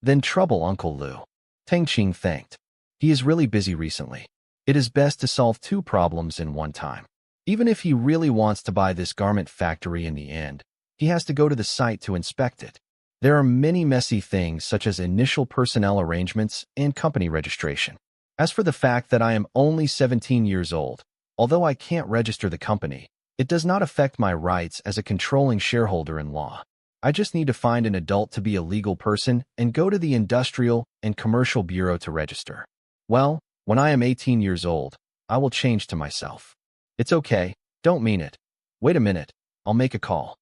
Then trouble, Uncle Lu. Tang Qing thanked. He is really busy recently. It is best to solve two problems in one time. Even if he really wants to buy this garment factory in the end, he has to go to the site to inspect it. There are many messy things such as initial personnel arrangements and company registration. As for the fact that I am only 17 years old, although I can't register the company, it does not affect my rights as a controlling shareholder-in-law. I just need to find an adult to be a legal person and go to the Industrial and Commercial Bureau to register. Well, when I am 18 years old, I will change to myself. It's okay, don't mean it. Wait a minute, I'll make a call.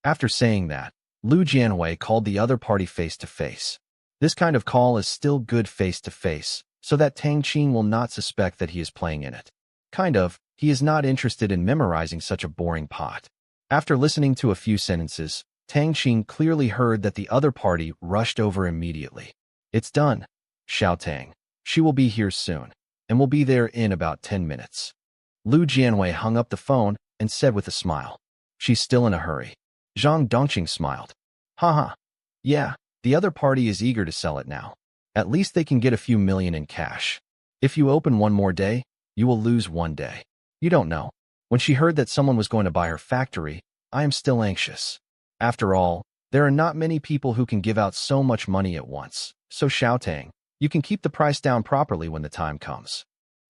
After saying that, Lu Jianwei called the other party face-to-face. This kind of call is still good face-to-face, so that Tang Qing will not suspect that he is playing in it. He is not interested in memorizing such a boring pot. After listening to a few sentences, Tang Qing clearly heard that the other party rushed over immediately. It's done, Xiao Tang. She will be here soon, and will be there in about 10 minutes. Lu Jianwei hung up the phone and said with a smile, "She's still in a hurry." Zhang Dongqing smiled. Haha. Yeah, the other party is eager to sell it now. At least they can get a few million in cash. If you open one more day, you will lose one day. You don't know. When she heard that someone was going to buy her factory, I am still anxious. After all, there are not many people who can give out so much money at once. So Xiao Tang, you can keep the price down properly when the time comes.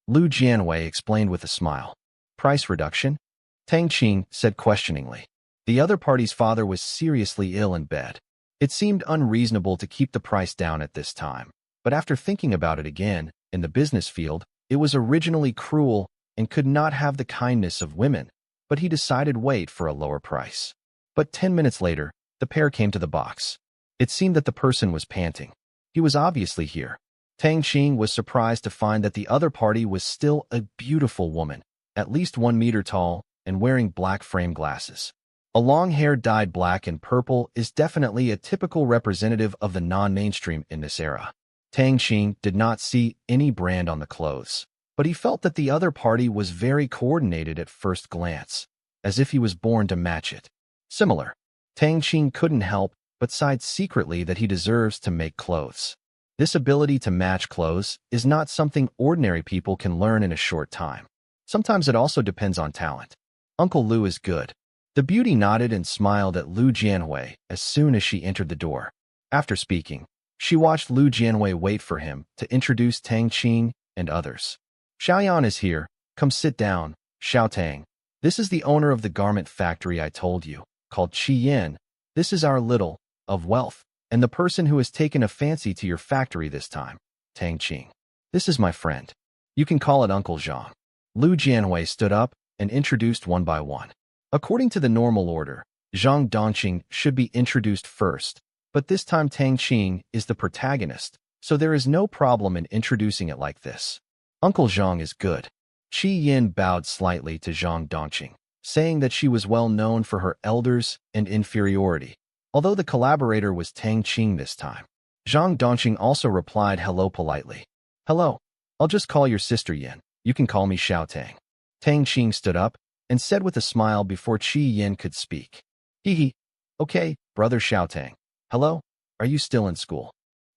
Lu Jianwei explained with a smile. Price reduction? Tang Qing said questioningly. The other party's father was seriously ill in bed. It seemed unreasonable to keep the price down at this time, but after thinking about it again, in the business field, it was originally cruel and could not have the kindness of women, but he decided wait for a lower price. But 10 minutes later, the pair came to the box. It seemed that the person was panting. He was obviously here. Tang Qing was surprised to find that the other party was still a beautiful woman, at least 1 meter tall, and wearing black frame glasses. A long hair dyed black and purple is definitely a typical representative of the non-mainstream in this era. Tang Qing did not see any brand on the clothes, but he felt that the other party was very coordinated at first glance, as if he was born to match it. Similar. Tang Qing couldn't help but sighed secretly that he deserves to make clothes. This ability to match clothes is not something ordinary people can learn in a short time. Sometimes it also depends on talent. Uncle Lu is good. The beauty nodded and smiled at Lu Jianwei as soon as she entered the door. After speaking, she watched Lu Jianwei wait for him to introduce Tang Qing and others. Xiaoyan is here. Come sit down, Xiao Tang. This is the owner of the garment factory I told you, called Qi Yin. This is our little, of wealth, and the person who has taken a fancy to your factory this time, Tang Qing. This is my friend. You can call it Uncle Zhang. Lu Jianwei stood up and introduced one by one. According to the normal order, Zhang Dongqing should be introduced first, but this time Tang Qing is the protagonist, so there is no problem in introducing it like this. Uncle Zhang is good. Qi Yin bowed slightly to Zhang Dongqing, saying that she was well known for her elders and inferiority, although the collaborator was Tang Qing this time. Zhang Dongqing also replied hello politely. Hello. I'll just call your sister Yin. You can call me Xiao Tang. Tang Qing stood up and said with a smile before Qi Yin could speak. Hee. Okay, brother Xiao Tang. Hello? Are you still in school?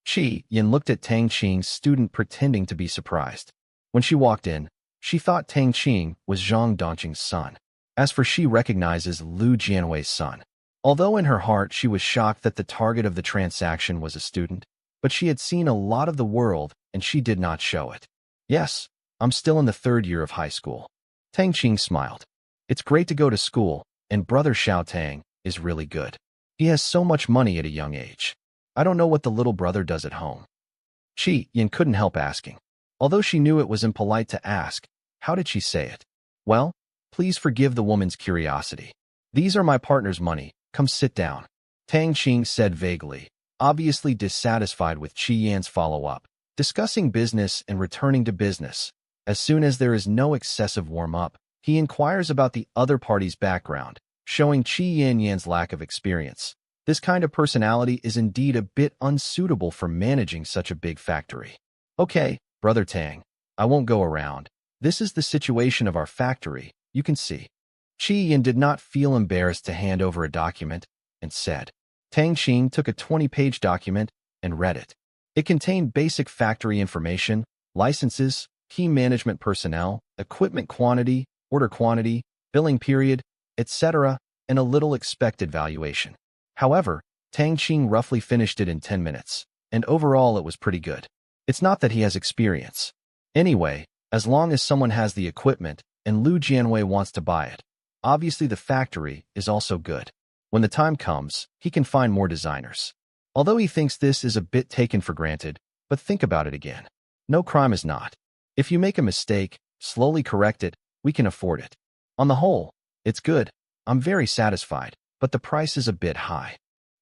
Qi Yin looked at Tang Qing's student pretending to be surprised. When she walked in, she thought Tang Qing was Zhang Dongqing's son. As for she recognizes Lu Jianwei's son. Although in her heart she was shocked that the target of the transaction was a student, but she had seen a lot of the world and she did not show it. Yes, I'm still in the 3rd year of high school. Tang Qing smiled. It's great to go to school, and brother Xiao Tang is really good. He has so much money at a young age. I don't know what the little brother does at home. Qi Yin couldn't help asking. Although she knew it was impolite to ask, how did she say it? Well, please forgive the woman's curiosity. These are my partner's money. Come sit down. Tang Qing said vaguely, obviously dissatisfied with Qi Yin's follow-up, discussing business and returning to business. As soon as there is no excessive warm-up, he inquires about the other party's background, showing Qi Yan's lack of experience. This kind of personality is indeed a bit unsuitable for managing such a big factory. Okay, brother Tang, I won't go around. This is the situation of our factory, you can see. Qi Yin did not feel embarrassed to hand over a document, and said. Tang Qing took a 20-page document and read it. It contained basic factory information, licenses, key management personnel, equipment quantity, order quantity, billing period, etc., and a little expected valuation. However, Tang Qing roughly finished it in 10 minutes, and overall it was pretty good. It's not that he has experience. Anyway, as long as someone has the equipment and Lu Jianwei wants to buy it, obviously the factory is also good. When the time comes, he can find more designers. Although he thinks this is a bit taken for granted, but think about it again. No crime is not. If you make a mistake, slowly correct it, we can afford it. On the whole, it's good. I'm very satisfied, but the price is a bit high.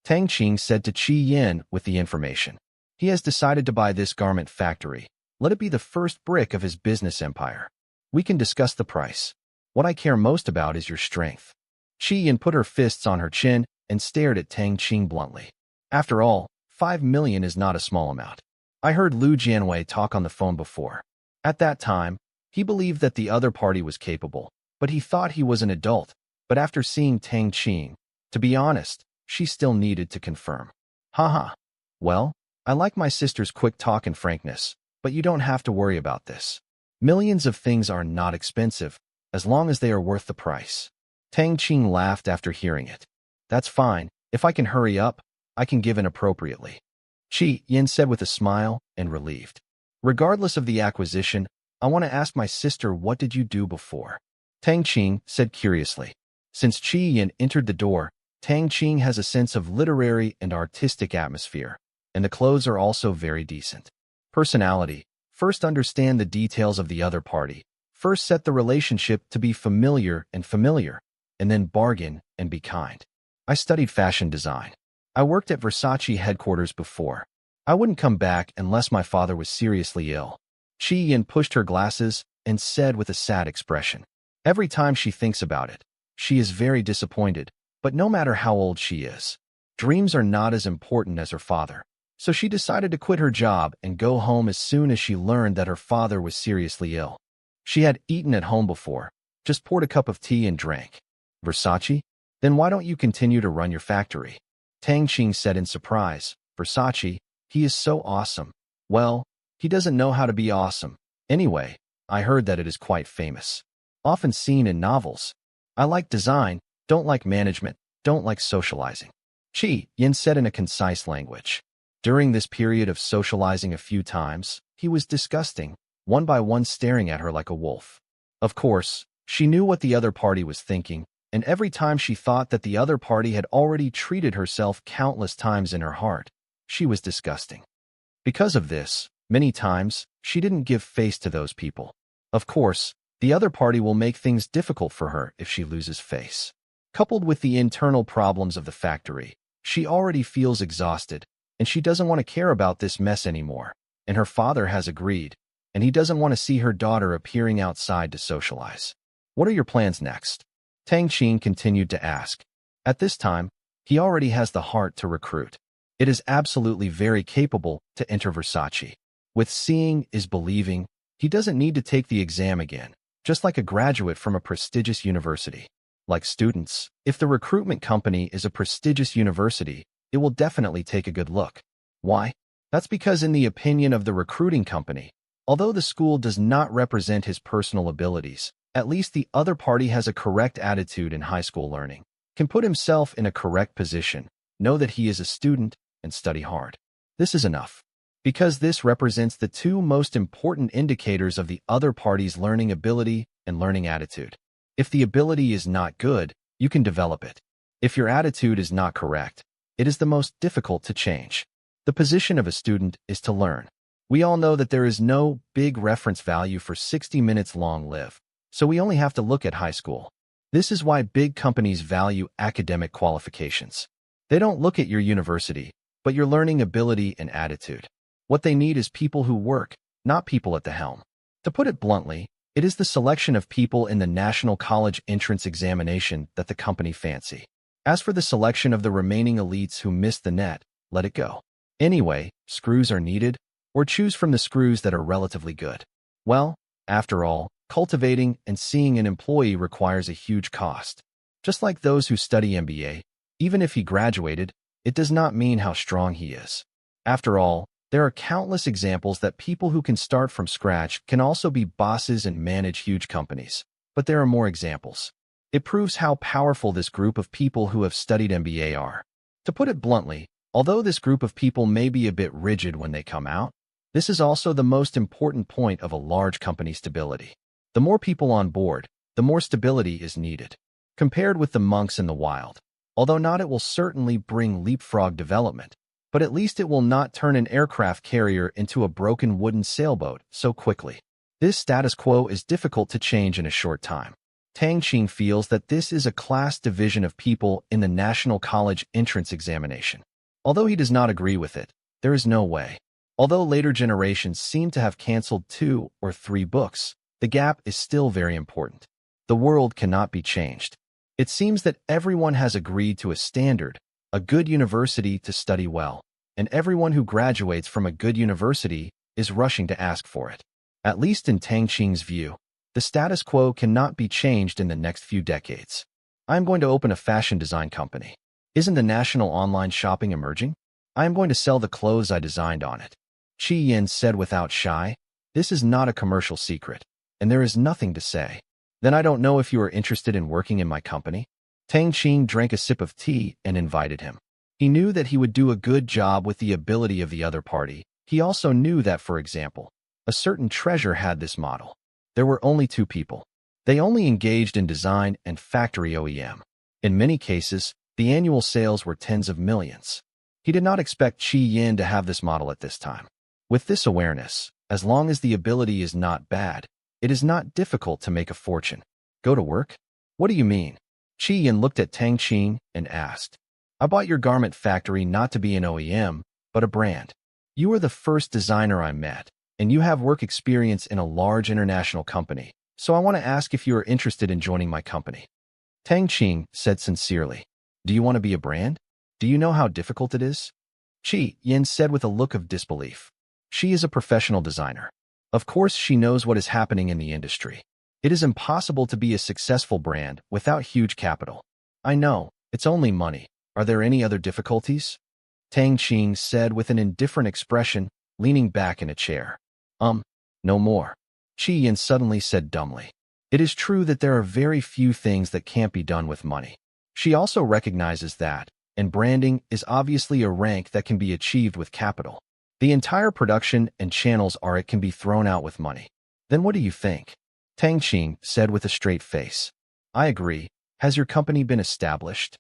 Tang Qing said to Qi Yin with the information. He has decided to buy this garment factory. Let it be the first brick of his business empire. We can discuss the price. What I care most about is your strength. Qi Yin put her fists on her chin and stared at Tang Qing bluntly. After all, 5 million is not a small amount. I heard Lu Jianwei talk on the phone before. At that time, he believed that the other party was capable, but he thought he was an adult. But after seeing Tang Qing, to be honest, she still needed to confirm. Haha. Well, I like my sister's quick talk and frankness, but you don't have to worry about this. Millions of things are not expensive, as long as they are worth the price. Tang Qing laughed after hearing it. That's fine. If I can hurry up, I can give in appropriately. Qi Yin said with a smile and relieved. Regardless of the acquisition, I want to ask my sister, what did you do before? Tang Qing said curiously. Since Qi Yin entered the door, Tang Qing has a sense of literary and artistic atmosphere, and the clothes are also very decent. Personality. First understand the details of the other party. First set the relationship to be familiar, and then bargain and be kind. I studied fashion design. I worked at Versace headquarters before. I wouldn't come back unless my father was seriously ill. Qi Yin pushed her glasses and said with a sad expression. Every time she thinks about it, she is very disappointed, but no matter how old she is, dreams are not as important as her father. So she decided to quit her job and go home as soon as she learned that her father was seriously ill. She had eaten at home before, just poured a cup of tea and drank. Versace? Then why don't you continue to run your factory? Tang Qing said in surprise. Versace? He is so awesome. Well, he doesn't know how to be awesome. Anyway, I heard that it is quite famous. Often seen in novels. I like design, don't like management, don't like socializing. Qi Yin said in a concise language. During this period of socializing a few times, he was disgusting, one by one staring at her like a wolf. Of course, she knew what the other party was thinking, and every time she thought that the other party had already treated herself countless times in her heart, she was disgusting. Because of this, many times, she didn't give face to those people. Of course, the other party will make things difficult for her if she loses face. Coupled with the internal problems of the factory, she already feels exhausted, and she doesn't want to care about this mess anymore. And her father has agreed, and he doesn't want to see her daughter appearing outside to socialize. What are your plans next? Tang Qing continued to ask. At this time, he already has the heart to recruit. It is absolutely very capable to enter Versace. With seeing is believing, he doesn't need to take the exam again, just like a graduate from a prestigious university. Like students, if the recruitment company is a prestigious university, it will definitely take a good look. Why? That's because in the opinion of the recruiting company, although the school does not represent his personal abilities, at least the other party has a correct attitude in high school learning, can put himself in a correct position, know that he is a student, and study hard. This is enough. Because this represents the two most important indicators of the other party's learning ability and learning attitude. If the ability is not good, you can develop it. If your attitude is not correct, it is the most difficult to change. The position of a student is to learn. We all know that there is no big reference value for 60 minutes long live, so we only have to look at high school. This is why big companies value academic qualifications. They don't look at your university, but your learning ability and attitude. What they need is people who work, not people at the helm. To put it bluntly, it is the selection of people in the National College Entrance Examination that the company fancy. As for the selection of the remaining elites who missed the net, let it go. Anyway, screws are needed, or choose from the screws that are relatively good. Well, after all, cultivating and seeing an employee requires a huge cost. Just like those who study MBA, even if he graduated, it does not mean how strong he is. After all, There are countless examples that people who can start from scratch can also be bosses and manage huge companies. But there are more examples. It proves how powerful this group of people who have studied MBA are. To put it bluntly, although this group of people may be a bit rigid when they come out, this is also the most important point of a large company stability. The more people on board, the more stability is needed. Compared with the monks in the wild, although not, it will certainly bring leapfrog development, but at least it will not turn an aircraft carrier into a broken wooden sailboat so quickly. This status quo is difficult to change in a short time. Tang Qing feels that this is a class division of people in the National College entrance examination. Although he does not agree with it, there is no way. Although later generations seem to have canceled 2 or 3 books, the gap is still very important. The world cannot be changed. It seems that everyone has agreed to a standard, a good university to study well, and everyone who graduates from a good university is rushing to ask for it. At least in Tang Qing's view, the status quo cannot be changed in the next few decades. I am going to open a fashion design company. Isn't the national online shopping emerging? I am going to sell the clothes I designed on it. Qi Yin said without shy. This is not a commercial secret, and there is nothing to say. Then I don't know if you are interested in working in my company. Tang Qing drank a sip of tea and invited him. He knew that he would do a good job with the ability of the other party. He also knew that, for example, a certain treasure had this model. There were only 2 people. They only engaged in design and factory OEM. In many cases, the annual sales were tens of millions. He did not expect Qi Yin to have this model at this time. With this awareness, as long as the ability is not bad, it is not difficult to make a fortune. Go to work? What do you mean? Qi Yin looked at Tang Qing and asked. I bought your garment factory not to be an OEM, but a brand. You are the first designer I met, and you have work experience in a large international company, so I want to ask if you are interested in joining my company. Tang Qing said sincerely. Do you want to be a brand? Do you know how difficult it is? Qi Yin said with a look of disbelief. She is a professional designer. Of course she knows what is happening in the industry. It is impossible to be a successful brand without huge capital. I know, it's only money. Are there any other difficulties? Tang Qing said with an indifferent expression, leaning back in a chair. No more. Qi Yin suddenly said dumbly. It is true that there are very few things that can't be done with money. She also recognizes that, and branding is obviously a rank that can be achieved with capital. The entire production and channels it can be thrown out with money. Then what do you think? Tang Qing said with a straight face. I agree. Has your company been established?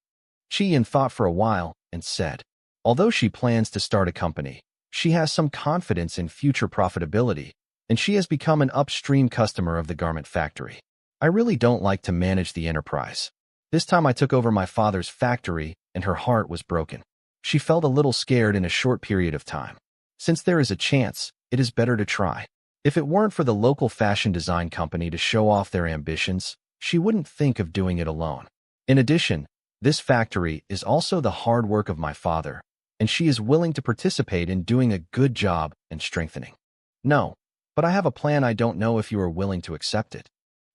Qi Yin thought for a while and said, although she plans to start a company, she has some confidence in future profitability, and she has become an upstream customer of the garment factory. I really don't like to manage the enterprise. This time I took over my father's factory, and her heart was broken. She felt a little scared in a short period of time. Since there is a chance, it is better to try. If it weren't for the local fashion design company to show off their ambitions, she wouldn't think of doing it alone. In addition, this factory is also the hard work of my father, and she is willing to participate in doing a good job and strengthening. No, but I have a plan. I don't know if you are willing to accept it.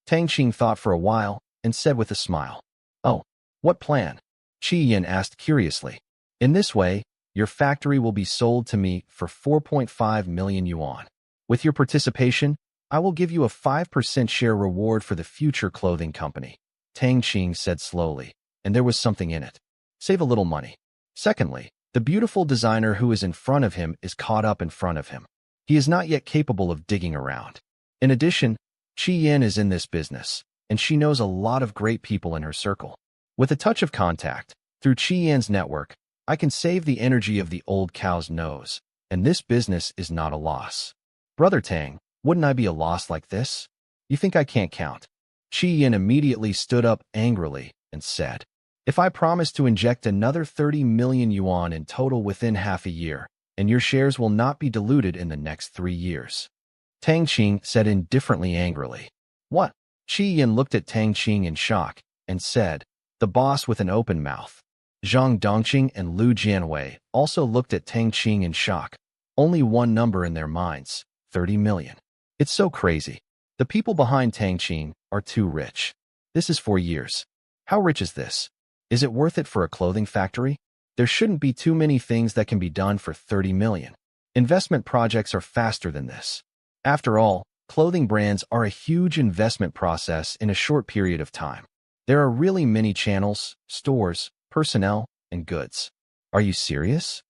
Tang Qing thought for a while and said with a smile. Oh, what plan? Qi Yin asked curiously. In this way, your factory will be sold to me for 4.5 million yuan. With your participation, I will give you a 5% share reward for the future clothing company. Tang Qing said slowly, and there was something in it. Save a little money. Secondly, the beautiful designer who is in front of him is caught up in front of him. He is not yet capable of digging around. In addition, Qi Yin is in this business, and she knows a lot of great people in her circle. With a touch of contact, through Qi Yin's network, I can save the energy of the old cow's nose, and this business is not a loss. Brother Tang, wouldn't I be a loss like this? You think I can't count? Qi Yin immediately stood up angrily and said, if I promise to inject another 30 million yuan in total within half a year, and your shares will not be diluted in the next 3 years. Tang Qing said indifferently angrily. What? Qi Yin looked at Tang Qing in shock and said, the boss with an open mouth. Zhang Dongqing and Lu Jianwei also looked at Tang Qing in shock. Only one number in their minds, 30 million. It's so crazy. The people behind Tang Qing are too rich. This is 4 years. How rich is this? Is it worth it for a clothing factory? There shouldn't be too many things that can be done for 30 million. Investment projects are faster than this. After all, clothing brands are a huge investment process in a short period of time. There are really many channels, stores, personnel, and goods. Are you serious?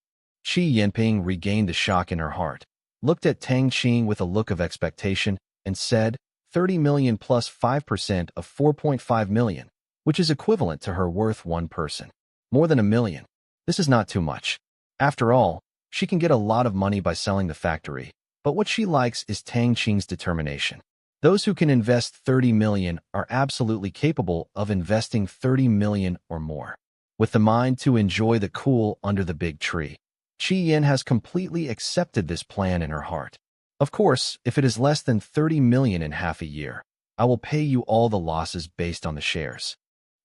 Xi Jinping regained the shock in her heart, looked at Tang Qing with a look of expectation, and said, 30 million plus 5% of 4.5 million, which is equivalent to her worth one person. More than a million. This is not too much. After all, she can get a lot of money by selling the factory, but what she likes is Tang Qing's determination. Those who can invest 30 million are absolutely capable of investing 30 million or more. With the mind to enjoy the cool under the big tree, Qi Yin has completely accepted this plan in her heart. Of course, if it is less than 30 million in half a year, I will pay you all the losses based on the shares.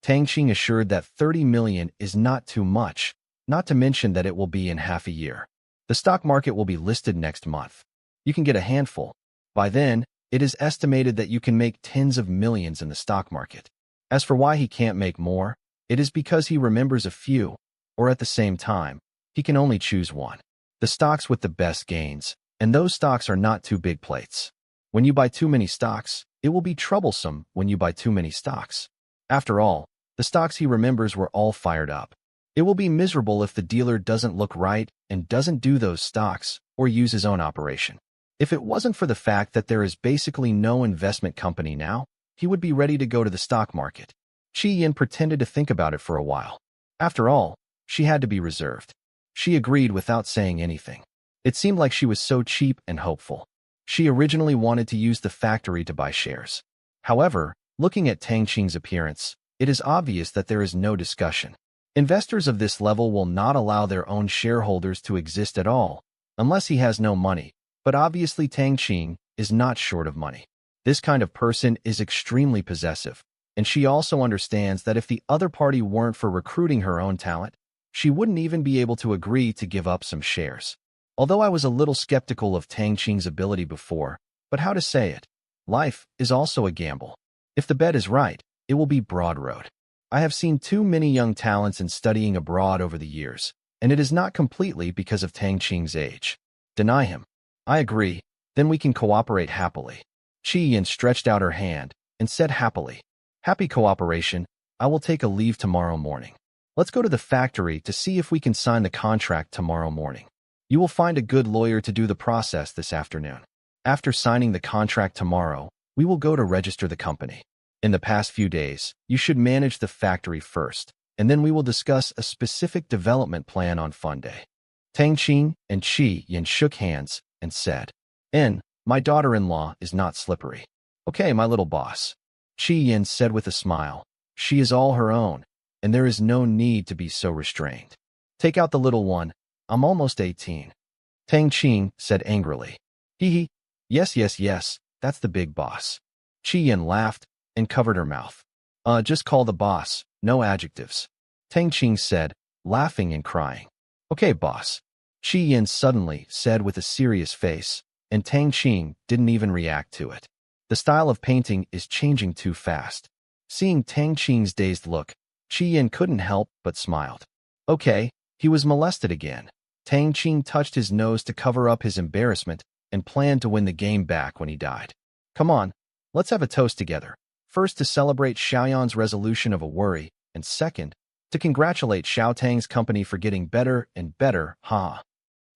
Tang Qing assured that 30 million is not too much, not to mention that it will be in half a year. The stock market will be listed next month. You can get a handful. By then, it is estimated that you can make tens of millions in the stock market. As for why he can't make more, it is because he remembers a few, or at the same time, he can only choose one. The stocks with the best gains, and those stocks are not too big plates. When you buy too many stocks, it will be troublesome when you buy too many stocks. After all, the stocks he remembers were all fired up. It will be miserable if the dealer doesn't look right and doesn't do those stocks or use his own operation. If it wasn't for the fact that there is basically no investment company now, he would be ready to go to the stock market. Qi Yin pretended to think about it for a while. After all, she had to be reserved. She agreed without saying anything. It seemed like she was so cheap and hopeful. She originally wanted to use the factory to buy shares. However, looking at Tang Qing's appearance, it is obvious that there is no discussion. Investors of this level will not allow their own shareholders to exist at all, unless he has no money, but obviously Tang Qing is not short of money. This kind of person is extremely possessive, and she also understands that if the other party weren't for recruiting her own talent, she wouldn't even be able to agree to give up some shares. Although I was a little skeptical of Tang Qing's ability before, but how to say it? Life is also a gamble. If the bet is right, it will be broad road. I have seen too many young talents in studying abroad over the years, and it is not completely because of Tang Qing's age. Deny him. I agree, then we can cooperate happily. Qi Yin stretched out her hand and said happily, happy cooperation, I will take a leave tomorrow morning. Let's go to the factory to see if we can sign the contract tomorrow morning. You will find a good lawyer to do the process this afternoon. After signing the contract tomorrow, we will go to register the company. In the past few days, you should manage the factory first, and then we will discuss a specific development plan on Fun Day. Tang Qing and Qi Yin shook hands and said, my daughter-in-law is not slippery. Okay, my little boss. Qi Yin said with a smile, she is all her own, and there is no need to be so restrained. Take out the little one, I'm almost 18. Tang Qing said angrily. Hee. Yes, that's the big boss. Qi Yin laughed and covered her mouth. Just call the boss, no adjectives. Tang Qing said, laughing and crying. Okay, boss. Qi Yin suddenly said with a serious face, and Tang Qing didn't even react to it. The style of painting is changing too fast. Seeing Tang Qing's dazed look, Qi Yin couldn't help but smiled. Okay, he was molested again. Tang Qing touched his nose to cover up his embarrassment and planned to win the game back when he died. Come on, let's have a toast together. First, to celebrate Xiaoyan's resolution of a worry, and second, to congratulate Xiao Tang's company for getting better and better, ha.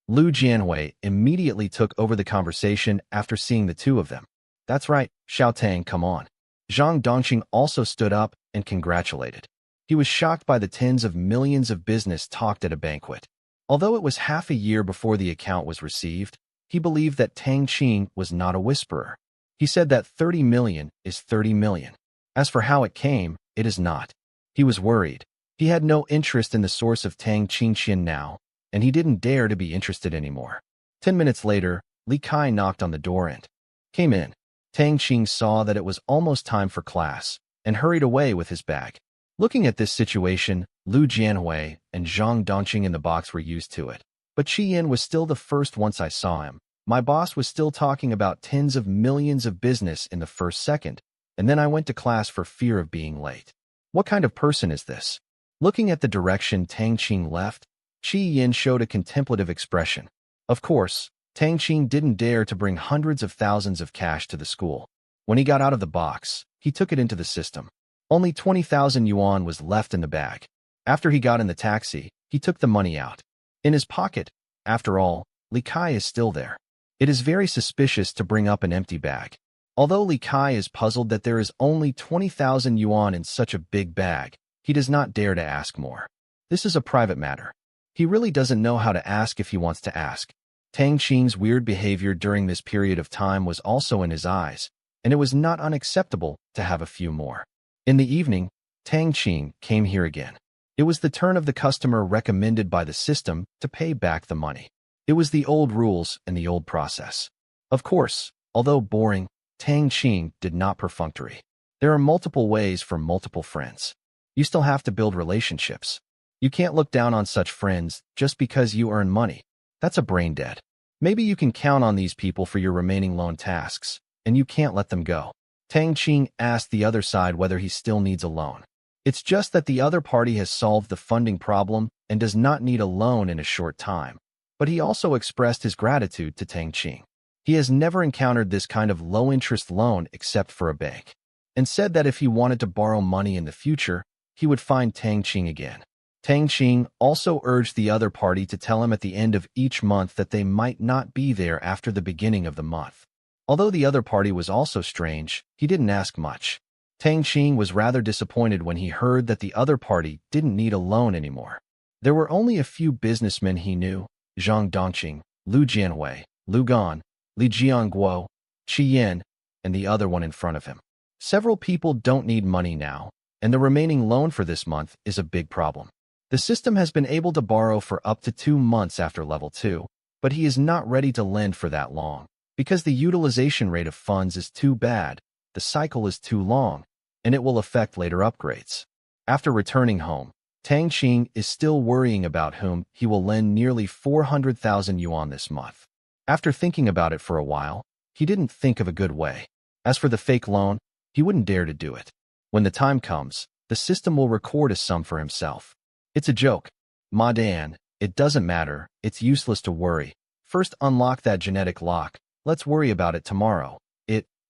Lu Jianhui immediately took over the conversation after seeing the two of them. That's right, Xiao Tang, come on. Zhang Dongqing also stood up and congratulated. He was shocked by the tens of millions of business talked at a banquet. Although it was half a year before the account was received, he believed that Tang Qing was not a whisperer. He said that 30 million is 30 million. As for how it came, it is not. He was worried. He had no interest in the source of Tang Qingqian now, and he didn't dare to be interested anymore. 10 minutes later, Li Kai knocked on the door and came in. Tang Qing saw that it was almost time for class and hurried away with his bag. Looking at this situation, Lu Jianhui and Zhang Dongqing in the box were used to it. But Qi Yin was still the first once I saw him. My boss was still talking about tens of millions of business in the first second, and then I went to class for fear of being late. What kind of person is this? Looking at the direction Tang Qing left, Qi Yin showed a contemplative expression. Of course, Tang Qing didn't dare to bring hundreds of thousands of cash to the school. When he got out of the box, he took it into the system. Only 20,000 yuan was left in the bag. After he got in the taxi, he took the money out. In his pocket, after all, Li Kai is still there. It is very suspicious to bring up an empty bag. Although Li Kai is puzzled that there is only 20,000 yuan in such a big bag, he does not dare to ask more. This is a private matter. He really doesn't know how to ask if he wants to ask. Tang Qing's weird behavior during this period of time was also in his eyes, and it was not unacceptable to have a few more. In the evening, Tang Qing came here again. It was the turn of the customer recommended by the system to pay back the money. It was the old rules and the old process. Of course, although boring, Tang Qing did not perfunctory. There are multiple ways for multiple friends. You still have to build relationships. You can't look down on such friends just because you earn money. That's a brain dead. Maybe you can count on these people for your remaining loan tasks, and you can't let them go. Tang Qing asked the other side whether he still needs a loan. It's just that the other party has solved the funding problem and does not need a loan in a short time. But he also expressed his gratitude to Tang Qing. He has never encountered this kind of low-interest loan except for a bank, and said that if he wanted to borrow money in the future, he would find Tang Qing again. Tang Qing also urged the other party to tell him at the end of each month that they might not be there after the beginning of the month. Although the other party was also strange, he didn't ask much. Tang Qing was rather disappointed when he heard that the other party didn't need a loan anymore. There were only a few businessmen he knew: Zhang Dongqing, Lu Jianhui, Lu Gan, Li Jianguo, Qi Yin, and the other one in front of him. Several people don't need money now, and the remaining loan for this month is a big problem. The system has been able to borrow for up to 2 months after level 2, but he is not ready to lend for that long, because the utilization rate of funds is too bad, the cycle is too long, and it will affect later upgrades. After returning home, Tang Qing is still worrying about whom he will lend nearly 400,000 yuan this month. After thinking about it for a while, he didn't think of a good way. As for the fake loan, he wouldn't dare to do it. When the time comes, the system will record a sum for himself. It's a joke. Madan, it doesn't matter, it's useless to worry. First unlock that genetic lock, let's worry about it tomorrow.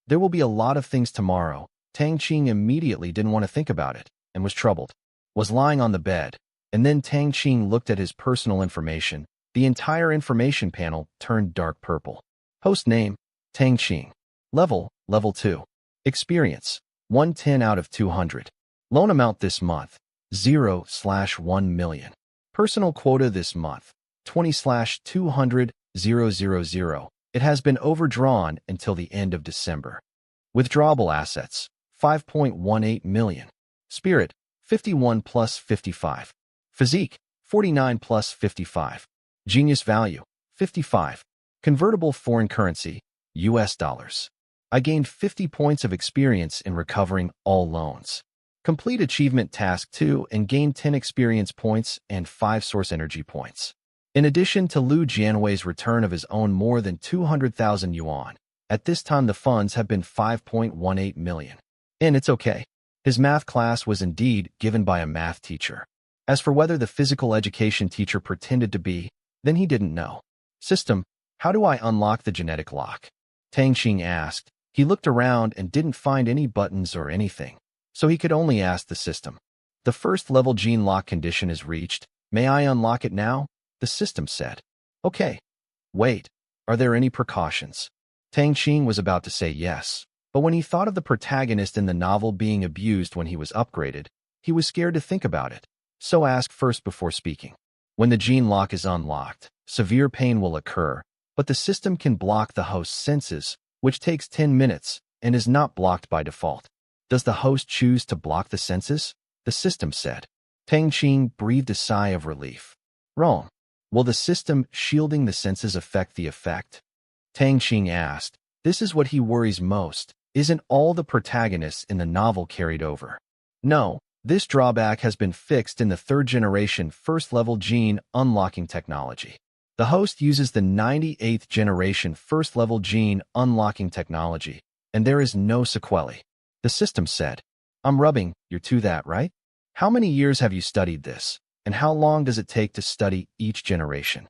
There will be a lot of things tomorrow. Tang Qing immediately didn't want to think about it, and was troubled. Was lying on the bed, and then Tang Qing looked at his personal information. The entire information panel turned dark purple. Host name, Tang Qing. Level 2. Experience, 110 out of 200. Loan amount this month, 0/1 million. Personal quota this month, 20/200,000. It has been overdrawn until the end of December. Withdrawable assets, 5.18 million. Spirit, 51 plus 55. Physique, 49 plus 55. Genius value, 55. Convertible foreign currency, US dollars. I gained 50 points of experience in recovering all loans. Complete achievement task 2 and gain 10 experience points and 5 source energy points. In addition to Lu Jianhui's return of his own more than 200,000 yuan, at this time the funds have been 5.18 million. And it's okay. His math class was indeed given by a math teacher. As for whether the physical education teacher pretended to be, then he didn't know. System, how do I unlock the genetic lock? Tang Qing asked. He looked around and didn't find any buttons or anything, so he could only ask the system. The first level gene lock condition is reached. May I unlock it now? The system said. Okay. Wait, are there any precautions? Tang Qing was about to say yes, but when he thought of the protagonist in the novel being abused when he was upgraded, he was scared to think about it, so asked first before speaking. When the gene lock is unlocked, severe pain will occur, but the system can block the host's senses, which takes 10 minutes and is not blocked by default. Does the host choose to block the senses? The system said. Tang Qing breathed a sigh of relief. Wrong. Will the system shielding the senses affect the effect? Tang Qing asked. This is what he worries most. Isn't all the protagonists in the novel carried over? No, this drawback has been fixed in the 3rd generation first-level gene unlocking technology. The host uses the 98th generation first-level gene unlocking technology, and there is no sequelae. The system said. I'm rubbing, you're to that, right? How many years have you studied this? And how long does it take to study each generation?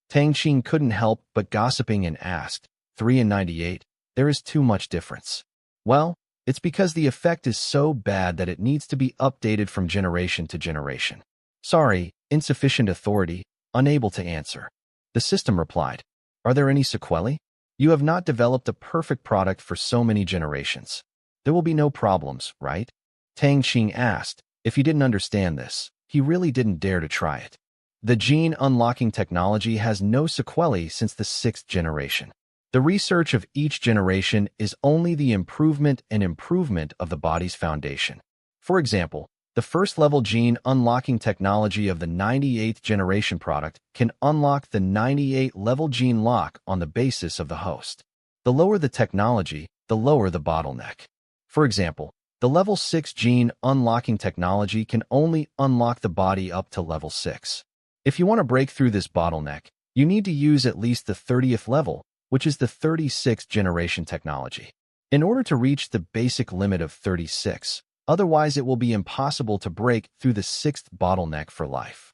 Tang Qing couldn't help but gossiping and asked, 3 and 98, there is too much difference. Well, it's because the effect is so bad that it needs to be updated from generation to generation. Sorry, insufficient authority, unable to answer. The system replied, are there any sequelae? You have not developed a perfect product for so many generations. There will be no problems, right? Tang Qing asked. If he didn't understand this, he really didn't dare to try it. The gene unlocking technology has no sequelae since the 6th generation. The research of each generation is only the improvement and improvement of the body's foundation. For example, the first-level gene unlocking technology of the 98th generation product can unlock the 98-level gene lock on the basis of the host. The lower the technology, the lower the bottleneck. For example, the level 6 gene unlocking technology can only unlock the body up to level 6. If you want to break through this bottleneck, you need to use at least the 30th level, which is the 36th generation technology. In order to reach the basic limit of 36, otherwise it will be impossible to break through the 6th bottleneck for life.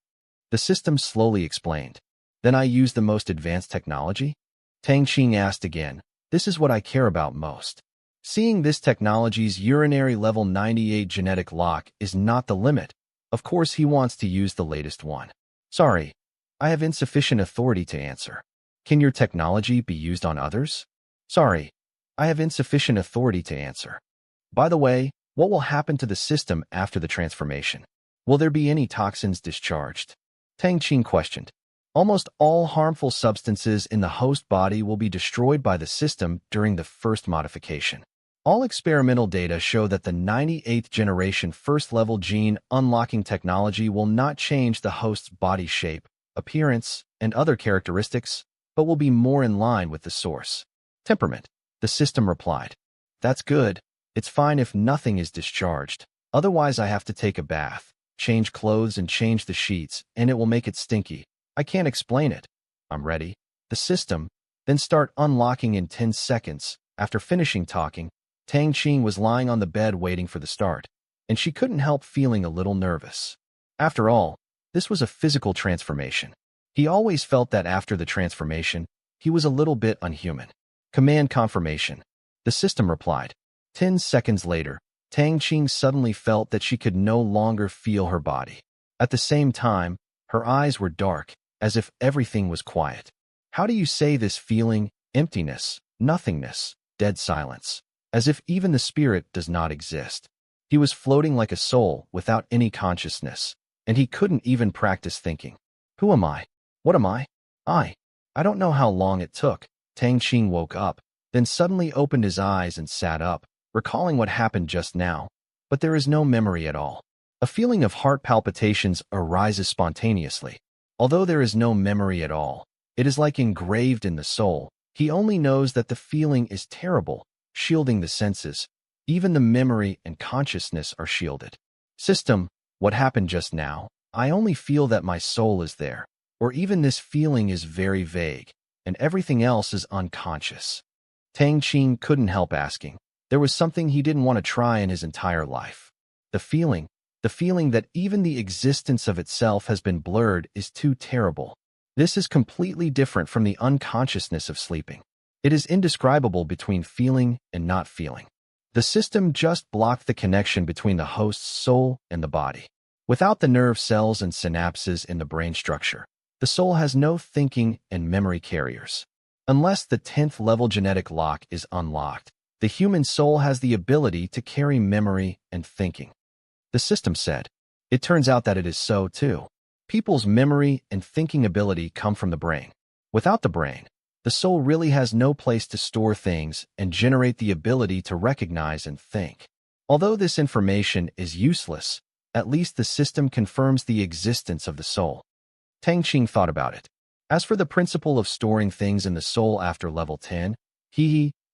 The system slowly explained. Then I use the most advanced technology? Tang Qing asked again. This is what I care about most. Seeing this technology's urinary level 98 genetic lock is not the limit. Of course he wants to use the latest one. Sorry, I have insufficient authority to answer. Can your technology be used on others? Sorry, I have insufficient authority to answer. By the way, what will happen to the system after the transformation? Will there be any toxins discharged? Tang Qing questioned. Almost all harmful substances in the host body will be destroyed by the system during the first modification. All experimental data show that the 98th generation first-level gene unlocking technology will not change the host's body shape, appearance, and other characteristics, but will be more in line with the source. Temperament, the system replied. That's good. It's fine if nothing is discharged. Otherwise I have to take a bath, change clothes and change the sheets, and it will make it stinky. I can't explain it. I'm ready. The system, then start unlocking in 10 seconds. After finishing talking, Tang Qing was lying on the bed waiting for the start, and she couldn't help feeling a little nervous. After all, this was a physical transformation. He always felt that after the transformation, he was a little bit unhuman. Command confirmation. The system replied. 10 seconds later, Tang Qing suddenly felt that she could no longer feel her body. At the same time, her eyes were dark, as if everything was quiet. How do you say this feeling? Emptiness, nothingness, dead silence. As if even the spirit does not exist. He was floating like a soul without any consciousness, and he couldn't even practice thinking. Who am I? What am I? I don't know how long it took. Tang Qing woke up, then suddenly opened his eyes and sat up, recalling what happened just now. But there is no memory at all. A feeling of heart palpitations arises spontaneously. Although there is no memory at all, it is like engraved in the soul. He only knows that the feeling is terrible, shielding the senses. Even the memory and consciousness are shielded. System, what happened just now? I only feel that my soul is there. Or even this feeling is very vague, and everything else is unconscious. Tang Qing couldn't help asking. There was something he didn't want to try in his entire life. The feeling that even the existence of itself has been blurred is too terrible. This is completely different from the unconsciousness of sleeping. It is indescribable between feeling and not feeling. The system just blocked the connection between the host's soul and the body. Without the nerve cells and synapses in the brain structure, the soul has no thinking and memory carriers. Unless the 10th level genetic lock is unlocked, the human soul has the ability to carry memory and thinking. The system said. It turns out that it is so too. People's memory and thinking ability come from the brain. Without the brain, the soul really has no place to store things and generate the ability to recognize and think. Although this information is useless, at least the system confirms the existence of the soul. Tang Qing thought about it. As for the principle of storing things in the soul after level 10,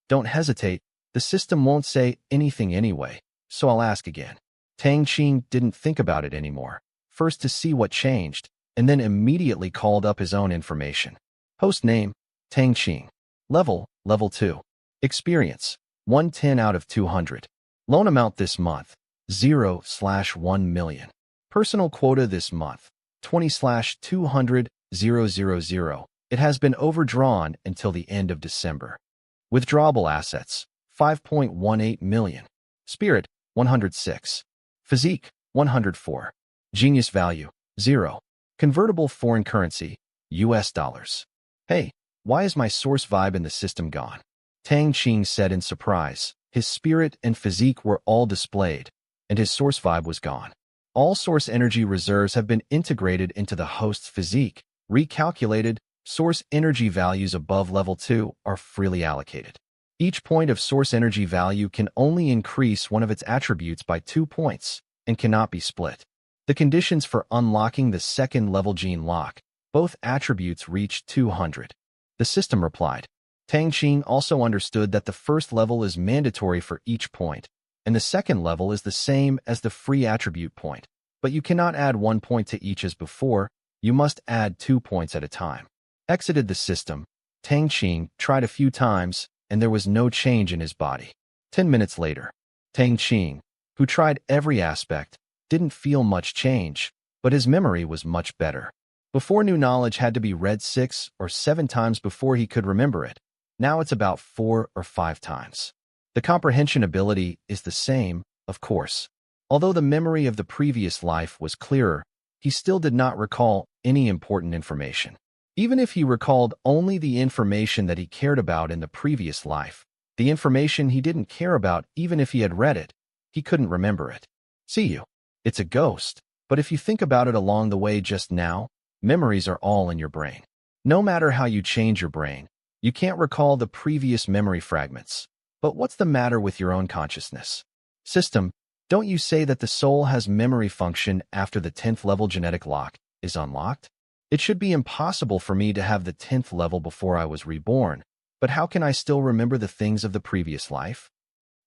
don't hesitate, the system won't say anything anyway, so I'll ask again. Tang Qing didn't think about it anymore, first to see what changed, and then immediately called up his own information. Host name, Tang Qing. Level 2. Experience, 110 out of 200. Loan amount this month, 0/1 million. Personal quota this month, 20/200,000. It has been overdrawn until the end of December. Withdrawable assets, 5.18 million. Spirit, 106. Physique, 104. Genius value, 0. Convertible foreign currency, US dollars. Hey, why is my source vibe in the system gone? Tang Qing said in surprise. His spirit and physique were all displayed, and his source vibe was gone. All source energy reserves have been integrated into the host's physique. Recalculated, source energy values above level 2 are freely allocated. Each point of source energy value can only increase one of its attributes by 2 points and cannot be split. The conditions for unlocking the second level gene lock, both attributes reached 200. The system replied. Tang Qing also understood that the first level is mandatory for each point, and the second level is the same as the free attribute point, but you cannot add 1 point to each as before, you must add 2 points at a time. Exited the system, Tang Qing tried a few times, and there was no change in his body. 10 minutes later, Tang Qing, who tried every aspect, didn't feel much change, but his memory was much better. Before, new knowledge had to be read 6 or 7 times before he could remember it. Now it's about 4 or 5 times. The comprehension ability is the same, of course. Although the memory of the previous life was clearer, he still did not recall any important information. Even if he recalled only the information that he cared about in the previous life, the information he didn't care about, even if he had read it, he couldn't remember it. See you. It's a ghost, but if you think about it along the way just now, memories are all in your brain. No matter how you change your brain, you can't recall the previous memory fragments. But what's the matter with your own consciousness? System, don't you say that the soul has memory function after the 10th level genetic lock is unlocked? It should be impossible for me to have the 10th level before I was reborn, but how can I still remember the things of the previous life?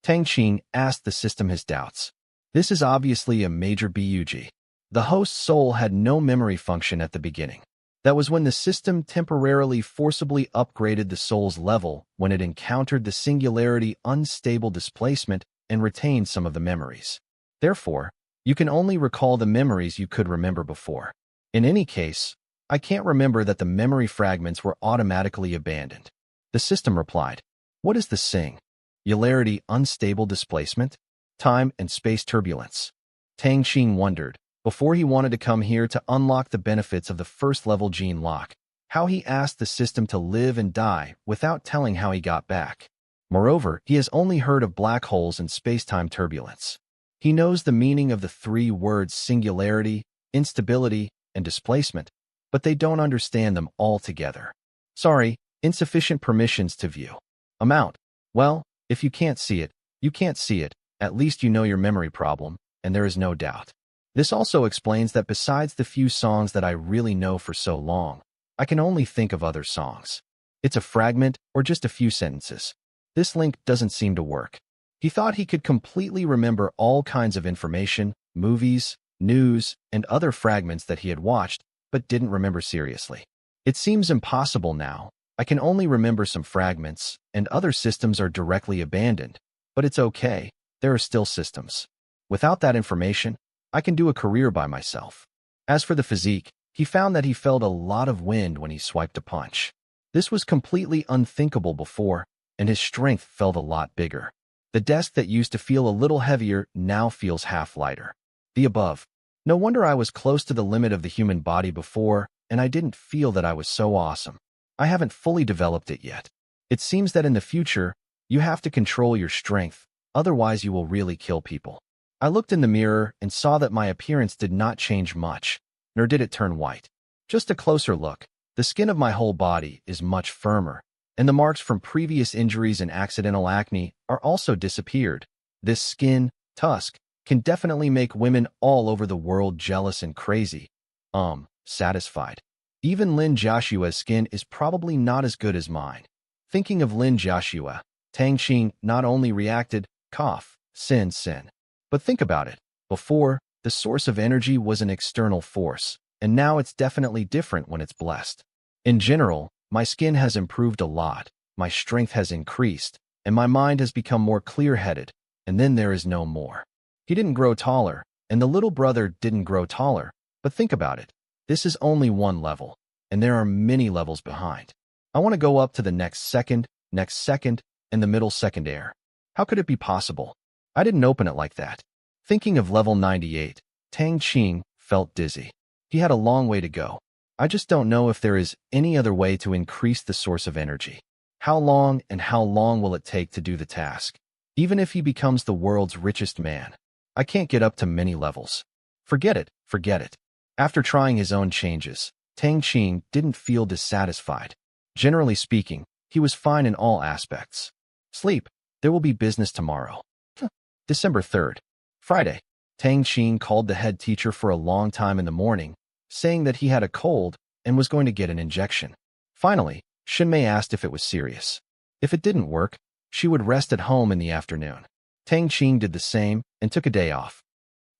Tang Qing asked the system his doubts. This is obviously a major bug. The host's soul had no memory function at the beginning. That was when the system temporarily forcibly upgraded the soul's level when it encountered the singularity unstable displacement and retained some of the memories. Therefore, you can only recall the memories you could remember before. In any case, I can't remember that the memory fragments were automatically abandoned. The system replied, what is the singularity unstable displacement? Time and space turbulence. Tang Qing wondered, before he wanted to come here to unlock the benefits of the first level gene lock, how he asked the system to live and die without telling how he got back. Moreover, he has only heard of black holes and space-time turbulence. He knows the meaning of the 3 words singularity, instability, and displacement, but they don't understand them all together. Sorry, insufficient permissions to view. Amount. Well, if you can't see it, you can't see it. At least you know your memory problem, and there is no doubt. This also explains that besides the few songs that I really know for so long, I can only think of other songs. It's a fragment or just a few sentences. This link doesn't seem to work. He thought he could completely remember all kinds of information, movies, news, and other fragments that he had watched, but didn't remember seriously. It seems impossible now. I can only remember some fragments, and other systems are directly abandoned. But it's okay, there are still systems. Without that information, I can do a career by myself. As for the physique, he found that he felt a lot of wind when he swiped a punch. This was completely unthinkable before, and his strength felt a lot bigger. The desk that used to feel a little heavier now feels half lighter. The above. No wonder I was close to the limit of the human body before, and I didn't feel that I was so awesome. I haven't fully developed it yet. It seems that in the future, you have to control your strength, otherwise you will really kill people. I looked in the mirror and saw that my appearance did not change much, nor did it turn white. Just a closer look, the skin of my whole body is much firmer, and the marks from previous injuries and accidental acne are also disappeared. This skin, tusk, can definitely make women all over the world jealous and crazy. Satisfied. Even Lin Joshua's skin is probably not as good as mine. Thinking of Lin Joshua, Tang Qing not only reacted, cough, sin. But think about it. Before, the source of energy was an external force, and now it's definitely different when it's blessed. In general, my skin has improved a lot, my strength has increased, and my mind has become more clear-headed, and then there is no more. He didn't grow taller, and the little brother didn't grow taller, but think about it. This is only one level. and there are many levels behind. I want to go up to the next second, and the middle second air. How could it be possible? I didn't open it like that. Thinking of level 98, Tang Qing felt dizzy. He had a long way to go. I just don't know if there is any other way to increase the source of energy. How long will it take to do the task? Even if he becomes the world's richest man, I can't get up to many levels. Forget it. After trying his own changes, Tang Qing didn't feel dissatisfied. Generally speaking, he was fine in all aspects. Sleep. There will be business tomorrow. December 3rd, Friday. Tang Qing called the head teacher for a long time in the morning, saying that he had a cold and was going to get an injection. Finally, Shinmei asked if it was serious. If it didn't work, she would rest at home in the afternoon. Tang Qing did the same and took a day off.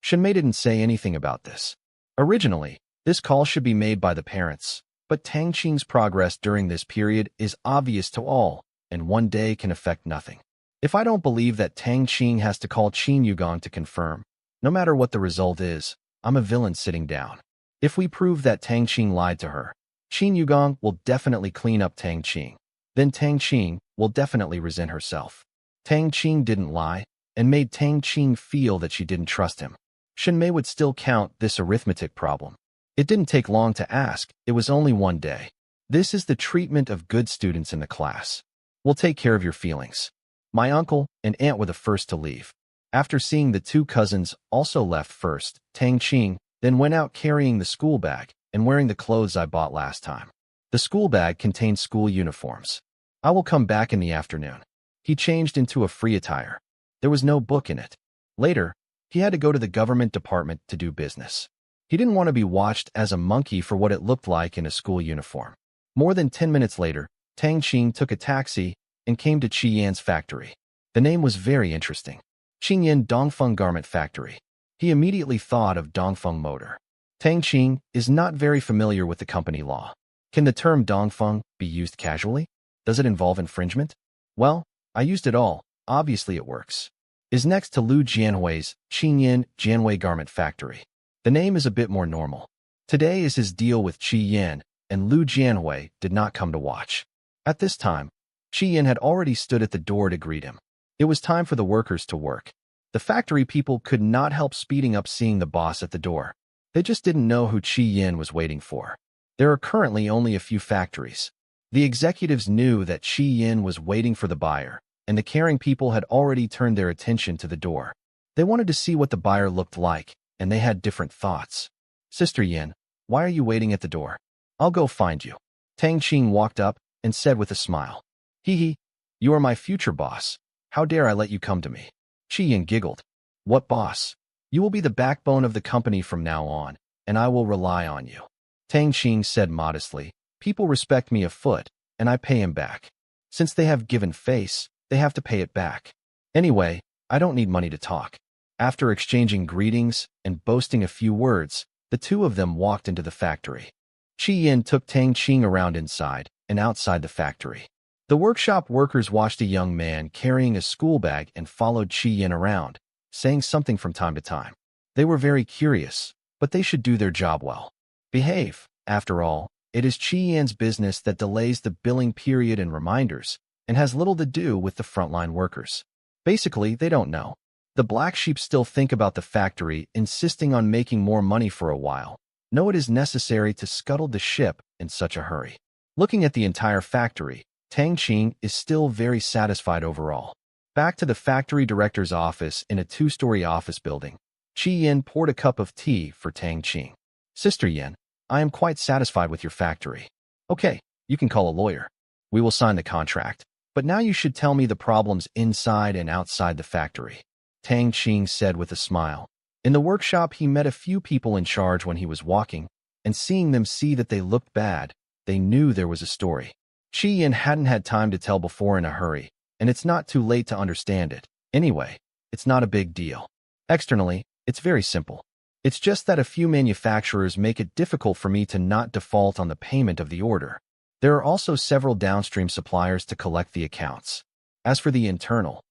Shinmei didn't say anything about this. Originally, this call should be made by the parents, but Tang Qing's progress during this period is obvious to all, and one day can affect nothing. If I don't believe that Tang Qing has to call Qin Yugong to confirm, no matter what the result is, I'm a villain sitting down. If we prove that Tang Qing lied to her, Qin Yugong will definitely clean up Tang Qing. Then Tang Qing will definitely resent herself. Tang Qing didn't lie and made Tang Qing feel that she didn't trust him. Shinmei would still count this arithmetic problem. It didn't take long to ask, it was only one day. This is the treatment of good students in the class. We'll take care of your feelings. My uncle and aunt were the first to leave. After seeing the two cousins also left first, Tang Qing then went out carrying the school bag and wearing the clothes I bought last time. The school bag contained school uniforms. I will come back in the afternoon. He changed into a free attire. There was no book in it. Later, he had to go to the government department to do business. He didn't want to be watched as a monkey for what it looked like in a school uniform. More than 10 minutes later, Tang Qing took a taxi and came to Qi Yan's factory. The name was very interesting. Qi Yan Dongfeng Garment Factory. He immediately thought of Dongfeng Motor. Tang Qing is not very familiar with the company law. Can the term Dongfeng be used casually? Does it involve infringement? Well, I used it all. Obviously it works. Is next to Lu Jianhui's Qi Yan Jianhui Garment Factory. The name is a bit more normal. Today is his deal with Qi Yan, and Lu Jianhui did not come to watch. At this time, Qi Yan had already stood at the door to greet him. It was time for the workers to work. The factory people could not help speeding up seeing the boss at the door. They just didn't know who Qi Yan was waiting for. There are currently only a few factories. The executives knew that Qi Yan was waiting for the buyer, and the caring people had already turned their attention to the door. They wanted to see what the buyer looked like, and they had different thoughts. Sister Yan, why are you waiting at the door? I'll go find you. Tang Qing walked up and said with a smile. Hee, you are my future boss. How dare I let you come to me? Qi Yan giggled. What boss? You will be the backbone of the company from now on, and I will rely on you. Tang Qing said modestly, people respect me a foot, and I pay him back. Since they have given face, they have to pay it back. Anyway, I don't need money to talk. After exchanging greetings and boasting a few words, the two of them walked into the factory. Qi Yan took Tang Qing around inside and outside the factory. The workshop workers watched a young man carrying a school bag and followed Qi Yan around, saying something from time to time. They were very curious, but they should do their job well. Behave. After all, it is Qi Yan's business that delays the billing period and reminders, and has little to do with the frontline workers. Basically, they don't know. The black sheep still think about the factory, insisting on making more money for a while. No, it is necessary to scuttle the ship in such a hurry. Looking at the entire factory, Tang Qing is still very satisfied overall. Back to the factory director's office in a two-story office building, Qi Yan poured a cup of tea for Tang Qing. Sister Yan, I am quite satisfied with your factory. Okay, you can call a lawyer. We will sign the contract. But now you should tell me the problems inside and outside the factory. Tang Qing said with a smile. In the workshop, he met a few people in charge when he was walking, and seeing them see that they looked bad, they knew there was a story. Qi Yan hadn't had time to tell before in a hurry, and it's not too late to understand it. Anyway, it's not a big deal. Externally, it's very simple. It's just that a few manufacturers make it difficult for me to not default on the payment of the order. There are also several downstream suppliers to collect the accounts. As for the internal,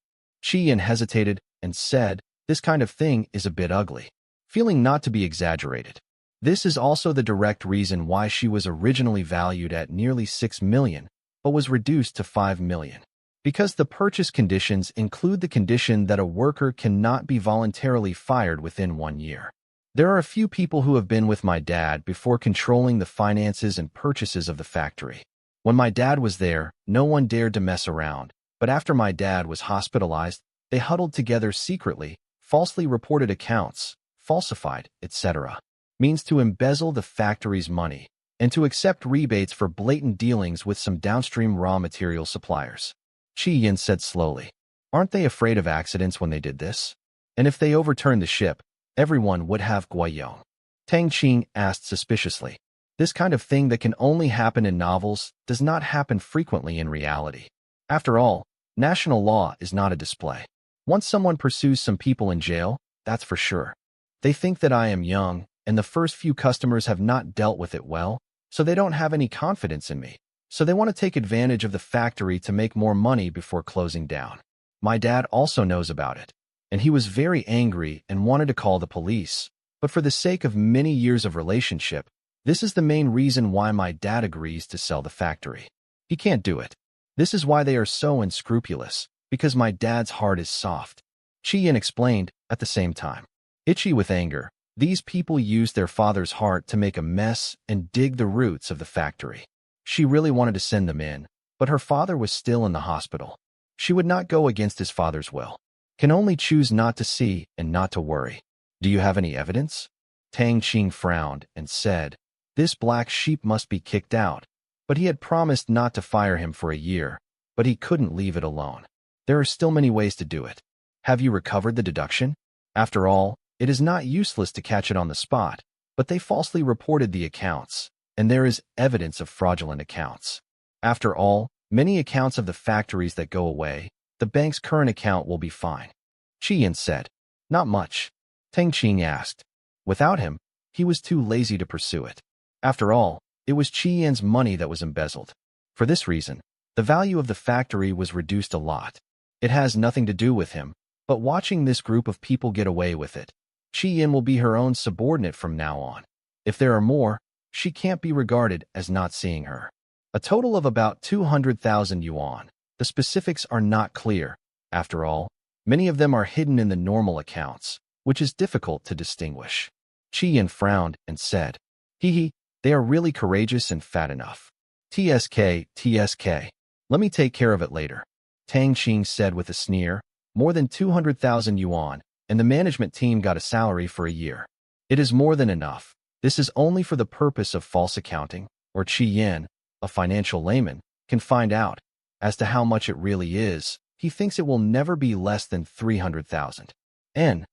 Qi Yan hesitated and said, this kind of thing is a bit ugly. Feeling not to be exaggerated. This is also the direct reason why she was originally valued at nearly 6 million, but was reduced to 5 million. Because the purchase conditions include the condition that a worker cannot be voluntarily fired within 1 year. There are a few people who have been with my dad before controlling the finances and purchases of the factory. When my dad was there, no one dared to mess around, but after my dad was hospitalized, they huddled together secretly, falsely reported accounts, falsified, etc. Means to embezzle the factory's money, and to accept rebates for blatant dealings with some downstream raw material suppliers. Qi Yin said slowly. Aren't they afraid of accidents when they did this? And if they overturned the ship, everyone would have Guiyong. Tang Qing asked suspiciously. This kind of thing that can only happen in novels does not happen frequently in reality. After all, national law is not a display. Once someone pursues some people in jail, that's for sure. They think that I am young, and the first few customers have not dealt with it well, so they don't have any confidence in me. So they want to take advantage of the factory to make more money before closing down. My dad also knows about it, and he was very angry and wanted to call the police. But for the sake of many years of relationship, this is the main reason why my dad agrees to sell the factory. He can't do it. This is why they are so unscrupulous, because my dad's heart is soft. Qi Yin explained at the same time. Itchy with anger, these people used their father's heart to make a mess and dig the roots of the factory. She really wanted to send them in, but her father was still in the hospital. She would not go against his father's will. Can only choose not to see and not to worry. Do you have any evidence? Tang Qing frowned and said, this black sheep must be kicked out. But he had promised not to fire him for a year, but he couldn't leave it alone. There are still many ways to do it. Have you recovered the deduction? After all, it is not useless to catch it on the spot, but they falsely reported the accounts, and there is evidence of fraudulent accounts. After all, many accounts of the factories that go away, the bank's current account will be fine. Qi Yin said. Not much. Tang Qing asked. Without him, he was too lazy to pursue it. After all, it was Qi Yin's money that was embezzled. For this reason, the value of the factory was reduced a lot. It has nothing to do with him, but watching this group of people get away with it. Qi Yin will be her own subordinate from now on. If there are more, she can't be regarded as not seeing her. A total of about 200,000 yuan. The specifics are not clear. After all, many of them are hidden in the normal accounts, which is difficult to distinguish. Qi Yin frowned and said, Hee, they are really courageous and fat enough. TSK. Let me take care of it later. Tang Qing said with a sneer, more than 200,000 yuan, and the management team got a salary for a year. It is more than enough. This is only for the purpose of false accounting, or Qi Yin, a financial layman, can find out. As to how much it really is, he thinks it will never be less than 300,000. N.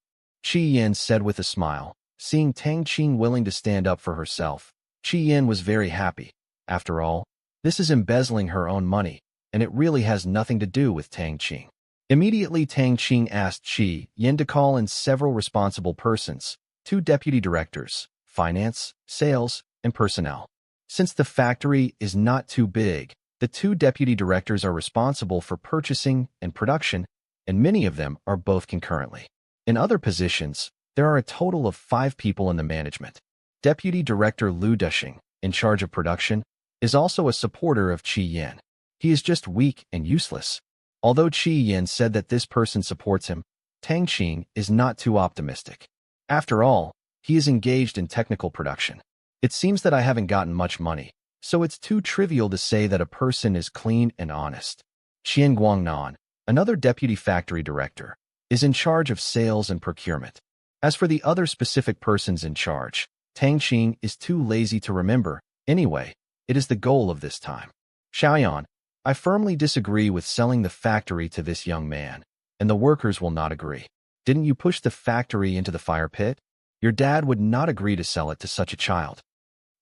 Qi Yin said with a smile, seeing Tang Qing willing to stand up for herself. Qi Yin was very happy. After all, this is embezzling her own money, and it really has nothing to do with Tang Qing. Immediately Tang Qing asked Qi Yin to call in several responsible persons, 2 deputy directors, finance, sales, and personnel. Since the factory is not too big, the 2 deputy directors are responsible for purchasing and production, and many of them are both concurrently. In other positions, there are a total of 5 people in the management. Deputy Director Lu Dushing, in charge of production, is also a supporter of Qi Yin. He is just weak and useless. Although Qi Yin said that this person supports him, Tang Qing is not too optimistic. After all, he is engaged in technical production. It seems that I haven't gotten much money, so it's too trivial to say that a person is clean and honest. Qian Guangnan, another deputy factory director, is in charge of sales and procurement. As for the other specific persons in charge, Tang Qing is too lazy to remember. Anyway, it is the goal of this time. Xiaoyan, I firmly disagree with selling the factory to this young man, and the workers will not agree. Didn't you push the factory into the fire pit? Your dad would not agree to sell it to such a child.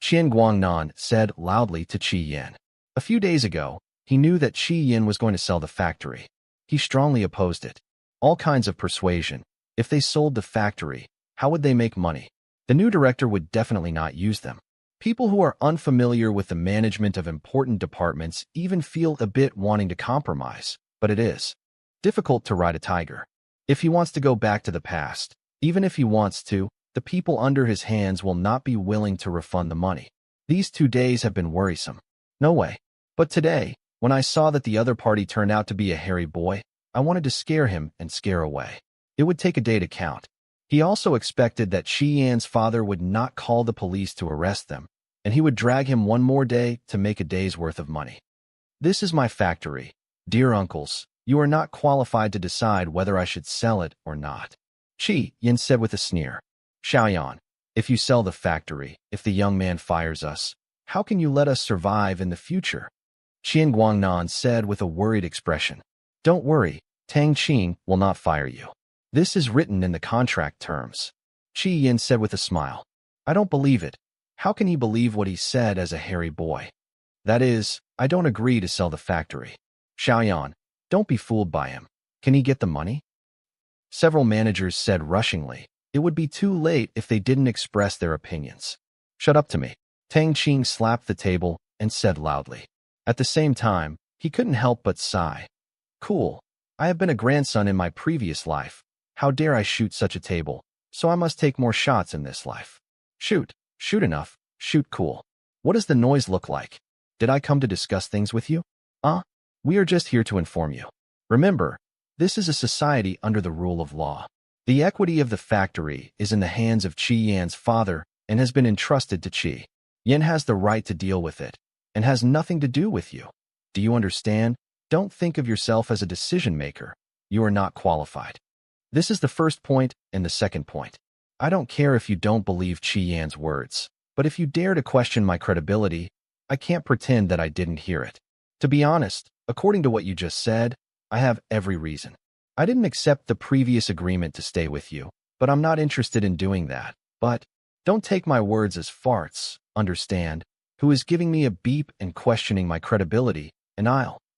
Qian Guangnan said loudly to Qi Yin. A few days ago, he knew that Qi Yin was going to sell the factory. He strongly opposed it. All kinds of persuasion. If they sold the factory, how would they make money? The new director would definitely not use them. People who are unfamiliar with the management of important departments even feel a bit wanting to compromise, but it is difficult to ride a tiger. If he wants to go back to the past, even if he wants to, the people under his hands will not be willing to refund the money. These 2 days have been worrisome. No way. But today, when I saw that the other party turned out to be a hairy boy, I wanted to scare him and scare away. It would take a day to count. He also expected that Qi Yan's father would not call the police to arrest them, and he would drag him one more day to make a day's worth of money. This is my factory. Dear uncles, you are not qualified to decide whether I should sell it or not. Qi Yan said with a sneer. Xiaoyan, if you sell the factory, if the young man fires us, how can you let us survive in the future? Qian Guangnan said with a worried expression. Don't worry, Tang Qing will not fire you. This is written in the contract terms. Qi Yan said with a smile. I don't believe it. How can he believe what he said as a hairy boy? That is, I don't agree to sell the factory. Xiaoyan, don't be fooled by him. Can he get the money? Several managers said rushingly. It would be too late if they didn't express their opinions. Shut up to me. Tang Qing slapped the table and said loudly. At the same time, he couldn't help but sigh. Cool. I have been a grandson in my previous life. How dare I shoot such a table? So I must take more shots in this life. Shoot. Shoot enough. Shoot cool. What does the noise look like? Did I come to discuss things with you? We are just here to inform you. Remember, this is a society under the rule of law. The equity of the factory is in the hands of Qi Yan's father and has been entrusted to Qi. Yan has the right to deal with it and has nothing to do with you. Do you understand? Don't think of yourself as a decision maker. You are not qualified. This is the first point and the second point. I don't care if you don't believe Qi Yan's words, but if you dare to question my credibility, I can't pretend that I didn't hear it. To be honest, according to what you just said, I have every reason. I didn't accept the previous agreement to stay with you, but I'm not interested in doing that. But don't take my words as farts, understand? Who is giving me a beep and questioning my credibility, and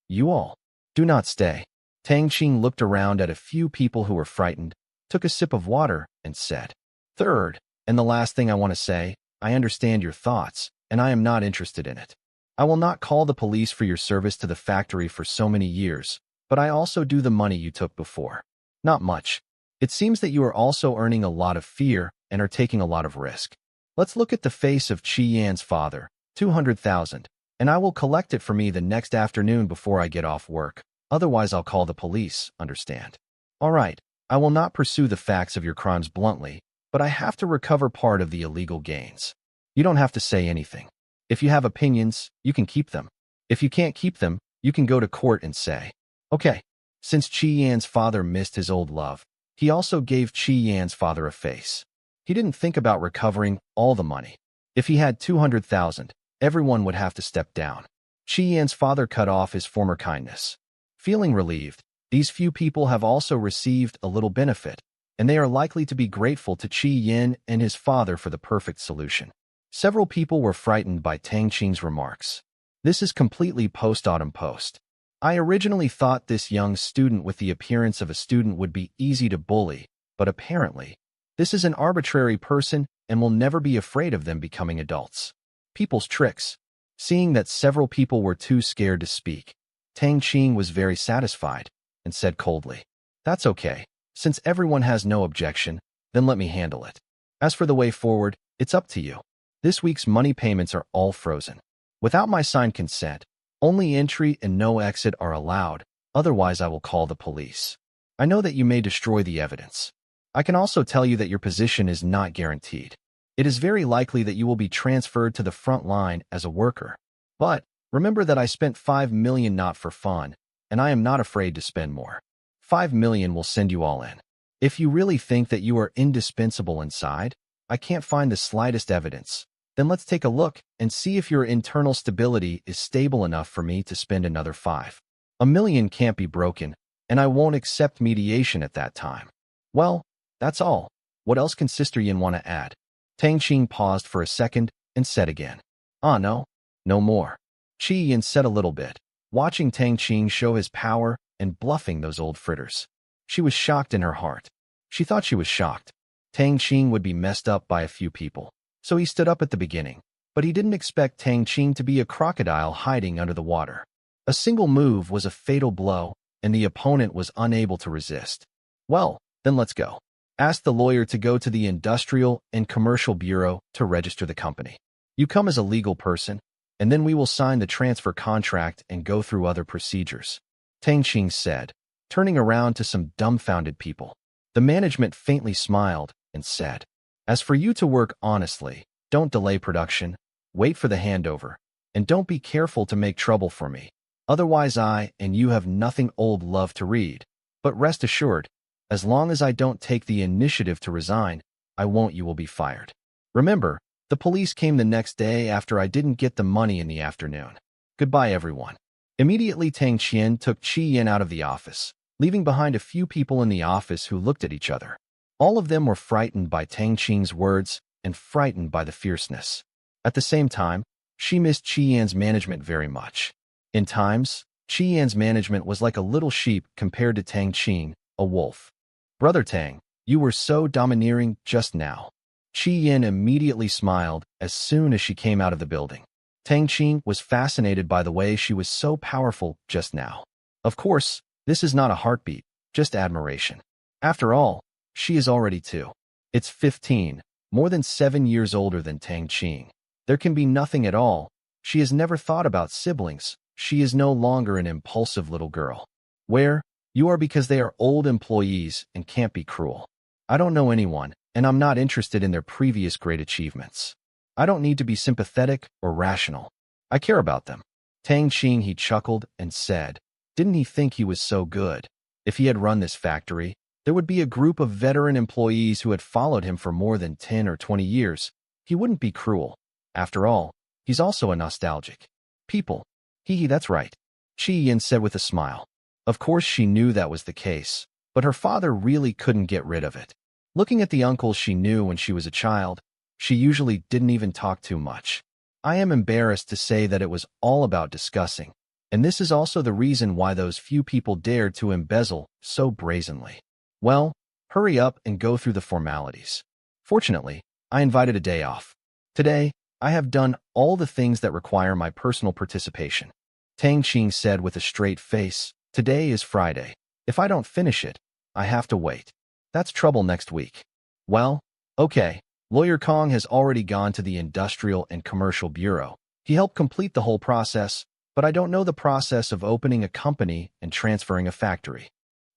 you all, do not stay. Tang Qing looked around at a few people who were frightened, took a sip of water, and said, Third, and the last thing I want to say, I understand your thoughts, and I am not interested in it. I will not call the police for your service to the factory for so many years, but I also do the money you took before. Not much. It seems that you are also earning a lot of fear and are taking a lot of risk. Let's look at the face of Qi Yan's father, 200,000, and I will collect it for me the next afternoon before I get off work. Otherwise, I'll call the police, understand? All right, I will not pursue the facts of your crimes bluntly, but I have to recover part of the illegal gains. You don't have to say anything. If you have opinions, you can keep them. If you can't keep them, you can go to court and say, okay, since Qi Yan's father missed his old love, he also gave Qi Yan's father a face. He didn't think about recovering all the money. If he had 200,000, everyone would have to step down. Qi Yan's father cut off his former kindness. Feeling relieved, these few people have also received a little benefit, and they are likely to be grateful to Qi Yan and his father for the perfect solution. Several people were frightened by Tang Qing's remarks. This is completely post-autumn post. I originally thought this young student with the appearance of a student would be easy to bully, but apparently, this is an arbitrary person and will never be afraid of them becoming adults. People's tricks. Seeing that several people were too scared to speak, Tang Qing was very satisfied and said coldly, That's okay. Since everyone has no objection, then let me handle it. As for the way forward, it's up to you. This week's money payments are all frozen. Without my signed consent, only entry and no exit are allowed, otherwise I will call the police. I know that you may destroy the evidence. I can also tell you that your position is not guaranteed. It is very likely that you will be transferred to the front line as a worker. But remember that I spent 5 million not for fun, and I am not afraid to spend more. 5 million will send you all in. If you really think that you are indispensable inside, I can't find the slightest evidence. Then let's take a look and see if your internal stability is stable enough for me to spend another 5. A million can't be broken, and I won't accept mediation at that time. Well, that's all. What else can Sister Yin want to add? Tang Qing paused for a second and said again, no more. Qi Yin said a little bit, watching Tang Qing show his power and bluffing those old fritters. She was shocked in her heart. She thought she was shocked. Tang Qing would be messed up by a few people, so he stood up at the beginning, but he didn't expect Tang Qing to be a crocodile hiding under the water. A single move was a fatal blow, and the opponent was unable to resist. Well, then let's go. Ask the lawyer to go to the Industrial and Commercial Bureau to register the company. You come as a legal person, and then we will sign the transfer contract and go through other procedures. Tang Qing said, turning around to some dumbfounded people. The management faintly smiled and said, as for you to work honestly, don't delay production, wait for the handover, and don't be careful to make trouble for me. Otherwise I and you have nothing old love to read. But rest assured, as long as I don't take the initiative to resign, you will be fired. Remember, the police came the next day after I didn't get the money in the afternoon. Goodbye, everyone. Immediately Tang Qing took Qi Yin out of the office, leaving behind a few people in the office who looked at each other. All of them were frightened by Tang Qing's words and frightened by the fierceness. At the same time, she missed Qi Yin's management very much. In times, Qi Yin's management was like a little sheep compared to Tang Qing, a wolf. Brother Tang, you were so domineering just now. Qi Yin immediately smiled as soon as she came out of the building. Tang Qing was fascinated by the way she was so powerful just now. Of course, this is not a heartbeat, just admiration. After all, she is already 2. It's 15, more than 7 years older than Tang Qing. There can be nothing at all. She has never thought about siblings. She is no longer an impulsive little girl. Where? You are because they are old employees and can't be cruel. I don't know anyone, and I'm not interested in their previous great achievements. I don't need to be sympathetic or rational. I care about them. Tang Qing, he chuckled and said, didn't he think he was so good? If he had run this factory, there would be a group of veteran employees who had followed him for more than 10 or 20 years. He wouldn't be cruel. After all, he's also a nostalgic. People. That's right. Qi Yin said with a smile. Of course she knew that was the case, but her father really couldn't get rid of it. Looking at the uncles she knew when she was a child, she usually didn't even talk too much. I am embarrassed to say that it was all about discussing, and this is also the reason why those few people dared to embezzle so brazenly. Well, hurry up and go through the formalities. Fortunately, I invited a day off. Today, I have done all the things that require my personal participation. Tang Qing said with a straight face, today is Friday. If I don't finish it, I have to wait. That's trouble next week. Well, okay. Lawyer Kong has already gone to the Industrial and Commercial Bureau. He helped complete the whole process, but I don't know the process of opening a company and transferring a factory.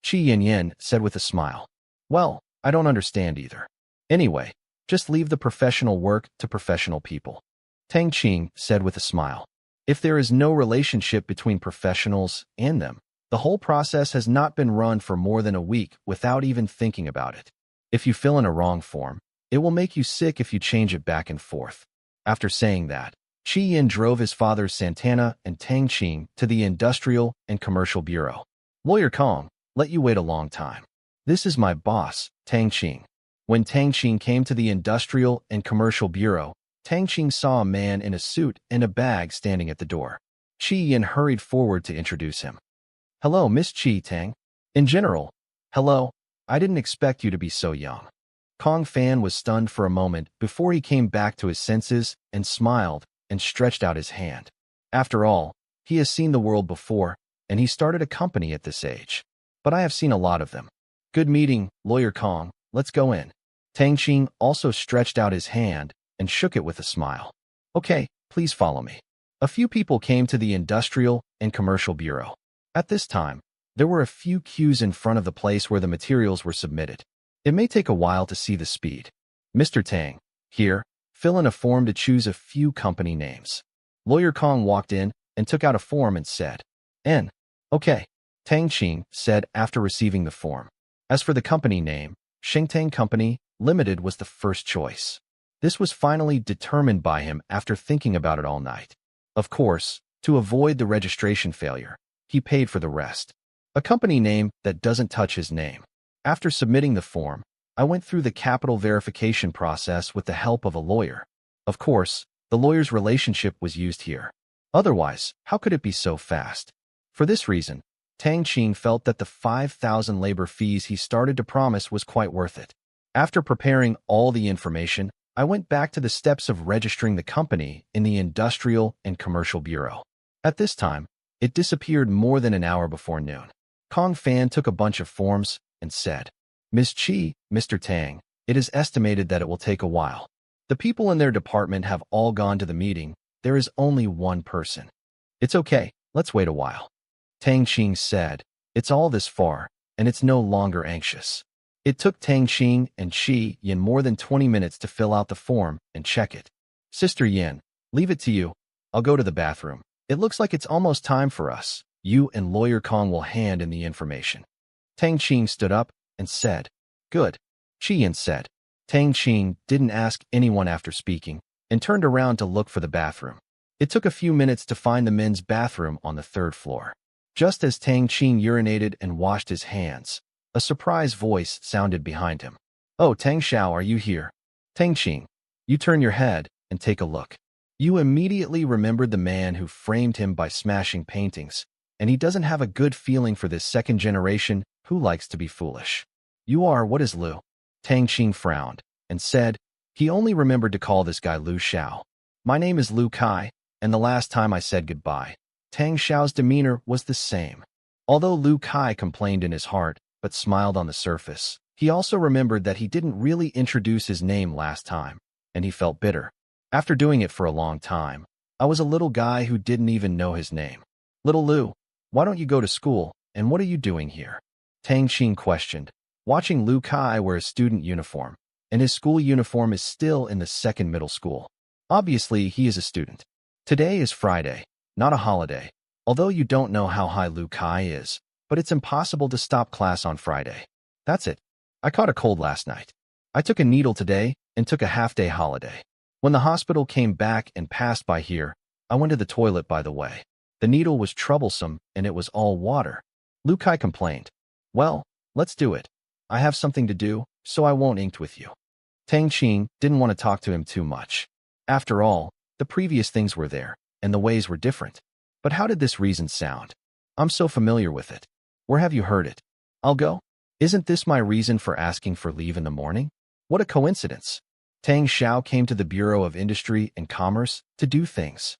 Qi Yin said with a smile. Well, I don't understand either. Anyway, just leave the professional work to professional people. Tang Qing said with a smile. If there is no relationship between professionals and them, the whole process has not been run for more than a week without even thinking about it. If you fill in a wrong form, it will make you sick if you change it back and forth. After saying that, Qi Yin drove his fathers Santana and Tang Qing to the Industrial and Commercial Bureau. Lawyer Kong, let you wait a long time. This is my boss, Tang Qing. When Tang Qing came to the Industrial and Commercial Bureau, Tang Qing saw a man in a suit and a bag standing at the door. Qi Yin hurried forward to introduce him. Hello, Miss Qi Tang. In general, hello, I didn't expect you to be so young. Kong Fan was stunned for a moment before he came back to his senses and smiled and stretched out his hand. After all, he has seen the world before, and he started a company at this age. But I have seen a lot of them. Good meeting, Lawyer Kong, let's go in. Tang Qing also stretched out his hand and shook it with a smile. Okay, please follow me. A few people came to the Industrial and Commercial Bureau. At this time, there were a few queues in front of the place where the materials were submitted. It may take a while to see the speed. Mr. Tang, here, fill in a form to choose a few company names. Lawyer Kong walked in and took out a form and said, Okay. Tang Qing said after receiving the form. As for the company name, Shengtang Company Limited was the first choice. This was finally determined by him after thinking about it all night. Of course, to avoid the registration failure, he paid for the rest. A company name that doesn't touch his name. After submitting the form, I went through the capital verification process with the help of a lawyer. Of course, the lawyer's relationship was used here. Otherwise, how could it be so fast? For this reason, Tang Qing felt that the 5,000 labor fees he started to promise was quite worth it. After preparing all the information, I went back to the steps of registering the company in the Industrial and Commercial Bureau. At this time, it disappeared more than an hour before noon. Kong Fan took a bunch of forms and said, Ms. Chi, Mr. Tang, it is estimated that it will take a while. The people in their department have all gone to the meeting. There is only one person. It's okay, let's wait a while. Tang Qing said, it's all this far, and it's no longer anxious. It took Tang Qing and Qi Yin more than 20 minutes to fill out the form and check it. Sister Yin, leave it to you. I'll go to the bathroom. It looks like it's almost time for us. You and Lawyer Kong will hand in the information. Tang Qing stood up and said, good. Qi Yin said. Tang Qing didn't ask anyone after speaking and turned around to look for the bathroom. It took a few minutes to find the men's bathroom on the 3rd floor. Just as Tang Qing urinated and washed his hands, a surprise voice sounded behind him. Oh, Tang Xiao, are you here? Tang Qing, you turn your head and take a look. You immediately remembered the man who framed him by smashing paintings, and he doesn't have a good feeling for this second generation who likes to be foolish. You are, what is Lu? Tang Qing frowned and said, he only remembered to call this guy Lu Xiao. My name is Lu Kai, and the last time I said goodbye, Tang Xiao's demeanor was the same. Although Lu Kai complained in his heart, but smiled on the surface, he also remembered that he didn't really introduce his name last time, and he felt bitter. After doing it for a long time, I was a little guy who didn't even know his name. Little Lu, why don't you go to school, and what are you doing here? Tang Qing questioned, watching Lu Kai wear a student uniform, and his school uniform is still in the 2nd middle school. Obviously, he is a student. Today is Friday, not a holiday, although you don't know how high Lu Kai is, but it's impossible to stop class on Friday. That's it. I caught a cold last night. I took a needle today and took a half-day holiday. When the hospital came back and passed by here, I went to the toilet by the way. The needle was troublesome and it was all water. Lu Kai complained. Well, let's do it. I have something to do, so I won't ink with you. Tang Qing didn't want to talk to him too much. After all, the previous things were there, and the ways were different. But how did this reason sound? I'm so familiar with it. Where have you heard it? I'll go. Isn't this my reason for asking for leave in the morning? What a coincidence. Tang Xiao came to the Bureau of Industry and Commerce to do things.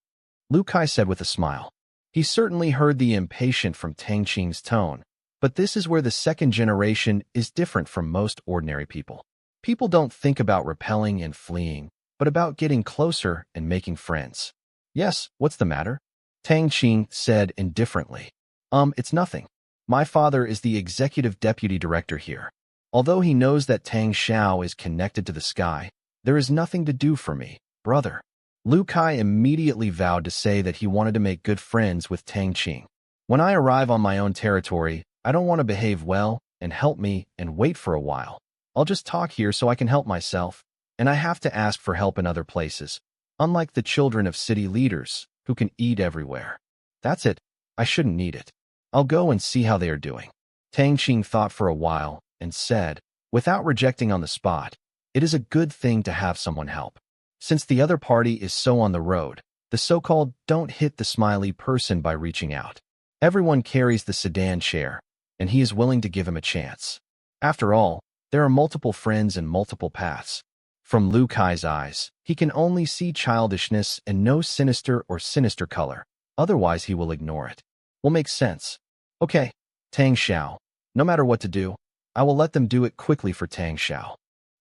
Lu Kai said with a smile. He certainly heard the impatience from Tang Qing's tone, but this is where the second generation is different from most ordinary people. People don't think about repelling and fleeing, but about getting closer and making friends. Yes, what's the matter? Tang Qing said indifferently. It's nothing. My father is the executive deputy director here. Although he knows that Tang Xiao is connected to the sky, there is nothing to do for me, brother. Lu Kai immediately vowed to say that he wanted to make good friends with Tang Qing. When I arrive on my own territory, I don't want to behave well and help me and wait for a while. I'll just talk here so I can help myself, and I have to ask for help in other places, unlike the children of city leaders who can eat everywhere. That's it. I shouldn't need it. I'll go and see how they are doing. Tang Qing thought for a while and said, without rejecting on the spot, it is a good thing to have someone help. Since the other party is so on the road, the so-called don't hit the smiley person by reaching out. Everyone carries the sedan chair, and he is willing to give him a chance. After all, there are multiple friends and multiple paths. From Lu Kai's eyes, he can only see childishness and no sinister or sinister color. Otherwise, he will ignore it. Will make sense. Okay, Tang Xiao. No matter what to do, I will let them do it quickly for Tang Xiao.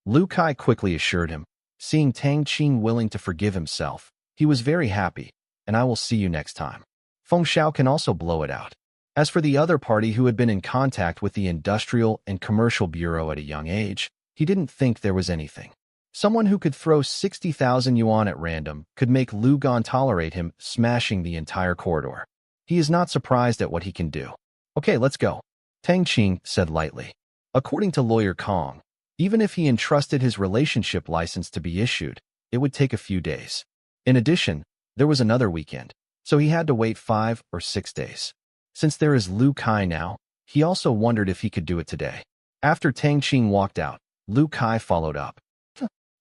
Lu Kai quickly assured him. Seeing Tang Qing willing to forgive himself, he was very happy, and I will see you next time. Feng Xiao can also blow it out. As for the other party who had been in contact with the Industrial and Commercial Bureau at a young age, he didn't think there was anything. Someone who could throw 60,000 yuan at random could make Lu Gan tolerate him smashing the entire corridor. He is not surprised at what he can do. Okay, let's go. Tang Qing said lightly. According to Lawyer Kong, even if he entrusted his relationship license to be issued, it would take a few days. In addition, there was another weekend, so he had to wait 5 or 6 days. Since there is Lu Kai now, he also wondered if he could do it today. After Tang Qing walked out, Lu Kai followed up.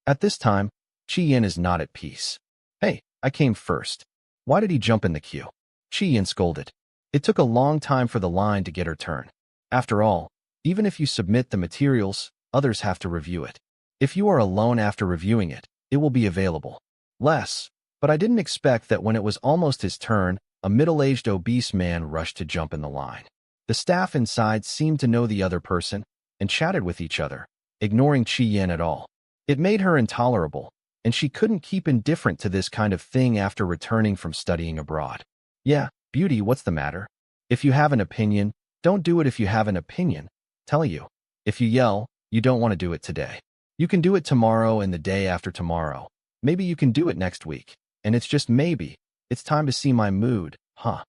At this time, Qi Yin is not at peace. Hey, I came first. Why did he jump in the queue? Qi Yin scolded. It took a long time for the line to get her turn. After all, even if you submit the materials, others have to review it. If you are alone after reviewing it, it will be available. Less, but I didn't expect that when it was almost his turn, a middle-aged obese man rushed to jump in the line. The staff inside seemed to know the other person, and chatted with each other, ignoring Qi Yin at all. It made her intolerable, and she couldn't keep indifferent to this kind of thing after returning from studying abroad. Yeah, beauty, what's the matter? If you have an opinion, don't do it if you have an opinion. Tell you. If you yell, you don't want to do it today. You can do it tomorrow and the day after tomorrow. Maybe you can do it next week. And it's just maybe. It's time to see my mood, huh?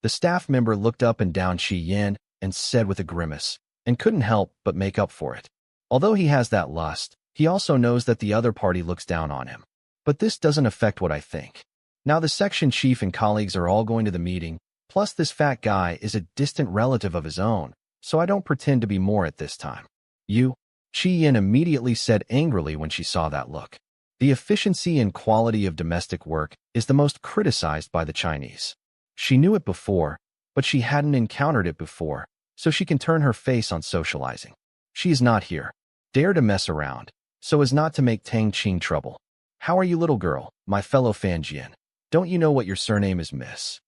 The staff member looked up and down Qi Yin and said with a grimace, and couldn't help but make up for it. Although he has that lust, he also knows that the other party looks down on him. But this doesn't affect what I think. Now the section chief and colleagues are all going to the meeting, plus this fat guy is a distant relative of his own, so I don't pretend to be more at this time. You? Qi Yin immediately said angrily when she saw that look. The efficiency and quality of domestic work is the most criticized by the Chinese. She knew it before, but she hadn't encountered it before, so she can turn her face on socializing. She is not here. Dare to mess around, so as not to make Tang Qing trouble. How are you, little girl, my fellow Fanjian? Don't you know what your surname is, miss?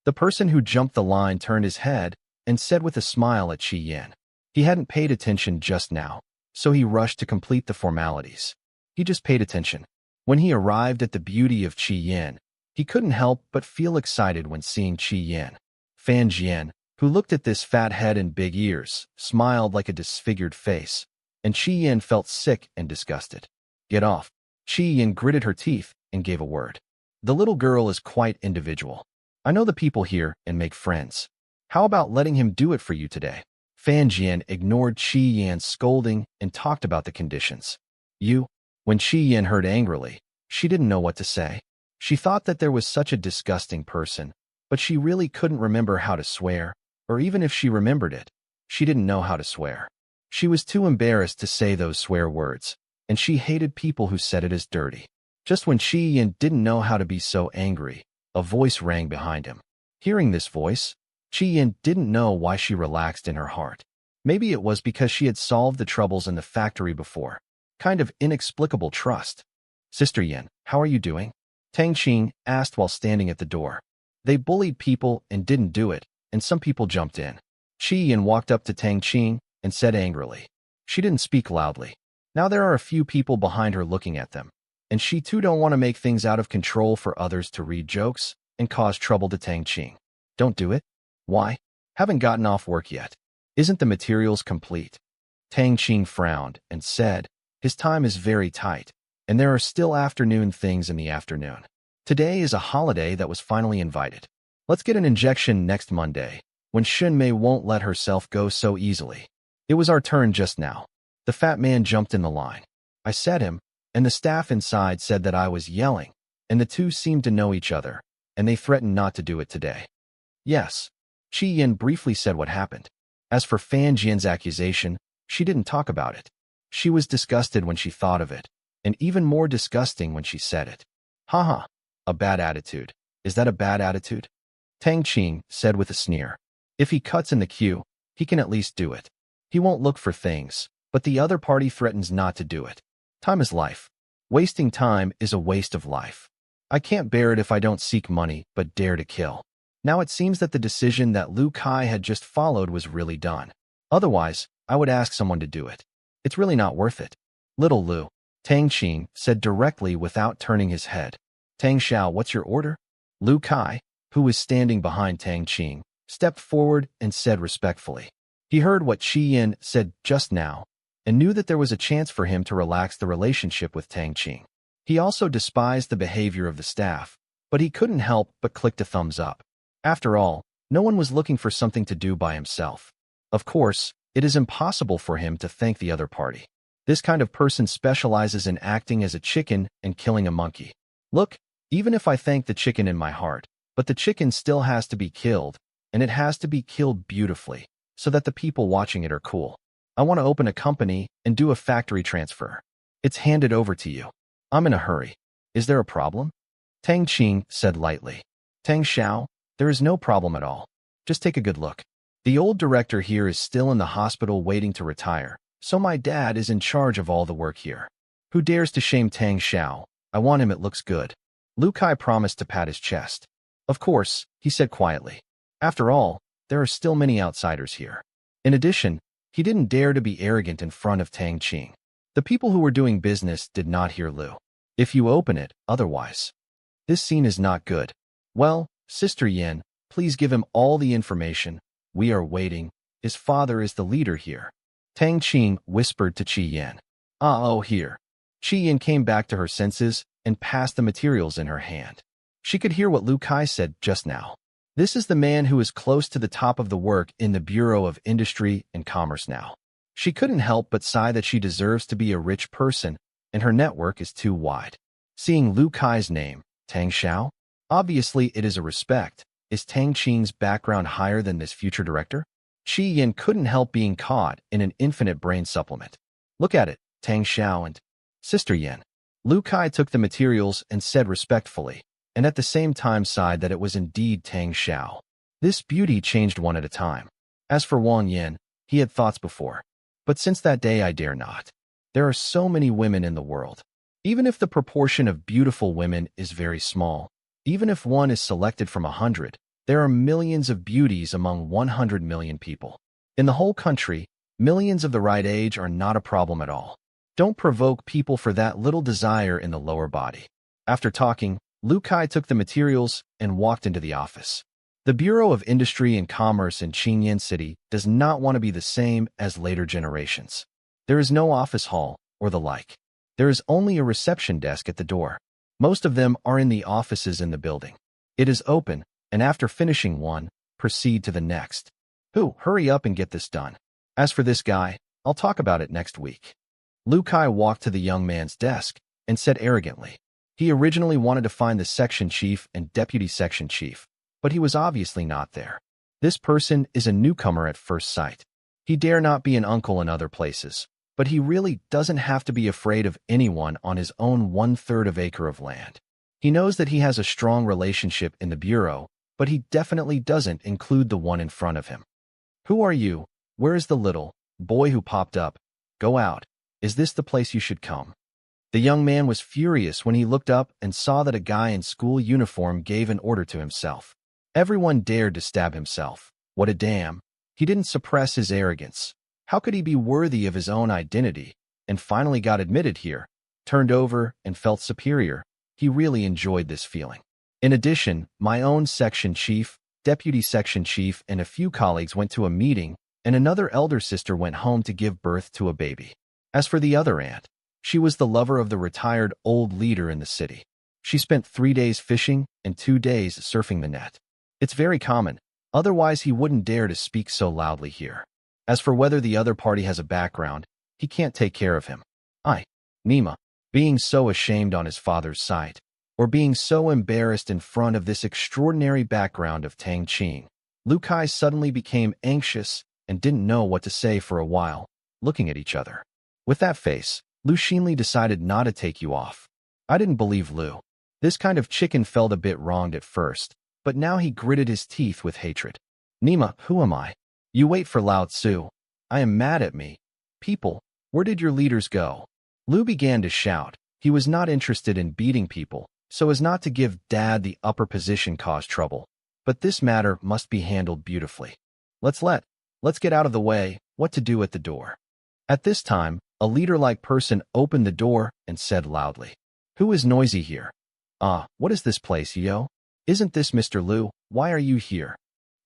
The person who jumped the line turned his head and said with a smile at Qi Yin. He hadn't paid attention just now, so he rushed to complete the formalities. He just paid attention. When he arrived at the beauty of Qi Yin, he couldn't help but feel excited when seeing Qi Yin. Fan Jian, who looked at this fat head and big ears, smiled like a disfigured face, and Qi Yin felt sick and disgusted. Get off. Qi Yin gritted her teeth and gave a word. The little girl is quite individual. I know the people here and make friends. How about letting him do it for you today? Fan Jian ignored Qi Yin's scolding and talked about the conditions. You? When Qi Yin heard angrily, she didn't know what to say. She thought that there was such a disgusting person, but she really couldn't remember how to swear, or even if she remembered it, she didn't know how to swear. She was too embarrassed to say those swear words, and she hated people who said it as dirty. Just when Qi Yin didn't know how to be so angry, a voice rang behind him. Hearing this voice, Qi Yin didn't know why she relaxed in her heart. Maybe it was because she had solved the troubles in the factory before. Kind of inexplicable trust. Sister Yin, how are you doing? Tang Qing asked while standing at the door. They bullied people and didn't do it, and some people jumped in. Qi Yin walked up to Tang Qing and said angrily. She didn't speak loudly. Now there are a few people behind her looking at them, and she too don't want to make things out of control for others to read jokes and cause trouble to Tang Qing. Don't do it. Why? Haven't gotten off work yet. Isn't the materials complete? Tang Qing frowned and said, his time is very tight, and there are still afternoon things in the afternoon. Today is a holiday that was finally invited. Let's get an injection next Monday, when Xunmei won't let herself go so easily. It was our turn just now. The fat man jumped in the line. I said him, and the staff inside said that I was yelling, and the two seemed to know each other, and they threatened not to do it today. Yes. Qi Yin briefly said what happened. As for Fan Jian's accusation, she didn't talk about it. She was disgusted when she thought of it, and even more disgusting when she said it. Haha, a bad attitude. Is that a bad attitude? Tang Qing said with a sneer. If he cuts in the queue, he can at least do it. He won't look for things, but the other party threatens not to do it. Time is life. Wasting time is a waste of life. I can't bear it if I don't seek money, but dare to kill. Now it seems that the decision that Lu Kai had just followed was really done. Otherwise, I would ask someone to do it. It's really not worth it. Little Lu, Tang Qing said directly without turning his head. Tang Xiao, what's your order? Lu Kai, who was standing behind Tang Qing, stepped forward and said respectfully. He heard what Qi Yin said just now, and knew that there was a chance for him to relax the relationship with Tang Qing. He also despised the behavior of the staff, but he couldn't help but click a thumbs up. After all, no one was looking for something to do by himself. Of course, it is impossible for him to thank the other party. This kind of person specializes in acting as a chicken and killing a monkey. Look, even if I thank the chicken in my heart, but the chicken still has to be killed, and it has to be killed beautifully, so that the people watching it are cool. I want to open a company and do a factory transfer. It's handed over to you. I'm in a hurry. Is there a problem? Tang Qing said lightly. Tang Xiao, there is no problem at all. Just take a good look. The old director here is still in the hospital waiting to retire, so my dad is in charge of all the work here. Who dares to shame Tang Xiao? I want him, it looks good. Lu Kai promised to pat his chest. Of course, he said quietly. After all, there are still many outsiders here. In addition, He didn't dare to be arrogant in front of Tang Qing. The people who were doing business did not hear Lu. If you open it, otherwise. This scene is not good. Well, Sister Yin, please give him all the information. We are waiting. His father is the leader here. Tang Qing whispered to Qi Yin. Oh, here. Qi Yin came back to her senses and passed the materials in her hand. She could hear what Lu Kai said just now. This is the man who is close to the top of the work in the Bureau of Industry and Commerce now. She couldn't help but sigh that she deserves to be a rich person, and her network is too wide. Seeing Lu Kai's name, Tang Xiao? Obviously it is a respect. Is Tang Qing's background higher than this future director? Qi Yin couldn't help being caught in an infinite brain supplement. Look at it, Tang Xiao and Sister Yin. Lu Kai took the materials and said respectfully, and at the same time sighed that it was indeed Tang Xiao. This beauty changed one at a time. As for Wang Yin, he had thoughts before. But since that day I dare not. There are so many women in the world. Even if the proportion of beautiful women is very small, even if one is selected from 100, there are millions of beauties among 100 million people. In the whole country, millions of the right age are not a problem at all. Don't provoke people for that little desire in the lower body. After talking, Lu Kai took the materials and walked into the office. The Bureau of Industry and Commerce in Qingyan City does not want to be the same as later generations. There is no office hall or the like. There is only a reception desk at the door. Most of them are in the offices in the building. It is open, and after finishing one, proceed to the next. Hurry up and get this done. As for this guy, I'll talk about it next week. Lu Kai walked to the young man's desk and said arrogantly. He originally wanted to find the section chief and deputy section chief, but he was obviously not there. This person is a newcomer at first sight. He dare not be an uncle in other places, but he really doesn't have to be afraid of anyone on his own 1/3 of acre of land. He knows that he has a strong relationship in the bureau, but he definitely doesn't include the one in front of him. Who are you? Where is the little boy who popped up? Go out. Is this the place you should come? The young man was furious when he looked up and saw that a guy in school uniform gave an order to himself. Everyone dared to stab himself. What a damn. He didn't suppress his arrogance. How could he be worthy of his own identity? And finally got admitted here, turned over, and felt superior. He really enjoyed this feeling. In addition, my own section chief, deputy section chief, and a few colleagues went to a meeting, and another elder sister went home to give birth to a baby. As for the other aunt, she was the lover of the retired old leader in the city. She spent 3 days fishing and 2 days surfing the net. It's very common, otherwise he wouldn't dare to speak so loudly here. As for whether the other party has a background, he can't take care of him. Nima, being so ashamed on his father's sight, or being so embarrassed in front of this extraordinary background of Tang Qing, Lu Kai suddenly became anxious and didn't know what to say for a while, looking at each other. With that face, Lu Xinli decided not to take you off. I didn't believe Lu. This kind of chicken felt a bit wronged at first, but now he gritted his teeth with hatred. Nima, who am I? You wait for Lao Tzu. I am mad at me. People, where did your leaders go? Lu began to shout. He was not interested in beating people, so as not to give Dad the upper position cause trouble. But this matter must be handled beautifully. Let's get out of the way, what to do at the door. At this time, a leader-like person opened the door and said loudly, Who is noisy here? What is this place, yo? Isn't this Mr. Lu? Why are you here?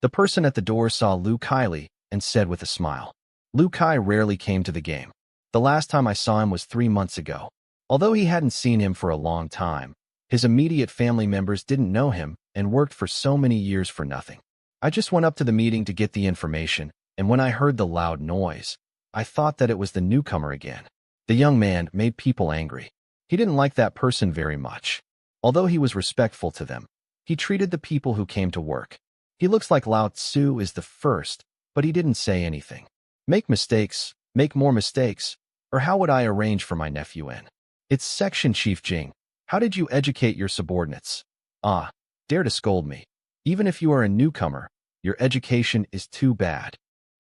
The person at the door saw Lu Kai and said with a smile, Lu Kai rarely came to the game. The last time I saw him was 3 months ago. Although he hadn't seen him for a long time, his immediate family members didn't know him and worked for so many years for nothing. I just went up to the meeting to get the information, and when I heard the loud noise, I thought that it was the newcomer again. The young man made people angry. He didn't like that person very much. Although he was respectful to them, he treated the people who came to work. He looks like Lao Tzu is the first, but he didn't say anything. Make mistakes, make more mistakes, or how would I arrange for my nephew in? It's Section Chief Jing. How did you educate your subordinates? Dare to scold me. Even if you are a newcomer, your education is too bad.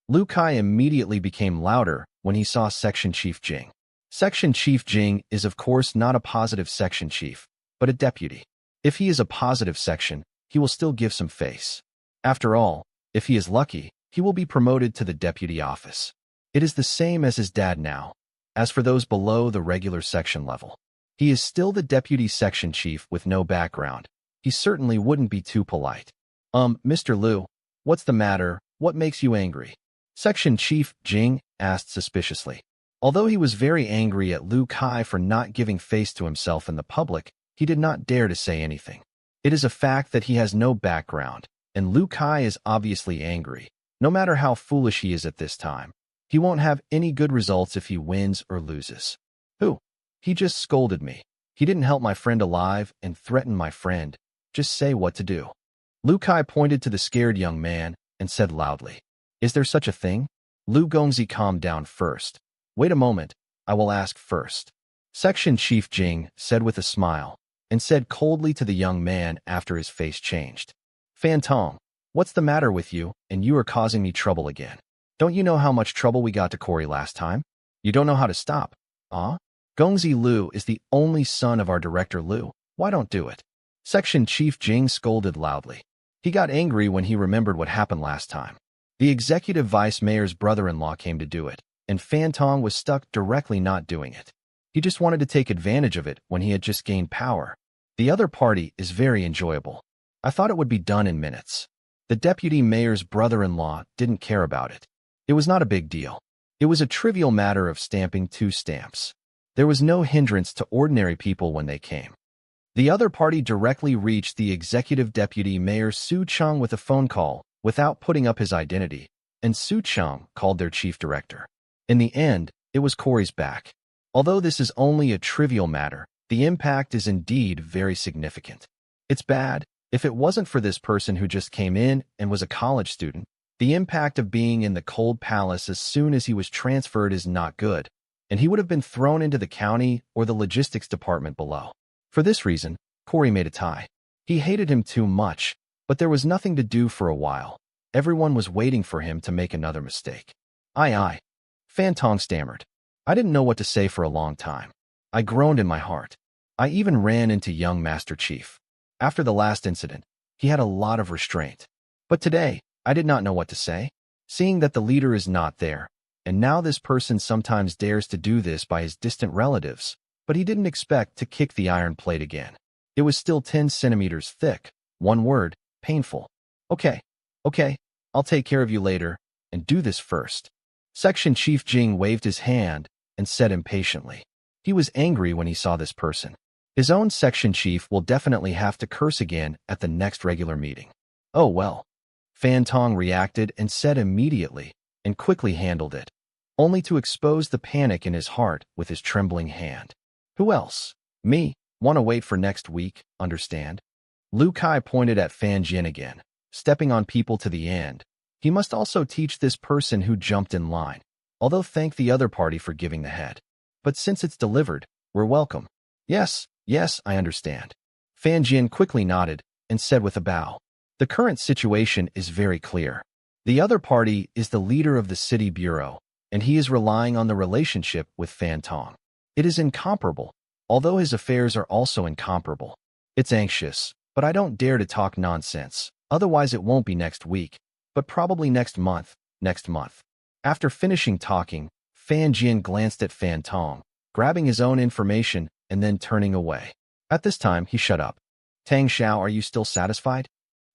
Lu Kai immediately became louder when he saw Section Chief Jing. Section Chief Jing is of course not a positive section chief, but a deputy. If he is a positive section, he will still give some face. After all, if he is lucky, he will be promoted to the deputy office. It is the same as his dad now. As for those below the regular section level, he is still the deputy section chief with no background. He certainly wouldn't be too polite. Mr. Liu, what's the matter? What makes you angry? Section Chief Jing asked suspiciously. Although he was very angry at Lu Kai for not giving face to himself in the public, he did not dare to say anything. It is a fact that he has no background, and Lu Kai is obviously angry. No matter how foolish he is at this time, he won't have any good results if he wins or loses. Who? He just scolded me. He didn't help my friend alive and threatened my friend. Just say what to do. Lu Kai pointed to the scared young man and said loudly, "Is there such a thing?" Lu Gongzi calmed down first. "Wait a moment, I will ask first." Section Chief Jing said with a smile, and said coldly to the young man after his face changed, "Fan Tong, what's the matter with you, and you are causing me trouble again? Don't you know how much trouble we got to Cory last time? You don't know how to stop, huh? Gongzi Liu is the only son of our director Liu. Why don't do it?" Section Chief Jing scolded loudly. He got angry when he remembered what happened last time. The executive vice mayor's brother-in-law came to do it, and Fan Tong was stuck directly not doing it. He just wanted to take advantage of it when he had just gained power. The other party is very enjoyable. I thought it would be done in minutes. The deputy mayor's brother-in-law didn't care about it. It was not a big deal. It was a trivial matter of stamping 2 stamps. There was no hindrance to ordinary people when they came. The other party directly reached the executive deputy mayor Su Cheng with a phone call without putting up his identity, and Su Cheng called their chief director. In the end, it was Cory's back. Although this is only a trivial matter, the impact is indeed very significant. It's bad. If it wasn't for this person who just came in and was a college student, the impact of being in the cold palace as soon as he was transferred is not good, and he would have been thrown into the county or the logistics department below. For this reason, Cory made a tie. He hated him too much, but there was nothing to do for a while. Everyone was waiting for him to make another mistake. Aye. Fan Tong stammered. I didn't know what to say for a long time. I groaned in my heart. I even ran into young Master Chief. After the last incident, he had a lot of restraint. But today, I did not know what to say. Seeing that the leader is not there, and now this person sometimes dares to do this by his distant relatives, but he didn't expect to kick the iron plate again. It was still 10 centimeters thick. One word, painful. Okay, I'll take care of you later, and do this first. Section Chief Jing waved his hand and said impatiently. He was angry when he saw this person. His own section chief will definitely have to curse again at the next regular meeting. Oh well. Fan Tong reacted and said immediately, and quickly handled it, only to expose the panic in his heart with his trembling hand. Who else? Me. Want to wait for next week, understand? Lu Kai pointed at Fan Jian again, stepping on people to the end. He must also teach this person who jumped in line, although thank the other party for giving the head. But since it's delivered, we're welcome. Yes, I understand. Fan Jian quickly nodded and said with a bow. The current situation is very clear. The other party is the leader of the city bureau, and he is relying on the relationship with Fan Tong. It is incomparable, although his affairs are also incomparable. It's anxious, but I don't dare to talk nonsense, otherwise it won't be next week, but probably next month. After finishing talking, Fan Jian glanced at Fan Tong, grabbing his own information and then turning away. At this time, he shut up. Tang Xiao, are you still satisfied?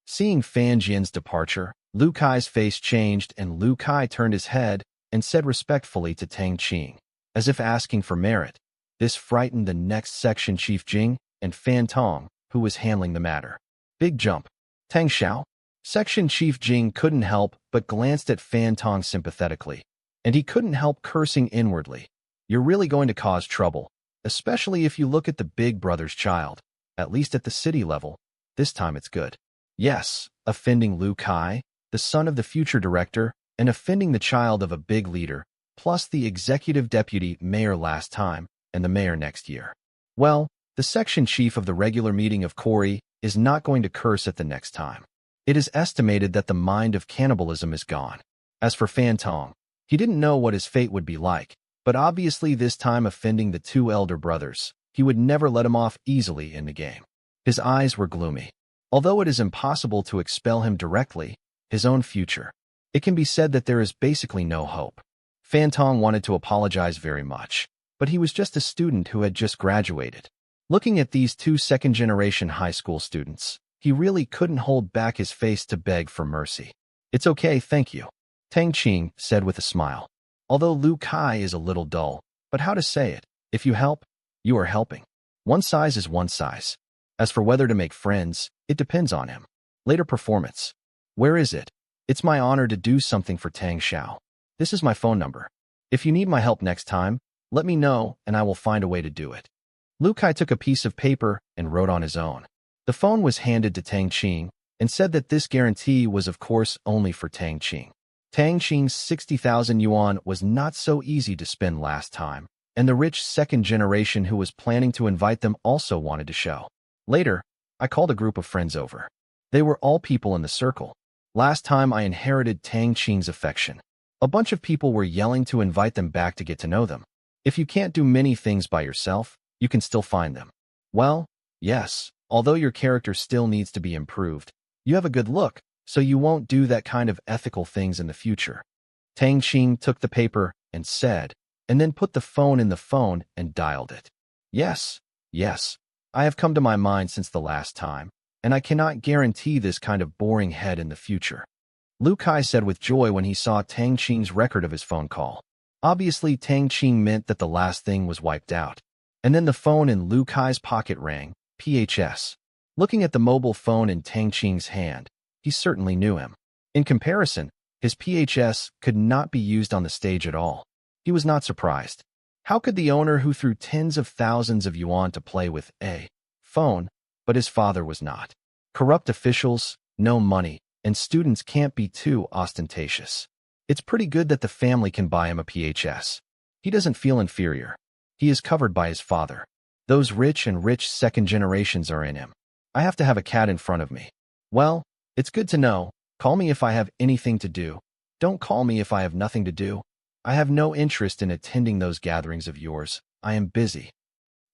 Seeing Fan Jian's departure, Lu Kai's face changed and Lu Kai turned his head and said respectfully to Tang Qing, as if asking for merit. This frightened the next section Chief Jing and Fan Tong, who was handling the matter. Big jump. Tang Xiao? Section Chief Jing couldn't help but glanced at Fan Tong sympathetically, and he couldn't help cursing inwardly. You're really going to cause trouble, especially if you look at the big brother's child, at least at the city level. This time it's good. Yes, offending Lu Kai, the son of the future director, and offending the child of a big leader, plus the executive deputy mayor last time, and the mayor next year. Well, the section chief of the regular meeting of Cory is not going to curse at the next time. It is estimated that the mind of cannibalism is gone. As for Fan Tong, he didn't know what his fate would be like, but obviously this time offending the 2 elder brothers, he would never let him off easily in the game. His eyes were gloomy. Although it is impossible to expel him directly, his own future, it can be said that there is basically no hope. Fan Tong wanted to apologize very much, but he was just a student who had just graduated. Looking at these two second-generation high school students, he really couldn't hold back his face to beg for mercy. It's okay, thank you, Tang Qing said with a smile. Although Lu Kai is a little dull, but how to say it? If you help, you are helping. One size is one size. As for whether to make friends, it depends on him. Later performance. Where is it? It's my honor to do something for Tang Xiao. This is my phone number. If you need my help next time, let me know and I will find a way to do it. Lu Kai took a piece of paper and wrote on his own. The phone was handed to Tang Qing and said that this guarantee was of course only for Tang Qing. Tang Qing's 60,000 yuan was not so easy to spend last time, and the rich second generation who was planning to invite them also wanted to show. Later, I called a group of friends over. They were all people in the circle. Last time I inherited Tang Qing's affection. A bunch of people were yelling to invite them back to get to know them. If you can't do many things by yourself, you can still find them. Well, yes, although your character still needs to be improved, you have a good look, so you won't do that kind of ethical things in the future. Tang Qing took the paper and said, and then put the phone in the phone and dialed it. Yes, I have come to my mind since the last time, and I cannot guarantee this kind of boring head in the future. Lu Kai said with joy when he saw Tang Qing's record of his phone call. Obviously, Tang Qing meant that the last thing was wiped out. And then the phone in Lu Kai's pocket rang, PHS. Looking at the mobile phone in Tang Qing's hand, he certainly knew him. In comparison, his PHS could not be used on the stage at all. He was not surprised. How could the owner who threw tens of thousands of yuan to play with a phone, but his father was not? Corrupt officials, no money, and students can't be too ostentatious. It's pretty good that the family can buy him a PHS. He doesn't feel inferior. He is covered by his father. Those rich second generations are in him. I have to have a cat in front of me. Well, it's good to know. Call me if I have anything to do. Don't call me if I have nothing to do. I have no interest in attending those gatherings of yours. I am busy.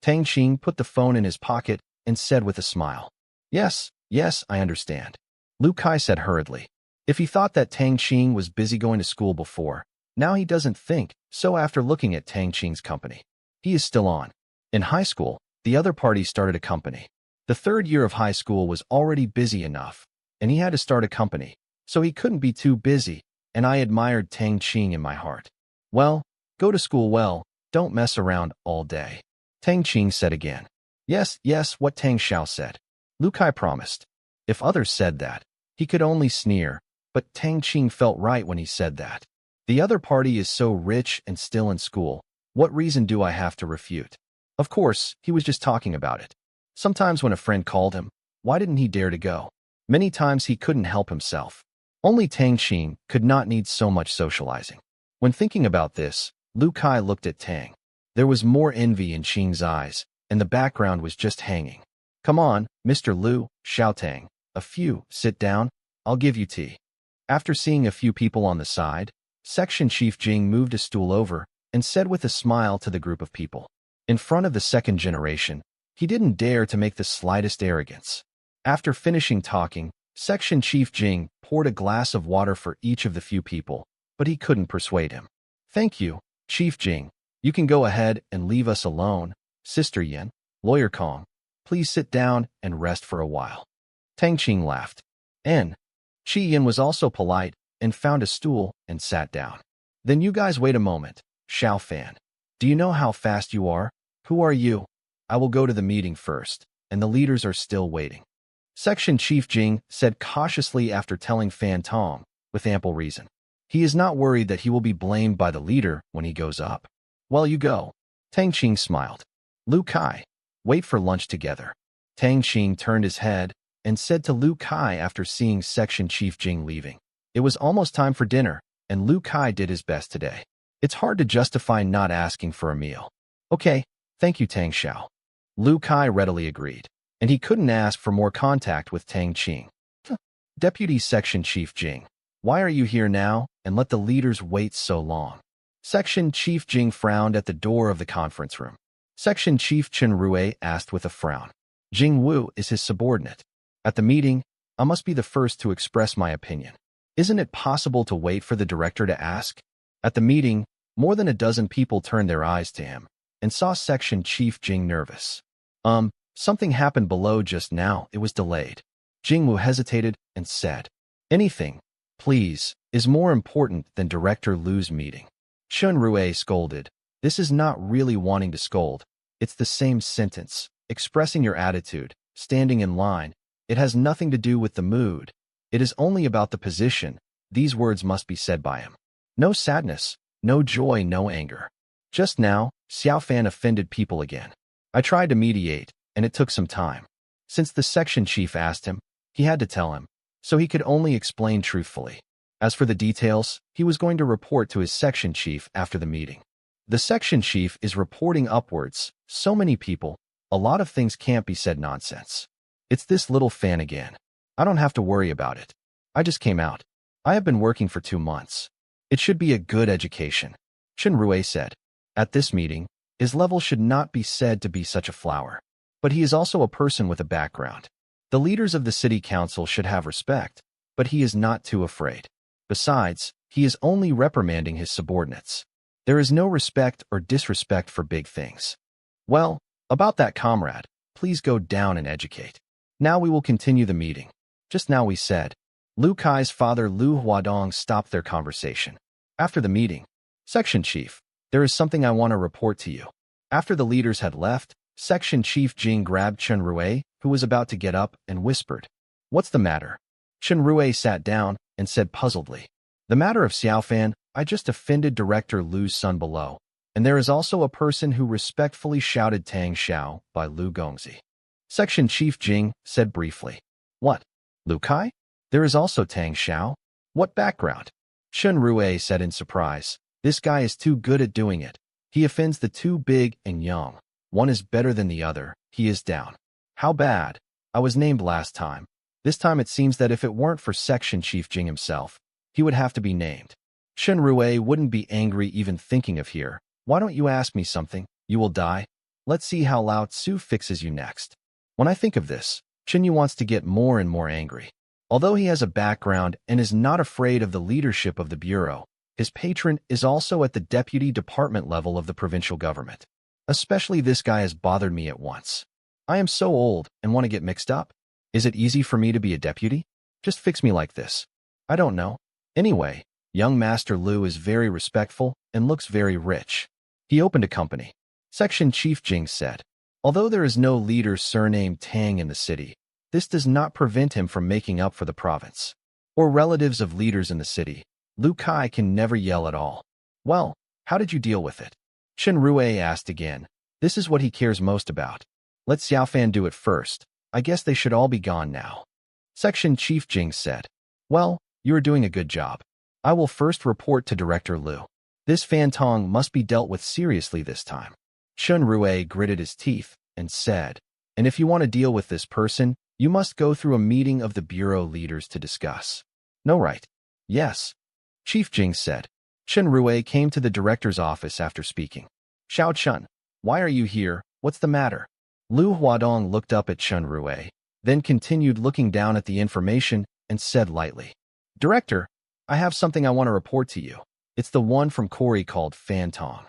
Tang Qing put the phone in his pocket and said with a smile. Yes, I understand. Lu Kai said hurriedly. If he thought that Tang Qing was busy going to school before, now he doesn't think so after looking at Tang Qing's company. He is still on. In high school, the other party started a company. The third year of high school was already busy enough, and he had to start a company, so he couldn't be too busy, and I admired Tang Qing in my heart. Well, go to school well, don't mess around all day. Tang Qing said again. Yes, what Tang Xiao said. Lu Kai promised. If others said that, he could only sneer, but Tang Qing felt right when he said that. The other party is so rich and still in school. What reason do I have to refute? Of course, he was just talking about it. Sometimes when a friend called him, why didn't he dare to go? Many times he couldn't help himself. Only Tang Qing could not need so much socializing. When thinking about this, Lu Kai looked at Tang. There was more envy in Qing's eyes, and the background was just hanging. Come on, Mr. Lu, Xiao Tang. Sit down, I'll give you tea. After seeing a few people on the side, Section Chief Jing moved a stool over and said with a smile to the group of people. In front of the second generation, he didn't dare to make the slightest arrogance. After finishing talking, Section Chief Jing poured a glass of water for each of the few people, but he couldn't persuade him. Thank you, Chief Jing. You can go ahead and leave us alone. Sister Yin, Lawyer Kong, please sit down and rest for a while. Tang Qing laughed. Chi Yin was also polite and found a stool and sat down. Then you guys wait a moment. Xiao Fan. Do you know how fast you are? Who are you? I will go to the meeting first, and the leaders are still waiting. Section Chief Jing said cautiously after telling Fan Tong, with ample reason. He is not worried that he will be blamed by the leader when he goes up. Well, you go. Tang Qing smiled. Lu Kai, wait for lunch together. Tang Qing turned his head and said to Lu Kai after seeing Section Chief Jing leaving. It was almost time for dinner, and Lu Kai did his best today. It's hard to justify not asking for a meal. Okay, thank you, Tang Xiao. Lu Kai readily agreed, and he couldn't ask for more contact with Tang Qing. Deputy Section Chief Jing, why are you here now and let the leaders wait so long? Section Chief Jing frowned at the door of the conference room. Section Chief Chen Rui asked with a frown. Jing Wu is his subordinate. At the meeting, I must be the first to express my opinion. Isn't it possible to wait for the director to ask? At the meeting, More than a dozen people turned their eyes to him and saw Section Chief Jing nervous. Something happened below just now. It was delayed. Jingwu hesitated and said, "Anything, please, is more important than Director Lu's meeting." Shun Rue scolded. "This is not really wanting to scold. It's the same sentence, expressing your attitude, standing in line. It has nothing to do with the mood. It is only about the position. These words must be said by him. No sadness, no joy, no anger. Just now, Xiao Fan offended people again. I tried to mediate, and it took some time. Since the section chief asked him, he had to tell him, so he could only explain truthfully. As for the details, he was going to report to his section chief after the meeting. The section chief is reporting upwards. So many people, a lot of things can't be said nonsense. It's this little fan again. I don't have to worry about it. I just came out. I have been working for 2 months. It should be a good education," Chen Rue said. At this meeting, his level should not be said to be such a flower. But he is also a person with a background. The leaders of the city council should have respect, but he is not too afraid. Besides, he is only reprimanding his subordinates. There is no respect or disrespect for big things. Well, about that, comrade, please go down and educate. Now we will continue the meeting. Just now we said. Lu Kai's father Lu Huadong stopped their conversation. After the meeting, Section Chief, there is something I want to report to you. After the leaders had left, Section Chief Jing grabbed Chen Rue, who was about to get up, and whispered, "What's the matter?" Chen Rue sat down and said puzzledly, "The matter of Xiaofan, I just offended Director Lu's son below, and there is also a person who respectfully shouted Tang Xiao by Lu Gongzi." Section Chief Jing said briefly, "What? Lu Kai? There is also Tang Xiao? What background?" Chen Rue said in surprise, "This guy is too good at doing it. He offends the two big and young. One is better than the other. He is down. How bad? I was named last time. This time it seems that if it weren't for Section Chief Jing himself, he would have to be named. Chen Rue wouldn't be angry even thinking of here. Why don't you ask me something? You will die. Let's see how Lao Tzu fixes you next." When I think of this, Chen Yu wants to get more and more angry. Although he has a background and is not afraid of the leadership of the bureau, his patron is also at the deputy department level of the provincial government. Especially this guy has bothered me at once. I am so old and want to get mixed up. Is it easy for me to be a deputy? Just fix me like this. I don't know. Anyway, young Master Lu is very respectful and looks very rich. He opened a company. Section Chief Jing said. Although there is no leader surnamed Tang in the city, this does not prevent him from making up for the province. Or relatives of leaders in the city. Lu Kai can never yell at all. Well, how did you deal with it? Chen Rue asked again. This is what he cares most about. Let Xiaofan do it first. I guess they should all be gone now. Section Chief Jing said. Well, you are doing a good job. I will first report to Director Lu. This Fan Tong must be dealt with seriously this time. Chen Rue gritted his teeth and said, and if you want to deal with this person, you must go through a meeting of the bureau leaders to discuss. No, right? Yes. Chief Jing said. Chen Rue came to the director's office after speaking. Xiao Chun, why are you here? What's the matter? Lu Huadong looked up at Chen Rue, then continued looking down at the information and said lightly, Director, I have something I want to report to you. It's the one from Corey called Fan Tong.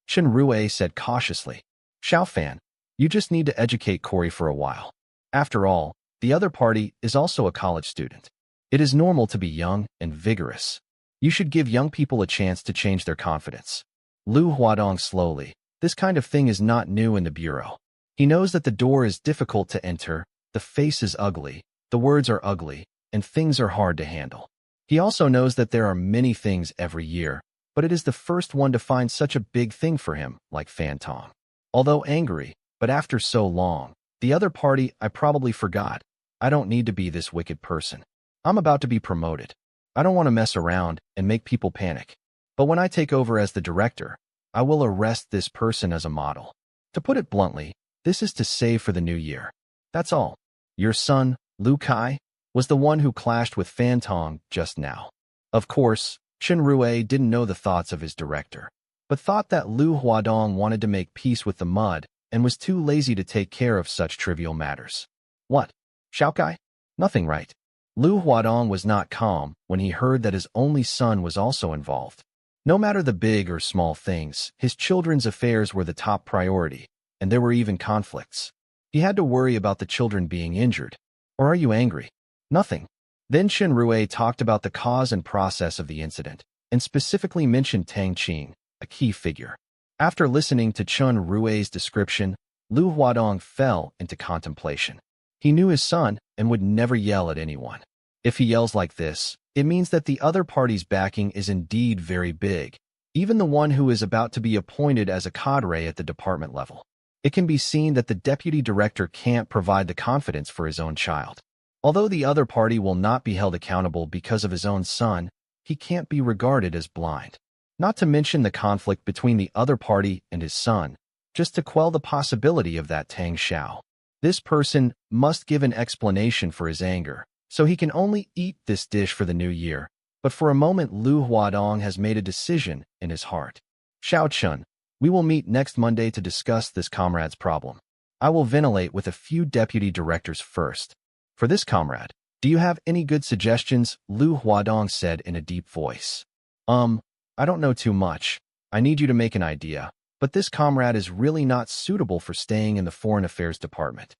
Chen Rue said cautiously, Xiao Fan, you just need to educate Corey for a while. After all, the other party is also a college student. It is normal to be young and vigorous. You should give young people a chance to change their confidence. Lu Huadong slowly. This kind of thing is not new in the bureau. He knows that the door is difficult to enter, the face is ugly, the words are ugly, and things are hard to handle. He also knows that there are many things every year, but it is the first one to find such a big thing for him, like Fan Tong. Although angry, but after so long, the other party I probably forgot. I don't need to be this wicked person. I'm about to be promoted. I don't want to mess around and make people panic. But when I take over as the director, I will arrest this person as a model. To put it bluntly, this is to save for the new year. That's all. Your son, Lu Kai, was the one who clashed with Fan Tong just now. Of course, Chen Rue didn't know the thoughts of his director, but thought that Lu Huadong wanted to make peace with the mud and was too lazy to take care of such trivial matters. What? Xiao Kai? Nothing, right? Lu Huadong was not calm when he heard that his only son was also involved. No matter the big or small things, his children's affairs were the top priority, and there were even conflicts. He had to worry about the children being injured. Or are you angry? Nothing. Then Chen Rui talked about the cause and process of the incident, and specifically mentioned Tang Qing, a key figure. After listening to Chen Rui's description, Lu Huadong fell into contemplation. He knew his son and would never yell at anyone. If he yells like this, it means that the other party's backing is indeed very big, even the one who is about to be appointed as a cadre at the department level. It can be seen that the deputy director can't provide the confidence for his own child. Although the other party will not be held accountable because of his own son, he can't be regarded as blind. Not to mention the conflict between the other party and his son, just to quell the possibility of that Tang Xiao. This person must give an explanation for his anger, so he can only eat this dish for the new year. But for a moment Lu Huadong has made a decision in his heart. Xiao Chun, we will meet next Monday to discuss this comrade's problem. I will ventilate with a few deputy directors first. For this comrade, do you have any good suggestions? Lu Huadong said in a deep voice. I don't know too much. I need you to make an idea. But this comrade is really not suitable for staying in the Foreign Affairs Department.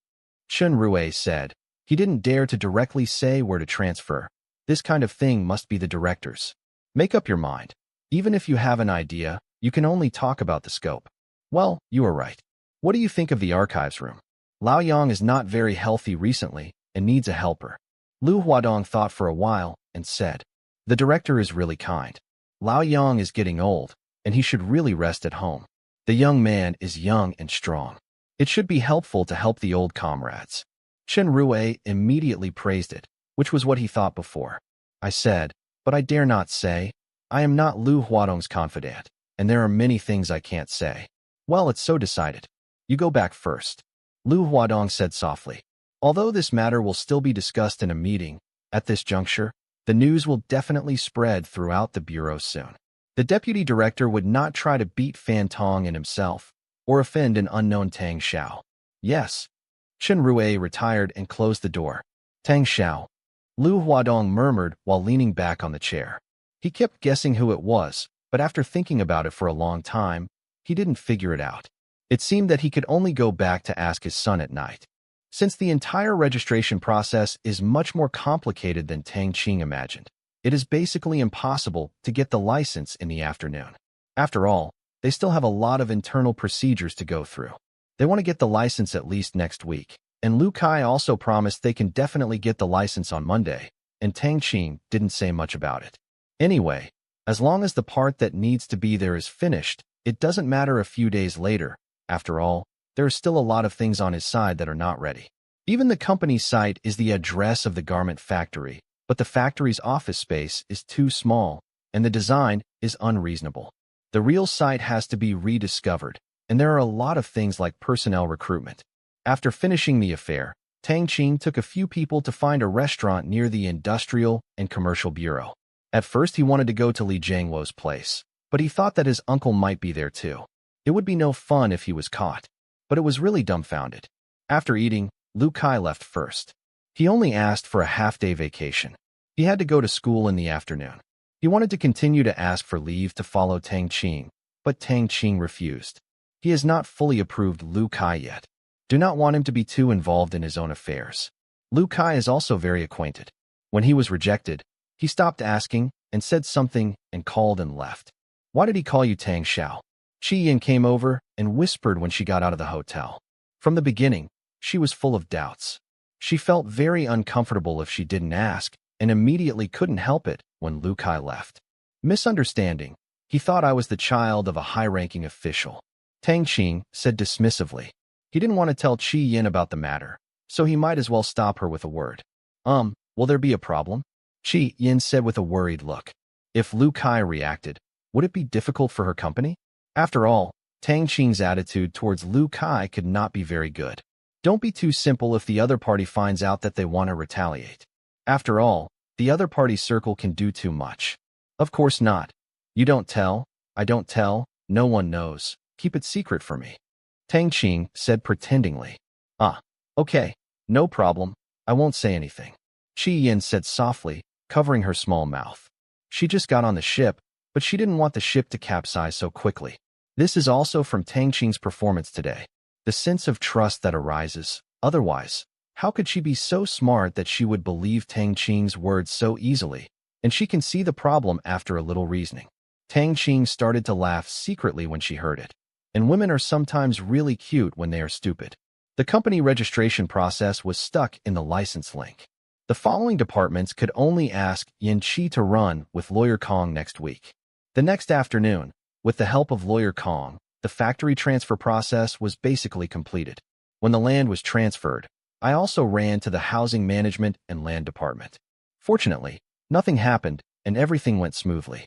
Chen Rui said. He didn't dare to directly say where to transfer. This kind of thing must be the director's. Make up your mind. Even if you have an idea, you can only talk about the scope. Well, you are right. What do you think of the archives room? Lao Yang is not very healthy recently and needs a helper. Lu Huadong thought for a while and said, the director is really kind. Lao Yang is getting old, and he should really rest at home. The young man is young and strong. It should be helpful to help the old comrades. Chen Rui immediately praised it, which was what he thought before. I said, but I dare not say. I am not Lu Huadong's confidant, and there are many things I can't say. Well, it's so decided. You go back first. Lu Huadong said softly. Although this matter will still be discussed in a meeting, at this juncture, the news will definitely spread throughout the bureau soon. The deputy director would not try to beat Fan Tong and himself, or offend an unknown Tang Xiao. Yes. Chen Rui retired and closed the door. Tang Xiao. Lu Huadong murmured while leaning back on the chair. He kept guessing who it was, but after thinking about it for a long time, he didn't figure it out. It seemed that he could only go back to ask his son at night. Since the entire registration process is much more complicated than Tang Qing imagined, it is basically impossible to get the license in the afternoon. After all, they still have a lot of internal procedures to go through. They want to get the license at least next week, and Lu Kai also promised they can definitely get the license on Monday, and Tang Qing didn't say much about it. Anyway, as long as the part that needs to be there is finished, it doesn't matter a few days later. After all, there are still a lot of things on his side that are not ready. Even the company's site is the address of the garment factory, but the factory's office space is too small, and the design is unreasonable. The real site has to be rediscovered, and there are a lot of things like personnel recruitment. After finishing the affair, Tang Qing took a few people to find a restaurant near the Industrial and Commercial Bureau. At first he wanted to go to Li Jiangwo's place, but he thought that his uncle might be there too. It would be no fun if he was caught, but it was really dumbfounded. After eating, Lu Kai left first. He only asked for a half-day vacation. He had to go to school in the afternoon. He wanted to continue to ask for leave to follow Tang Qing, but Tang Qing refused. He has not fully approved Lu Kai yet. Do not want him to be too involved in his own affairs. Lu Kai is also very acquainted. When he was rejected, he stopped asking and said something and called and left. Why did he call you Tang Xiao? Chi Yin came over and whispered when she got out of the hotel. From the beginning, she was full of doubts. She felt very uncomfortable if she didn't ask, and immediately couldn't help it when Lu Kai left. Misunderstanding. He thought I was the child of a high-ranking official. Tang Qing said dismissively. He didn't want to tell Chi Yin about the matter, so he might as well stop her with a word. Will there be a problem? Chi Yin said with a worried look. If Lu Kai reacted, would it be difficult for her company? After all, Tang Qing's attitude towards Lu Kai could not be very good. Don't be too simple if the other party finds out that they want to retaliate. After all, the other party's circle can do too much. Of course not. You don't tell, I don't tell, no one knows. Keep it secret for me. Tang Qing said pretendingly. Okay, no problem, I won't say anything. Chi Yin said softly, covering her small mouth. She just got on the ship, but she didn't want the ship to capsize so quickly. This is also from Tang Qing's performance today. The sense of trust that arises. Otherwise, how could she be so smart that she would believe Tang Qing's words so easily? And she can see the problem after a little reasoning. Tang Qing started to laugh secretly when she heard it. And women are sometimes really cute when they are stupid. The company registration process was stuck in the license link. The following departments could only ask Yin Qi to run with Lawyer Kong next week. The next afternoon, with the help of Lawyer Kong, the factory transfer process was basically completed. When the land was transferred, I also ran to the housing management and land department. Fortunately, nothing happened and everything went smoothly.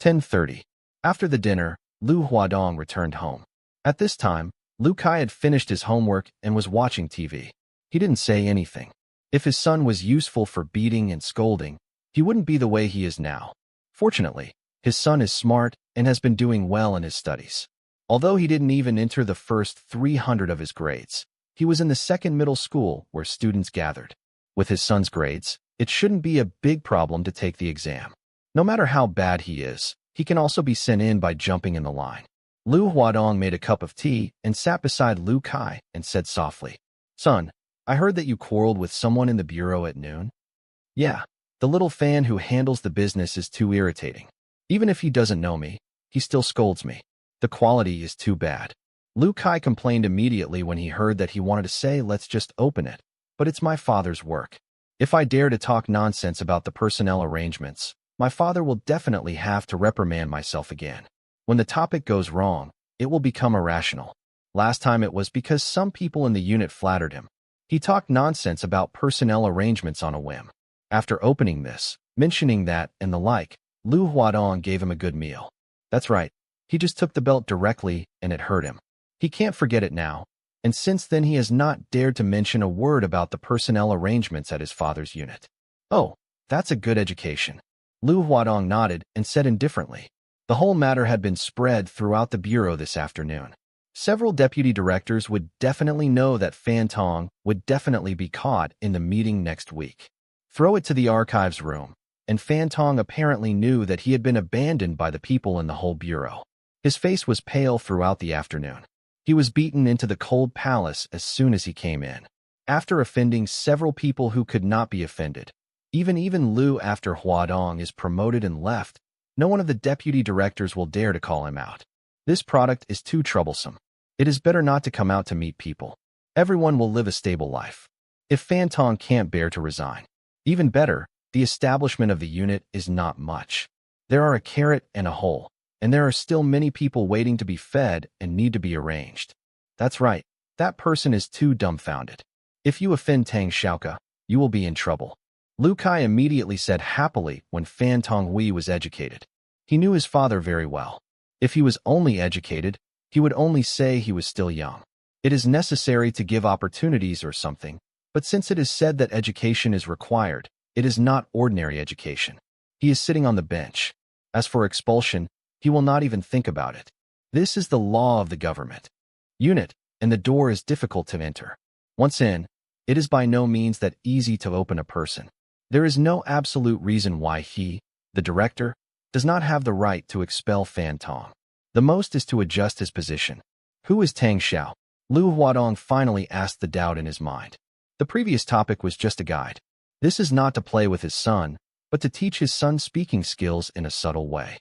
10:30. After the dinner, Lu Huadong returned home. At this time, Lu Kai had finished his homework and was watching TV. He didn't say anything. If his son was useful for beating and scolding, he wouldn't be the way he is now. Fortunately, his son is smart and has been doing well in his studies. Although he didn't even enter the first 300 of his grades, he was in the second middle school where students gathered. With his son's grades, it shouldn't be a big problem to take the exam. No matter how bad he is, he can also be sent in by jumping in the line. Lu Huadong made a cup of tea and sat beside Lu Kai and said softly, "Son, I heard that you quarreled with someone in the bureau at noon." "Yeah, the little fan who handles the business is too irritating. Even if he doesn't know me, he still scolds me. The quality is too bad." Lu Kai complained immediately when he heard that he wanted to say, "Let's just open it. But it's my father's work. If I dare to talk nonsense about the personnel arrangements, my father will definitely have to reprimand myself again. When the topic goes wrong, it will become irrational. Last time it was because some people in the unit flattered him. He talked nonsense about personnel arrangements on a whim. After opening this, mentioning that, and the like, Lu Huadong gave him a good meal. That's right, he just took the belt directly, and it hurt him. He can't forget it now, and since then he has not dared to mention a word about the personnel arrangements at his father's unit." "Oh, that's a good education." Lu Huadong nodded and said indifferently. The whole matter had been spread throughout the bureau this afternoon. Several deputy directors would definitely know that Fan Tong would definitely be caught in the meeting next week. Throw it to the archives room, and Fan Tong apparently knew that he had been abandoned by the people in the whole bureau. His face was pale throughout the afternoon. He was beaten into the cold palace as soon as he came in. After offending several people who could not be offended, even Lu after Huadong is promoted and left, no one of the deputy directors will dare to call him out. This product is too troublesome. It is better not to come out to meet people. Everyone will live a stable life. If Fan Tong can't bear to resign. Even better, the establishment of the unit is not much. There are a carrot and a hole, and there are still many people waiting to be fed and need to be arranged. That's right, that person is too dumbfounded. If you offend Tang Xiaoka, you will be in trouble. Lu Kai immediately said happily when Fan Tonghui was educated. He knew his father very well. If he was only educated, he would only say he was still young. It is necessary to give opportunities or something, but since it is said that education is required, it is not ordinary education. He is sitting on the bench. As for expulsion, he will not even think about it. This is the law of the government. Unit, and the door is difficult to enter. Once in, it is by no means that easy to open a person. There is no absolute reason why he, the director, does not have the right to expel Fan Tong. The most is to adjust his position. Who is Tang Xiao? Lu Huadong finally asked the doubt in his mind. The previous topic was just a guide. This is not to play with his son, but to teach his son speaking skills in a subtle way.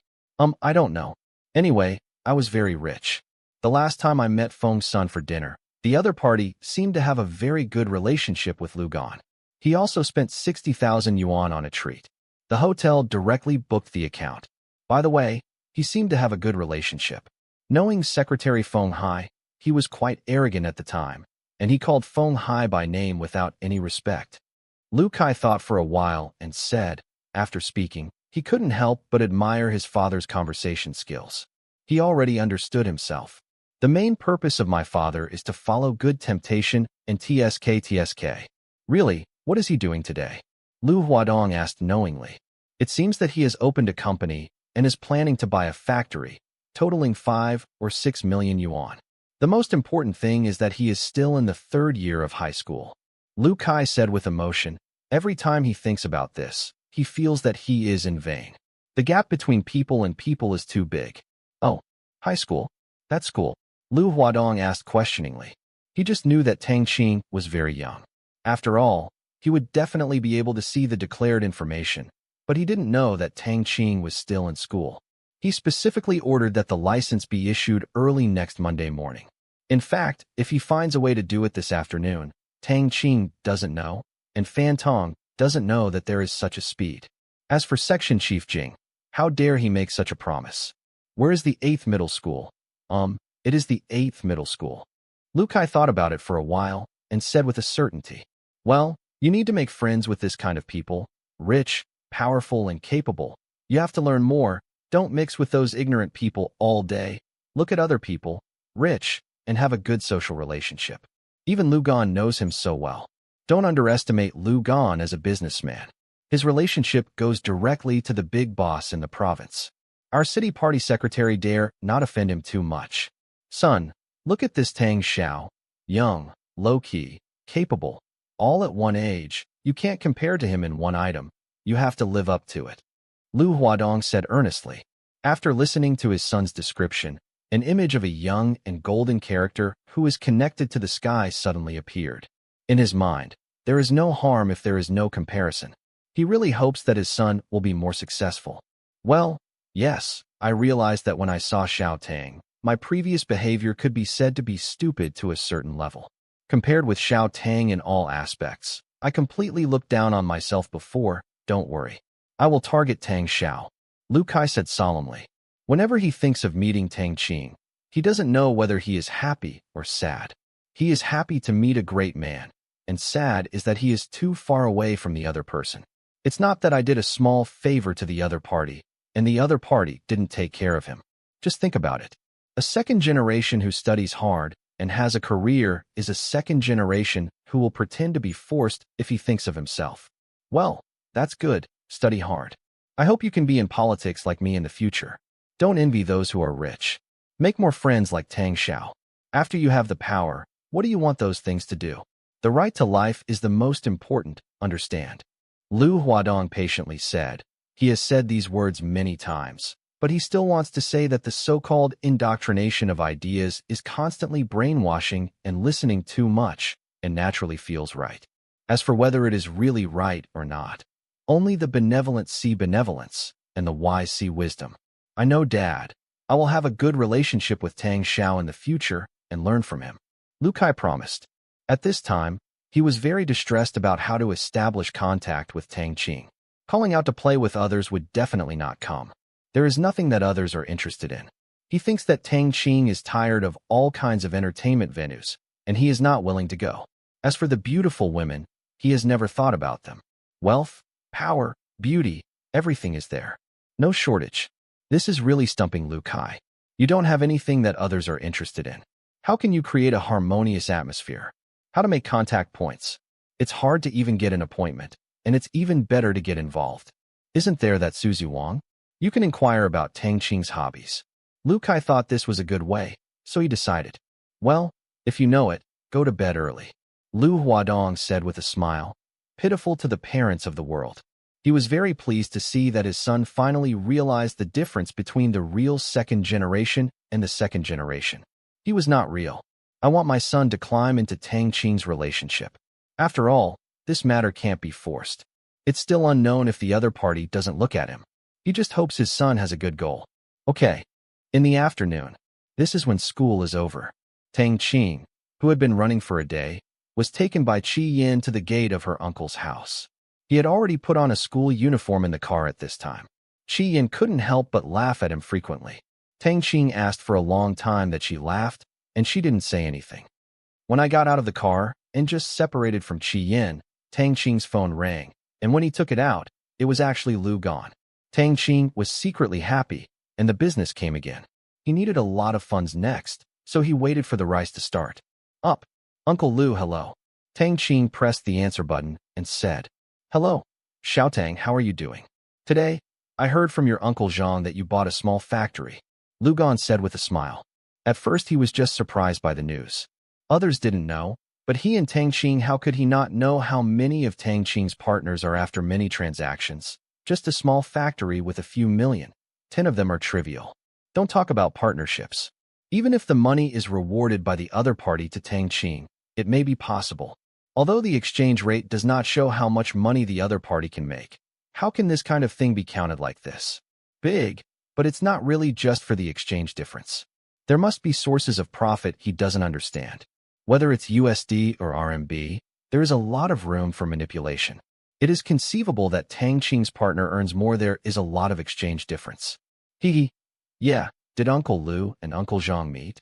I don't know. Anyway, I was very rich. The last time I met Feng's son for dinner, the other party seemed to have a very good relationship with Lu Gan. He also spent 60,000 yuan on a treat. The hotel directly booked the account. By the way, he seemed to have a good relationship. Knowing Secretary Feng Hai, he was quite arrogant at the time, and he called Feng Hai by name without any respect. Lu Kai thought for a while and said, after speaking, he couldn't help but admire his father's conversation skills. He already understood himself. The main purpose of my father is to follow good temptation and tsk. Really, what is he doing today? Lu Huadong asked knowingly. It seems that he has opened a company and is planning to buy a factory, totaling 5 or 6 million yuan. The most important thing is that he is still in the 3rd year of high school. Lu Kai said with emotion, every time he thinks about this, he feels that he is in vain. The gap between people and people is too big. Oh, high school? That's cool. Lu Huadong asked questioningly. He just knew that Tang Qing was very young. After all, he would definitely be able to see the declared information, but he didn't know that Tang Qing was still in school. He specifically ordered that the license be issued early next Monday morning. In fact, if he finds a way to do it this afternoon, Tang Qing doesn't know, and Fan Tong doesn't know that there is such a speed. As for Section Chief Jing, how dare he make such a promise? Where is the 8th middle school? It is the 8th middle school. Lu Kai thought about it for a while and said with a certainty, well, you need to make friends with this kind of people, rich, powerful, and capable. You have to learn more. Don't mix with those ignorant people all day. Look at other people, rich, and have a good social relationship. Even Lu Gan knows him so well. Don't underestimate Lu Gan as a businessman. His relationship goes directly to the big boss in the province. Our city party secretary dare not offend him too much. Son, look at this Tang Xiao. Young, low-key, capable, all at one age. You can't compare to him in one item. You have to live up to it. Lu Huadong said earnestly. After listening to his son's description, an image of a young and golden character who is connected to the sky suddenly appeared. In his mind, there is no harm if there is no comparison. He really hopes that his son will be more successful. Well, yes, I realized that when I saw Xiao Tang, my previous behavior could be said to be stupid to a certain level. Compared with Xiao Tang in all aspects, I completely looked down on myself before. Don't worry. I will target Tang Xiao. Lu Kai said solemnly. Whenever he thinks of meeting Tang Qing, he doesn't know whether he is happy or sad. He is happy to meet a great man, and sad is that he is too far away from the other person. It's not that I did a small favor to the other party, and the other party didn't take care of him. Just think about it. A second generation who studies hard and has a career is a second generation who will pretend to be forced if he thinks of himself. Well, that's good. Study hard. I hope you can be in politics like me in the future. Don't envy those who are rich. Make more friends like Tang Xiao. After you have the power, what do you want those things to do? The right to life is the most important, understand? Lu Huadong patiently said. He has said these words many times, but he still wants to say that the so-called indoctrination of ideas is constantly brainwashing and listening too much, and naturally feels right. As for whether it is really right or not, only the benevolent see benevolence, and the wise see wisdom. I know, Dad. I will have a good relationship with Tang Xiao in the future and learn from him. Lu Kai promised. At this time, he was very distressed about how to establish contact with Tang Qing. Calling out to play with others would definitely not come. There is nothing that others are interested in. He thinks that Tang Qing is tired of all kinds of entertainment venues, and he is not willing to go. As for the beautiful women, he has never thought about them. Wealth, power, beauty, everything is there. No shortage. This is really stumping Lu Kai. You don't have anything that others are interested in. How can you create a harmonious atmosphere? How to make contact points? It's hard to even get an appointment, and it's even better to get involved. Isn't there that Suzy Wang? You can inquire about Tang Qing's hobbies. Lu Kai thought this was a good way, so he decided. Well, if you know it, go to bed early. Lu Huadong said with a smile, pitiful to the parents of the world. He was very pleased to see that his son finally realized the difference between the real second generation and the second generation. He was not real. I want my son to climb into Tang Qing's relationship. After all, this matter can't be forced. It's still unknown if the other party doesn't look at him. He just hopes his son has a good goal. Okay. In the afternoon, this is when school is over. Tang Qing, who had been running for a day, was taken by Qi Yin to the gate of her uncle's house. He had already put on a school uniform in the car at this time. Qi Yin couldn't help but laugh at him frequently. Tang Qing asked for a long time that she laughed, and she didn't say anything. When I got out of the car and just separated from Qi Yin, Tang Qing's phone rang, and when he took it out, it was actually Lu Gan. Tang Qing was secretly happy, and the business came again. He needed a lot of funds next, so he waited for the rice to start. Up. Uncle Lu, hello. Tang Qing pressed the answer button and said, hello. Xiao Tang, how are you doing? Today, I heard from your Uncle Zhang that you bought a small factory. Lu Gan said with a smile. At first he was just surprised by the news. Others didn't know, but he and Tang Qing, how could he not know how many of Tang Qing's partners are after many transactions? Just a small factory with a few million. 10 of them are trivial. Don't talk about partnerships. Even if the money is rewarded by the other party to Tang Qing, it may be possible. Although the exchange rate does not show how much money the other party can make. How can this kind of thing be counted like this? Big, but it's not really just for the exchange difference. There must be sources of profit he doesn't understand. Whether it's USD or RMB, there is a lot of room for manipulation. It is conceivable that Tang Qing's partner earns more. There is a lot of exchange difference. Yeah, did Uncle Lu and Uncle Zhang meet?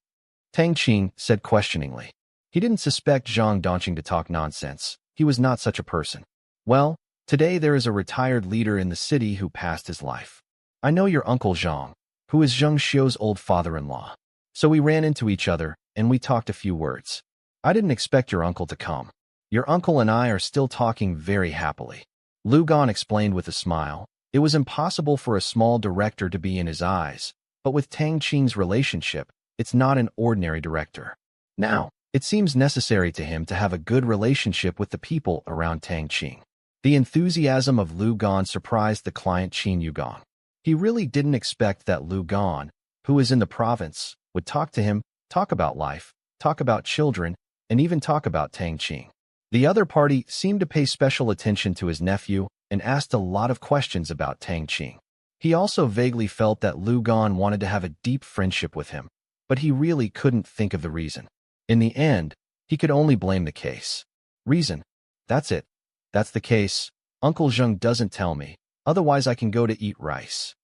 Tang Qing said questioningly. He didn't suspect Zhang Dongqing to talk nonsense. He was not such a person. Well, today there is a retired leader in the city who passed his life. I know your Uncle Zhang, who is Zheng Xiu's old father-in-law. So we ran into each other, and we talked a few words. I didn't expect your uncle to come. Your uncle and I are still talking very happily. Lu Gan explained with a smile. It was impossible for a small director to be in his eyes, but with Tang Qing's relationship, it's not an ordinary director. Now, it seems necessary to him to have a good relationship with the people around Tang Qing. The enthusiasm of Lu Gan surprised the client Qin Yugang. He really didn't expect that Lu Gan, who is in the province, would talk to him, talk about life, talk about children, and even talk about Tang Qing. The other party seemed to pay special attention to his nephew and asked a lot of questions about Tang Qing. He also vaguely felt that Lu Gan wanted to have a deep friendship with him, but he really couldn't think of the reason. In the end, he could only blame the case. Reason? That's it. That's the case. Uncle Zheng doesn't tell me, otherwise I can go to eat rice.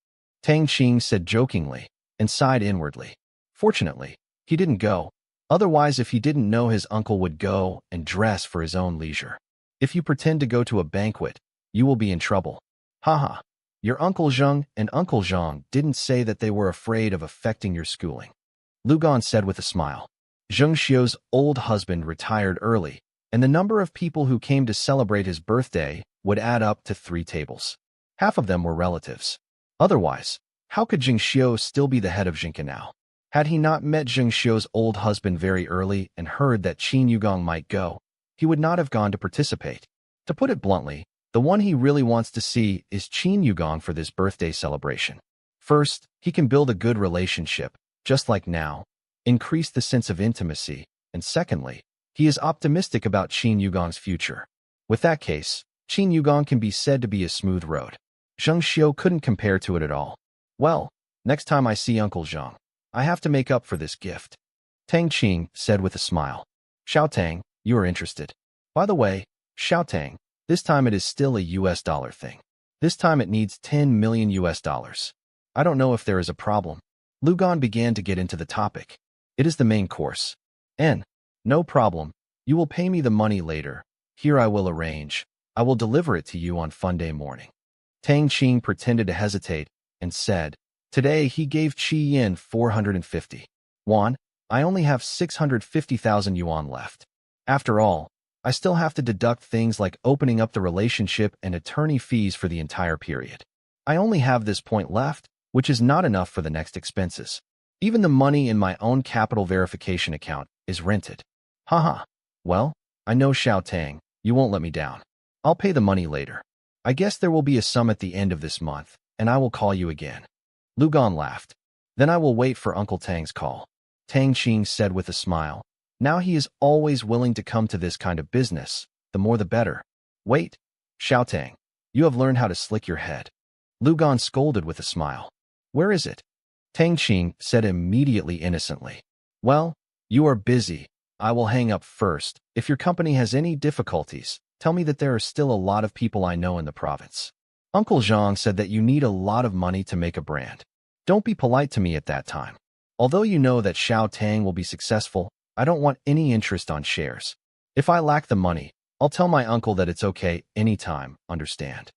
Tang Qing said jokingly, and sighed inwardly. Fortunately, he didn't go. Otherwise, if he didn't know, his uncle would go and dress for his own leisure. If you pretend to go to a banquet, you will be in trouble. Haha. Your Uncle Zheng and Uncle Zhang didn't say that they were afraid of affecting your schooling. Lu Gan said with a smile. Zheng Xiu's old husband retired early, and the number of people who came to celebrate his birthday would add up to 3 tables. Half of them were relatives. Otherwise, how could Zheng Xiu still be the head of Jinkanao? Had he not met Zheng Xiu's old husband very early and heard that Qin Yugang might go, he would not have gone to participate. To put it bluntly, the one he really wants to see is Qin Yugang for this birthday celebration. First, he can build a good relationship, just like now, increase the sense of intimacy, and secondly, he is optimistic about Qin Yugang's future. With that case, Qin Yugang can be said to be a smooth road. Zheng Xiu couldn't compare to it at all. Well, next time I see Uncle Zhang, I have to make up for this gift. Tang Qing said with a smile. Xiao Tang, you are interested. By the way, Xiao Tang, this time it is still a US dollar thing. This time it needs 10 million US dollars. I don't know if there is a problem. Lu Gan began to get into the topic. It is the main course. No problem. You will pay me the money later. Here I will arrange. I will deliver it to you on Fun Day morning. Tang Qing pretended to hesitate and said, today he gave Qi Yin 450 yuan. I only have 650,000 yuan left. After all, I still have to deduct things like opening up the relationship and attorney fees for the entire period. I only have this point left, which is not enough for the next expenses. Even the money in my own capital verification account is rented. Haha. Well, I know Xiao Tang, you won't let me down. I'll pay the money later. I guess there will be a sum at the end of this month, and I will call you again. Lu Gan laughed. Then I will wait for Uncle Tang's call. Tang Qing said with a smile. Now he is always willing to come to this kind of business, the more the better. Wait, Xiao Tang, you have learned how to slick your head. Lu Gan scolded with a smile. Where is it? Tang Qing said immediately innocently. Well, you are busy. I will hang up first. If your company has any difficulties, tell me that there are still a lot of people I know in the province. Uncle Zhang said that you need a lot of money to make a brand. Don't be polite to me at that time. Although you know that Xiao Tang will be successful, I don't want any interest on shares. If I lack the money, I'll tell my uncle that it's okay anytime, understand?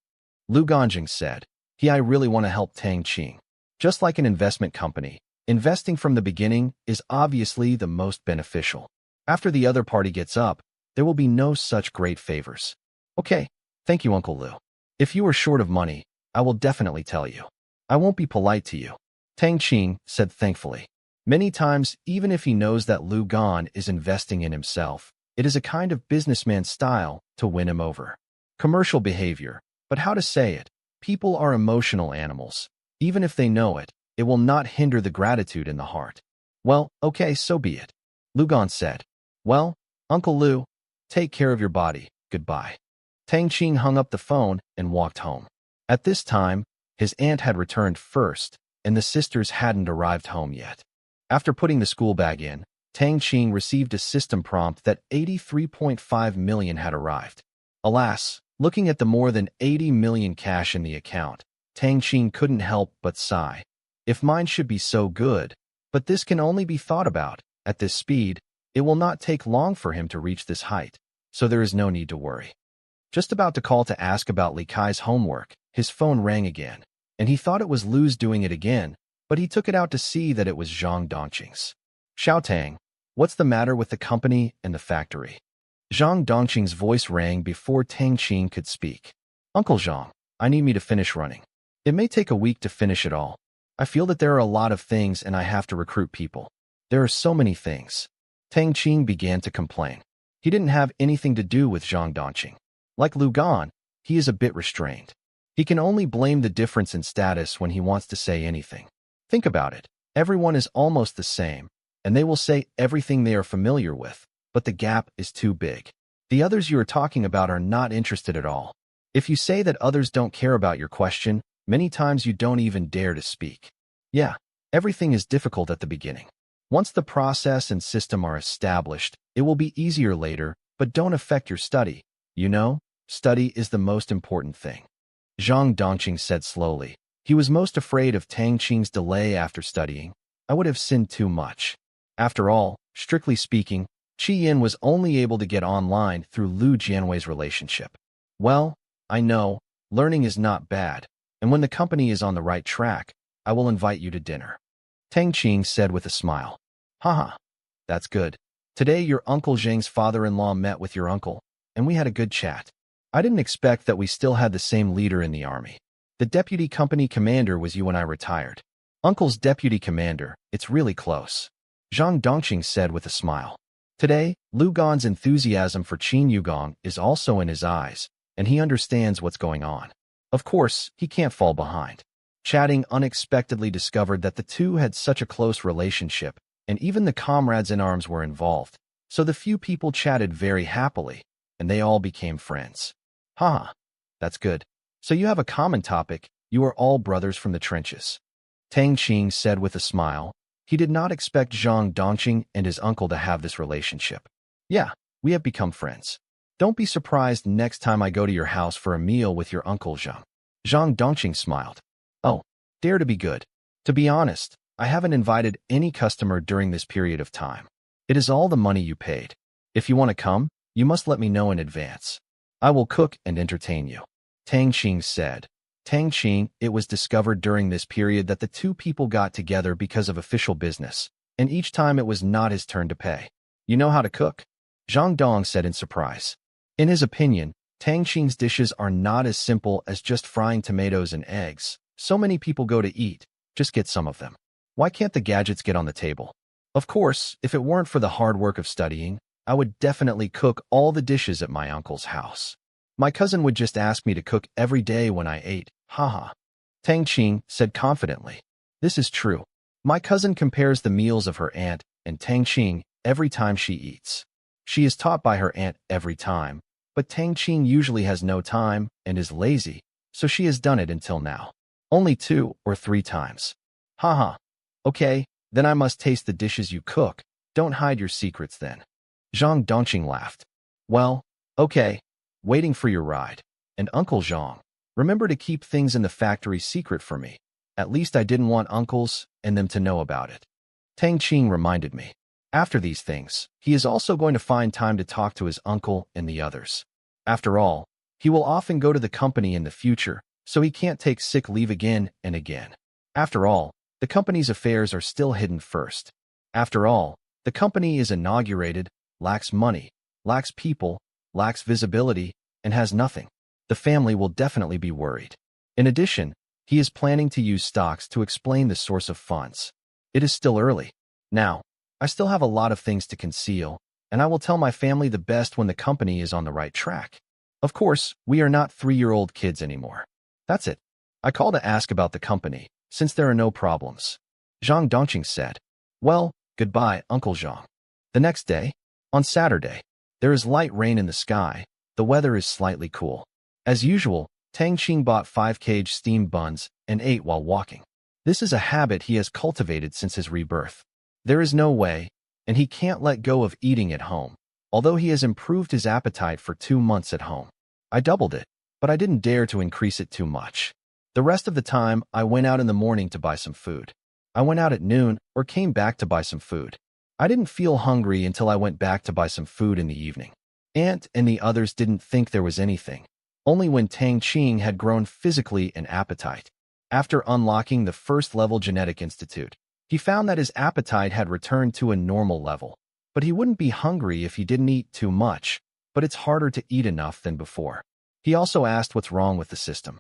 Lu Ganjing said. I really want to help Tang Qing. Just like an investment company, investing from the beginning is obviously the most beneficial. After the other party gets up, there will be no such great favors. Okay, thank you, Uncle Lu. If you are short of money, I will definitely tell you. I won't be polite to you. Tang Qing said thankfully. Many times, even if he knows that Lu Gan is investing in himself, it is a kind of businessman style to win him over. Commercial behavior, but how to say it? People are emotional animals. Even if they know it, it will not hinder the gratitude in the heart. Well, okay, so be it. Lugon said. Well, Uncle Lu, take care of your body. Goodbye. Tang Qing hung up the phone and walked home. At this time, his aunt had returned first, and the sisters hadn't arrived home yet. After putting the school bag in, Tang Qing received a system prompt that 83.5 million had arrived. Alas, looking at the more than 80 million cash in the account, Tang Qing couldn't help but sigh. If mine should be so good, but this can only be thought about. At this speed, it will not take long for him to reach this height, so there is no need to worry. Just about to call to ask about Li Kai's homework, his phone rang again, and he thought it was Lu's doing it again, but he took it out to see that it was Zhang Dongqing's. Xiaotang, what's the matter with the company and the factory? Zhang Dongqing's voice rang before Tang Qing could speak. Uncle Zhang, I need me to finish running. It may take a week to finish it all. I feel that there are a lot of things and I have to recruit people. There are so many things. Tang Qing began to complain. He didn't have anything to do with Zhang Dongqing. Like Lu Gan, he is a bit restrained. He can only blame the difference in status when he wants to say anything. Think about it. Everyone is almost the same, and they will say everything they are familiar with, but the gap is too big. The others you are talking about are not interested at all. If you say that others don't care about your question, many times you don't even dare to speak. Yeah, everything is difficult at the beginning. Once the process and system are established, it will be easier later, but don't affect your study. You know, study is the most important thing. Zhang Dongqing said slowly. He was most afraid of Tang Qing's delay after studying. I would have sinned too much. After all, strictly speaking, Qi Yin was only able to get online through Lu Jianwei's relationship. Well, I know, learning is not bad, and when the company is on the right track, I will invite you to dinner. Tang Qing said with a smile. Haha, that's good. Today your Uncle Zhang's father-in-law met with your uncle, and we had a good chat. I didn't expect that we still had the same leader in the army. The deputy company commander was you when I retired. Uncle's deputy commander, it's really close. Zhang Dongqing said with a smile. Today, Lu Gan's enthusiasm for Qin Yugong is also in his eyes, and he understands what's going on. Of course, he can't fall behind. Chatting unexpectedly discovered that the two had such a close relationship, and even the comrades in arms were involved, so the few people chatted very happily, and they all became friends. Haha, that's good. So you have a common topic, you are all brothers from the trenches. Tang Qing said with a smile. He did not expect Zhang Dongqing and his uncle to have this relationship. Yeah, we have become friends. Don't be surprised next time I go to your house for a meal with your uncle Zhang. Zhang Dongqing smiled. Oh, dare to be good. To be honest, I haven't invited any customer during this period of time. It is all the money you paid. If you want to come, you must let me know in advance. I will cook and entertain you. Tang Qing said. Tang Qing, it was discovered during this period that the two people got together because of official business, and each time it was not his turn to pay. You know how to cook? Zhang Dong said in surprise. In his opinion, Tang Qing's dishes are not as simple as just frying tomatoes and eggs. So many people go to eat, just get some of them. Why can't the gadgets get on the table? Of course, if it weren't for the hard work of studying, I would definitely cook all the dishes at my uncle's house. My cousin would just ask me to cook every day when I ate, haha. Tang Qing said confidently. This is true. My cousin compares the meals of her aunt and Tang Qing every time she eats. She is taught by her aunt every time, but Tang Qing usually has no time and is lazy, so she has done it until now. Only 2 or 3 times. Haha. Okay, then I must taste the dishes you cook. Don't hide your secrets then. Zhang Dongqing laughed. Well, okay. Waiting for your ride. And Uncle Zhang, remember to keep things in the factory secret for me. At least I didn't want uncles and them to know about it. Tang Qing reminded me. After these things, he is also going to find time to talk to his uncle and the others. After all, he will often go to the company in the future, so he can't take sick leave again and again. After all, the company's affairs are still hidden first. After all, the company is inaugurated, lacks money, lacks people, lacks visibility, and has nothing. The family will definitely be worried. In addition, he is planning to use stocks to explain the source of funds. It is still early. Now, I still have a lot of things to conceal, and I will tell my family the best when the company is on the right track. Of course, we are not 3-year-old kids anymore. That's it. I call to ask about the company, since there are no problems. Zhang Dongqing said. Well, goodbye, Uncle Zhang. The next day, on Saturday, there is light rain in the sky. The weather is slightly cool. As usual, Tang Qing bought 5 kg steamed buns and ate while walking. This is a habit he has cultivated since his rebirth. There is no way, and he can't let go of eating at home, although he has improved his appetite for 2 months at home. I doubled it, but I didn't dare to increase it too much. The rest of the time, I went out in the morning to buy some food. I went out at noon or came back to buy some food. I didn't feel hungry until I went back to buy some food in the evening. Aunt and the others didn't think there was anything. Only when Tang Qing had grown physically and appetite. After unlocking the first-level genetic institute, he found that his appetite had returned to a normal level. But he wouldn't be hungry if he didn't eat too much, but it's harder to eat enough than before. He also asked what's wrong with the system.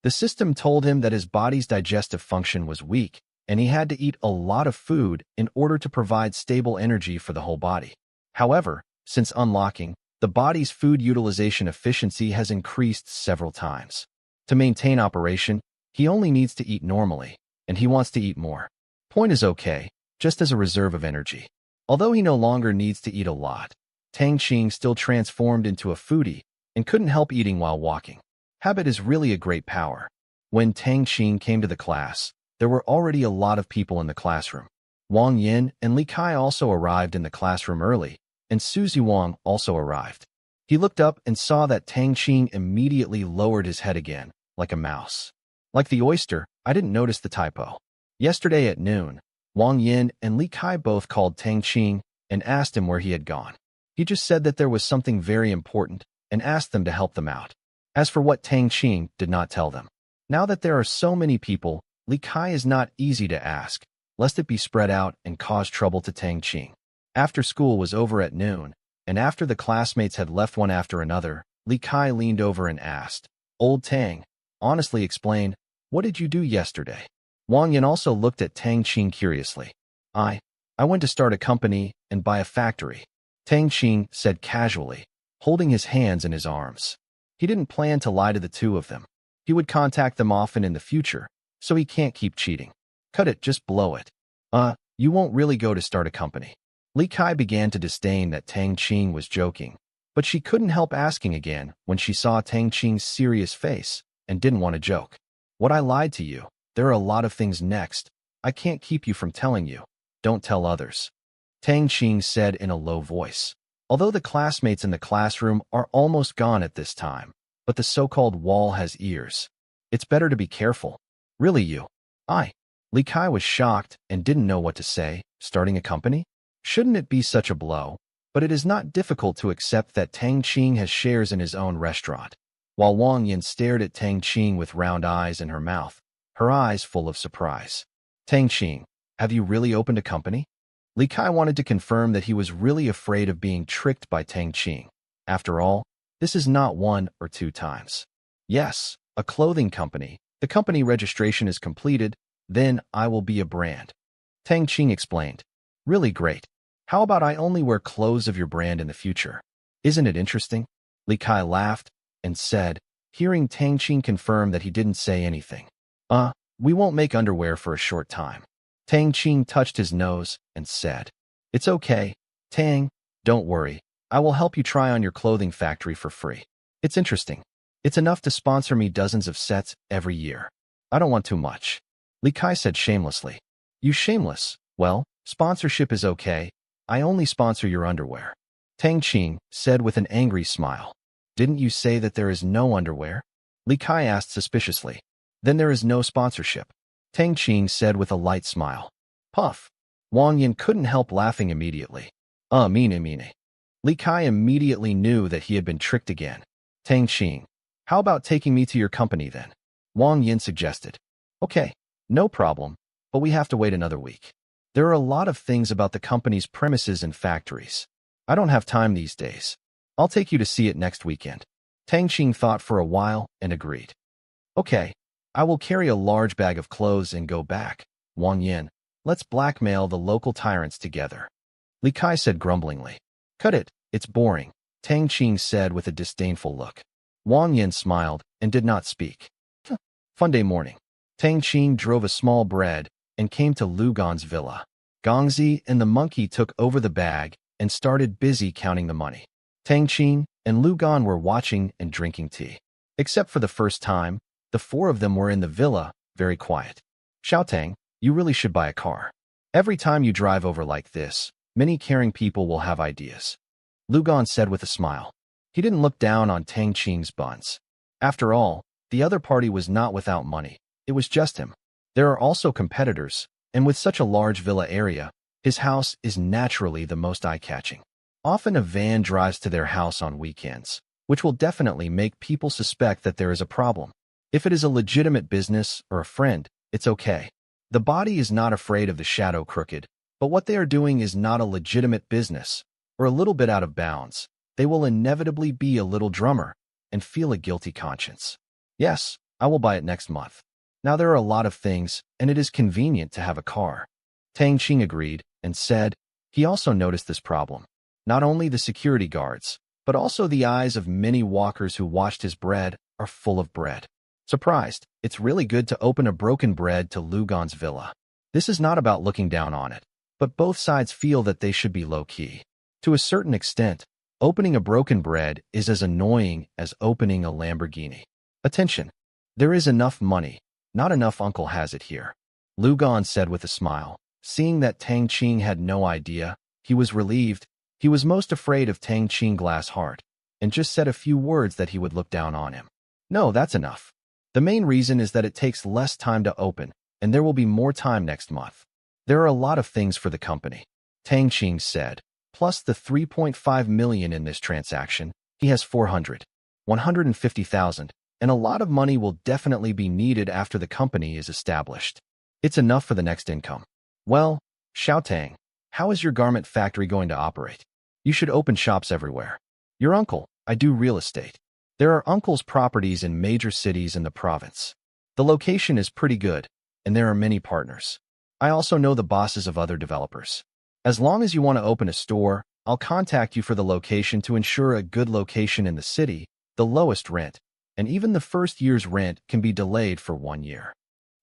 The system told him that his body's digestive function was weak, and he had to eat a lot of food in order to provide stable energy for the whole body. However, since unlocking, the body's food utilization efficiency has increased several times. To maintain operation, he only needs to eat normally, and he wants to eat more. Point is okay, just as a reserve of energy. Although he no longer needs to eat a lot, Tang Qing still transformed into a foodie and couldn't help eating while walking. Habit is really a great power. When Tang Qing came to the class, there were already a lot of people in the classroom. Wang Yin and Li Kai also arrived in the classroom early, and Suzy Wang also arrived. He looked up and saw that Tang Qing immediately lowered his head again, like a mouse. Like the oyster, I didn't notice the typo. Yesterday at noon, Wang Yin and Li Kai both called Tang Qing and asked him where he had gone. He just said that there was something very important and asked them to help them out. As for what Tang Qing did not tell them. Now that there are so many people, Li Kai is not easy to ask, lest it be spread out and cause trouble to Tang Qing. After school was over at noon, and after the classmates had left one after another, Li Kai leaned over and asked, Old Tang, honestly explain, what did you do yesterday? Wang Yin also looked at Tang Qing curiously. I went to start a company and buy a factory, Tang Qing said casually, holding his hands in his arms. He didn't plan to lie to the two of them. He would contact them often in the future, so he can't keep cheating. Cut it, just blow it. You won't really go to start a company. Li Kai began to disdain that Tang Qing was joking, but she couldn't help asking again when she saw Tang Qing's serious face and didn't want to joke. What, I lied to you? There are a lot of things next. I can't keep you from telling you. Don't tell others. Tang Qing said in a low voice. Although the classmates in the classroom are almost gone at this time, but the so-called wall has ears. It's better to be careful. Really, you? Li Kai was shocked and didn't know what to say. Starting a company? Shouldn't it be such a blow? But it is not difficult to accept that Tang Qing has shares in his own restaurant. While Wang Yin stared at Tang Qing with round eyes in her mouth, her eyes full of surprise. Tang Qing, have you really opened a company? Li Kai wanted to confirm that he was really afraid of being tricked by Tang Qing. After all, this is not 1 or 2 times. Yes, a clothing company. The company registration is completed, then I will be a brand. Tang Qing explained. Really great. How about I only wear clothes of your brand in the future? Isn't it interesting? Li Kai laughed and said, hearing Tang Qing confirm that he didn't say anything. We won't make underwear for a short time. Tang Qing touched his nose and said, It's okay, Tang, don't worry. I will help you try on your clothing factory for free. It's interesting. It's enough to sponsor me dozens of sets every year. I don't want too much. Li Kai said shamelessly. You shameless? Well, sponsorship is okay. I only sponsor your underwear. Tang Qing said with an angry smile. Didn't you say that there is no underwear? Li Kai asked suspiciously. Then there is no sponsorship. Tang Qing said with a light smile. Puff. Wang Yin couldn't help laughing immediately. Mean. Li Kai immediately knew that he had been tricked again. Tang Qing, how about taking me to your company then? Wang Yin suggested. Okay, no problem, but we have to wait another week. There are a lot of things about the company's premises and factories. I don't have time these days. I'll take you to see it next weekend. Tang Qing thought for a while and agreed. Okay, I will carry a large bag of clothes and go back. Wang Yin, let's blackmail the local tyrants together. Li Kai said grumblingly. Cut it, it's boring, Tang Qing said with a disdainful look. Wang Yin smiled and did not speak. Fun day morning. Tang Qing drove a small bread and came to Lu Gan's villa. Gongzi and the monkey took over the bag and started busy counting the money. Tang Qing and Lu Gan were watching and drinking tea. Except for the first time, the four of them were in the villa, very quiet. Xiaotang, you really should buy a car. Every time you drive over like this, many caring people will have ideas. Lu Gan said with a smile. He didn't look down on Tang Qing's buns. After all, the other party was not without money. It was just him. There are also competitors, and with such a large villa area, his house is naturally the most eye-catching. Often a van drives to their house on weekends, which will definitely make people suspect that there is a problem. If it is a legitimate business or a friend, it's okay. The body is not afraid of the shadow crooked, but what they are doing is not a legitimate business, or a little bit out of bounds. They will inevitably be a little drummer and feel a guilty conscience. Yes, I will buy it next month. Now there are a lot of things, and it is convenient to have a car. Tang Qing agreed and said he also noticed this problem. Not only the security guards, but also the eyes of many walkers who watched his bread are full of bread. Surprised, it's really good to open a broken bread to Lu Gan's villa. This is not about looking down on it, but both sides feel that they should be low-key. To a certain extent, opening a broken bread is as annoying as opening a Lamborghini. Attention! There is enough money. Not enough uncle has it here. Lu Gan said with a smile. Seeing that Tang Qing had no idea, he was relieved. He was most afraid of Tang Qing glass heart, and just said a few words that he would look down on him. No, that's enough. The main reason is that it takes less time to open, and there will be more time next month. There are a lot of things for the company, Tang Qing said. Plus the 3.5 million in this transaction, he has 150,000, and a lot of money will definitely be needed after the company is established. It's enough for the next income. Well, Xiaotang, how is your garment factory going to operate? You should open shops everywhere. Your uncle, I do real estate. There are uncle's properties in major cities in the province. The location is pretty good, and there are many partners. I also know the bosses of other developers. As long as you want to open a store, I'll contact you for the location to ensure a good location in the city, the lowest rent, and even the first year's rent can be delayed for 1 year.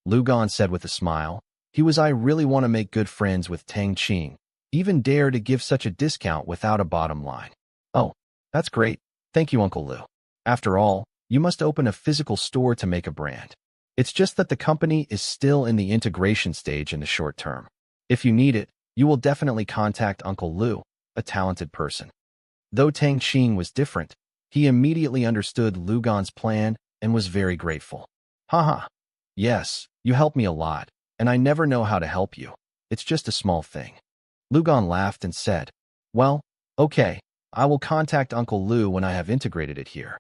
Lu Gan said with a smile. I really want to make good friends with Tang Qing, even dare to give such a discount without a bottom line. Oh, that's great. Thank you, Uncle Lu. After all, you must open a physical store to make a brand. It's just that the company is still in the integration stage in the short term. If you need it, you will definitely contact Uncle Lu, a talented person. Though Tang Qing was different, he immediately understood Lu Gan's plan and was very grateful. Haha. Yes, you helped me a lot, and I never know how to help you. It's just a small thing. Lu Gan laughed and said, well, okay, I will contact Uncle Lu when I have integrated it here.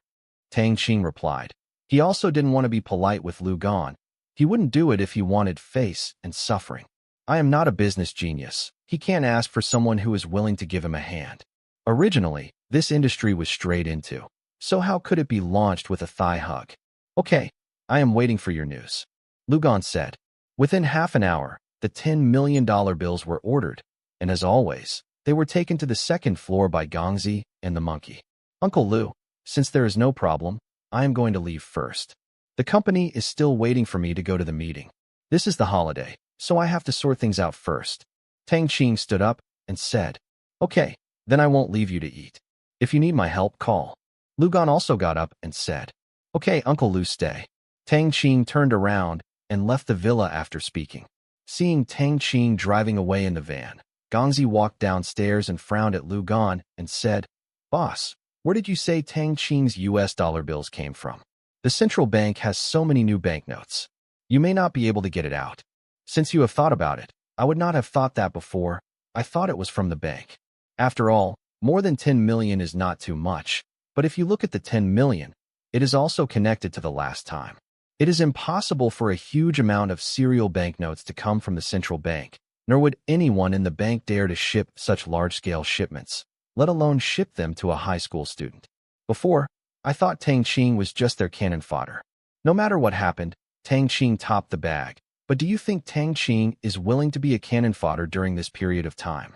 Tang Qing replied. He also didn't want to be polite with Lu Gan. He wouldn't do it if he wanted face and suffering. I am not a business genius. He can't ask for someone who is willing to give him a hand. Originally, this industry was straight into. So how could it be launched with a thigh hug? Okay, I am waiting for your news. Lu Gan said. Within half an hour, the $10 million bills were ordered, and as always, they were taken to the second floor by Gongzi and the monkey. Uncle Lu, since there is no problem, I am going to leave first. The company is still waiting for me to go to the meeting. This is the holiday, so I have to sort things out first. Tang Qing stood up and said, okay, then I won't leave you to eat. If you need my help, call. Lu Gan also got up and said, okay, Uncle Lu, stay. Tang Qing turned around and left the villa after speaking. Seeing Tang Qing driving away in the van, Gongzi walked downstairs and frowned at Lu Gan and said, boss, where did you say Tang Qing's US dollar bills came from? The central bank has so many new banknotes. You may not be able to get it out. Since you have thought about it, I would not have thought that before. I thought it was from the bank. After all, more than 10 million is not too much, but if you look at the 10 million, it is also connected to the last time. It is impossible for a huge amount of serial banknotes to come from the central bank, nor would anyone in the bank dare to ship such large-scale shipments, let alone ship them to a high school student. Before, I thought Tang Qing was just their cannon fodder. No matter what happened, Tang Qing topped the bag. But do you think Tang Qing is willing to be a cannon fodder during this period of time?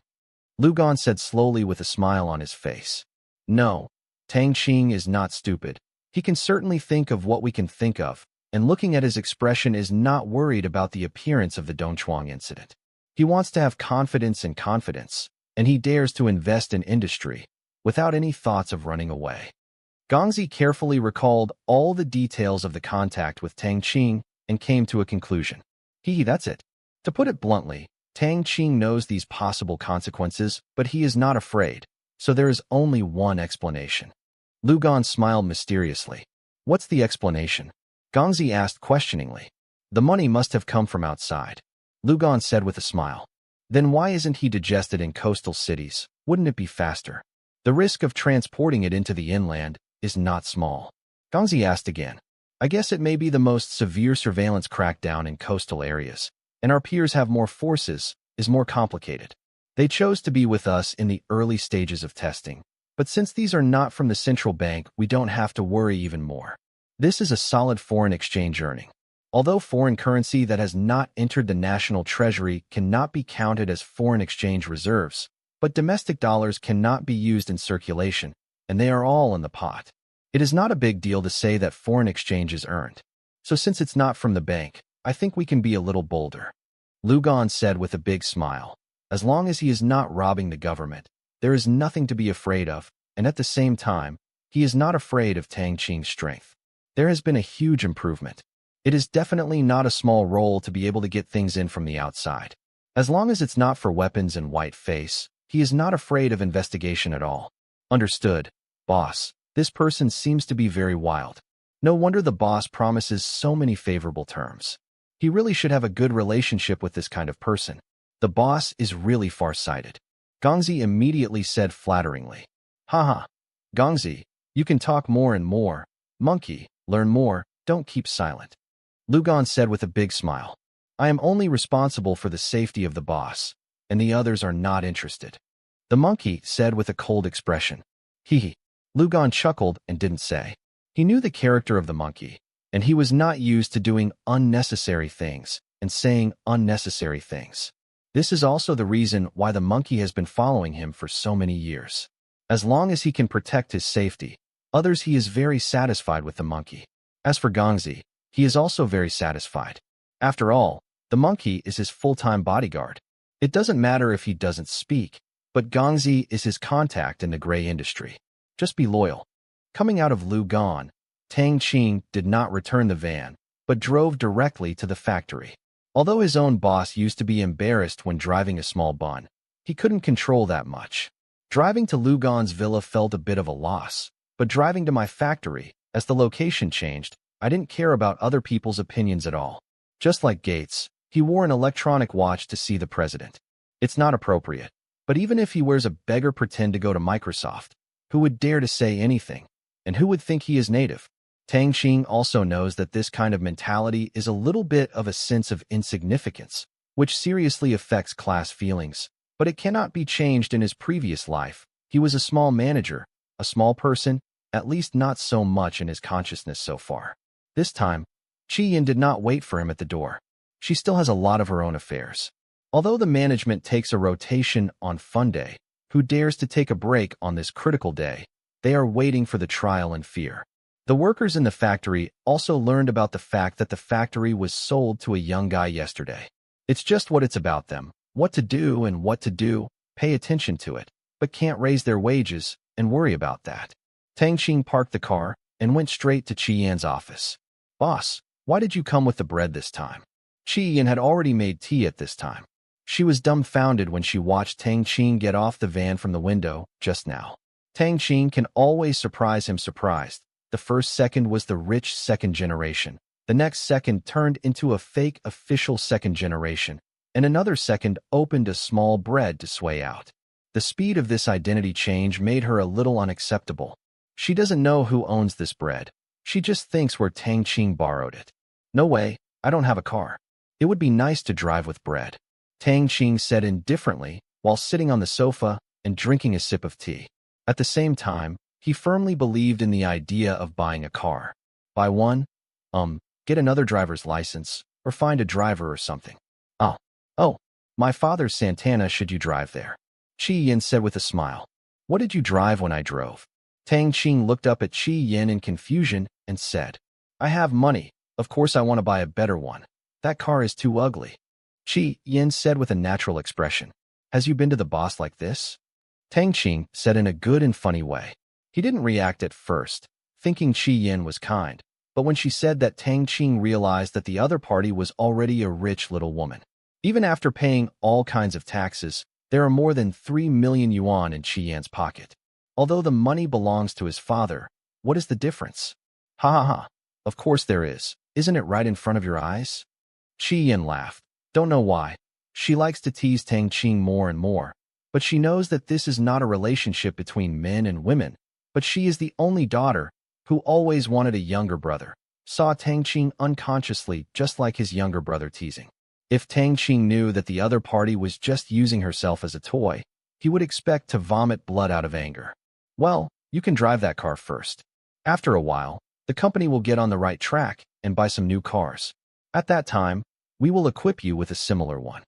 Lu Gan said slowly with a smile on his face. No, Tang Qing is not stupid. He can certainly think of what we can think of, and looking at his expression is not worried about the appearance of the Dongchuang incident. He wants to have confidence in confidence, and he dares to invest in industry without any thoughts of running away. Gongzi carefully recalled all the details of the contact with Tang Qing and came to a conclusion. That's it. To put it bluntly, Tang Qing knows these possible consequences, but he is not afraid, so there is only one explanation. Lu Gan smiled mysteriously. What's the explanation? Gongzi asked questioningly. The money must have come from outside. Lu Gan said with a smile. Then why isn't he digested in coastal cities? Wouldn't it be faster? The risk of transporting it into the inland is not small. Gongzi asked again. I guess it may be the most severe surveillance crackdown in coastal areas, and our peers have more forces, is more complicated. They chose to be with us in the early stages of testing, but since these are not from the central bank, we don't have to worry even more. This is a solid foreign exchange earning. Although foreign currency that has not entered the national treasury cannot be counted as foreign exchange reserves, but domestic dollars cannot be used in circulation, and they are all in the pot. It is not a big deal to say that foreign exchange is earned. So since it's not from the bank, I think we can be a little bolder. Lu Gan said with a big smile. As long as he is not robbing the government, there is nothing to be afraid of, and at the same time, he is not afraid of Tang Qing's strength. There has been a huge improvement. It is definitely not a small role to be able to get things in from the outside. As long as it's not for weapons and white face, he is not afraid of investigation at all. Understood, boss. This person seems to be very wild. No wonder the boss promises so many favorable terms. He really should have a good relationship with this kind of person. The boss is really far-sighted. Gongzi immediately said flatteringly. Haha. Gongzi, you can talk more and more. Monkey, learn more, don't keep silent. Lu Gan said with a big smile. I am only responsible for the safety of the boss, and the others are not interested. The monkey said with a cold expression. Hee. Lu Gan chuckled and didn't say. He knew the character of the monkey, and he was not used to doing unnecessary things and saying unnecessary things. This is also the reason why the monkey has been following him for so many years. As long as he can protect his safety, others he is very satisfied with the monkey. As for Gongzi, he is also very satisfied. After all, the monkey is his full-time bodyguard. It doesn't matter if he doesn't speak, but Gongzi is his contact in the gray industry. Just be loyal. Coming out of Lu Gan, Tang Qing did not return the van, but drove directly to the factory. Although his own boss used to be embarrassed when driving a small bun, he couldn't control that much. Driving to Lu Gan's villa felt a bit of a loss, but driving to my factory, as the location changed, I didn't care about other people's opinions at all. Just like Gates, he wore an electronic watch to see the president. It's not appropriate, but even if he wears a beggar pretend to go to Microsoft, who would dare to say anything? And who would think he is native? Tang Qing also knows that this kind of mentality is a little bit of a sense of insignificance, which seriously affects class feelings, but it cannot be changed in his previous life. He was a small manager, a small person, at least not so much in his consciousness so far. This time, Chi Yin did not wait for him at the door. She still has a lot of her own affairs. Although the management takes a rotation on Fun Day, who dares to take a break on this critical day? They are waiting for the trial in fear. The workers in the factory also learned about the fact that the factory was sold to a young guy yesterday. It's just what it's about them, what to do and what to do, pay attention to it, but can't raise their wages and worry about that. Tang Qing parked the car and went straight to Chi Yan's office. Boss, why did you come with the bread this time? Chi Yan had already made tea at this time. She was dumbfounded when she watched Tang Qing get off the van from the window just now. Tang Qing can always surprise him surprised. The first second was the rich second generation. The next second turned into a fake official second generation, and another second opened a small bread to sway out. The speed of this identity change made her a little unacceptable. She doesn't know who owns this bread. She just thinks where Tang Qing borrowed it. No way, I don't have a car. It would be nice to drive with bread. Tang Qing said indifferently while sitting on the sofa and drinking a sip of tea. At the same time, he firmly believed in the idea of buying a car. Buy one? Get another driver's license, or find a driver or something. Oh, my father's Santana, should you drive there? Chi Yin said with a smile. What did you drive when I drove? Tang Qing looked up at Chi Yin in confusion and said, I have money. Of course I want to buy a better one. That car is too ugly. Qi Yin said with a natural expression. Has you been to the boss like this? Tang Qing said in a good and funny way. He didn't react at first, thinking Qi Yin was kind, but when she said that, Tang Qing realized that the other party was already a rich little woman. Even after paying all kinds of taxes, there are more than 3 million yuan in Qi Yan's pocket. Although the money belongs to his father, what is the difference? Ha ha ha. Of course there is. Isn't it right in front of your eyes? Qi Yin laughed. Don't know why. She likes to tease Tang Qing more and more, but she knows that this is not a relationship between men and women, but she is the only daughter who always wanted a younger brother, saw Tang Qing unconsciously just like his younger brother teasing. If Tang Qing knew that the other party was just using herself as a toy, he would expect to vomit blood out of anger. Well, you can drive that car first. After a while, the company will get on the right track and buy some new cars. At that time, we will equip you with a similar one.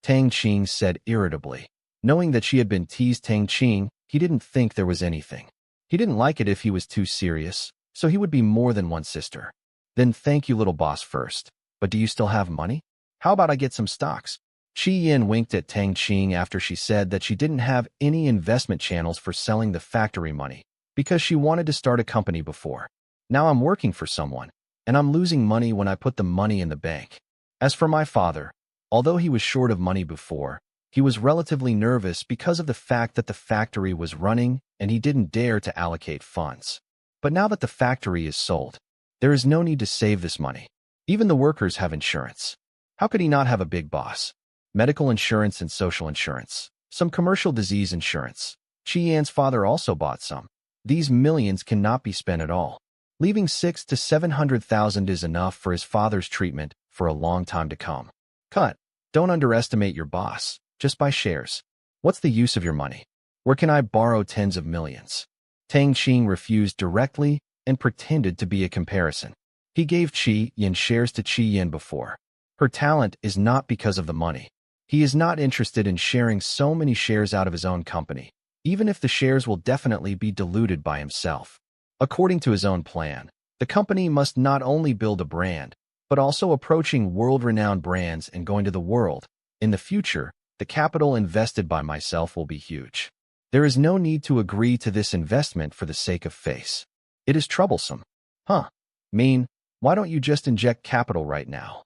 Tang Qing said irritably. Knowing that she had been teased Tang Qing, he didn't think there was anything. He didn't like it if he was too serious, so he would be more than one sister. Then thank you, little boss, first. But do you still have money? How about I get some stocks? Qi Yin winked at Tang Qing after she said that she didn't have any investment channels for selling the factory money, because she wanted to start a company before. Now I'm working for someone, and I'm losing money when I put the money in the bank. As for my father, although he was short of money before, he was relatively nervous because of the fact that the factory was running and he didn't dare to allocate funds. But now that the factory is sold, there is no need to save this money. Even the workers have insurance. How could he not have a big boss? Medical insurance and social insurance. Some commercial disease insurance. Qi Yan's father also bought some. These millions cannot be spent at all. Leaving 600,000 to 700,000 is enough for his father's treatment for a long time to come. Cut. Don't underestimate your boss. Just buy shares. What's the use of your money? Where can I borrow tens of millions? Tang Qing refused directly and pretended to be a comparison. He gave Qi Yin shares to Qi Yin before. Her talent is not because of the money. He is not interested in sharing so many shares out of his own company, even if the shares will definitely be diluted by himself. According to his own plan, the company must not only build a brand, but also approaching world-renowned brands and going to the world. In the future, the capital invested by myself will be huge. There is no need to agree to this investment for the sake of face. It is troublesome. Huh? Mean, why don't you just inject capital right now?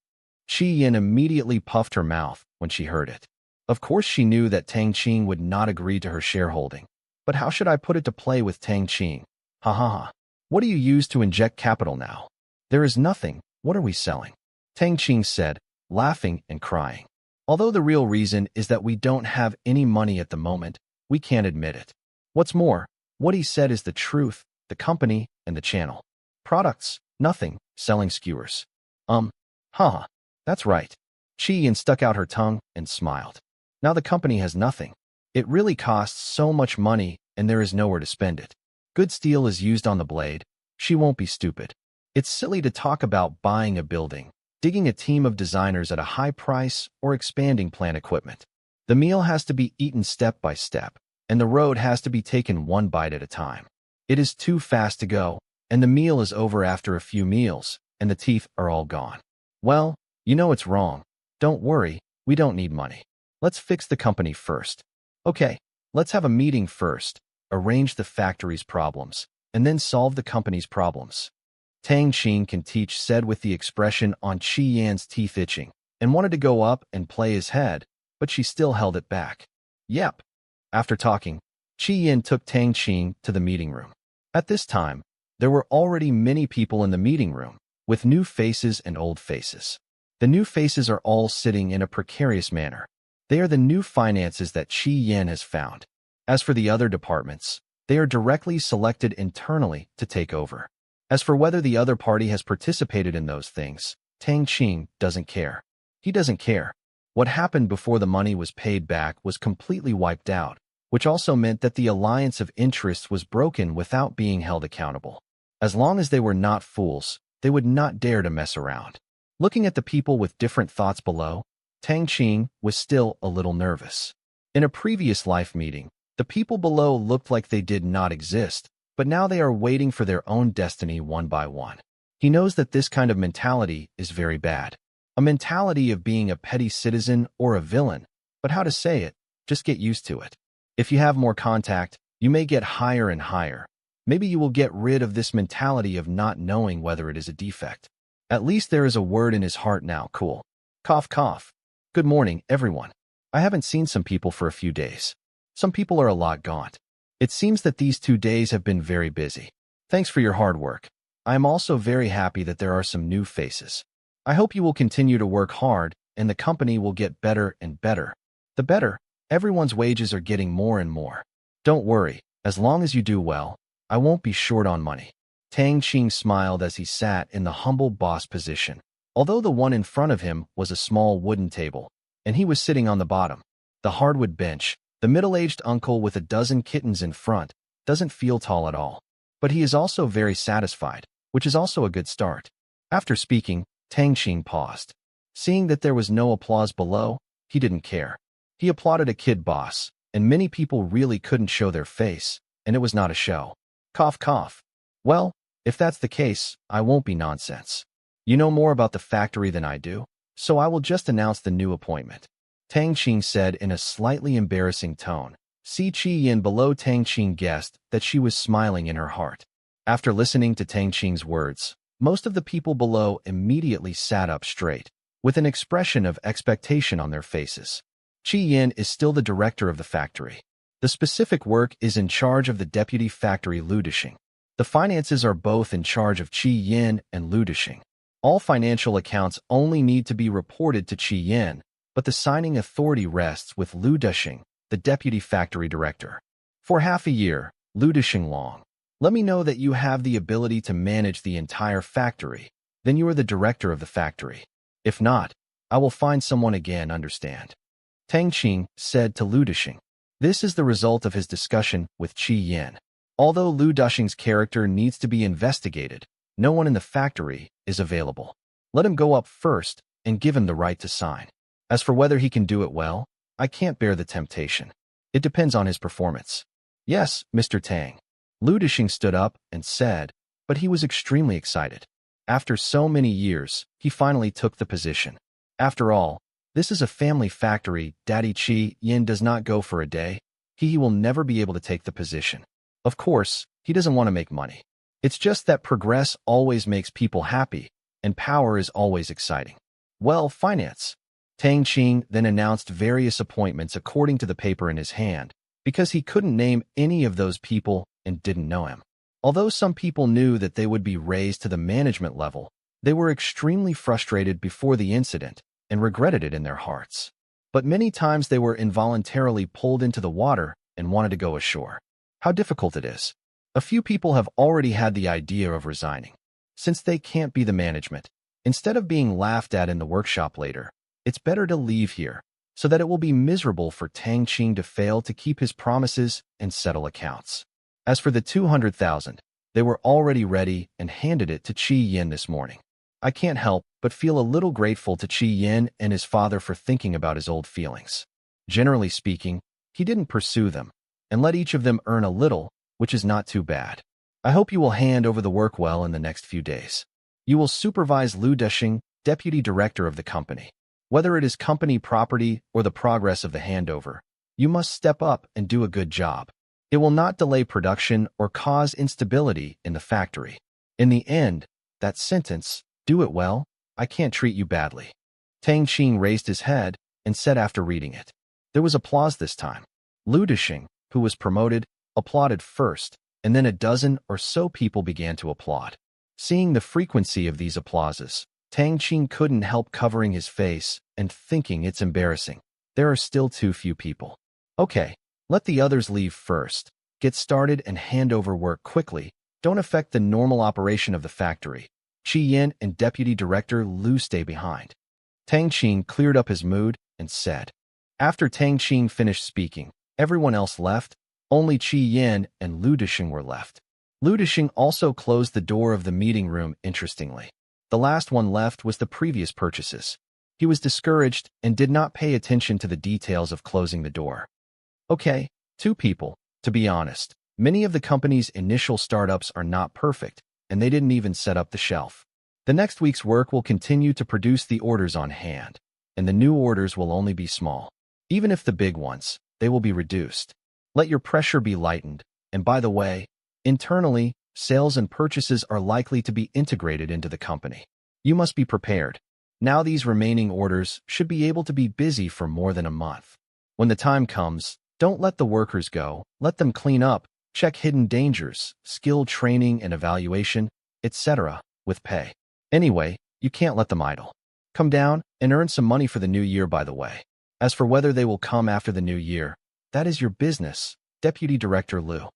Qi Yin immediately puffed her mouth when she heard it. Of course she knew that Tang Qing would not agree to her shareholding. But how should I put it to play with Tang Qing? Ha ha ha. What do you use to inject capital now? There is nothing. What are we selling? Tang Qing said, laughing and crying. Although the real reason is that we don't have any money at the moment, we can't admit it. What's more, what he said is the truth, the company, and the channel. Products, nothing, selling skewers. Haha, that's right. Qi Yin stuck out her tongue and smiled. Now the company has nothing. It really costs so much money and there is nowhere to spend it. Good steel is used on the blade. She won't be stupid. It's silly to talk about buying a building, digging a team of designers at a high price, or expanding plant equipment. The meal has to be eaten step by step, and the road has to be taken one bite at a time. It is too fast to go, and the meal is over after a few meals, and the teeth are all gone. Well, you know it's wrong. Don't worry, we don't need money. Let's fix the company first. Okay, let's have a meeting first, arrange the factory's problems, and then solve the company's problems. Tang Qing can teach, said with the expression on Qi Yan's teeth itching, and wanted to go up and play his head, but she still held it back. Yep. After talking, Qi Yan took Tang Qing to the meeting room. At this time, there were already many people in the meeting room, with new faces and old faces. The new faces are all sitting in a precarious manner. They are the new finances that Qi Yan has found. As for the other departments, they are directly selected internally to take over. As for whether the other party has participated in those things, Tang Qing doesn't care. He doesn't care. What happened before the money was paid back was completely wiped out, which also meant that the alliance of interests was broken without being held accountable. As long as they were not fools, they would not dare to mess around. Looking at the people with different thoughts below, Tang Qing was still a little nervous. In a previous life meeting, the people below looked like they did not exist, but now they are waiting for their own destiny one by one. He knows that this kind of mentality is very bad. A mentality of being a petty citizen or a villain, but how to say it, just get used to it. If you have more contact, you may get higher and higher. Maybe you will get rid of this mentality of not knowing whether it is a defect. At least there is a word in his heart now, cool. Cough, cough. Good morning, everyone. I haven't seen some people for a few days. Some people are a lot gaunt. It seems that these 2 days have been very busy. Thanks for your hard work. I am also very happy that there are some new faces. I hope you will continue to work hard and the company will get better and better. The better, everyone's wages are getting more and more. Don't worry, as long as you do well, I won't be short on money. Tang Qing smiled as he sat in the humble boss position, although the one in front of him was a small wooden table, and he was sitting on the bottom. The hardwood bench, the middle-aged uncle with a dozen kittens in front, doesn't feel tall at all. But he is also very satisfied, which is also a good start. After speaking, Tang Qing paused. Seeing that there was no applause below, he didn't care. He applauded a kid boss, and many people really couldn't show their face, and it was not a show. Cough, cough. Well, if that's the case, I won't be nonsense. You know more about the factory than I do, so I will just announce the new appointment. Tang Qing said in a slightly embarrassing tone. Si Yin below Tang Qing guessed that she was smiling in her heart. After listening to Tang Qing's words, most of the people below immediately sat up straight, with an expression of expectation on their faces. Qi Yin is still the director of the factory. The specific work is in charge of the deputy factory Lu Dishing. The finances are both in charge of Qi Yin and Lu Dishing. All financial accounts only need to be reported to Qi Yin, but the signing authority rests with Lu Dishing, the deputy factory director. For half a year, Lu Dishing long. Let me know that you have the ability to manage the entire factory, then you are the director of the factory. If not, I will find someone again, understand? Tang Qing said to Lu Dishing. This is the result of his discussion with Qi Yin. Although Lu Dishing's character needs to be investigated, no one in the factory is available. Let him go up first and give him the right to sign. As for whether he can do it well, I can't bear the temptation. It depends on his performance. Yes, Mr. Tang. Lu Dishing stood up and said, but he was extremely excited. After so many years, he finally took the position. After all, this is a family factory. Daddy Qi Yin does not go for a day. He will never be able to take the position. Of course, he doesn't want to make money. It's just that progress always makes people happy, and power is always exciting. Well, finance. Tang Qing then announced various appointments according to the paper in his hand, because he couldn't name any of those people and didn't know him. Although some people knew that they would be raised to the management level, they were extremely frustrated before the incident and regretted it in their hearts. But many times they were involuntarily pulled into the water and wanted to go ashore. How difficult it is. A few people have already had the idea of resigning. Since they can't be the management, instead of being laughed at in the workshop later, it's better to leave here, so that it will be miserable for Tang Qing to fail to keep his promises and settle accounts. As for the 200,000, they were already ready and handed it to Qi Yin this morning. I can't help but feel a little grateful to Qi Yin and his father for thinking about his old feelings. Generally speaking, he didn't pursue them, and let each of them earn a little, which is not too bad. I hope you will hand over the work well in the next few days. You will supervise Lu Dishing, deputy director of the company. Whether it is company property or the progress of the handover, you must step up and do a good job. It will not delay production or cause instability in the factory. In the end, that sentence, do it well, I can't treat you badly. Tang Qing raised his head and said after reading it. There was applause this time. Lu Dishing, who was promoted, applauded first, and then a dozen or so people began to applaud. Seeing the frequency of these applauses, Tang Qing couldn't help covering his face and thinking it's embarrassing. There are still too few people. Okay, let the others leave first. Get started and hand over work quickly. Don't affect the normal operation of the factory. Qi Yin and Deputy Director Lu stay behind. Tang Qing cleared up his mood and said. After Tang Qing finished speaking, everyone else left. Only Qi Yin and Lu Dishing were left. Lu Dishing also closed the door of the meeting room interestingly. The last one left was the previous purchases. He was discouraged and did not pay attention to the details of closing the door. Okay, 2 people. To be honest, many of the company's initial startups are not perfect, and they didn't even set up the shelf. The next week's work will continue to produce the orders on hand, and the new orders will only be small. Even if the big ones, they will be reduced. Let your pressure be lightened, and by the way, internally, sales and purchases are likely to be integrated into the company. You must be prepared. Now these remaining orders should be able to be busy for more than a month. When the time comes, don't let the workers go, let them clean up, check hidden dangers, skill training and evaluation, etc., with pay. Anyway, you can't let them idle. Come down and earn some money for the new year, by the way. As for whether they will come after the new year, that is your business, Deputy Director Liu.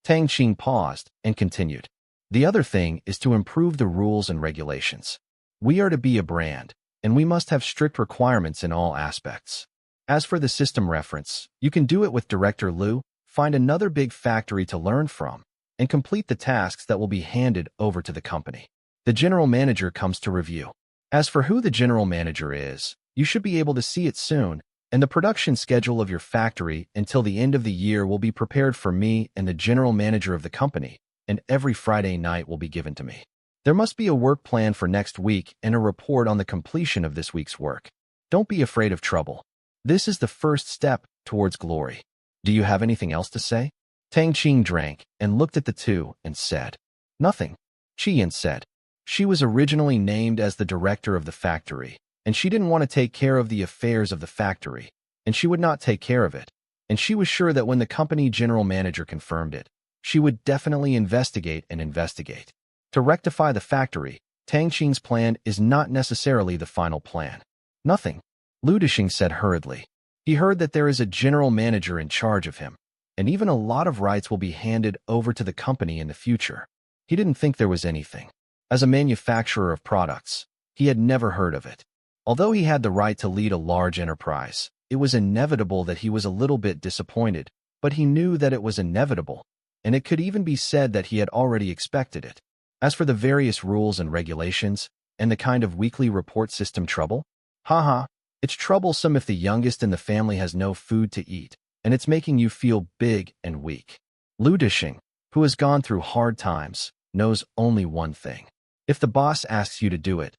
Tang Qing paused and continued. The other thing is to improve the rules and regulations. We are to be a brand, and we must have strict requirements in all aspects. As for the system reference, you can do it with Director Liu, find another big factory to learn from, and complete the tasks that will be handed over to the company. The general manager comes to review. As for who the general manager is, you should be able to see it soon, and the production schedule of your factory until the end of the year will be prepared for me and the general manager of the company, and every Friday night will be given to me. There must be a work plan for next week and a report on the completion of this week's work. Don't be afraid of trouble. This is the first step towards glory. Do you have anything else to say? Tang Qing drank and looked at the two and said, "Nothing." Qian said. She was originally named as the director of the factory, and she didn't want to take care of the affairs of the factory, and she would not take care of it, and she was sure that when the company general manager confirmed it, she would definitely investigate. To rectify the factory, Tang Qing's plan is not necessarily the final plan. Nothing, Lu Dishing said hurriedly. He heard that there is a general manager in charge of him, and even a lot of rights will be handed over to the company in the future. He didn't think there was anything. As a manufacturer of products, he had never heard of it. Although he had the right to lead a large enterprise, it was inevitable that he was a little bit disappointed, but he knew that it was inevitable, and it could even be said that he had already expected it. As for the various rules and regulations, and the kind of weekly report system trouble, it's troublesome if the youngest in the family has no food to eat, and it's making you feel big and weak. Lu Dishing, who has gone through hard times, knows only one thing. If the boss asks you to do it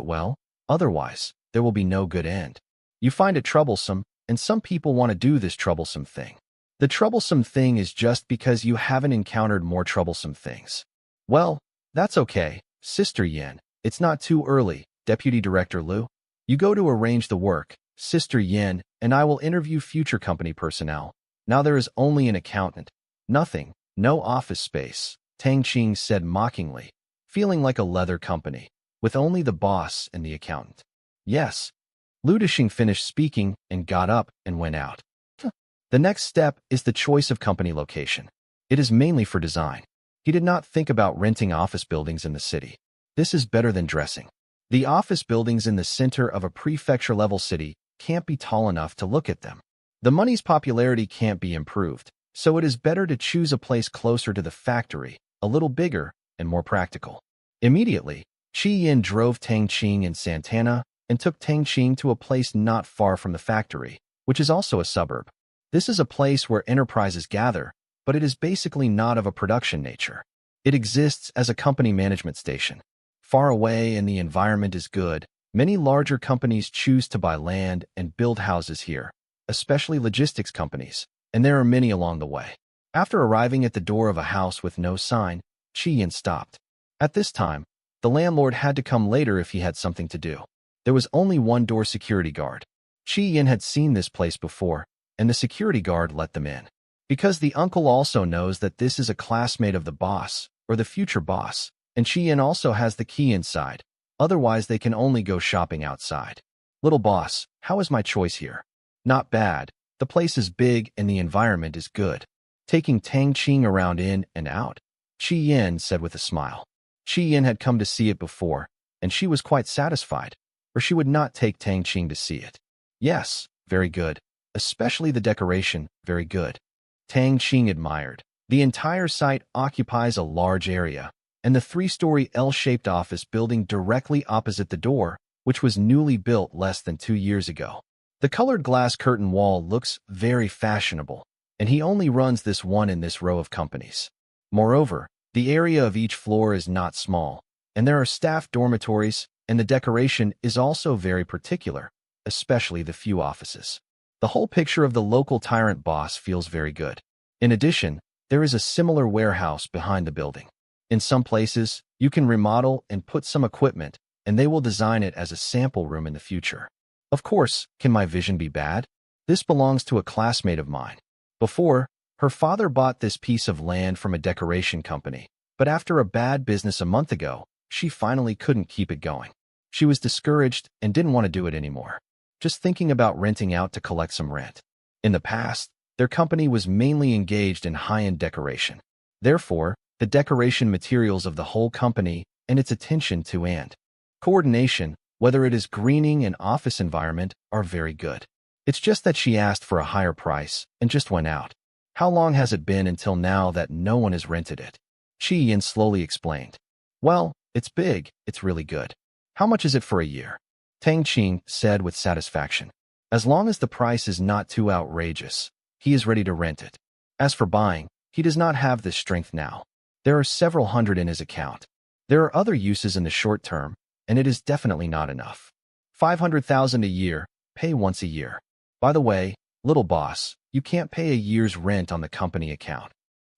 well, otherwise, there will be no good end. You find it troublesome, and some people want to do this troublesome thing. The troublesome thing is just because you haven't encountered more troublesome things. Well, that's okay, Sister Yin. It's not too early, Deputy Director Liu. You go to arrange the work, Sister Yin, and I will interview future company personnel. Now there is only an accountant. Nothing, no office space, Tang Qing said mockingly, feeling like a leather company, with only the boss and the accountant. Yes. Lu Dishing finished speaking and got up and went out. The next step is the choice of company location. It is mainly for design. He did not think about renting office buildings in the city. This is better than dressing. The office buildings in the center of a prefecture-level city can't be tall enough to look at them. The money's popularity can't be improved, so it is better to choose a place closer to the factory, a little bigger and more practical. Immediately, Qi Yin drove Tang Qing and Santana and took Tang Qing to a place not far from the factory, which is also a suburb. This is a place where enterprises gather, but it is basically not of a production nature. It exists as a company management station. Far away and the environment is good, many larger companies choose to buy land and build houses here, especially logistics companies, and there are many along the way. After arriving at the door of a house with no sign, Qi Yin stopped. At this time, the landlord had to come later if he had something to do. There was only one door security guard. Qi Yin had seen this place before, and the security guard let them in. Because the uncle also knows that this is a classmate of the boss, or the future boss, and Qi Yin also has the key inside, otherwise they can only go shopping outside. Little boss, how is my choice here? Not bad. The place is big and the environment is good. Taking Tang Qing around in and out, Qi Yin said with a smile. Qi Yin had come to see it before, and she was quite satisfied, or she would not take Tang Qing to see it. Yes, very good. Especially the decoration, very good. Tang Qing admired. The entire site occupies a large area, and the 3-story L-shaped office building directly opposite the door, which was newly built less than 2 years ago. The colored glass curtain wall looks very fashionable, and he only runs this one in this row of companies. Moreover, the area of each floor is not small. and there are staff dormitories, and the decoration is also very particular, especially the few offices. The whole picture of the local tyrant boss feels very good. In addition, there is a similar warehouse behind the building. In some places, you can remodel and put some equipment, and they will design it as a sample room in the future. Of course, can my vision be bad? This belongs to a classmate of mine. Before, her father bought this piece of land from a decoration company, but after a bad business a month ago, she finally couldn't keep it going. She was discouraged and didn't want to do it anymore, just thinking about renting out to collect some rent. In the past, their company was mainly engaged in high-end decoration. Therefore, the decoration materials of the whole company and its attention to and coordination, whether it is greening and office environment, are very good. It's just that she asked for a higher price and just went out. How long has it been until now that no one has rented it? Qi Yin slowly explained. Well, it's big, it's really good. How much is it for a year? Tang Qing said with satisfaction. As long as the price is not too outrageous, he is ready to rent it. As for buying, he does not have this strength now. There are several hundred in his account. There are other uses in the short term, and it is definitely not enough. 500,000 a year, pay once a year. By the way, little boss, you can't pay a year's rent on the company account.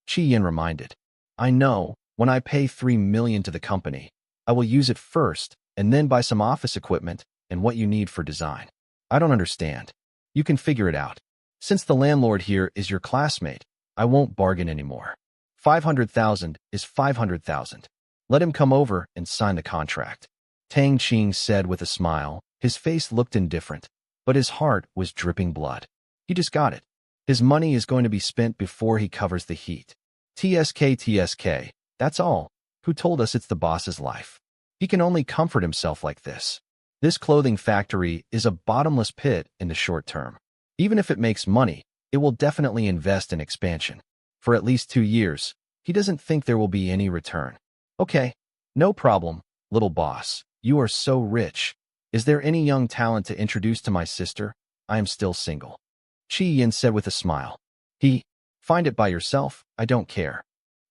Qi Yin reminded. I know, when I pay 3 million to the company, I will use it first and then buy some office equipment and what you need for design. I don't understand. You can figure it out. Since the landlord here is your classmate, I won't bargain anymore. 500,000 is 500,000. Let him come over and sign the contract. Tang Qing said with a smile. His face looked indifferent, but his heart was dripping blood. He just got it. His money is going to be spent before he covers the heat. TSK, that's all. Who told us it's the boss's life? He can only comfort himself like this. This clothing factory is a bottomless pit in the short term. Even if it makes money, it will definitely invest in expansion. For at least 2 years, he doesn't think there will be any return. Okay, no problem, little boss. You are so rich. Is there any young talent to introduce to my sister? I am still single. Qi Yin said with a smile. Find it by yourself, I don't care.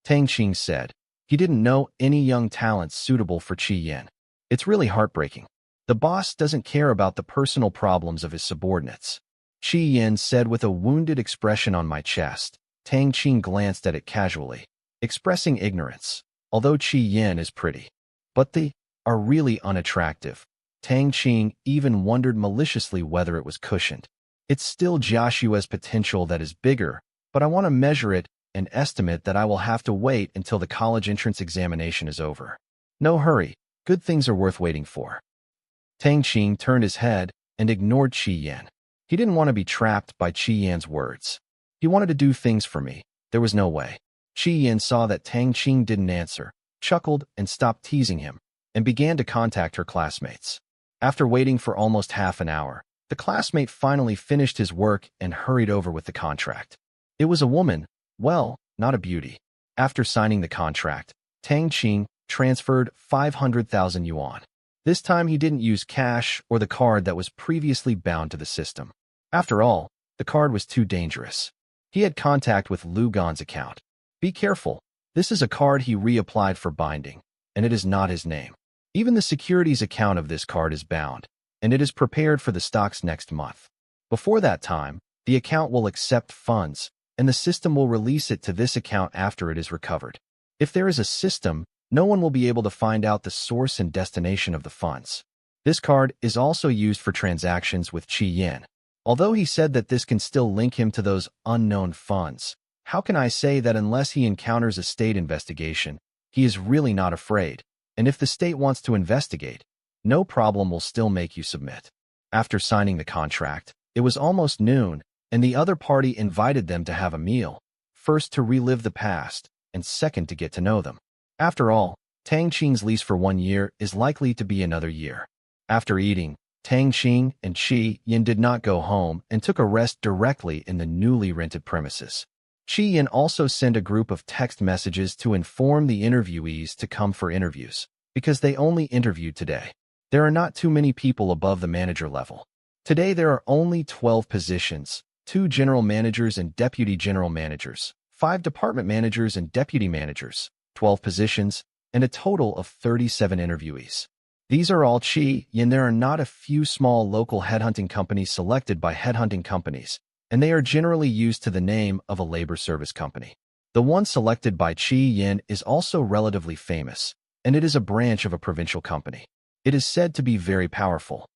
Tang Qing said. He didn't know any young talents suitable for Qi Yin. It's really heartbreaking. The boss doesn't care about the personal problems of his subordinates. Qi Yin said with a wounded expression on my chest. Tang Qing glanced at it casually, expressing ignorance. Although Qi Yin is pretty, but they are really unattractive. Tang Qing even wondered maliciously whether it was cushioned. It's still Joshua's potential that is bigger, but I want to measure it and estimate that I will have to wait until the college entrance examination is over. No hurry, good things are worth waiting for. Tang Qing turned his head and ignored Qi Yin. He didn't want to be trapped by Qi Yin's words. He wanted to do things for me. There was no way. Qi Yin saw that Tang Qing didn't answer, chuckled and stopped teasing him, and began to contact her classmates. After waiting for almost half an hour, the classmate finally finished his work and hurried over with the contract. It was a woman, well, not a beauty. After signing the contract, Tang Qing transferred 500,000 yuan. This time he didn't use cash or the card that was previously bound to the system. After all, the card was too dangerous. He had contact with Lu Gan's account. Be careful, this is a card he reapplied for binding, and it is not his name. Even the securities account of this card is bound, and it is prepared for the stocks next month. Before that time, the account will accept funds, and the system will release it to this account after it is recovered. If there is a system, no one will be able to find out the source and destination of the funds. This card is also used for transactions with Qi Yin. Although he said that this can still link him to those unknown funds, how can I say that unless he encounters a state investigation, he is really not afraid, and if the state wants to investigate, no problem will still make you submit. After signing the contract, it was almost noon, and the other party invited them to have a meal, first to relive the past, and second to get to know them. After all, Tang Qing's lease for 1 year is likely to be another year. After eating, Tang Qing and Qi Yin did not go home and took a rest directly in the newly rented premises. Qi Yin also sent a group of text messages to inform the interviewees to come for interviews, because they only interviewed today. There are not too many people above the manager level. Today there are only 12 positions, 2 general managers and deputy general managers, 5 department managers and deputy managers, 12 positions, and a total of 37 interviewees. These are all Qi, and there are not a few small local headhunting companies selected by headhunting companies, and they are generally used to the name of a labor service company. The one selected by Qi Yin is also relatively famous, and it is a branch of a provincial company. It is said to be very powerful.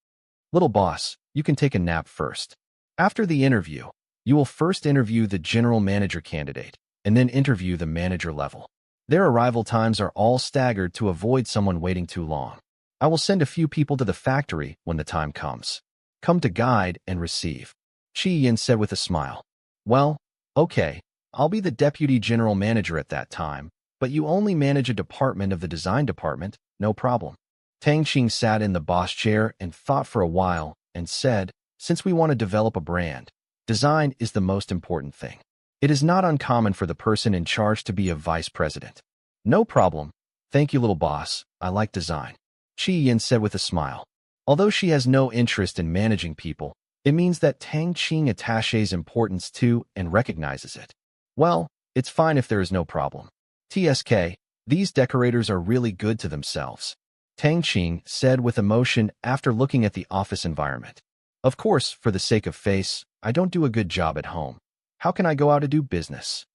Little boss, you can take a nap first. After the interview, you will first interview the general manager candidate, and then interview the manager level. Their arrival times are all staggered to avoid someone waiting too long. I will send a few people to the factory when the time comes. Come to guide and receive. Qi Yin said with a smile. Well, okay, I'll be the deputy general manager at that time, but you only manage a department of the design department, no problem. Tang Qing sat in the boss chair and thought for a while and said, since we want to develop a brand, design is the most important thing. It is not uncommon for the person in charge to be a vice president. No problem. Thank you, little boss. I like design. Qi Yin said with a smile. Although she has no interest in managing people, it means that Tang Qing attaches importance to and recognizes it. Well, it's fine if there is no problem. TSK, these decorators are really good to themselves. Tang Qing said with emotion after looking at the office environment. Of course, for the sake of face, I don't do a good job at home. How can I go out to do business?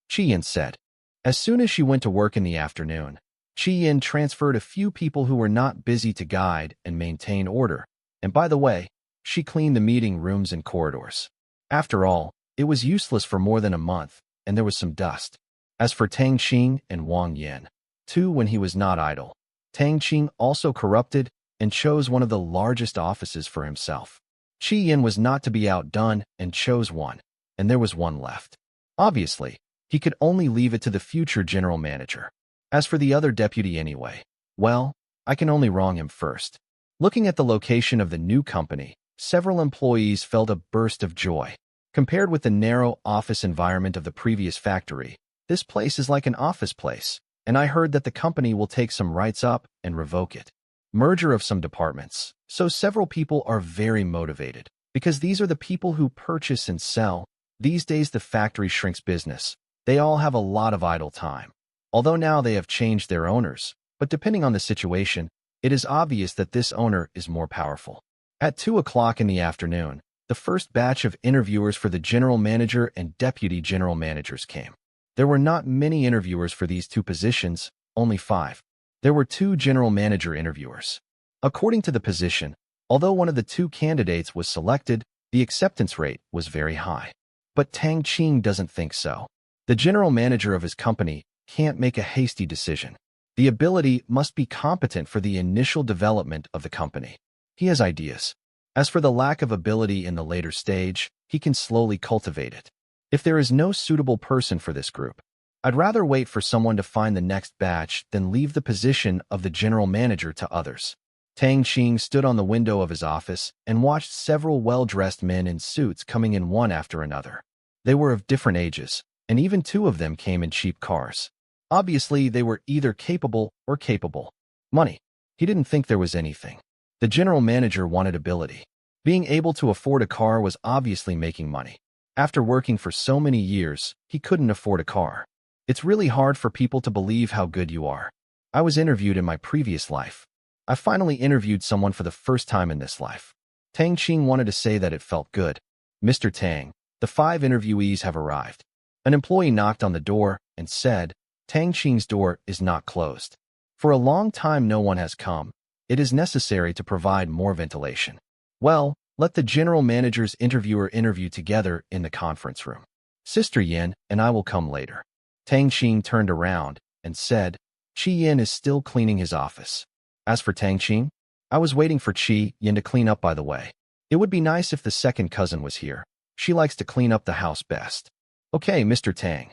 Qi Yin said. As soon as she went to work in the afternoon, Qi Yin transferred a few people who were not busy to guide and maintain order, and by the way, she cleaned the meeting rooms and corridors. After all, it was useless for more than a month, and there was some dust. As for Tang Qing and Wang Yin, too, when he was not idle, Tang Qing also corrupted and chose one of the largest offices for himself. Qi Yin was not to be outdone and chose one, and there was one left. Obviously, he could only leave it to the future general manager. As for the other deputy anyway, well, I can only wrong him first. Looking at the location of the new company, several employees felt a burst of joy. Compared with the narrow office environment of the previous factory, this place is like an office place, and I heard that the company will take some rights up and revoke it. Merger of some departments, so several people are very motivated, because these are the people who purchase and sell. These days the factory shrinks business. They all have a lot of idle time. Although now they have changed their owners, but depending on the situation, it is obvious that this owner is more powerful. At 2 o'clock in the afternoon, the first batch of interviewers for the general manager and deputy general managers came. There were not many interviewers for these two positions, only 5. There were 2 general manager interviewers. According to the position, although one of the 2 candidates was selected, the acceptance rate was very high. But Tang Qing doesn't think so. The general manager of his company can't make a hasty decision. The ability must be competent for the initial development of the company. He has ideas. As for the lack of ability in the later stage, he can slowly cultivate it. If there is no suitable person for this group, I'd rather wait for someone to find the next batch than leave the position of the general manager to others. Tang Qing stood on the window of his office and watched several well-dressed men in suits coming in one after another. They were of different ages, and even 2 of them came in cheap cars. Obviously, they were either capable or capable. Money. He didn't think there was anything. The general manager wanted ability. Being able to afford a car was obviously making money. After working for so many years, he couldn't afford a car. It's really hard for people to believe how good you are. I was interviewed in my previous life. I finally interviewed someone for the first time in this life. Tang Qing wanted to say that it felt good. Mr. Tang, the 5 interviewees have arrived. An employee knocked on the door and said, Tang Qing's door is not closed. For a long time no one has come. It is necessary to provide more ventilation. Well, let the general manager's interviewer interview together in the conference room. Sister Yin and I will come later. Tang Qing turned around and said, Qi Yin is still cleaning his office. As for Tang Qing, I was waiting for Qi Yin to clean up, by the way. It would be nice if the second cousin was here. She likes to clean up the house best. Okay, Mr. Tang.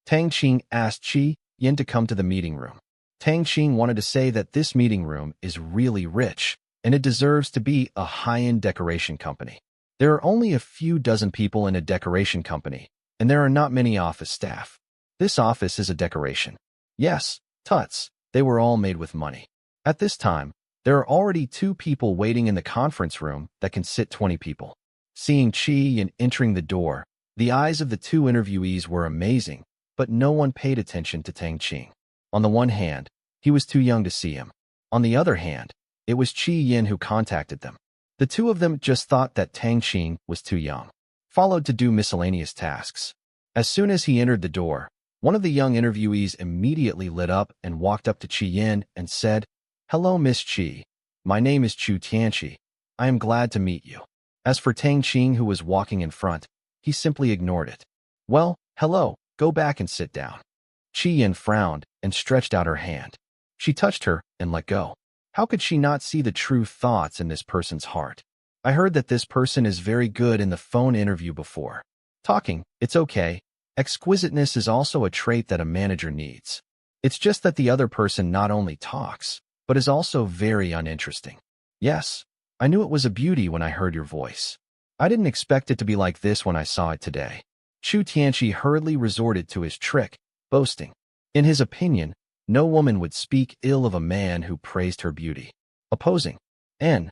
Tang Qing asked Qi Yin to come to the meeting room. Tang Qing wanted to say that this meeting room is really rich, and it deserves to be a high-end decoration company. There are only a few dozen people in a decoration company, and there are not many office staff. This office is a decoration. Yes, tuts, they were all made with money. At this time, there are already 2 people waiting in the conference room that can sit 20 people. Seeing Qi Yin entering the door, the eyes of the 2 interviewees were amazing, but no one paid attention to Tang Qing. On the one hand, He was too young to see him. On the other hand, it was Qi Yin who contacted them. The two of them just thought that Tang Qing was too young, followed to do miscellaneous tasks. As soon as he entered the door, one of the young interviewees immediately lit up and walked up to Qi Yin and said, "Hello, Miss Qi. My name is Chu Tianqi. I am glad to meet you." As for Tang Qing, who was walking in front, he simply ignored it. "Well, hello, go back and sit down." Qi Yin frowned and stretched out her hand. She touched her and let go. How could she not see the true thoughts in this person's heart? "I heard that this person is very good in the phone interview before. Talking, it's okay. Exquisiteness is also a trait that a manager needs. It's just that the other person not only talks, but is also very uninteresting." "Yes, I knew it was a beauty when I heard your voice. I didn't expect it to be like this when I saw it today." Chu Tianqi hurriedly resorted to his trick, boasting. In his opinion, no woman would speak ill of a man who praised her beauty. Opposing. And,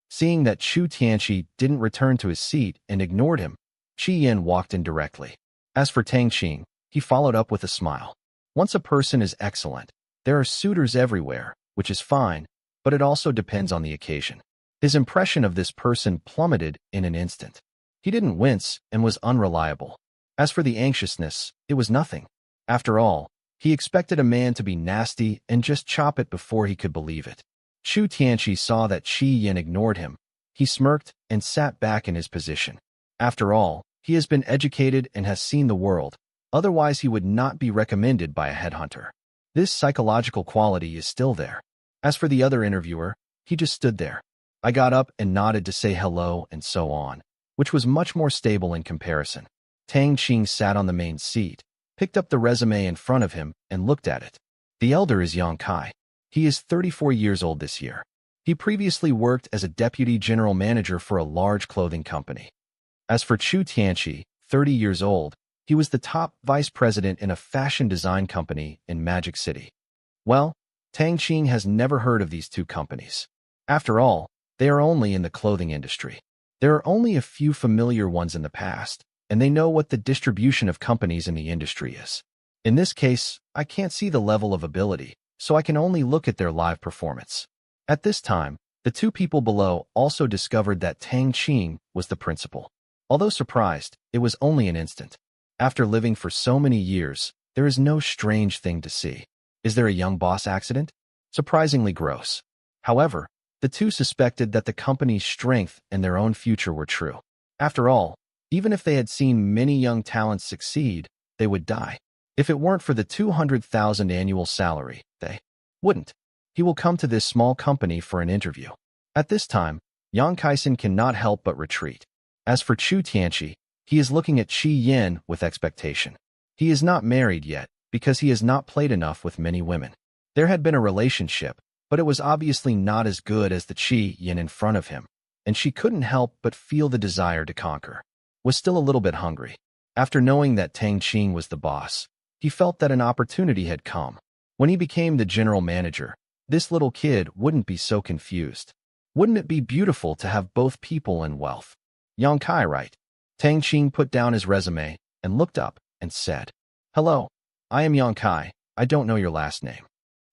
seeing that Chu Tianqi didn't return to his seat and ignored him, Qi Yin walked in directly. As for Tang Qing, he followed up with a smile. Once a person is excellent, there are suitors everywhere, which is fine, but it also depends on the occasion. His impression of this person plummeted in an instant. He didn't wince and was unreliable. As for the anxiousness, it was nothing. After all, he expected a man to be nasty and just chop it before he could believe it. Chu Tianqi saw that Qi Yin ignored him. He smirked and sat back in his position. After all, he has been educated and has seen the world, otherwise he would not be recommended by a headhunter. This psychological quality is still there. As for the other interviewer, he just stood there. I got up and nodded to say hello and so on, which was much more stable in comparison. Tang Qing sat on the main seat, picked up the resume in front of him, and looked at it. The elder is Yang Kai. He is 34 years old this year. He previously worked as a deputy general manager for a large clothing company. As for Chu Tianqi, 30 years old, he was the top vice president in a fashion design company in Magic City. Well, Tang Qing has never heard of these two companies. After all, they are only in the clothing industry. There are only a few familiar ones in the past, and they know what the distribution of companies in the industry is. In this case, I can't see the level of ability, so I can only look at their live performance. At this time, the two people below also discovered that Tang Qing was the principal. Although surprised, it was only an instant. After living for so many years, there is no strange thing to see. Is there a young boss accident? Surprisingly gross. However, the two suspected that the company's strength and their own future were true. After all, even if they had seen many young talents succeed, they would die. If it weren't for the 200,000 annual salary, they wouldn't. He will come to this small company for an interview. At this time, Yang Kaisen cannot help but retreat. As for Chu Tianqi, he is looking at Qi Yin with expectation. He is not married yet, because he has not played enough with many women. There had been a relationship, but it was obviously not as good as the Qi Yin in front of him, and she couldn't help but feel the desire to conquer. Was still a little bit hungry. After knowing that Tang Qing was the boss, he felt that an opportunity had come. When he became the general manager, this little kid wouldn't be so confused. Wouldn't it be beautiful to have both people and wealth? Yang Kai, right? Tang Qing put down his resume and looked up and said, "Hello, I am Yang Kai. I don't know your last name."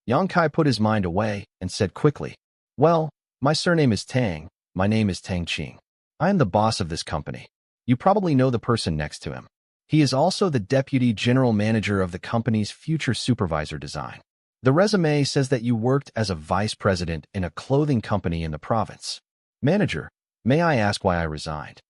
Yang Kai put his mind away and said quickly, "Well, my surname is Tang. My name is Tang Qing. I am the boss of this company. You probably know the person next to him. He is also the deputy general manager of the company's future supervisor design. The resume says that you worked as a vice president in a clothing company in the province. Manager, may I ask why I resigned?"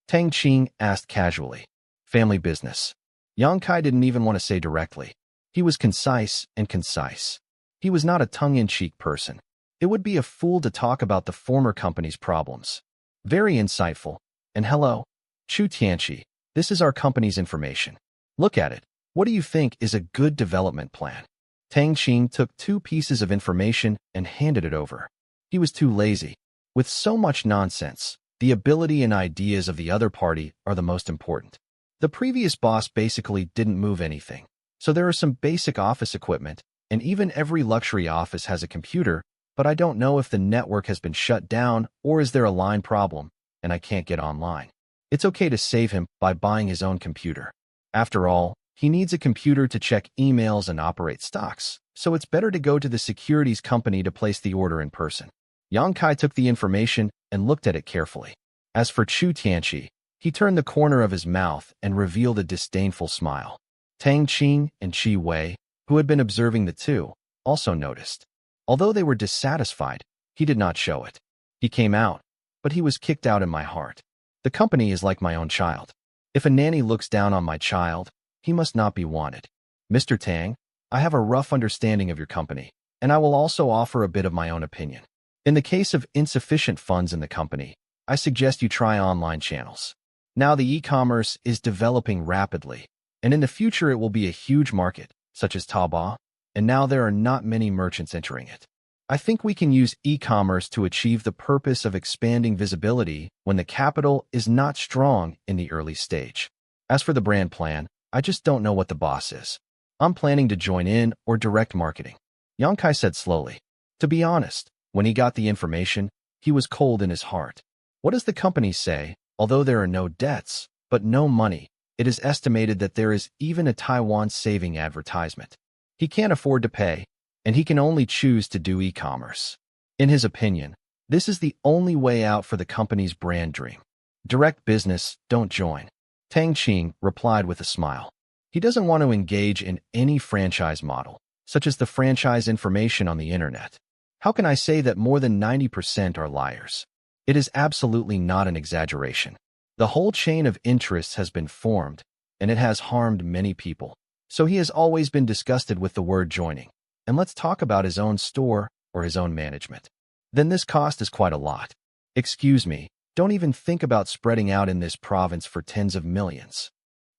Tang Qing asked casually. "Family business." Yang Kai didn't even want to say directly. He was concise and concise. He was not a tongue-in-cheek person. It would be a fool to talk about the former company's problems. Very insightful. And hello, Chu Tianqi, this is our company's information. Look at it. What do you think is a good development plan? Tang Qing took 2 pieces of information and handed it over. He was too lazy. With so much nonsense, the ability and ideas of the other party are the most important. The previous boss basically didn't move anything. So there are some basic office equipment, and even every luxury office has a computer, but I don't know if the network has been shut down or is there a line problem, and I can't get online. It's okay to save him by buying his own computer. After all, he needs a computer to check emails and operate stocks, so it's better to go to the securities company to place the order in person. Yang Kai took the information and looked at it carefully. As for Chu Tianqi, he turned the corner of his mouth and revealed a disdainful smile. Tang Qing and Qi Wei, who had been observing the two, also noticed. Although they were dissatisfied, he did not show it. He came out, but he was kicked out in my heart. The company is like my own child. If a nanny looks down on my child, he must not be wanted. Mr. Tang, I have a rough understanding of your company, and I will also offer a bit of my own opinion. In the case of insufficient funds in the company, I suggest you try online channels. Now the e-commerce is developing rapidly, and in the future it will be a huge market, such as Taobao, and now there are not many merchants entering it. I think we can use e-commerce to achieve the purpose of expanding visibility when the capital is not strong in the early stage. As for the brand plan, I just don't know what the boss is. I'm planning to join in or direct marketing. Yang Kai said slowly. To be honest, when he got the information, he was cold in his heart. What does the company say? Although there are no debts, but no money, it is estimated that there is even a Taiwan saving advertisement. He can't afford to pay, and he can only choose to do e-commerce. In his opinion, this is the only way out for the company's brand dream. Direct business, don't join. Tang Qing replied with a smile. He doesn't want to engage in any franchise model, such as the franchise information on the internet. How can I say that more than 90% are liars? It is absolutely not an exaggeration. The whole chain of interests has been formed, and it has harmed many people. So he has always been disgusted with the word joining. And let's talk about his own store or his own management. Then this cost is quite a lot. Excuse me, don't even think about spreading out in this province for tens of millions.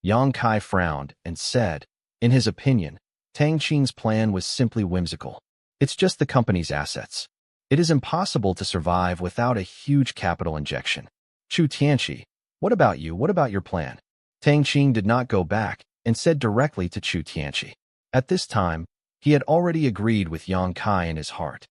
Yang Kai frowned and said, in his opinion, Tang Qing's plan was simply whimsical. It's just the company's assets. It is impossible to survive without a huge capital injection. Chu Tianqi, what about you? What about your plan? Tang Qing did not go back and said directly to Chu Tianqi. At this time, he had already agreed with Yang Kai in his heart.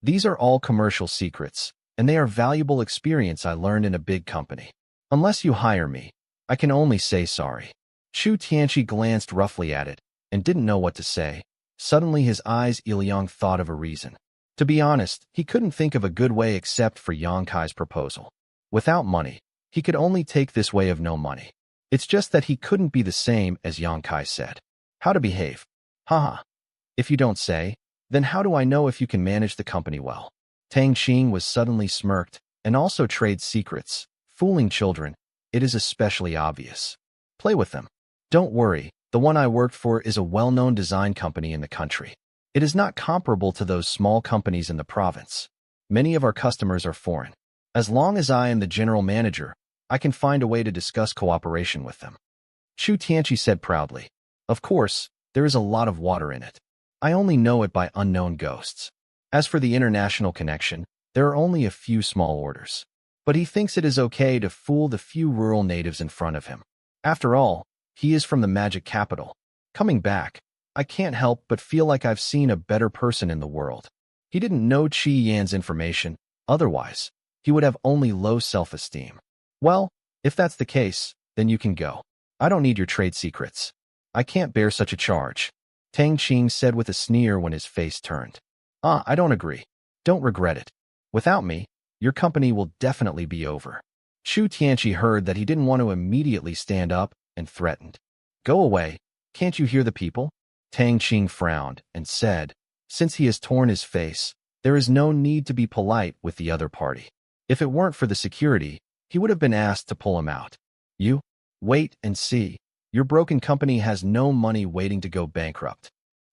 These are all commercial secrets, and they are valuable experience I learned in a big company. Unless you hire me, I can only say sorry. Chu Tianqi glanced roughly at it and didn't know what to say. Suddenly his eyes Ilyang thought of a reason. To be honest, he couldn't think of a good way except for Yang Kai's proposal. Without money, he could only take this way of no money. It's just that he couldn't be the same as Yang Kai said. How to behave? Haha. If you don't say, then how do I know if you can manage the company well? Tang Qing was suddenly smirked, and also trade secrets. Fooling children, it is especially obvious. Play with them. Don't worry, the one I worked for is a well-known design company in the country. It is not comparable to those small companies in the province. Many of our customers are foreign. As long as I am the general manager, I can find a way to discuss cooperation with them. Chu Tianqi said proudly. Of course, there is a lot of water in it. I only know it by unknown ghosts. As for the international connection, there are only a few small orders. But he thinks it is okay to fool the few rural natives in front of him. After all, he is from the magic capital. Coming back, I can't help but feel like I've seen a better person in the world. He didn't know Qi Yan's information, otherwise, he would have only low self-esteem. Well, if that's the case, then you can go. I don't need your trade secrets. I can't bear such a charge. Tang Qing said with a sneer when his face turned. I don't agree. Don't regret it. Without me, your company will definitely be over. Chu Tianqi heard that he didn't want to immediately stand up and threatened. Go away, can't you hear the people? Tang Qing frowned and said, since he has torn his face, there is no need to be polite with the other party. If it weren't for the security, he would have been asked to pull him out. You? Wait and see. Your broken company has no money waiting to go bankrupt.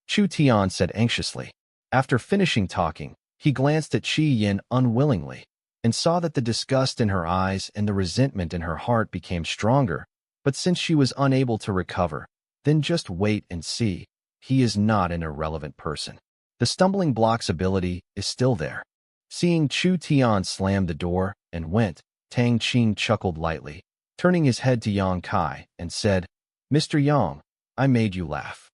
Chu Tian said anxiously. After finishing talking, he glanced at Qi Yin unwillingly and saw that the disgust in her eyes and the resentment in her heart became stronger, but since she was unable to recover, then just wait and see. He is not an irrelevant person. The stumbling block's ability is still there. Seeing Chu Tian slam the door and went, Tang Qing chuckled lightly, turning his head to Yang Kai and said, Mr. Yang, I made you laugh.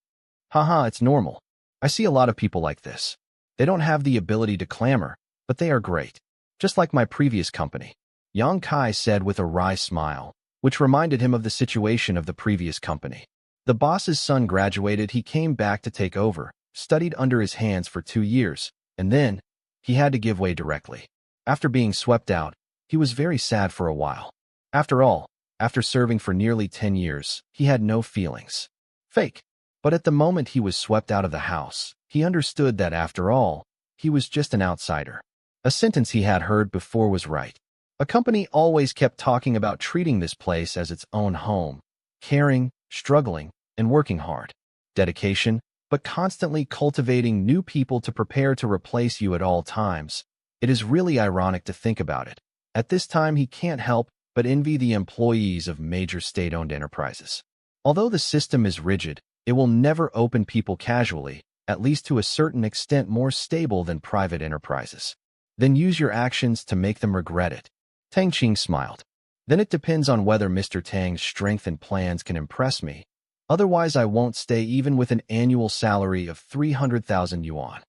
Haha, it's normal. I see a lot of people like this. They don't have the ability to clamor, but they are great. Just like my previous company. Yang Kai said with a wry smile, which reminded him of the situation of the previous company. The boss's son graduated, he came back to take over, studied under his hands for 2 years, and then he had to give way directly. After being swept out, he was very sad for a while. After all, after serving for nearly 10 years, he had no feelings. Fake. But at the moment he was swept out of the house, he understood that after all, he was just an outsider. A sentence he had heard before was right. A company always kept talking about treating this place as its own home, caring, struggling, and working hard. Dedication, but constantly cultivating new people to prepare to replace you at all times. It is really ironic to think about it. At this time, he can't help but envy the employees of major state-owned enterprises. Although the system is rigid, it will never open people casually, at least to a certain extent more stable than private enterprises. Then use your actions to make them regret it. Tang Qing smiled. Then it depends on whether Mr. Tang's strength and plans can impress me. Otherwise, I won't stay even with an annual salary of 300,000 yuan.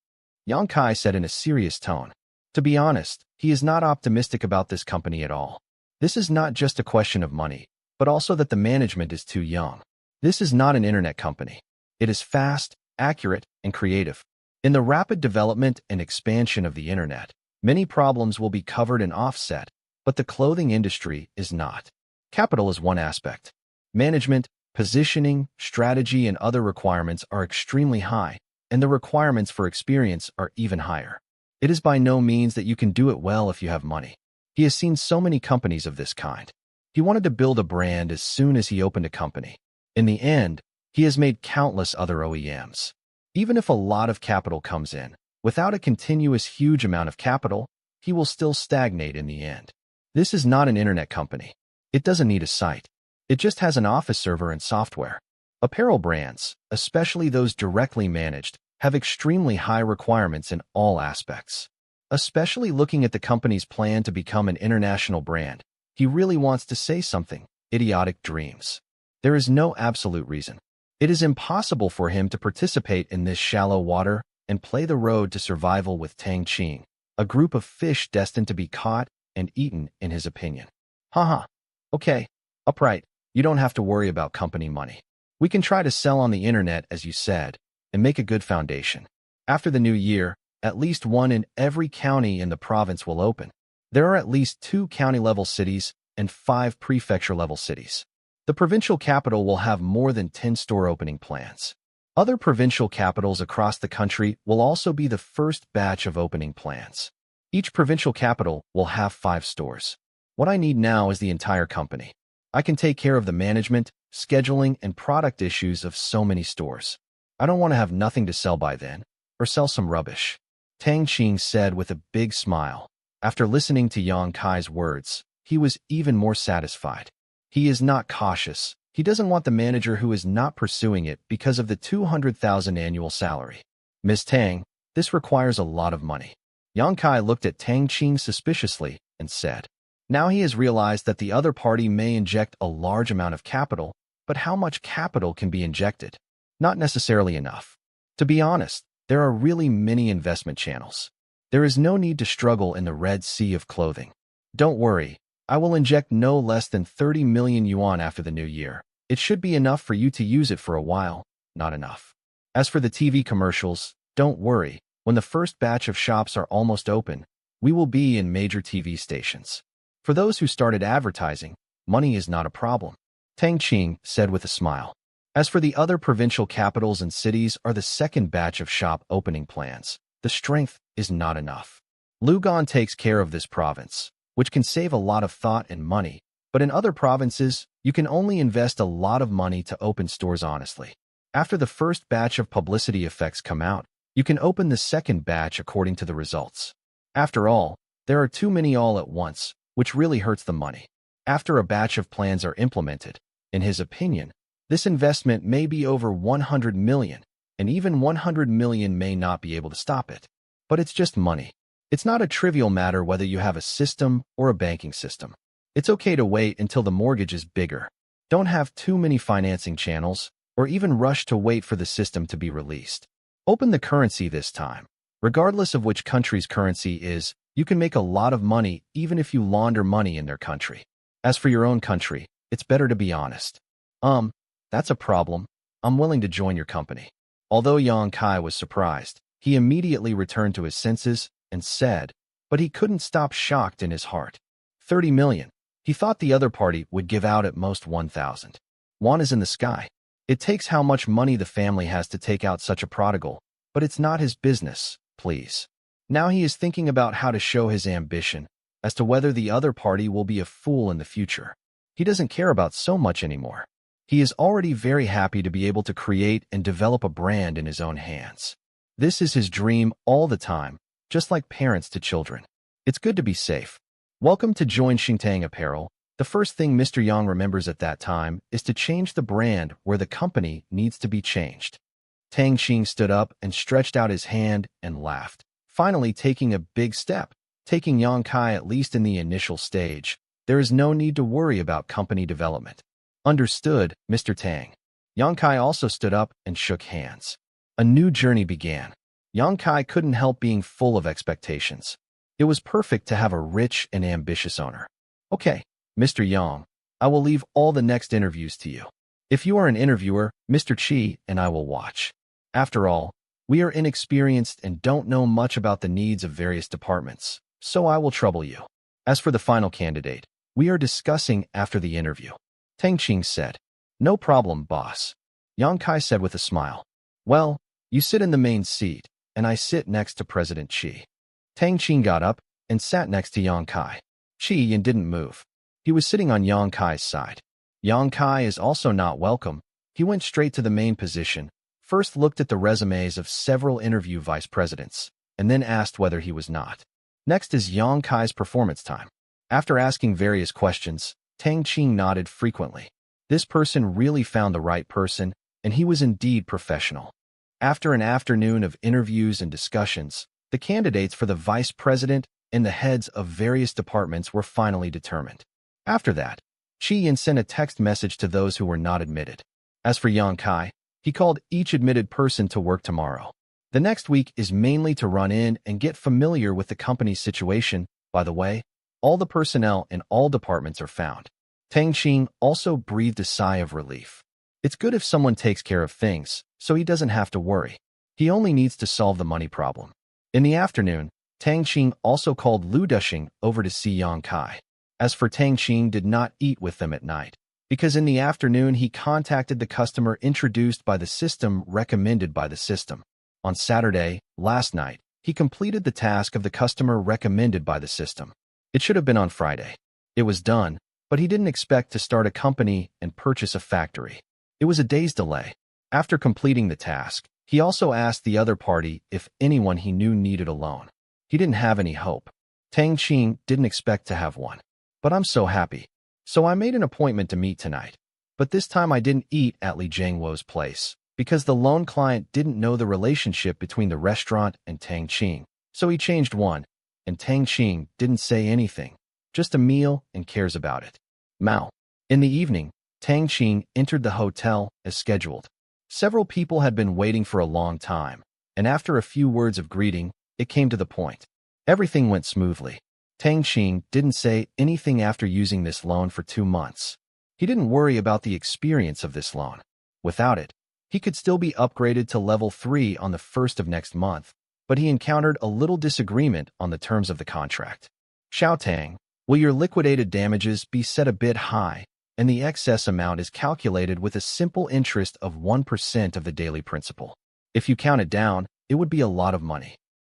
Yang Kai said in a serious tone. To be honest, he is not optimistic about this company at all. This is not just a question of money, but also that the management is too young. This is not an internet company. It is fast, accurate, and creative. In the rapid development and expansion of the internet, many problems will be covered and offset, but the clothing industry is not. Capital is one aspect. Management, positioning, strategy, and other requirements are extremely high, and the requirements for experience are even higher. It is by no means that you can do it well if you have money. He has seen so many companies of this kind. He wanted to build a brand as soon as he opened a company. In the end, he has made countless other OEMs. Even if a lot of capital comes in, without a continuous huge amount of capital, he will still stagnate in the end. This is not an internet company. It doesn't need a site. It just has an office server and software. Apparel brands, especially those directly managed, have extremely high requirements in all aspects. Especially looking at the company's plan to become an international brand, he really wants to say something. Idiotic dreams. There is no absolute reason. It is impossible for him to participate in this shallow water and play the road to survival with Tang Qing, a group of fish destined to be caught and eaten in his opinion. Haha. Okay, upright. You don't have to worry about company money. We can try to sell on the internet, as you said, and make a good foundation. After the new year, at least one in every county in the province will open. There are at least 2 county-level cities and 5 prefecture-level cities. The provincial capital will have more than 10 store opening plans. Other provincial capitals across the country will also be the first batch of opening plans. Each provincial capital will have 5 stores. What I need now is the entire company. I can take care of the management, scheduling, and product issues of so many stores. I don't want to have nothing to sell by then, or sell some rubbish. Tang Qing said with a big smile. After listening to Yang Kai's words, he was even more satisfied. He is not cautious. He doesn't want the manager who is not pursuing it because of the 200,000 annual salary. Ms. Tang, this requires a lot of money. Yang Kai looked at Tang Qing suspiciously and said. Now he has realized that the other party may inject a large amount of capital, but how much capital can be injected? Not necessarily enough. To be honest, there are really many investment channels. There is no need to struggle in the Red Sea of clothing. Don't worry, I will inject no less than 30 million yuan after the new year. It should be enough for you to use it for a while, not enough. As for the TV commercials, don't worry, when the first batch of shops are almost open, we will be in major TV stations. For those who started advertising, money is not a problem. Tang Qing said with a smile. As for the other provincial capitals and cities are the second batch of shop opening plans, the strength is not enough. Lugan takes care of this province, which can save a lot of thought and money, but in other provinces, you can only invest a lot of money to open stores honestly. After the first batch of publicity effects come out, you can open the second batch according to the results. After all, there are too many all at once, which really hurts the money. After a batch of plans are implemented, in his opinion, this investment may be over 100 million, and even 100 million may not be able to stop it. But it's just money. It's not a trivial matter whether you have a system or a banking system. It's okay to wait until the mortgage is bigger. Don't have too many financing channels, or even rush to wait for the system to be released. Open the currency this time. Regardless of which country's currency is, you can make a lot of money even if you launder money in their country. As for your own country, it's better to be honest. That's a problem. I'm willing to join your company. Although Yang Kai was surprised, he immediately returned to his senses and said, but he couldn't stop shocked in his heart. 30 million. He thought the other party would give out at most 1,000. Won is in the sky. It takes how much money the family has to take out such a prodigal, but it's not his business, please. Now he is thinking about how to show his ambition as to whether the other party will be a fool in the future. He doesn't care about so much anymore. He is already very happy to be able to create and develop a brand in his own hands. This is his dream all the time, just like parents to children. It's good to be safe. Welcome to Join Xingtang Apparel. The first thing Mr. Yang remembers at that time is to change the brand where the company needs to be changed. Tang Qing stood up and stretched out his hand and laughed, finally taking a big step, taking Yang Kai at least in the initial stage. There is no need to worry about company development. Understood, Mr. Tang. Yang Kai also stood up and shook hands. A new journey began. Yang Kai couldn't help being full of expectations. It was perfect to have a rich and ambitious owner. Okay, Mr. Yang, I will leave all the next interviews to you. If you are an interviewer, Mr. Qi and I will watch. After all, we are inexperienced and don't know much about the needs of various departments, so I will trouble you. As for the final candidate, we are discussing after the interview. Tang Qing said. No problem, boss. Yang Kai said with a smile. Well, you sit in the main seat, and I sit next to President Qi. Tang Qing got up and sat next to Yang Kai. Qi Yin didn't move. He was sitting on Yang Kai's side. Yang Kai is also not welcome. He went straight to the main position, first looked at the resumes of several interview vice presidents, and then asked whether he was not. Next is Yang Kai's performance time. After asking various questions, Tang Qing nodded frequently. This person really found the right person, and he was indeed professional. After an afternoon of interviews and discussions, the candidates for the vice president and the heads of various departments were finally determined. After that, Qi Yin sent a text message to those who were not admitted. As for Yang Kai, he called each admitted person to work tomorrow. The next week is mainly to run in and get familiar with the company's situation. By the way, all the personnel in all departments are found. Tang Qing also breathed a sigh of relief. It's good if someone takes care of things, so he doesn't have to worry. He only needs to solve the money problem. In the afternoon, Tang Qing also called Lu Dushing over to see Yang Kai. As for Tang Qing did not eat with them at night, because in the afternoon he contacted the customer introduced by the system recommended by the system. On Saturday, last night, he completed the task of the customer recommended by the system. It should have been on Friday. It was done, but he didn't expect to start a company and purchase a factory. It was a day's delay. After completing the task, he also asked the other party if anyone he knew needed a loan. He didn't have any hope. Tang Qing didn't expect to have one. But I'm so happy. So I made an appointment to meet tonight. But this time I didn't eat at Li Jiangwo's place, because the loan client didn't know the relationship between the restaurant and Tang Qing. So he changed one, and Tang Qing didn't say anything. Just a meal and cares about it. Mao. In the evening, Tang Qing entered the hotel as scheduled. Several people had been waiting for a long time, and after a few words of greeting, it came to the point. Everything went smoothly. Tang Qing didn't say anything after using this loan for 2 months. He didn't worry about the experience of this loan. Without it, he could still be upgraded to level 3 on the 1st of next month, but he encountered a little disagreement on the terms of the contract. Xiao Tang, will your liquidated damages be set a bit high, and the excess amount is calculated with a simple interest of 1% of the daily principal. If you count it down, it would be a lot of money.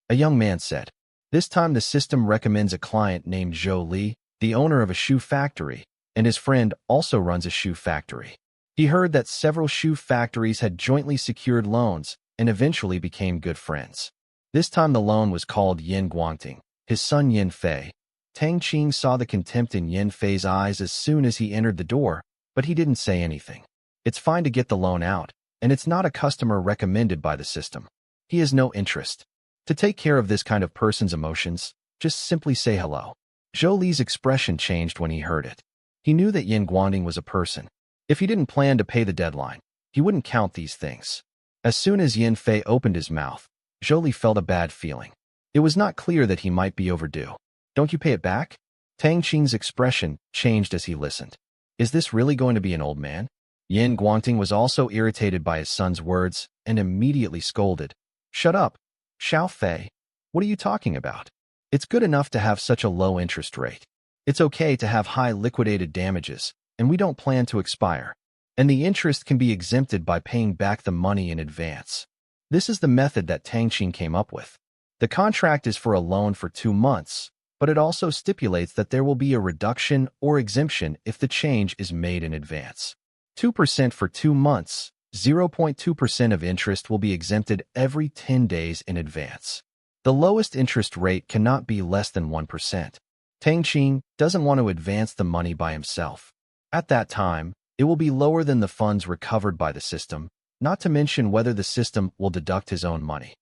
A young man said. This time the system recommends a client named Zhou Li, the owner of a shoe factory, and his friend also runs a shoe factory. He heard that several shoe factories had jointly secured loans and eventually became good friends. This time the loan was called Yin Guangting, his son Yin Fei. Tang Qing saw the contempt in Yin Fei's eyes as soon as he entered the door, but he didn't say anything. It's fine to get the loan out, and it's not a customer recommended by the system. He has no interest. To take care of this kind of person's emotions, just simply say hello. Zhou Li's expression changed when he heard it. He knew that Yin Guangding was a person. If he didn't plan to pay the deadline, he wouldn't count these things. As soon as Yin Fei opened his mouth, Zhou Li felt a bad feeling. It was not clear that he might be overdue. Don't you pay it back? Tang Qing's expression changed as he listened. Is this really going to be an old man? Yin Guangting was also irritated by his son's words and immediately scolded. Shut up, Xiao Fei. What are you talking about? It's good enough to have such a low interest rate. It's okay to have high liquidated damages, and we don't plan to expire. And the interest can be exempted by paying back the money in advance. This is the method that Tang Qing came up with. The contract is for a loan for 2 months, but it also stipulates that there will be a reduction or exemption if the change is made in advance. 2% for 2 months, 0.2% of interest will be exempted every 10 days in advance. The lowest interest rate cannot be less than 1%. Tang Qing doesn't want to advance the money by himself. At that time, it will be lower than the funds recovered by the system, not to mention whether the system will deduct his own money.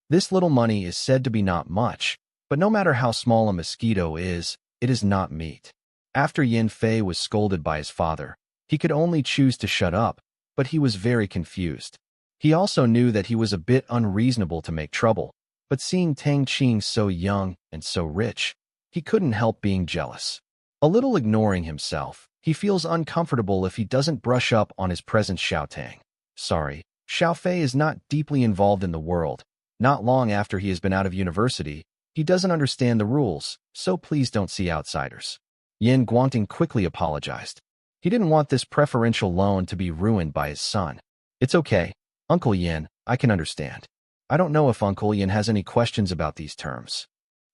This little money is said to be not much, but no matter how small a mosquito is, it is not meat. After Yin Fei was scolded by his father, he could only choose to shut up, but he was very confused. He also knew that he was a bit unreasonable to make trouble, but seeing Tang Qing so young and so rich, he couldn't help being jealous. A little ignoring himself, he feels uncomfortable if he doesn't brush up on his present Xiao Tang. Sorry, Xiao Fei is not deeply involved in the world. Not long after he has been out of university, he doesn't understand the rules, so please don't see outsiders. Yin Guangting quickly apologized. He didn't want this preferential loan to be ruined by his son. It's okay, Uncle Yin, I can understand. I don't know if Uncle Yin has any questions about these terms.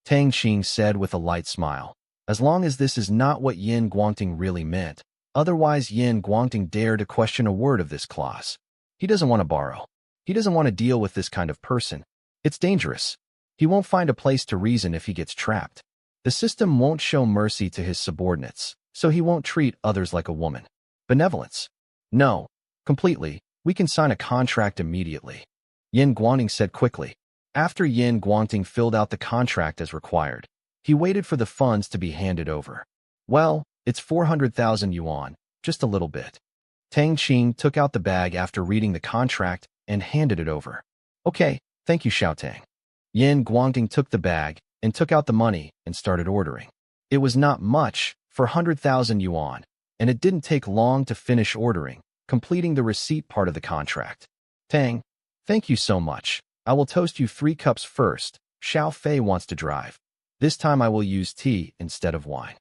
Tang Qing said with a light smile. As long as this is not what Yin Guangting really meant, otherwise Yin Guangting dared to question a word of this clause. He doesn't want to borrow. He doesn't want to deal with this kind of person. It's dangerous. He won't find a place to reason if he gets trapped. The system won't show mercy to his subordinates, so he won't treat others like a woman. Benevolence. No, completely. We can sign a contract immediately. Yin Guangting said quickly. After Yin Guangting filled out the contract as required, he waited for the funds to be handed over. Well, it's 400,000 yuan, just a little bit. Tang Qing took out the bag after reading the contract and handed it over. Okay, thank you, Xiao Tang. Yin Guangting took the bag and took out the money and started ordering. It was not much for 100,000 yuan, and it didn't take long to finish ordering, completing the receipt part of the contract. Tang, thank you so much. I will toast you 3 cups first. Xiao Fei wants to drive. This time I will use tea instead of wine.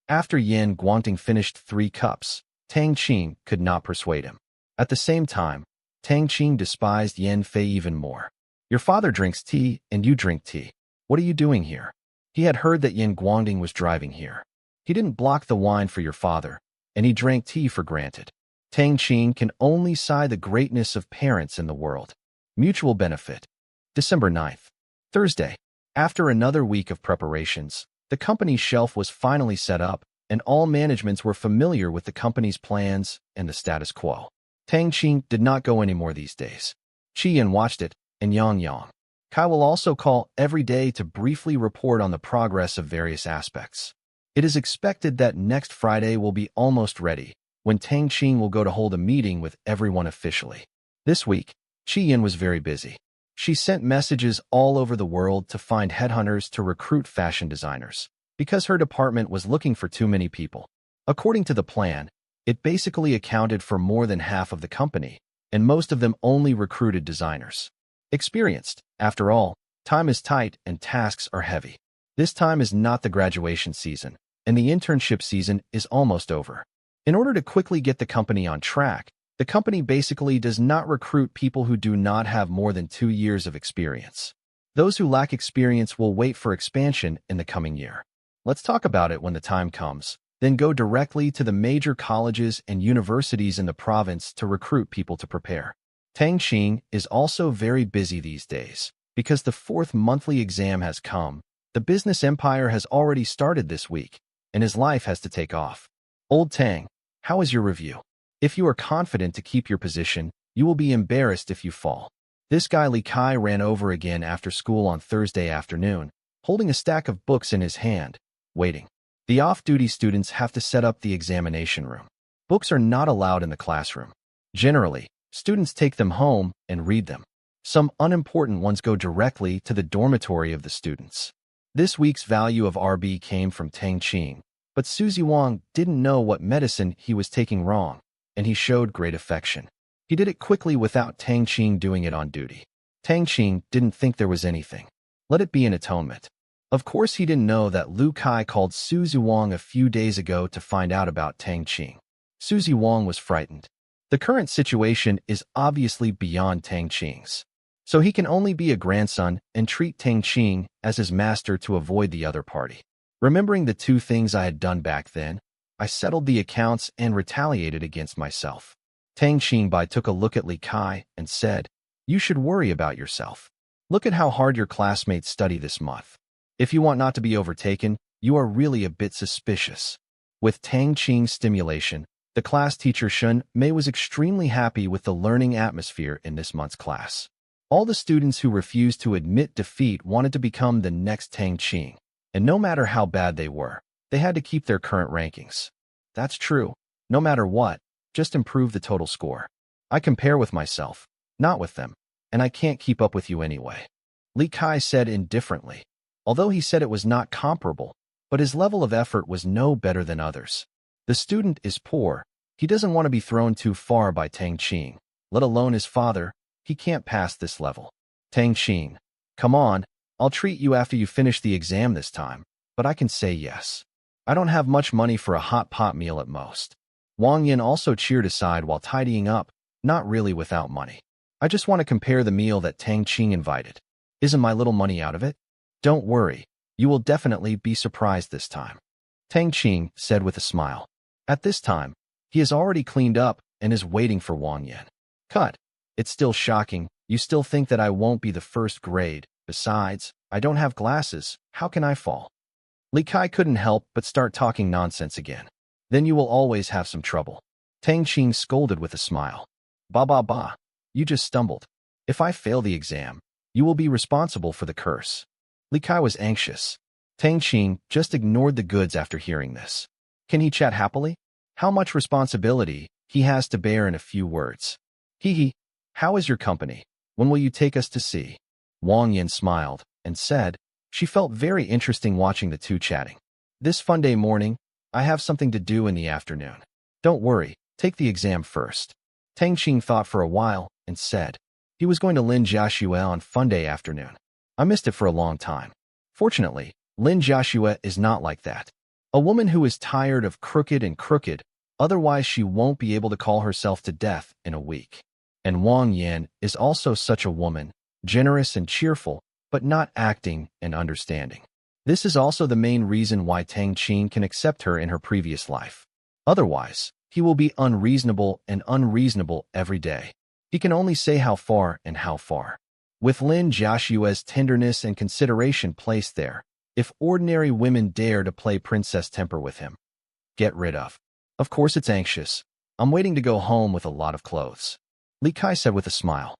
After Yin Guangting finished 3 cups, Tang Qing could not persuade him. At the same time, Tang Qing despised Yin Fei even more. Your father drinks tea and you drink tea. What are you doing here? He had heard that Yin Guangting was driving here. He didn't block the wine for your father, and he drank tea for granted. Tang Qing can only sigh the greatness of parents in the world. Mutual benefit. December 9th. Thursday. After another week of preparations, the company's shelf was finally set up, and all managements were familiar with the company's plans and the status quo. Tang Qing did not go anymore these days. Qi Yan watched it, and Yang. Kai will also call every day to briefly report on the progress of various aspects. It is expected that next Friday will be almost ready, when Tang Qing will go to hold a meeting with everyone officially. This week, Qi Yan was very busy. She sent messages all over the world to find headhunters to recruit fashion designers, because her department was looking for too many people. According to the plan, it basically accounted for more than half of the company, and most of them only recruited designers. Experienced. After all, time is tight and tasks are heavy. This time is not the graduation season, and the internship season is almost over. In order to quickly get the company on track, the company basically does not recruit people who do not have more than 2 years of experience. Those who lack experience will wait for expansion in the coming year. Let's talk about it when the time comes, then go directly to the major colleges and universities in the province to recruit people to prepare. Tang Qing is also very busy these days. Because the 4th monthly exam has come, the business empire has already started this week, and his life has to take off. Old Tang, how is your review? If you are confident to keep your position, you will be embarrassed if you fall. This guy Li Kai ran over again after school on Thursday afternoon, holding a stack of books in his hand, waiting. The off-duty students have to set up the examination room. Books are not allowed in the classroom. Generally, students take them home and read them. Some unimportant ones go directly to the dormitory of the students. This week's value of RB came from Tang Qing, but Suzy Wang didn't know what medicine he was taking wrong. and he showed great affection. He did it quickly without Tang Qing doing it on duty. Tang Qing didn't think there was anything. Let it be an atonement. Of course, he didn't know that Lu Kai called Suzy Wang a few days ago to find out about Tang Qing. Suzy Wang was frightened. The current situation is obviously beyond Tang Qing's. So he can only be a grandson and treat Tang Qing as his master to avoid the other party. Remembering the two things I had done back then, I settled the accounts and retaliated against myself. Tang Qingbai took a look at Li Kai and said, "You should worry about yourself. Look at how hard your classmates study this month. If you want not to be overtaken, you are really a bit suspicious." With Tang Qing's stimulation, the class teacher Shun Mei was extremely happy with the learning atmosphere in this month's class. All the students who refused to admit defeat wanted to become the next Tang Qing, and no matter how bad they were, they had to keep their current rankings. That's true. No matter what, just improve the total score. I compare with myself, not with them, and I can't keep up with you anyway. Li Kai said indifferently, although he said it was not comparable, but his level of effort was no better than others. The student is poor. He doesn't want to be thrown too far by Tang Qing, let alone his father. He can't pass this level. Tang Qing, come on, I'll treat you after you finish the exam this time, but I can say yes. I don't have much money for a hot pot meal at most. Wang Yin also cheered aside while tidying up, not really without money. I just want to compare the meal that Tang Qing invited. Isn't my little money out of it? Don't worry, you will definitely be surprised this time. Tang Qing said with a smile. At this time, he has already cleaned up and is waiting for Wang Yin. Cut. It's still shocking. You still think that I won't be the first grade. Besides, I don't have glasses. How can I fall? Li Kai couldn't help but start talking nonsense again. Then you will always have some trouble. Tang Qing scolded with a smile. Ba. You just stumbled. If I fail the exam, you will be responsible for the curse. Li Kai was anxious. Tang Qing just ignored the goods after hearing this. Can he chat happily? How much responsibility he has to bear in a few words. Hee. How is your company? When will you take us to see? Wang Yin smiled and said, she felt very interesting watching the two chatting. This fun day morning, I have something to do in the afternoon. Don't worry, take the exam first. Tang Qing thought for a while and said, he was going to Lin Jiaxue on fun day afternoon. I missed it for a long time. Fortunately, Lin Jiaxue is not like that. A woman who is tired of crooked, otherwise she won't be able to call herself to death in a week. And Wang Yin is also such a woman, generous and cheerful, but not acting and understanding. This is also the main reason why Tang Qing can accept her in her previous life. Otherwise, he will be unreasonable every day. He can only say how far and how far. With Lin Jiaxue's tenderness and consideration placed there, if ordinary women dare to play princess temper with him, get rid of. Of course it's anxious. I'm waiting to go home with a lot of clothes. Li Kai said with a smile.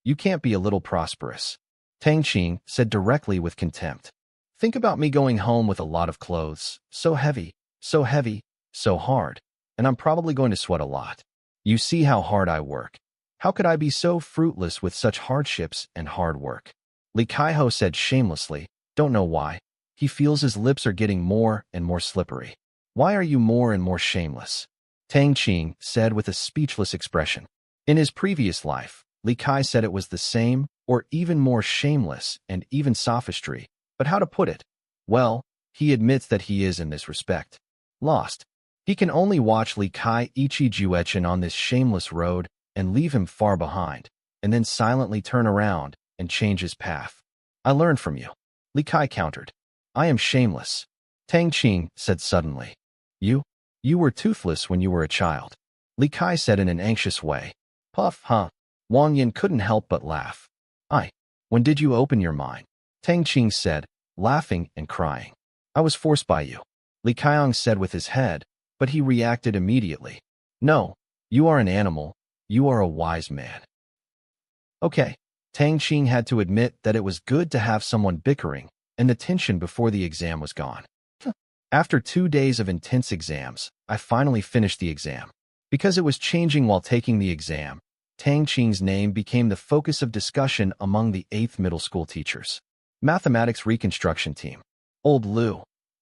You can't be a little prosperous. Tang Qing said directly with contempt. Think about me going home with a lot of clothes, so heavy, so hard, and I'm probably going to sweat a lot. You see how hard I work. How could I be so fruitless with such hardships and hard work? Li Kaiho said shamelessly, don't know why. He feels his lips are getting more and more slippery. Why are you more and more shameless? Tang Qing said with a speechless expression. In his previous life, Li Kai said it was the same or even more shameless and even sophistry, but how to put it? Well, he admits that he is in this respect lost. He can only watch Li Kai Ichijuechen on this shameless road and leave him far behind, and then silently turn around and change his path. I learned from you. Li Kai countered. I am shameless. Tang Qing said suddenly. You were toothless when you were a child. Li Kai said in an anxious way. Puff, huh? Wang Yin couldn't help but laugh. When did you open your mind? Tang Qing said, laughing and crying. I was forced by you. Li Kaiong said with his head, but he reacted immediately. No, you are an animal. You are a wise man. Okay. Tang Qing had to admit that it was good to have someone bickering, and the tension before the exam was gone. After 2 days of intense exams, I finally finished the exam. Because it was changing while taking the exam, Tang Qing's name became the focus of discussion among the 8th middle school teachers. Mathematics reconstruction team. Old Lu.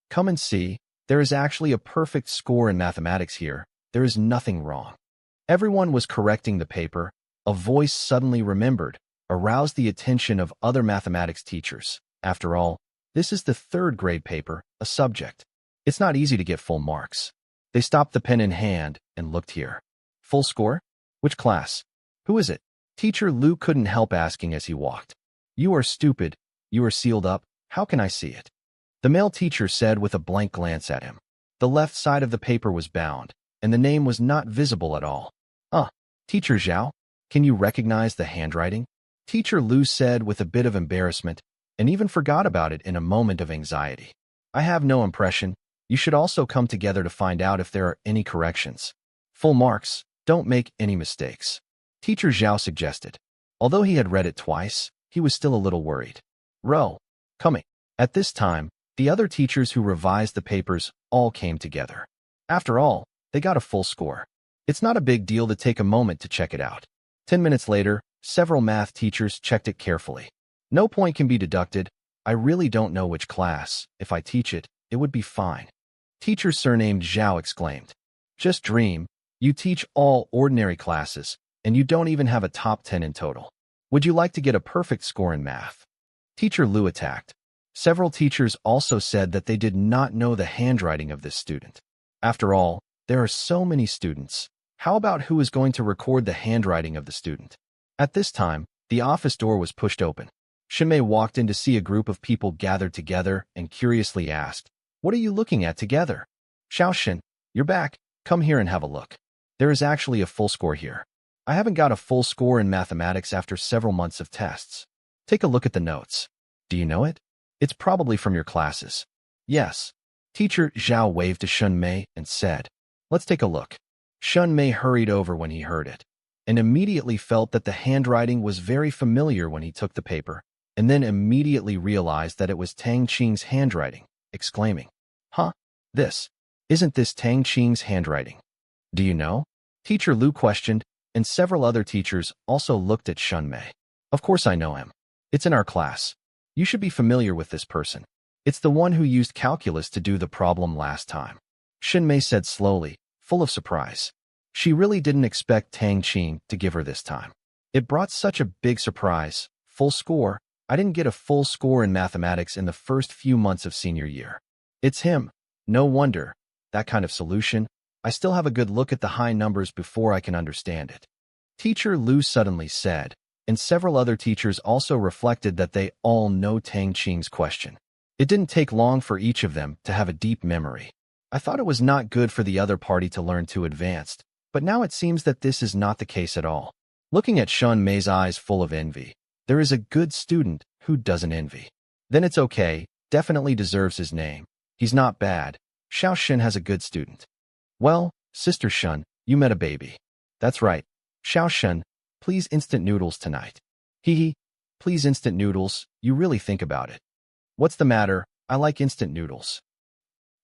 Come and see, there is actually a perfect score in mathematics here. There is nothing wrong. Everyone was correcting the paper. A voice suddenly remembered, aroused the attention of other mathematics teachers. After all, this is the third grade paper, a subject. It's not easy to get full marks. They stopped the pen in hand and looked here. Full score? Which class? Who is it? Teacher Lu couldn't help asking as he walked. You are stupid. You are sealed up. How can I see it? The male teacher said with a blank glance at him. The left side of the paper was bound, and the name was not visible at all. Teacher Zhao, can you recognize the handwriting? Teacher Lu said with a bit of embarrassment, and even forgot about it in a moment of anxiety. I have no impression. You should also come together to find out if there are any corrections. Full marks. Don't make any mistakes. Teacher Zhao suggested. Although he had read it twice, he was still a little worried. Coming. At this time, the other teachers who revised the papers all came together. After all, they got a full score. It's not a big deal to take a moment to check it out. 10 minutes later, several math teachers checked it carefully. No point can be deducted. I really don't know which class. If I teach it, it would be fine. Teacher surnamed Zhao exclaimed. Just dream. You teach all ordinary classes, and you don't even have a top 10 in total. Would you like to get a perfect score in math? Teacher Lu attacked. Several teachers also said that they did not know the handwriting of this student. After all, there are so many students. How about who is going to record the handwriting of the student? At this time, the office door was pushed open. Shinmei walked in to see a group of people gathered together and curiously asked, What are you looking at together? Xiaoxin, you're back. Come here and have a look. There is actually a full score here. I haven't got a full score in mathematics after several months of tests. Take a look at the notes. Do you know it? It's probably from your classes. Yes. Teacher Zhao waved to Shinmei and said, Let's take a look. Shinmei hurried over when he heard it, and immediately felt that the handwriting was very familiar when he took the paper, and then immediately realized that it was Tang Qing's handwriting, exclaiming, Isn't this Tang Qing's handwriting? Do you know? Teacher Lu questioned, and several other teachers also looked at Shinmei. Of course I know him. It's in our class. You should be familiar with this person. It's the one who used calculus to do the problem last time. Shinmei said slowly, full of surprise. She really didn't expect Tang Qing to give her this time. It brought such a big surprise. Full score. I didn't get a full score in mathematics in the first few months of senior year. It's him. No wonder. That kind of solution. I still have a good look at the high numbers before I can understand it. Teacher Lu suddenly said, and several other teachers also reflected that they all know Tang Qing's question. It didn't take long for each of them to have a deep memory. I thought it was not good for the other party to learn too advanced, but now it seems that this is not the case at all. Looking at Shinmei's eyes full of envy, there is a good student who doesn't envy. Then it's okay, definitely deserves his name. He's not bad. Xiaoxin has a good student. Well, Sister Shun, you met a baby. That's right. Xiaoxin, please instant noodles tonight. Please instant noodles, you really think about it. What's the matter? I like instant noodles.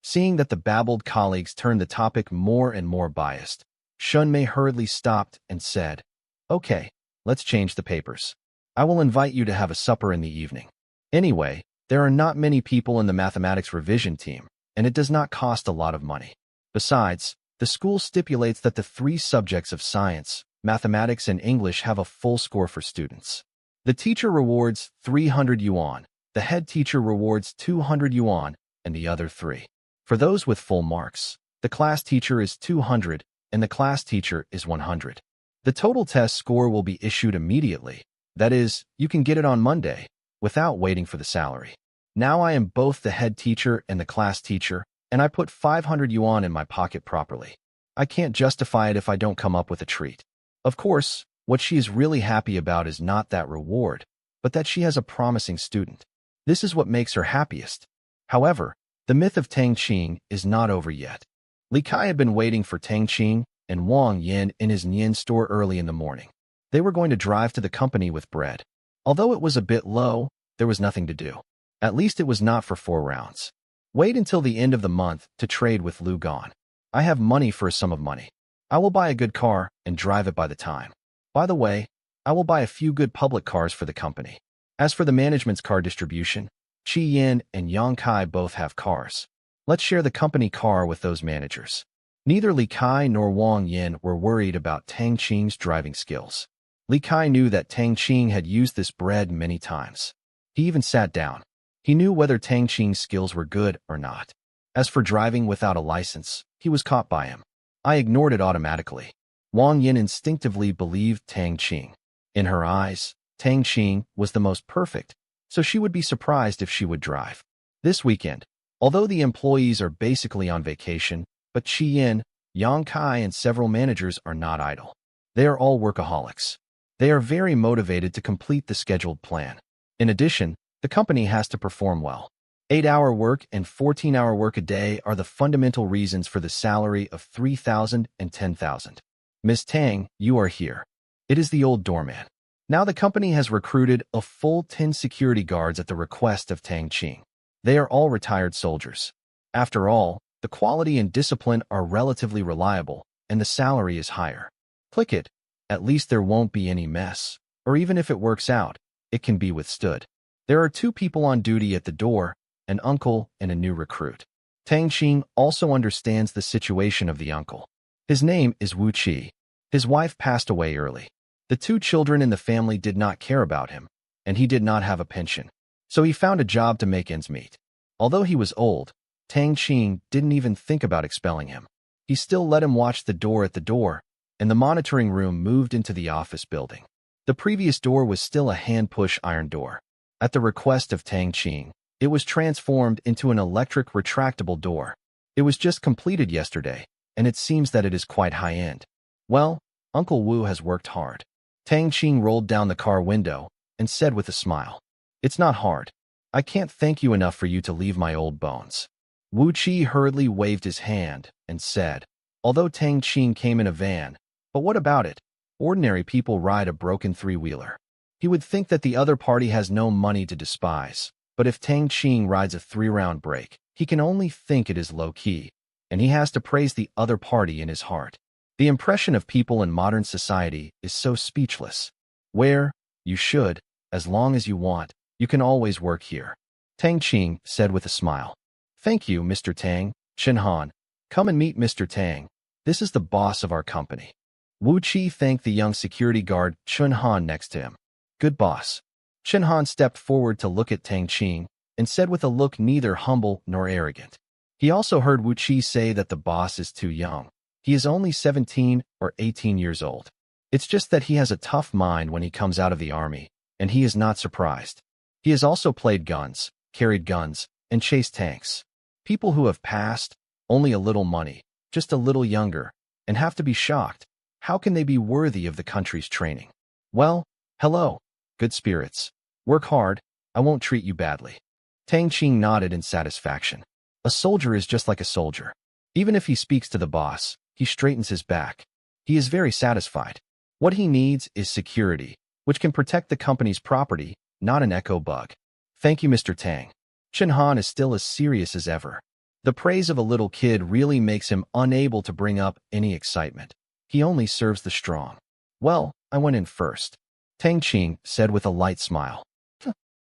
Seeing that the babbled colleagues turned the topic more and more biased, Shinmei hurriedly stopped and said, Okay, let's change the papers. I will invite you to have a supper in the evening. Anyway, there are not many people in the mathematics revision team, and it does not cost a lot of money. Besides, the school stipulates that the 3 subjects of science, mathematics, and English have a full score for students. The teacher rewards 300 yuan, the head teacher rewards 200 yuan, and the other 3. For those with full marks, the class teacher is 200, and the class teacher is 100. The total test score will be issued immediately. That is, you can get it on Monday, without waiting for the salary. Now I am both the head teacher and the class teacher, and I put 500 yuan in my pocket properly. I can't justify it if I don't come up with a treat. Of course, what she is really happy about is not that reward, but that she has a promising student. This is what makes her happiest. However, the myth of Tang Qing is not over yet. Li Kai had been waiting for Tang Qing and Wang Yin in his Nian store early in the morning. They were going to drive to the company with bread. Although it was a bit low, there was nothing to do. At least it was not for 4 rounds. Wait until the end of the month to trade with Lu Gan. I have money for a sum of money. I will buy a good car and drive it by the time. By the way, I will buy a few good public cars for the company. As for the management's car distribution, Qi Yin and Yang Kai both have cars. Let's share the company car with those managers. Neither Li Kai nor Wang Yin were worried about Tang Qing's driving skills. Li Kai knew that Tang Qing had used this bread many times. He even sat down. He knew whether Tang Qing's skills were good or not. As for driving without a license, he was caught by him. I ignored it automatically. Wang Yin instinctively believed Tang Qing. In her eyes, Tang Qing was the most perfect, so she would be surprised if she would drive. This weekend, although the employees are basically on vacation, but Qi Yin, Yang Kai, and several managers are not idle. They are all workaholics. They are very motivated to complete the scheduled plan. In addition, the company has to perform well. 8-hour work and 14-hour work a day are the fundamental reasons for the salary of 3,000 and 10,000. Miss Tang, you are here. It is the old doorman. Now the company has recruited a full 10 security guards at the request of Tang Qing. They are all retired soldiers. After all, the quality and discipline are relatively reliable, and the salary is higher. Click it. At least there won't be any mess. Or even if it works out, it can be withstood. There are 2 people on duty at the door, an uncle and a new recruit. Tang Qing also understands the situation of the uncle. His name is Wu Qi. His wife passed away early. The 2 children in the family did not care about him, and he did not have a pension. So he found a job to make ends meet. Although he was old, Tang Qing didn't even think about expelling him. He still let him watch the door at the door, and the monitoring room moved into the office building. The previous door was still a hand-push iron door. At the request of Tang Qing, it was transformed into an electric retractable door. It was just completed yesterday, and it seems that it is quite high-end. Well, Uncle Wu has worked hard. Tang Qing rolled down the car window and said with a smile, "It's not hard. I can't thank you enough for you to leave my old bones." Wu Qi hurriedly waved his hand and said, although Tang Qing came in a van, "But what about it? Ordinary people ride a broken 3-wheeler. He would think that the other party has no money to despise, but if Tang Qing rides a 3-round brake, he can only think it is low-key, and he has to praise the other party in his heart. The impression of people in modern society is so speechless. Where, you should, as long as you want, you can always work here." Tang Qing said with a smile. "Thank you, Mr. Tang. Chen Han, come and meet Mr. Tang. This is the boss of our company." Wu Qi thanked the young security guard Chen Han next to him. "Good boss." Chen Han stepped forward to look at Tang Qing and said with a look neither humble nor arrogant. He also heard Wu Qi say that the boss is too young. He is only 17 or 18 years old. It's just that he has a tough mind when he comes out of the army, and he is not surprised. He has also played guns, carried guns, and chased tanks. People who have passed, only a little money, just a little younger, and have to be shocked. How can they be worthy of the country's training? Well, hello. Good spirits. Work hard. I won't treat you badly. Tang Qing nodded in satisfaction. A soldier is just like a soldier. Even if he speaks to the boss, he straightens his back. He is very satisfied. What he needs is security, which can protect the company's property, not an echo bug. Thank you, Mr. Tang. Chen Han is still as serious as ever. The praise of a little kid really makes him unable to bring up any excitement. He only serves the strong. Well, I went in first. Tang Qing said with a light smile.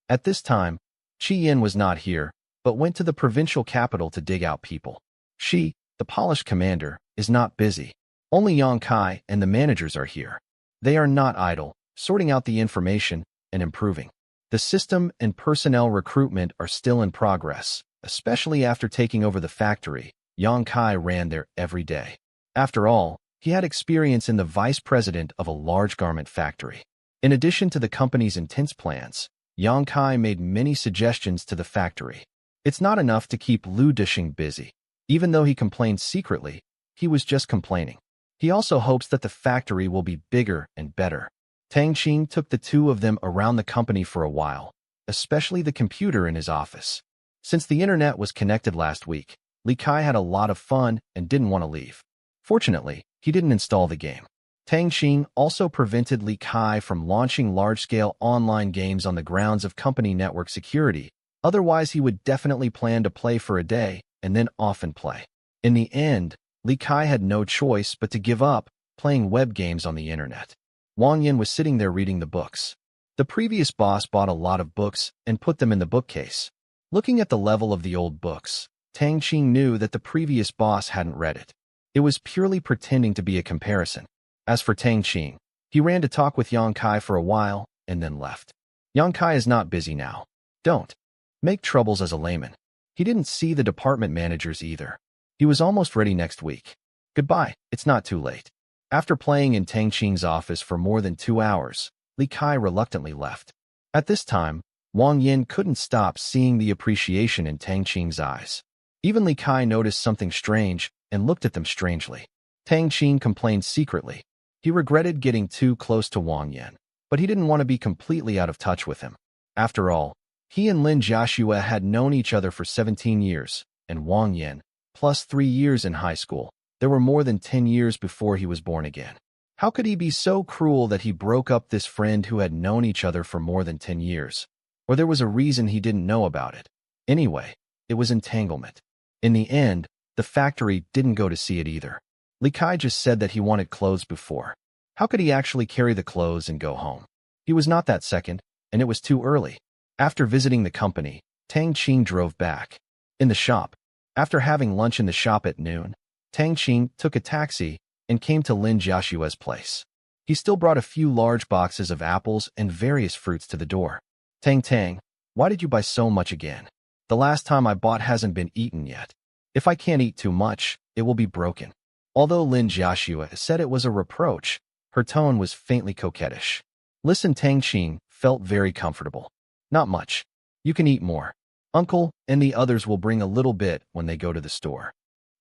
At this time, Qi Yin was not here, but went to the provincial capital to dig out people. She, the polished commander, is not busy. Only Yang Kai and the managers are here. They are not idle, sorting out the information and improving. The system and personnel recruitment are still in progress, especially after taking over the factory. Yang Kai ran there every day. After all, he had experience in the vice president of a large garment factory. In addition to the company's intense plans, Yang Kai made many suggestions to the factory. It's not enough to keep Lu Dishing busy. Even though he complained secretly, he was just complaining. He also hopes that the factory will be bigger and better. Tang Qing took the 2 of them around the company for a while, especially the computer in his office. Since the internet was connected last week, Li Kai had a lot of fun and didn't want to leave. Fortunately, he didn't install the game. Tang Qing also prevented Li Kai from launching large-scale online games on the grounds of company network security. Otherwise, he would definitely plan to play for a day and then often play. In the end, Li Kai had no choice but to give up playing web games on the internet. Wang Yin was sitting there reading the books. The previous boss bought a lot of books and put them in the bookcase. Looking at the level of the old books, Tang Qing knew that the previous boss hadn't read it. It was purely pretending to be a comparison. As for Tang Qing, he ran to talk with Yang Kai for a while and then left. Yang Kai is not busy now. Don't make troubles as a layman. He didn't see the department managers either. He was almost ready next week. Goodbye, it's not too late. After playing in Tang Qing's office for more than 2 hours, Li Kai reluctantly left. At this time, Wang Yin couldn't stop seeing the appreciation in Tang Qing's eyes. Even Li Kai noticed something strange and looked at them strangely. Tang Qing complained secretly. He regretted getting too close to Wang Yin, but he didn't want to be completely out of touch with him. After all, he and Lin Jiaxue had known each other for 17 years, and Wang Yin, plus 3 years in high school. There were more than 10 years before he was born again. How could he be so cruel that he broke up this friend who had known each other for more than 10 years? Or there was a reason he didn't know about it. Anyway, it was entanglement. In the end, the factory didn't go to see it either. Li Kai just said that he wanted clothes before. How could he actually carry the clothes and go home? He was not that second, and it was too early. After visiting the company, Tang Qing drove back. In the shop, after having lunch in the shop at noon, Tang Qing took a taxi and came to Lin Jiaxue's place. He still brought a few large boxes of apples and various fruits to the door. Tang, why did you buy so much again? The last time I bought hasn't been eaten yet. If I can't eat too much, it will be broken. Although Lin Jiaxue said it was a reproach, her tone was faintly coquettish. Listen, Tang Qing felt very comfortable. Not much. You can eat more. Uncle and the others will bring a little bit when they go to the store.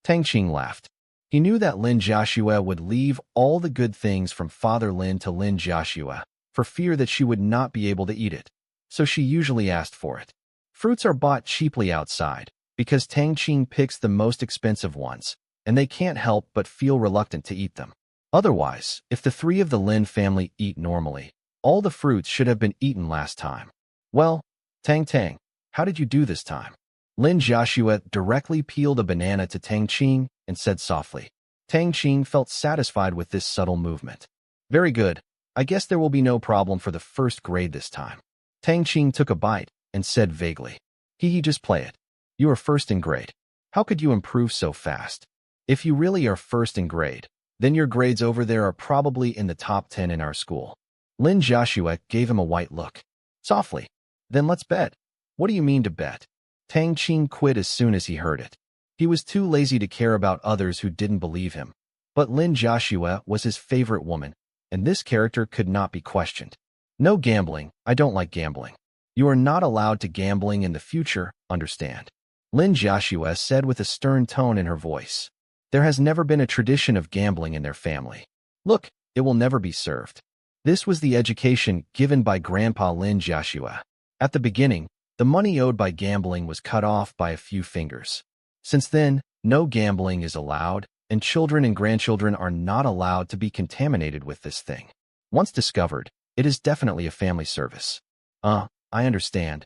Tang Qing laughed. He knew that Lin Jiaxue would leave all the good things from Father Lin to Lin Jiaxue for fear that she would not be able to eat it, so she usually asked for it. Fruits are bought cheaply outside because Tang Qing picks the most expensive ones, and they can't help but feel reluctant to eat them. Otherwise, if the 3 of the Lin family eat normally, all the fruits should have been eaten last time. Well, Tang, how did you do this time? Lin Jiaxue directly peeled a banana to Tang Qing and said softly. Tang Qing felt satisfied with this subtle movement. Very good. I guess there will be no problem for the first grade this time. Tang Qing took a bite and said vaguely. Just play it. You are first in grade. How could you improve so fast? If you really are first in grade, then your grades over there are probably in the top 10 in our school. Lin Jiaxue gave him a white look. Softly. Then let's bet. What do you mean to bet? Tang Qing quit as soon as he heard it. He was too lazy to care about others who didn't believe him. But Lin Jiaxue was his favorite woman, and this character could not be questioned. No gambling. I don't like gambling. You are not allowed to gambling in the future, understand? Lin Jiaxue said with a stern tone in her voice. There has never been a tradition of gambling in their family. Look, it will never be served. This was the education given by Grandpa Lin Jiaxue. At the beginning, the money owed by gambling was cut off by a few fingers. Since then, no gambling is allowed, and children and grandchildren are not allowed to be contaminated with this thing. Once discovered, it is definitely a family service. I understand.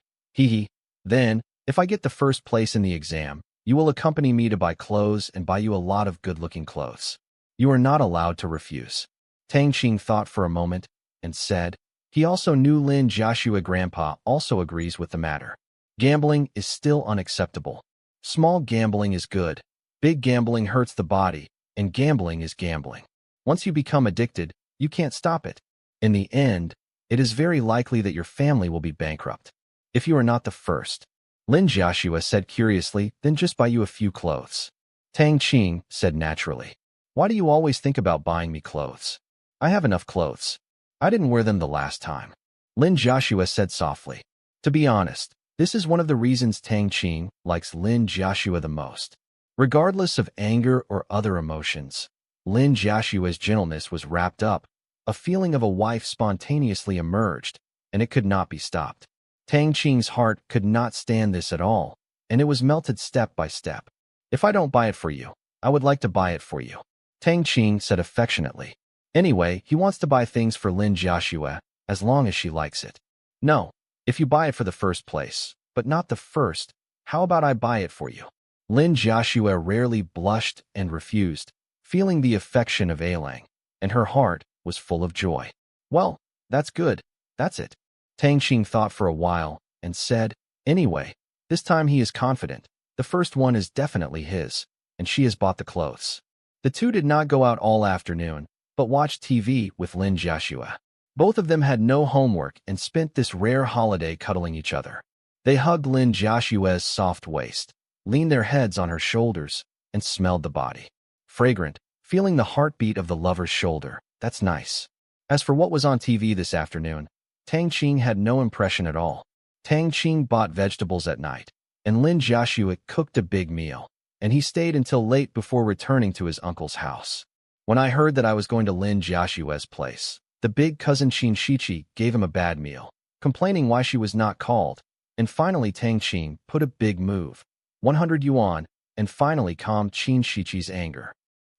Then, if I get the first place in the exam, you will accompany me to buy clothes and buy you a lot of good-looking clothes. You are not allowed to refuse. Tang Qing thought for a moment and said, he also knew Lin Jiaxue Grandpa also agrees with the matter. Gambling is still unacceptable. Small gambling is good. Big gambling hurts the body, and gambling is gambling. Once you become addicted, you can't stop it. In the end, it is very likely that your family will be bankrupt. If you are not the first, Lin Jiaxue said curiously, then just buy you a few clothes. Tang Qing said naturally. Why do you always think about buying me clothes? I have enough clothes. I didn't wear them the last time. Lin Jiaxue said softly. To be honest, this is one of the reasons Tang Qing likes Lin Jiaxue the most. Regardless of anger or other emotions, Lin Jiaxue's gentleness was wrapped up. A feeling of a wife spontaneously emerged, and it could not be stopped. Tang Qing's heart could not stand this at all, and it was melted step by step. If I don't buy it for you, I would like to buy it for you. Tang Qing said affectionately. Anyway, he wants to buy things for Lin Jiaxue, as long as she likes it. No, if you buy it for the first place, but not the first, how about I buy it for you? Lin Jiaxue rarely blushed and refused, feeling the affection of Ailang, and her heart was full of joy. Well, that's good, that's it. Tang Qing thought for a while and said, anyway, this time he is confident. The first one is definitely his, and she has bought the clothes. The two did not go out all afternoon, but watched TV with Lin Jiaxue. Both of them had no homework and spent this rare holiday cuddling each other. They hugged Lin Jiaxue's soft waist, leaned their heads on her shoulders, and smelled the body. Fragrant, feeling the heartbeat of the lover's shoulder. That's nice. As for what was on TV this afternoon, Tang Qing had no impression at all. Tang Qing bought vegetables at night, and Lin Jiaxue cooked a big meal, and he stayed until late before returning to his uncle's house. When I heard that I was going to Lin Jiaxue's place, the big cousin Qin Shiqi gave him a bad meal, complaining why she was not called, and finally Tang Qing put a big move, 100 yuan, and finally calmed Qin Shiqi's anger.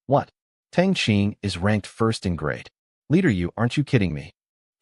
What? Tang Qing is ranked first in grade. Leader, you aren't you kidding me?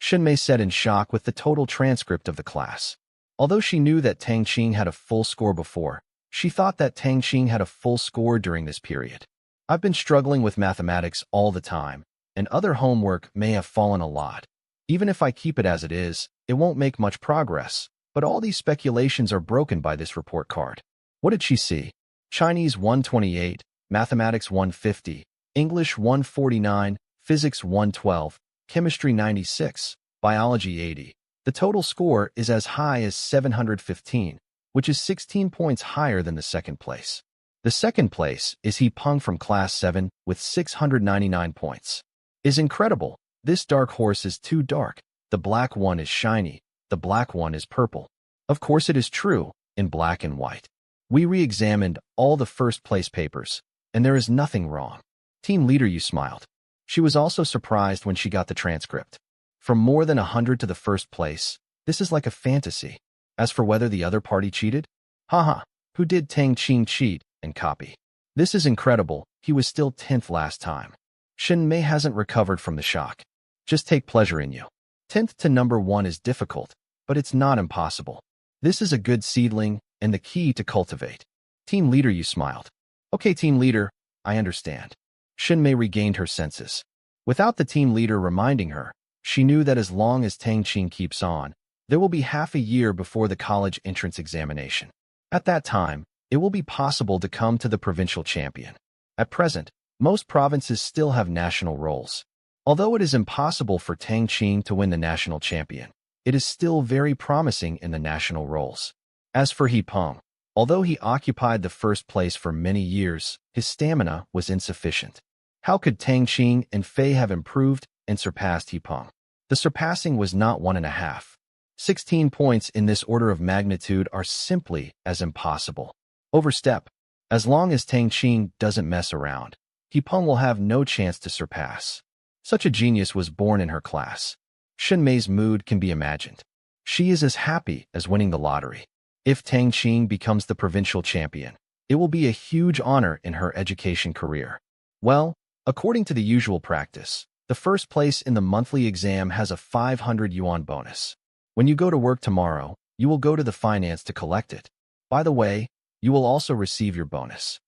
Shinmei said in shock with the total transcript of the class. Although she knew that Tang Qing had a full score before, she thought that Tang Qing had a full score during this period. I've been struggling with mathematics all the time, and other homework may have fallen a lot. Even if I keep it as it is, it won't make much progress, but all these speculations are broken by this report card. What did she see? Chinese 128, Mathematics 150, English 149, Physics 112, Chemistry 96, Biology 80. The total score is as high as 715, which is 16 points higher than the second place. The second place is He Peng from Class 7 with 699 points. Is incredible. This dark horse is too dark. The black one is shiny. The black one is purple. Of course it is true, in black and white. We re-examined all the first place papers, and there is nothing wrong. Team leader, you smiled. She was also surprised when she got the transcript. From more than 100 to the first place, this is like a fantasy. As for whether the other party cheated? Haha, who did Tang Qing cheat and copy? This is incredible, he was still 10th last time. Shinmei hasn't recovered from the shock. Just take pleasure in you. 10th to number 1 is difficult, but it's not impossible. This is a good seedling and the key to cultivate. Team leader, you smiled. Okay, team leader, I understand. Shinmei regained her senses. Without the team leader reminding her, she knew that as long as Tang Qing keeps on, there will be half a year before the college entrance examination. At that time, it will be possible to come to the provincial champion. At present, most provinces still have national roles. Although it is impossible for Tang Qing to win the national champion, it is still very promising in the national roles. As for He Peng, although he occupied the first place for many years, his stamina was insufficient. How could Tang Qing and Fei have improved and surpassed He Peng? The surpassing was not 1.5. 16 points in this order of magnitude are simply as impossible. Overstep. As long as Tang Qing doesn't mess around, He Peng will have no chance to surpass. Such a genius was born in her class. Shinmei's mood can be imagined. She is as happy as winning the lottery. If Tang Qing becomes the provincial champion, it will be a huge honor in her education career. Well, according to the usual practice, the first place in the monthly exam has a 500 yuan bonus. When you go to work tomorrow, you will go to the finance to collect it. By the way, you will also receive your bonus.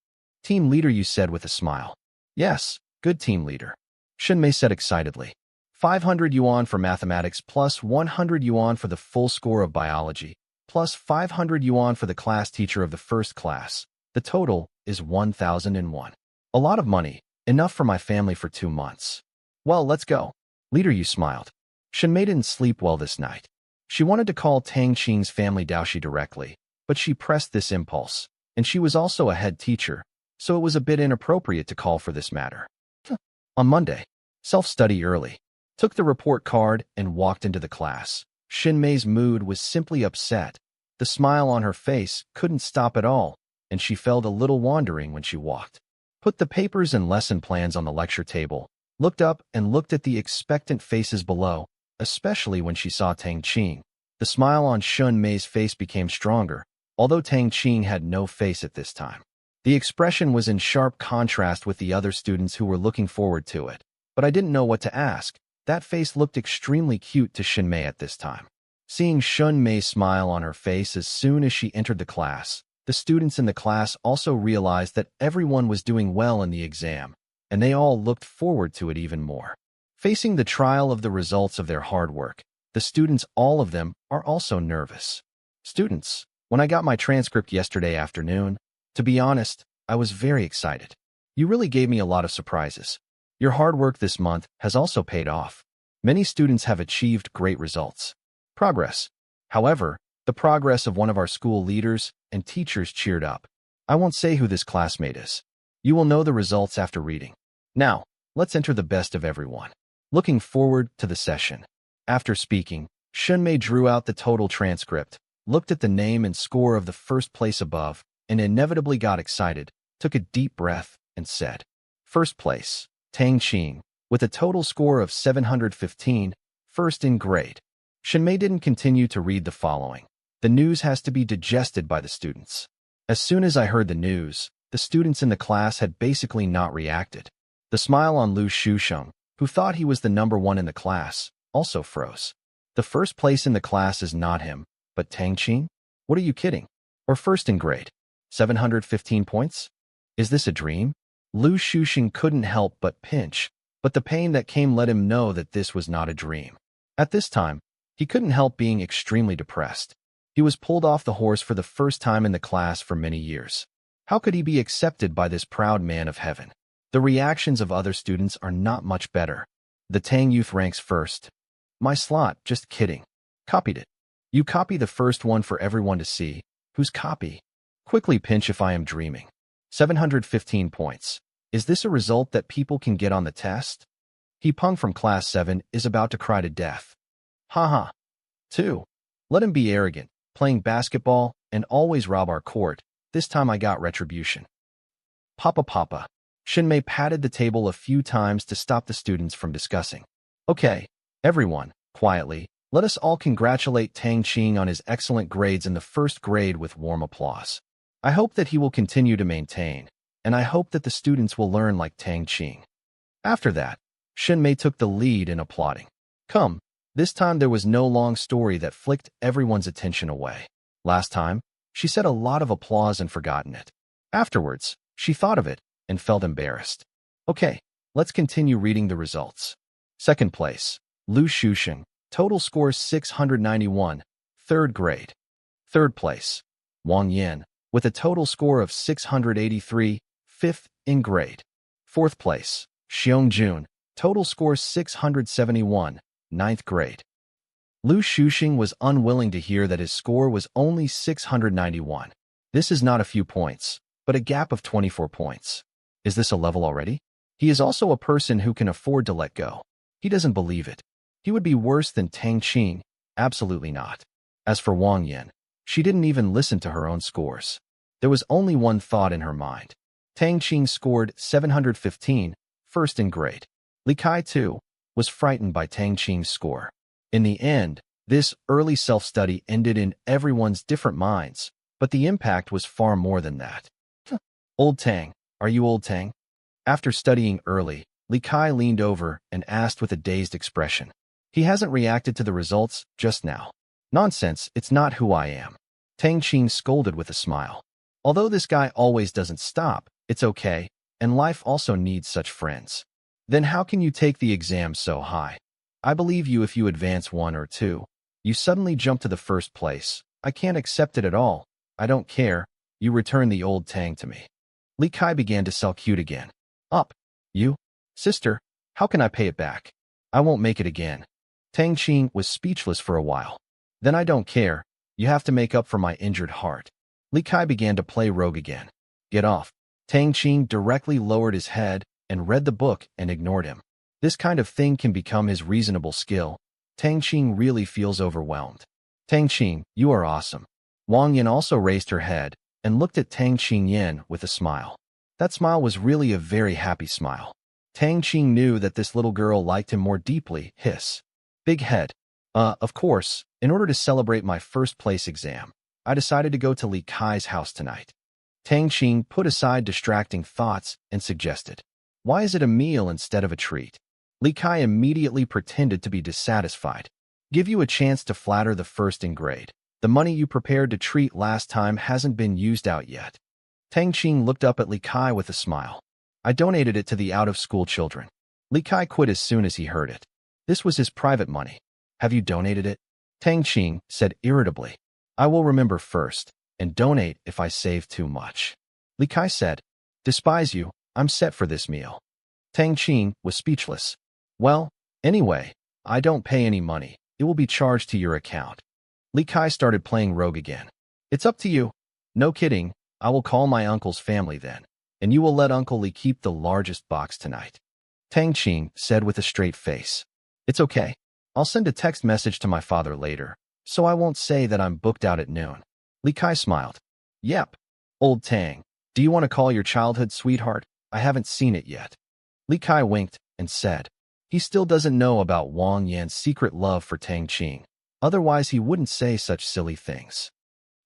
Team leader, you said with a smile. Yes, good team leader. Shinmei said excitedly. 500 yuan for mathematics plus 100 yuan for the full score of biology, plus 500 yuan for the class teacher of the first class. The total is 1,001. A lot of money, enough for my family for 2 months. Well, let's go. Leader, you smiled. Shinmei didn't sleep well this night. She wanted to call Tang Qing's family Daoshi directly, but she pressed this impulse, and she was also a head teacher, so it was a bit inappropriate to call for this matter. On Monday, self-study early, took the report card and walked into the class. Shinmei's mood was simply upset. The smile on her face couldn't stop at all, and she felt a little wandering when she walked. Put the papers and lesson plans on the lecture table, looked up and looked at the expectant faces below, especially when she saw Tang Qing. The smile on Shinmei's face became stronger, although Tang Qing had no face at this time. The expression was in sharp contrast with the other students who were looking forward to it, but I didn't know what to ask. That face looked extremely cute to Shinmei at this time. Seeing Shinmei's smile on her face as soon as she entered the class, the students in the class also realized that everyone was doing well in the exam, and they all looked forward to it even more. Facing the trial of the results of their hard work, the students, all of them, are also nervous. Students, when I got my transcript yesterday afternoon, to be honest, I was very excited. You really gave me a lot of surprises. Your hard work this month has also paid off. Many students have achieved great results. Progress. However, the progress of one of our school leaders and teachers cheered up. I won't say who this classmate is. You will know the results after reading. Now, let's enter the best of everyone. Looking forward to the session. After speaking, Shunmei drew out the total transcript, looked at the name and score of the first place above, and inevitably got excited, took a deep breath, and said, "First place, Tang Qing, with a total score of 715, first in grade." Shunmei didn't continue to read the following. The news has to be digested by the students. As soon as I heard the news, the students in the class had basically not reacted. The smile on Lu Shusheng, who thought he was the number one in the class, also froze. The first place in the class is not him, but Tang Qing? What are you kidding? Or first in grade? 715 points? Is this a dream? Lu Shusheng couldn't help but pinch, but the pain that came let him know that this was not a dream. At this time, he couldn't help being extremely depressed. He was pulled off the horse for the first time in the class for many years. How could he be accepted by this proud man of heaven? The reactions of other students are not much better. The Tang youth ranks first. My slot, just kidding. Copied it. You copy the first one for everyone to see. Whose copy? Quickly pinch if I am dreaming. 715 points. Is this a result that people can get on the test? He Peng from class 7 is about to cry to death. Haha. 2. Let him be arrogant, playing basketball, and always rob our court. This time I got retribution. Papa. Shunmei patted the table a few times to stop the students from discussing. Okay, everyone, quietly, let us all congratulate Tang Qing on his excellent grades in the first grade with warm applause. I hope that he will continue to maintain, and I hope that the students will learn like Tang Qing. After that, Shunmei took the lead in applauding. Come, this time there was no long story that flicked everyone's attention away. Last time, she said a lot of applause and forgotten it. Afterwards, she thought of it and felt embarrassed. Okay, let's continue reading the results. Second place, Lu Shusheng, total score 691, third grade. Third place, Wang Yan, with a total score of 683, fifth in grade. Fourth place, Xiong Jun, total score 671, ninth grade. Lu Shusheng was unwilling to hear that his score was only 691. This is not a few points, but a gap of 24 points. Is this a level already? He is also a person who can afford to let go. He doesn't believe it. He would be worse than Tang Qing. Absolutely not. As for Wang Yan, she didn't even listen to her own scores. There was only one thought in her mind. Tang Qing scored 715, first in grade. Li Kai, too, was frightened by Tang Qing's score. In the end, this early self-study ended in everyone's different minds, but the impact was far more than that. Old Tang, are you old Tang? After studying early, Li Kai leaned over and asked with a dazed expression. He hasn't reacted to the results just now. Nonsense, it's not who I am. Tang Qing scolded with a smile. Although this guy always doesn't stop, it's okay, and life also needs such friends. Then how can you take the exam so high? I believe you if you advance 1 or 2. You suddenly jump to the first place. I can't accept it at all. I don't care. You return the old Tang to me. Li Kai began to sell cute again. Up. You? Sister, how can I pay it back? I won't make it again. Tang Qing was speechless for a while. Then I don't care. You have to make up for my injured heart. Li Kai began to play rogue again. Get off. Tang Qing directly lowered his head and read the book and ignored him. This kind of thing can become his reasonable skill. Tang Qing really feels overwhelmed. Tang Qing, you are awesome. Wang Yan also raised her head and looked at Tang Qing Yan with a smile. That smile was really a very happy smile. Tang Qing knew that this little girl liked him more deeply. Hiss. Big head. Of course, in order to celebrate my first place exam, I decided to go to Li Kai's house tonight. Tang Qing put aside distracting thoughts and suggested, why is it a meal instead of a treat? Li Kai immediately pretended to be dissatisfied. Give you a chance to flatter the first in grade. The money you prepared to treat last time hasn't been used out yet. Tang Qing looked up at Li Kai with a smile. I donated it to the out-of-school children. Li Kai quit as soon as he heard it. This was his private money. Have you donated it? Tang Qing said irritably. I will remember first, and donate if I save too much. Li Kai said, despise you, I'm set for this meal. Tang Qing was speechless. Well, anyway, I don't pay any money. It will be charged to your account. Li Kai started playing rogue again. It's up to you. No kidding, I will call my uncle's family then, and you will let Uncle Li keep the largest box tonight. Tang Qing said with a straight face. It's okay. I'll send a text message to my father later, so I won't say that I'm booked out at noon. Li Kai smiled. Yep. Old Tang, do you want to call your childhood sweetheart? I haven't seen it yet. Li Kai winked and said, he still doesn't know about Wang Yan's secret love for Tang Qing. Otherwise, he wouldn't say such silly things.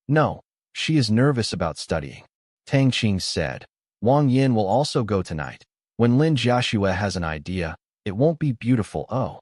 No, she is nervous about studying. Tang Qing said, Wang Yan will also go tonight. When Lin Jiaxue has an idea, it won't be beautiful. Oh.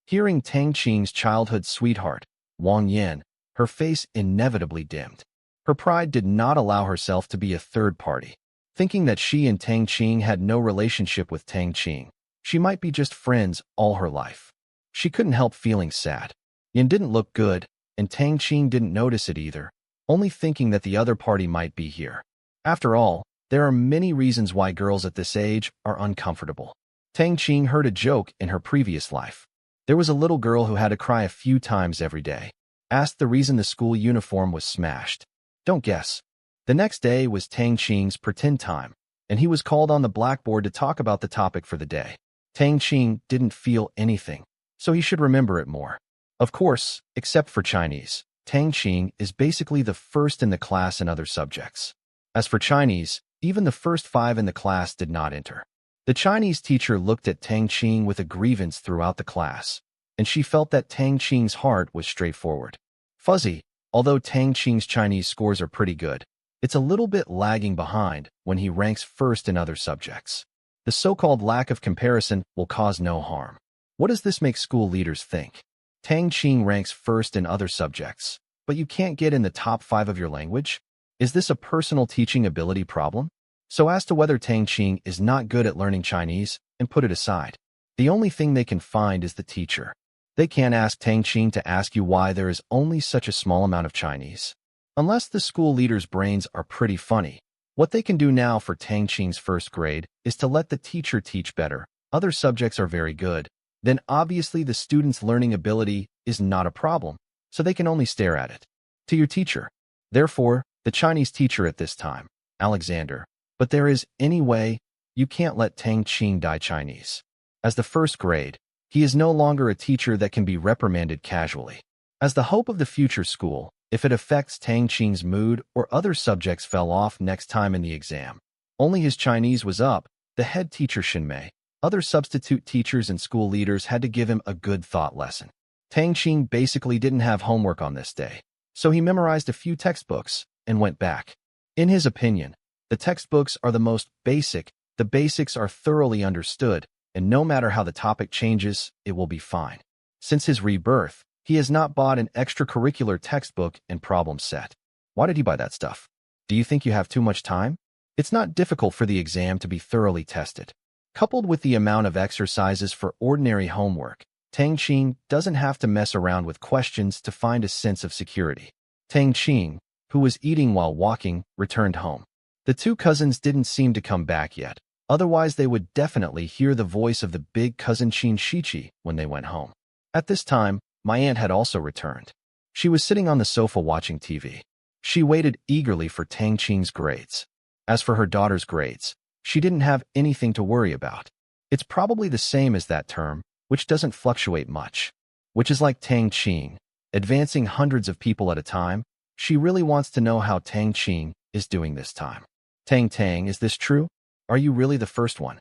Hearing Tang Qing's childhood sweetheart, Wang Yan, her face inevitably dimmed. Her pride did not allow herself to be a third party. Thinking that she and Tang Qing had no relationship with Tang Qing, she might be just friends all her life. She couldn't help feeling sad. Yan didn't look good, and Tang Qing didn't notice it either, only thinking that the other party might be here. After all, there are many reasons why girls at this age are uncomfortable. Tang Qing heard a joke in her previous life. There was a little girl who had to cry a few times every day. Asked the reason the school uniform was smashed. Don't guess. The next day was Tang Qing's pretend time, and he was called on the blackboard to talk about the topic for the day. Tang Qing didn't feel anything, so he should remember it more. Of course, except for Chinese, Tang Qing is basically the first in the class in other subjects. As for Chinese, even the first 5 in the class did not enter. The Chinese teacher looked at Tang Qing with a grievance throughout the class, and she felt that Tang Qing's heart was straightforward. Fuzzy, although Tang Qing's Chinese scores are pretty good, it's a little bit lagging behind when he ranks first in other subjects. The so-called lack of comparison will cause no harm. What does this make school leaders think? Tang Qing ranks first in other subjects, but you can't get in the top 5 of your language? Is this a personal teaching ability problem? So as to whether Tang Qing is not good at learning Chinese, and put it aside. The only thing they can find is the teacher. They can't ask Tang Qing to ask you why there is only such a small amount of Chinese. Unless the school leaders' brains are pretty funny. What they can do now for Tang Qing's first grade is to let the teacher teach better. Other subjects are very good. Then obviously the student's learning ability is not a problem, so they can only stare at it. To your teacher. Therefore, the Chinese teacher at this time, Alexander. But there is any way you can't let Tang Qing die Chinese. As the first grade, he is no longer a teacher that can be reprimanded casually. As the hope of the future school, if it affects Tang Qing's mood or other subjects fell off next time in the exam. Only his Chinese was up, the head teacher Shinmei. Other substitute teachers and school leaders had to give him a good thought lesson. Tang Qing basically didn't have homework on this day, so he memorized a few textbooks and went back. In his opinion, the textbooks are the most basic, the basics are thoroughly understood, and no matter how the topic changes, it will be fine. Since his rebirth, he has not bought an extracurricular textbook and problem set. Why did he buy that stuff? Do you think you have too much time? It's not difficult for the exam to be thoroughly tested. Coupled with the amount of exercises for ordinary homework, Tang Qing doesn't have to mess around with questions to find a sense of security. Tang Qing, who was eating while walking, returned home. The 2 cousins didn't seem to come back yet, otherwise they would definitely hear the voice of the big cousin Qin Shichi when they went home. At this time, my aunt had also returned. She was sitting on the sofa watching TV. She waited eagerly for Tang Qing's grades. As for her daughter's grades, she didn't have anything to worry about. It's probably the same as that term, which doesn't fluctuate much. Which is like Tang Qing, advancing hundreds of people at a time. She really wants to know how Tang Qing is doing this time. Tang, is this true? Are you really the first one?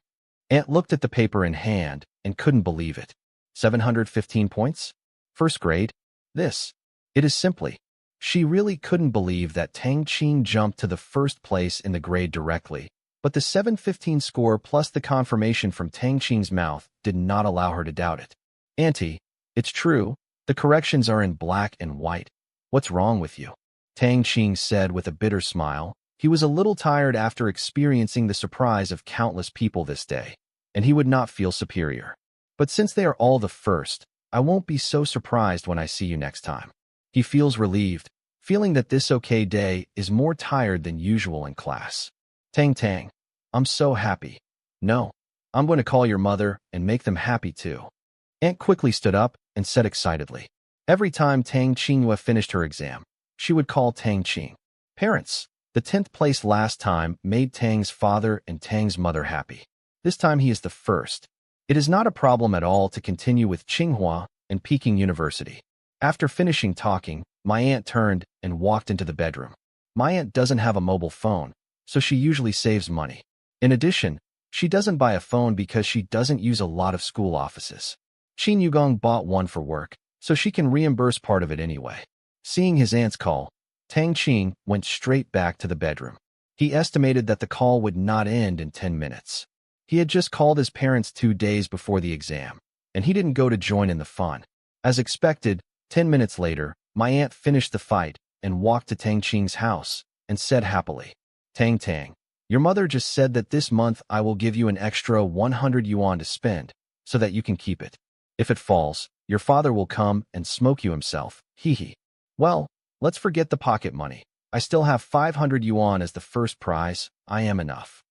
Aunt looked at the paper in hand and couldn't believe it. 715 points? First grade? It is simply. She really couldn't believe that Tang Qing jumped to the first place in the grade directly, but the 715 score plus the confirmation from Tang Qing's mouth did not allow her to doubt it. Auntie, it's true, the corrections are in black and white. What's wrong with you? Tang Qing said with a bitter smile. He was a little tired after experiencing the surprise of countless people this day, and he would not feel superior. But since they are all the first, I won't be so surprised when I see you next time. He feels relieved, feeling that this okay day is more tired than usual in class. Tang, I'm so happy. No, I'm going to call your mother and make them happy too. Aunt quickly stood up and said excitedly. Every time Tang Qing finished her exam, she would call Tang Qing. Parents, the 10th place last time made Tang's father and Tang's mother happy. This time he is the first. It is not a problem at all to continue with Tsinghua and Peking University. After finishing talking, my aunt turned and walked into the bedroom. My aunt doesn't have a mobile phone, so she usually saves money. In addition, she doesn't buy a phone because she doesn't use a lot of school offices. Qin Yugong bought one for work, so she can reimburse part of it anyway. Seeing his aunt's call, Tang Qing went straight back to the bedroom. He estimated that the call would not end in 10 minutes. He had just called his parents 2 days before the exam, and he didn't go to join in the fun. As expected, 10 minutes later, my aunt finished the fight and walked to Tang Qing's house and said happily, Tang, your mother just said that this month I will give you an extra 100 yuan to spend so that you can keep it. If it falls, your father will come and smoke you himself, hee. Well, let's forget the pocket money. I still have 500 yuan as the first prize. I am enough.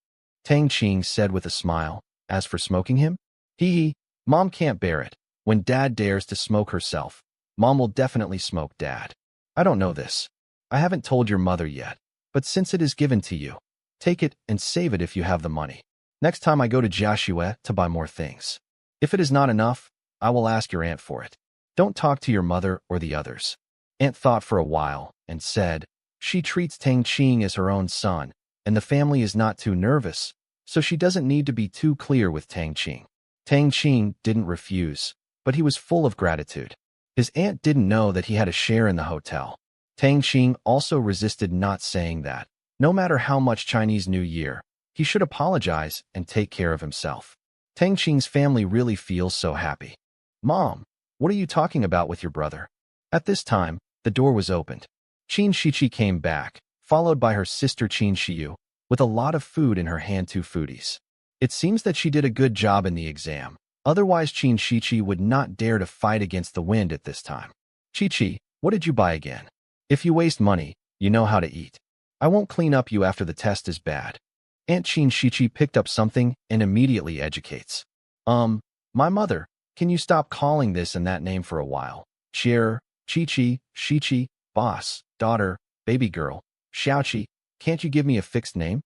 Tang Qing said with a smile. As for smoking him? Hee, Mom can't bear it. When Dad dares to smoke herself, Mom will definitely smoke Dad. I don't know this. I haven't told your mother yet, but since it is given to you, take it and save it if you have the money. Next time I go to Jiaxue to buy more things. If it is not enough, I will ask your aunt for it. Don't talk to your mother or the others. Aunt thought for a while and said, she treats Tang Qing as her own son, and the family is not too nervous, so she doesn't need to be too clear with Tang Qing. Tang Qing didn't refuse, but he was full of gratitude. His aunt didn't know that he had a share in the hotel. Tang Qing also resisted not saying that, no matter how much Chinese New Year, he should apologize and take care of himself. Tang Qing's family really feels so happy. Mom, what are you talking about with your brother? At this time, the door was opened. Qin Shiqi came back, followed by her sister Qin Shiyu, with a lot of food in her hand. 2 foodies. It seems that she did a good job in the exam. Otherwise, Qin Shiqi would not dare to fight against the wind at this time. Chi, what did you buy again? If you waste money, you know how to eat. I won't clean up you after the test is bad. Aunt Qin Shiqi picked up something and immediately educates. My mother, can you stop calling this and that name for a while? Cheer, Chi, Shichi, boss, daughter, baby girl, Xiaoqi, can't you give me a fixed name?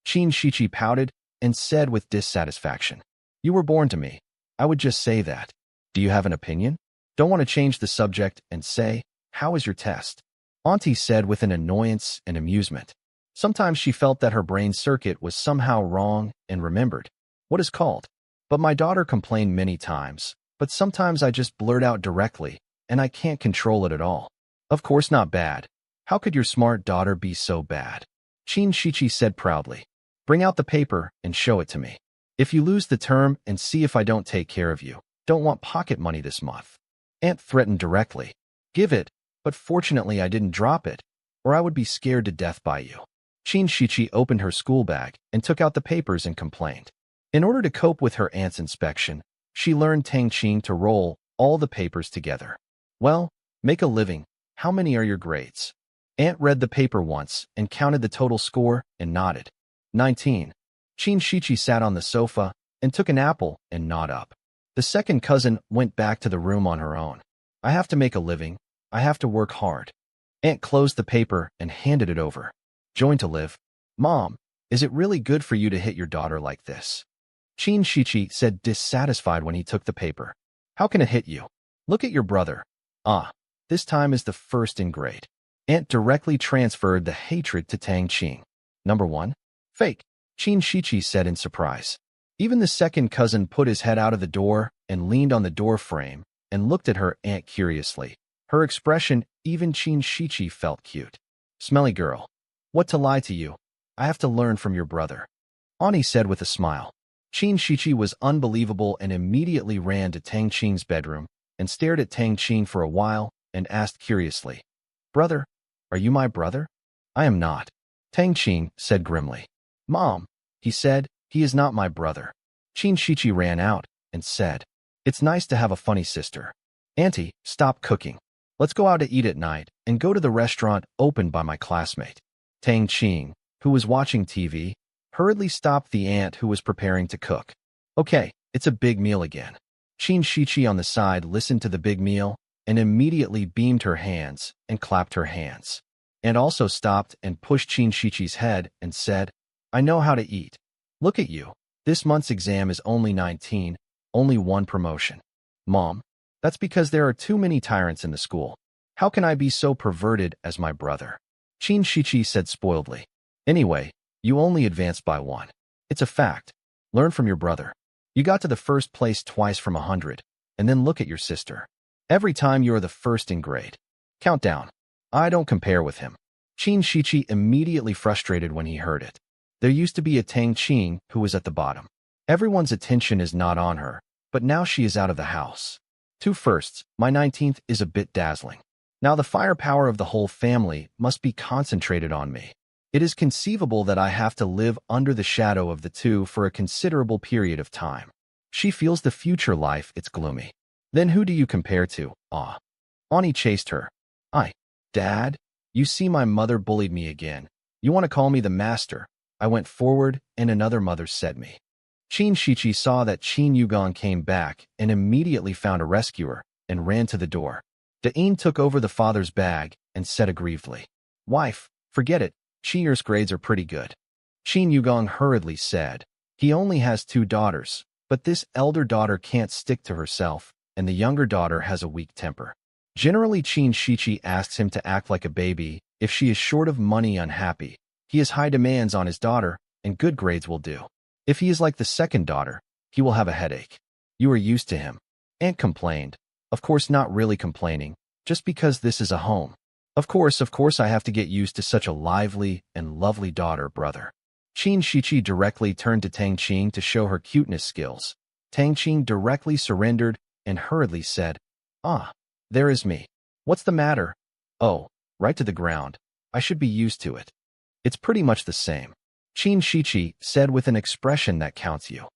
Qin Shiqi pouted and said with dissatisfaction. You were born to me. I would just say that. Do you have an opinion? Don't want to change the subject and say, how is your test? Auntie said with an annoyance and amusement. Sometimes she felt that her brain circuit was somehow wrong and remembered what is called. But my daughter complained many times, but sometimes I just blurt out directly, and I can't control it at all. Of course not bad. How could your smart daughter be so bad? Qin Shiqi said proudly. Bring out the paper and show it to me. If you lose the term and see if I don't take care of you, don't want pocket money this month. Aunt threatened directly. Give it, but fortunately I didn't drop it, or I would be scared to death by you. Qin Shiqi opened her school bag and took out the papers and complained. In order to cope with her aunt's inspection, she learned Tang Qing to roll all the papers together. Well, make a living. How many are your grades? Aunt read the paper once and counted the total score and nodded. 19. Qin Shiqi sat on the sofa and took an apple and gnawed up. The second cousin went back to the room on her own. I have to make a living. I have to work hard. Aunt closed the paper and handed it over. Join to live. Mom, is it really good for you to hit your daughter like this? Qin Shiqi said dissatisfied when he took the paper. How can it hit you? Look at your brother. This time is the first in grade. Aunt directly transferred the hatred to Tang Qing. Number 1. Fake. Qin Shiqi said in surprise. Even the second cousin put his head out of the door and leaned on the door frame and looked at her aunt curiously. Her expression, even Qin Shiqi felt cute. Smelly girl. What to lie to you? I have to learn from your brother. Ani said with a smile. Qin Shiqi was unbelievable and immediately ran to Tang Qing's bedroom and stared at Tang Qing for a while and asked curiously, Brother, are you my brother? I am not. Tang Qing said grimly. Mom, he said, he is not my brother. Qin Shiqi ran out and said, It's nice to have a funny sister. Auntie, stop cooking. Let's go out to eat at night and go to the restaurant opened by my classmate. Tang Qing, who was watching TV, hurriedly stopped the aunt who was preparing to cook. Okay, it's a big meal again. Qin Shichi on the side listened to the big meal and immediately beamed her hands and clapped her hands. And also stopped and pushed Qin Shichi's head and said, I know how to eat. Look at you. This month's exam is only 19, only one promotion. Mom, that's because there are too many tyrants in the school. How can I be so perverted as my brother? Qin Shichi said spoiledly. Anyway, you only advanced by one. It's a fact. Learn from your brother. You got to the first place twice from 100, and then look at your sister. Every time you are the first in grade. Count down. I don't compare with him. Qin Shichi immediately frustrated when he heard it. There used to be a Tang Qing who was at the bottom. Everyone's attention is not on her, but now she is out of the house. 2 firsts, my 19th is a bit dazzling. Now the firepower of the whole family must be concentrated on me. It is conceivable that I have to live under the shadow of the two for a considerable period of time. She feels the future life, it's gloomy. Then who do you compare to? Ah. Ani chased her. Dad, you see my mother bullied me again. You want to call me the master? I went forward and another mother said me. Qin Shichi saw that Qin Yugang came back and immediately found a rescuer and ran to the door. Da'in took over the father's bag and said aggrievedly, Wife, forget it, Qiyer's grades are pretty good. Qin Yugang hurriedly said, he only has 2 daughters, but this elder daughter can't stick to herself, and the younger daughter has a weak temper. Generally, Qin Shichi asks him to act like a baby if she is short of money unhappy. He has high demands on his daughter, and good grades will do. If he is like the second daughter, he will have a headache. You are used to him. Aunt complained. Of course, not really complaining, just because this is a home. Of course I have to get used to such a lively and lovely daughter, brother. Qin Shichi directly turned to Tang Qing to show her cuteness skills. Tang Qing directly surrendered and hurriedly said, there is me. What's the matter? Oh, right to the ground. I should be used to it. It's pretty much the same. Qin Shichi said with an expression that counts you.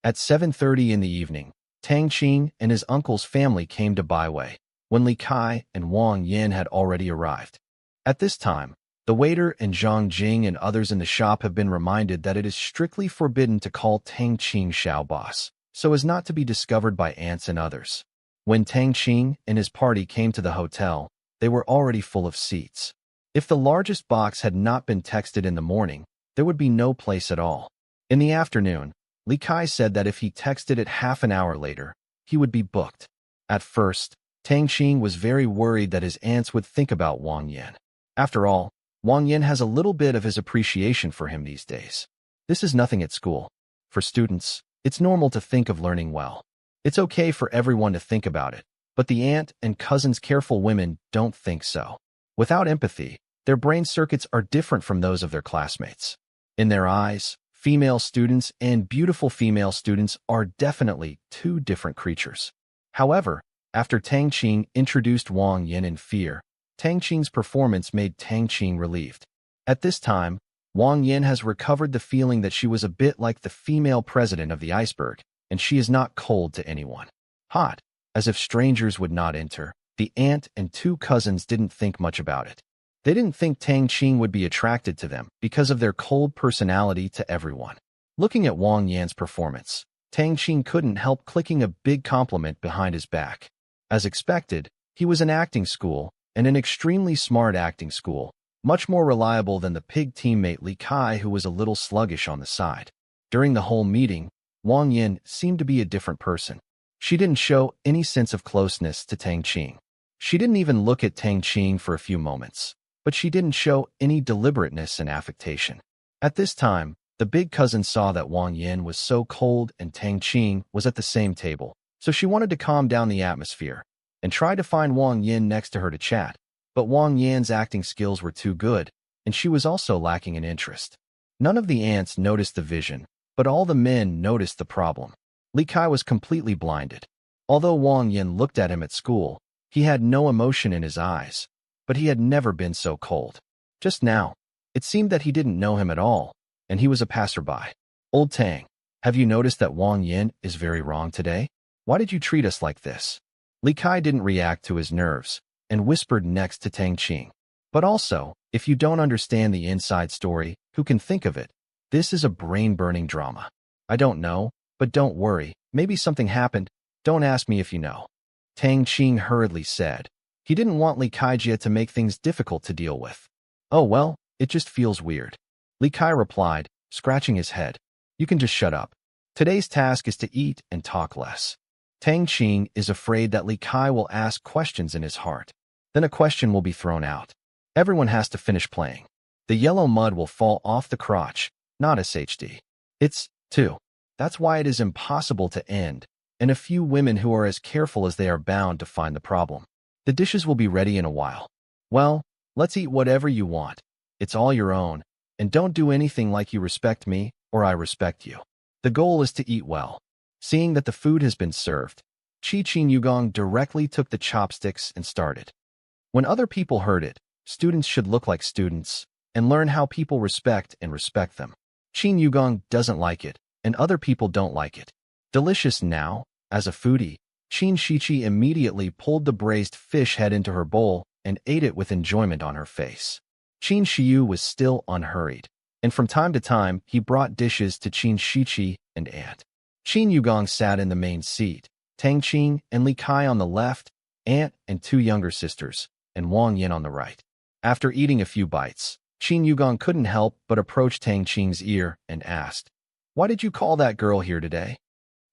At 7:30 in the evening, Tang Qing and his uncle's family came to Baiwei, when Li Kai and Wang Yin had already arrived. At this time, the waiter and Zhang Jing and others in the shop have been reminded that it is strictly forbidden to call Tang Qing Xiao boss, so as not to be discovered by aunts and others. When Tang Qing and his party came to the hotel, they were already full of seats. If the largest box had not been texted in the morning, there would be no place at all. In the afternoon, Li Kai said that if he texted it half an hour later, he would be booked. At first, Tang Qing was very worried that his aunts would think about Wang Yin. After all, Wang Yin has a little bit of his appreciation for him these days. This is nothing at school. For students, it's normal to think of learning well. It's okay for everyone to think about it, but the aunt and cousin's careful women don't think so. Without empathy, their brain circuits are different from those of their classmates. In their eyes, female students and beautiful female students are definitely 2 different creatures. However, after Tang Qing introduced Wang Yin in fear, Tang Qing's performance made Tang Qing relieved. At this time, Wang Yin has recovered the feeling that she was a bit like the female president of the iceberg, and she is not cold to anyone. Hot, as if strangers would not enter, the aunt and 2 cousins didn't think much about it. They didn't think Tang Qing would be attracted to them because of their cold personality to everyone. Looking at Wang Yan's performance, Tang Qing couldn't help clicking a big compliment behind his back. As expected, he was in acting school, and an extremely smart acting school, much more reliable than the pig teammate Li Kai, who was a little sluggish on the side. During the whole meeting, Wang Yin seemed to be a different person. She didn't show any sense of closeness to Tang Qing. She didn't even look at Tang Qing for a few moments, but she didn't show any deliberateness and affectation. At this time, the big cousin saw that Wang Yin was so cold and Tang Qing was at the same table, so she wanted to calm down the atmosphere and tried to find Wang Yin next to her to chat, but Wang Yan's acting skills were too good, and she was also lacking in interest. None of the aunts noticed the vision, but all the men noticed the problem. Li Kai was completely blinded. Although Wang Yin looked at him at school, he had no emotion in his eyes, but he had never been so cold. Just now, it seemed that he didn't know him at all, and he was a passerby. Old Tang, have you noticed that Wang Yin is very wrong today? Why did you treat us like this? Li Kai didn't react to his nerves and whispered next to Tang Qing. But also, if you don't understand the inside story, who can think of it? This is a brain-burning drama. I don't know, but don't worry. Maybe something happened. Don't ask me if you know. Tang Qing hurriedly said. He didn't want Li Kaijia to make things difficult to deal with. Oh well, it just feels weird. Li Kai replied, scratching his head. You can just shut up. Today's task is to eat and talk less. Tang Qing is afraid that Li Kai will ask questions in his heart. Then a question will be thrown out. Everyone has to finish playing. The yellow mud will fall off the crotch, not SHD. It's, too. That's why it is impossible to end, and a few women who are as careful as they are bound to find the problem. The dishes will be ready in a while. Well, let's eat whatever you want. It's all your own, and don't do anything like you respect me or I respect you. The goal is to eat well. Seeing that the food has been served, Qin Yugong directly took the chopsticks and started. When other people heard it, students should look like students and learn how people respect them. Qin Yugong doesn't like it, and other people don't like it. Delicious now, as a foodie, Qin Shiqi immediately pulled the braised fish head into her bowl and ate it with enjoyment on her face. Qin Shiyu was still unhurried, and from time to time he brought dishes to Qin Shiqi and Aunt. Qin Yugong sat in the main seat, Tang Qing and Li Kai on the left, Aunt and two younger sisters, and Wang Yin on the right. After eating a few bites, Qin Yugong couldn't help but approach Tang Qing's ear and asked, "Why did you call that girl here today?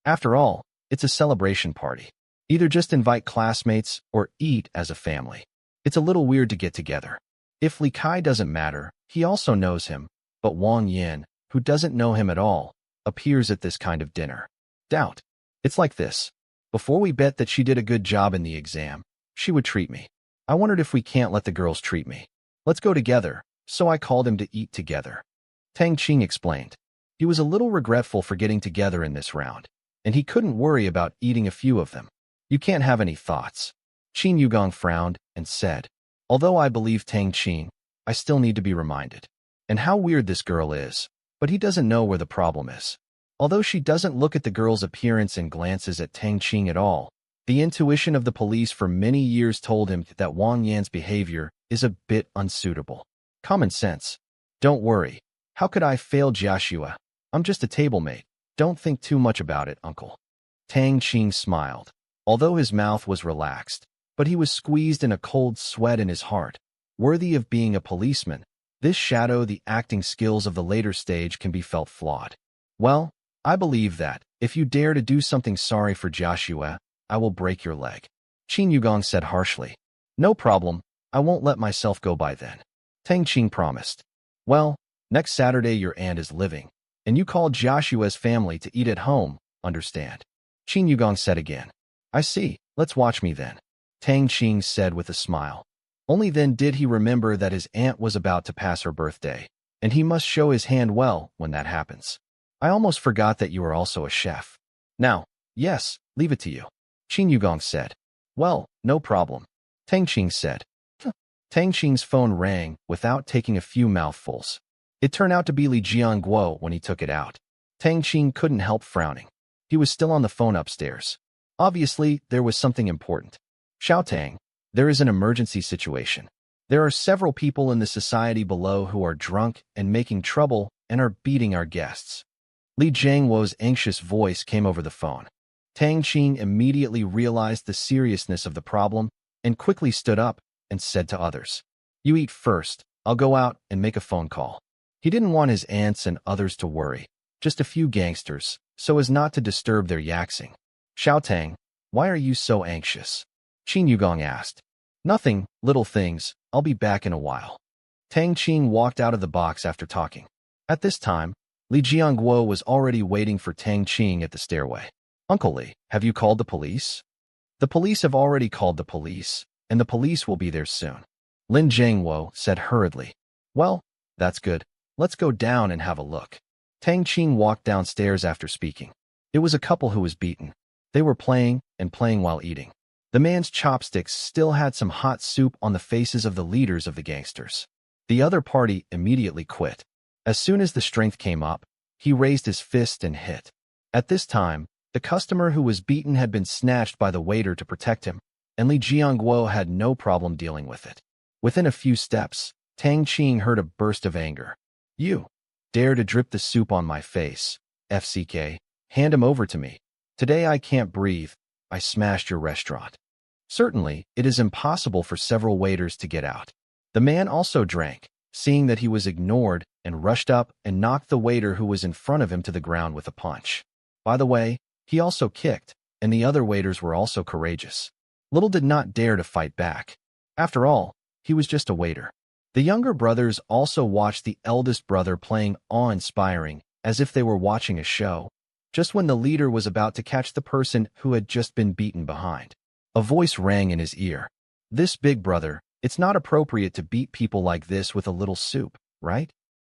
After all, it's a celebration party. Either just invite classmates or eat as a family. It's a little weird to get together." If Li Kai doesn't matter, he also knows him, but Wang Yin, who doesn't know him at all, appears at this kind of dinner. Doubt. It's like this. Before we bet that she did a good job in the exam, she would treat me. I wondered if we can't let the girls treat me. Let's go together, so I called him to eat together. Tang Qing explained. He was a little regretful for getting together in this round, and he couldn't worry about eating a few of them. You can't have any thoughts. Qin Yugong frowned and said, although I believe Tang Qing, I still need to be reminded. And how weird this girl is, but he doesn't know where the problem is. Although she doesn't look at the girl's appearance and glances at Tang Qing at all, the intuition of the police for many years told him that Wang Yan's behavior is a bit unsuitable. Common sense. Don't worry. How could I fail Joshua? I'm just a table mate. Don't think too much about it, uncle. Tang Qing smiled, although his mouth was relaxed, but he was squeezed in a cold sweat in his heart. Worthy of being a policeman, this shadow the acting skills of the later stage can be felt flawed. Well, I believe that, if you dare to do something sorry for Joshua, I will break your leg. Qin Yugong said harshly. No problem, I won't let myself go by then. Tang Qing promised. Well, next Saturday your aunt is living, and you called Joshua's family to eat at home, understand? Qin Yugong said again. I see, let's watch me then. Tang Qing said with a smile. Only then did he remember that his aunt was about to pass her birthday, and he must show his hand well when that happens. I almost forgot that you are also a chef. Now, yes, leave it to you. Qin Yugong said. Well, no problem. Tang Qing said. Tang Qing's phone rang without taking a few mouthfuls. It turned out to be Li Jianguo when he took it out. Tang Qing couldn't help frowning. He was still on the phone upstairs. Obviously, there was something important. Xiao Tang, there is an emergency situation. There are several people in the society below who are drunk and making trouble and are beating our guests. Li Jianguo's anxious voice came over the phone. Tang Qing immediately realized the seriousness of the problem and quickly stood up and said to others, You eat first, I'll go out and make a phone call. He didn't want his aunts and others to worry, just a few gangsters, so as not to disturb their yaxing. Xiao Tang, why are you so anxious? Qin Yugong asked. Nothing, little things, I'll be back in a while. Tang Qing walked out of the box after talking. At this time, Li Jianguo was already waiting for Tang Qing at the stairway. Uncle Li, have you called the police? The police have already called the police, and the police will be there soon. Lin Jianguo said hurriedly. Well, that's good. Let's go down and have a look. Tang Qing walked downstairs after speaking. It was a couple who was beaten. They were playing and playing while eating. The man's chopsticks still had some hot soup on the faces of the leaders of the gangsters. The other party immediately quit. As soon as the strength came up, he raised his fist and hit. At this time, the customer who was beaten had been snatched by the waiter to protect him, and Li Jianguo had no problem dealing with it. Within a few steps, Tang Qing heard a burst of anger. You! Dare to drip the soup on my face. FCK, hand him over to me. Today I can't breathe. I smashed your restaurant. Certainly, it is impossible for several waiters to get out. The man also drank, seeing that he was ignored, and rushed up and knocked the waiter who was in front of him to the ground with a punch. By the way, he also kicked, and the other waiters were also courageous. Little did not dare to fight back. After all, he was just a waiter. The younger brothers also watched the eldest brother playing awe-inspiring, as if they were watching a show, just when the leader was about to catch the person who had just been beaten behind. A voice rang in his ear. This big brother, it's not appropriate to beat people like this with a little soup, right?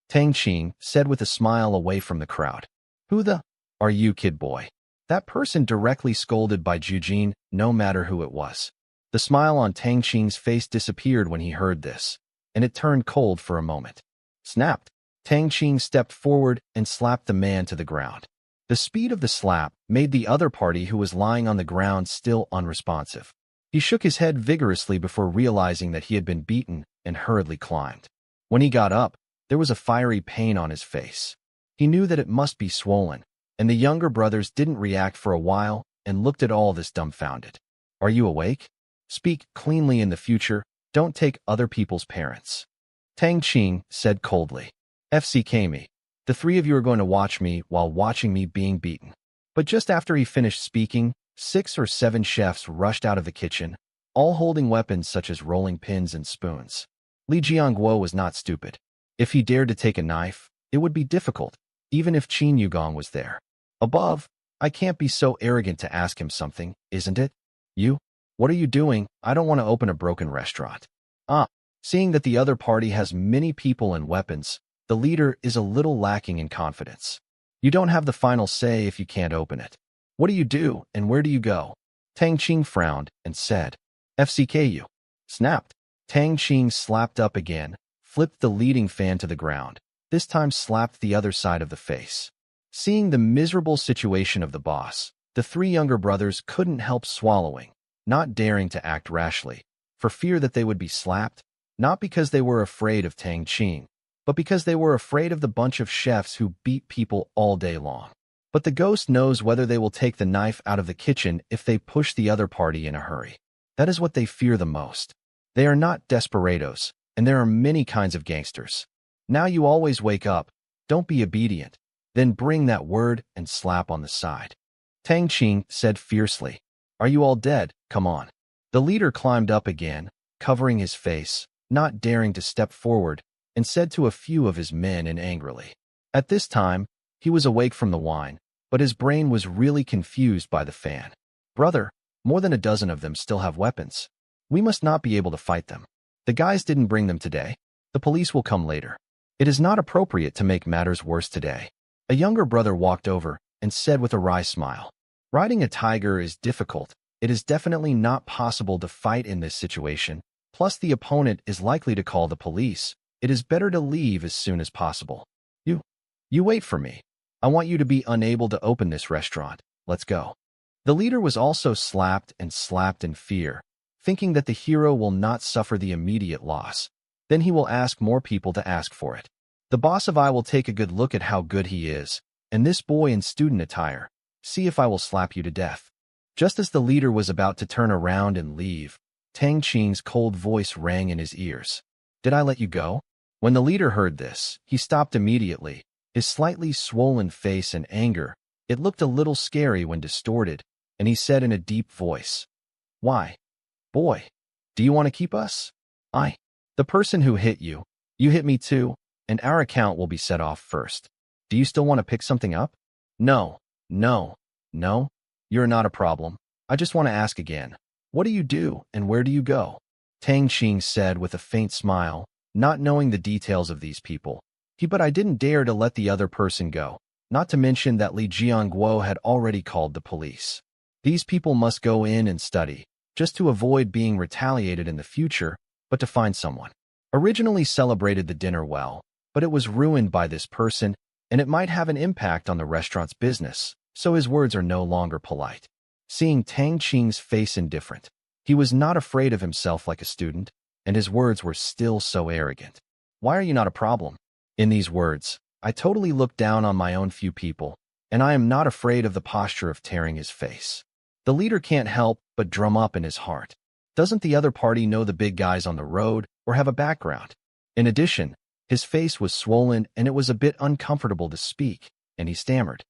Tang Qing said with a smile away from the crowd. Who the are you, kid boy? That person directly scolded by Jujin, no matter who it was. The smile on Tang Qing's face disappeared when he heard this, and it turned cold for a moment. Snapped. Tang Qing stepped forward and slapped the man to the ground. The speed of the slap made the other party who was lying on the ground still unresponsive. He shook his head vigorously before realizing that he had been beaten and hurriedly climbed. When he got up, there was a fiery pain on his face. He knew that it must be swollen, and the younger brothers didn't react for a while and looked at all this dumbfounded. Are you awake? Speak cleanly in the future. Don't take other people's parents. Tang Qing said coldly. FCK me. The three of you are going to watch me while watching me being beaten. But just after he finished speaking, 6 or 7 chefs rushed out of the kitchen, all holding weapons such as rolling pins and spoons. Li Jiangguo was not stupid. If he dared to take a knife, it would be difficult, even if Qin Yugong was there. Above, I can't be so arrogant to ask him something, isn't it? You? What are you doing? I don't want to open a broken restaurant. Seeing that the other party has many people and weapons, the leader is a little lacking in confidence. You don't have the final say if you can't open it. What do you do, and where do you go? Tang Qing frowned and said, FCK you. Snapped. Tang Qing slapped up again, flipped the leading fan to the ground, this time slapped the other side of the face. Seeing the miserable situation of the boss, the 3 younger brothers couldn't help swallowing, not daring to act rashly, for fear that they would be slapped, not because they were afraid of Tang Qing, but because they were afraid of the bunch of chefs who beat people all day long. But the ghost knows whether they will take the knife out of the kitchen if they push the other party in a hurry. That is what they fear the most. They are not desperados, and there are many kinds of gangsters. Now you always wake up, don't be obedient, then bring that word and slap on the side. Tang Qing said fiercely, Are you all dead? Come on. The leader climbed up again, covering his face, not daring to step forward, and said to a few of his men and angrily. At this time, he was awake from the wine, but his brain was really confused by the fan. Brother, more than a dozen of them still have weapons. We must not be able to fight them. The guys didn't bring them today. The police will come later. It is not appropriate to make matters worse today. A younger brother walked over and said with a wry smile, Riding a tiger is difficult. It is definitely not possible to fight in this situation. Plus, the opponent is likely to call the police. It is better to leave as soon as possible. You wait for me. I want you to be unable to open this restaurant. Let's go. The leader was also slapped in fear, thinking that the hero will not suffer the immediate loss. Then he will ask more people to ask for it. The boss of I will take a good look at how good he is, and this boy in student attire, see if I will slap you to death. Just as the leader was about to turn around and leave, Tang Qing's cold voice rang in his ears. Did I let you go? When the leader heard this, he stopped immediately, his slightly swollen face in anger. It looked a little scary when distorted, and he said in a deep voice, Why? Boy, do you want to keep us? The person who hit you, you hit me too, and our account will be set off first. Do you still want to pick something up? No, you're not a problem. I just want to ask again. What do you do, and where do you go? Tang Qing said with a faint smile, not knowing the details of these people. But I didn't dare to let the other person go, not to mention that Li Jiangguo had already called the police. These people must go in and study, just to avoid being retaliated in the future, but to find someone. Originally celebrated the dinner well, but it was ruined by this person, and it might have an impact on the restaurant's business, so his words are no longer polite. Seeing Tang Qing's face indifferent, he was not afraid of himself like a student, and his words were still so arrogant. Why are you not a problem? In these words, I totally look down on my own few people, and I am not afraid of the posture of tearing his face. The leader can't help but drum up in his heart. Doesn't the other party know the big guys on the road or have a background? In addition, his face was swollen and it was a bit uncomfortable to speak, and he stammered.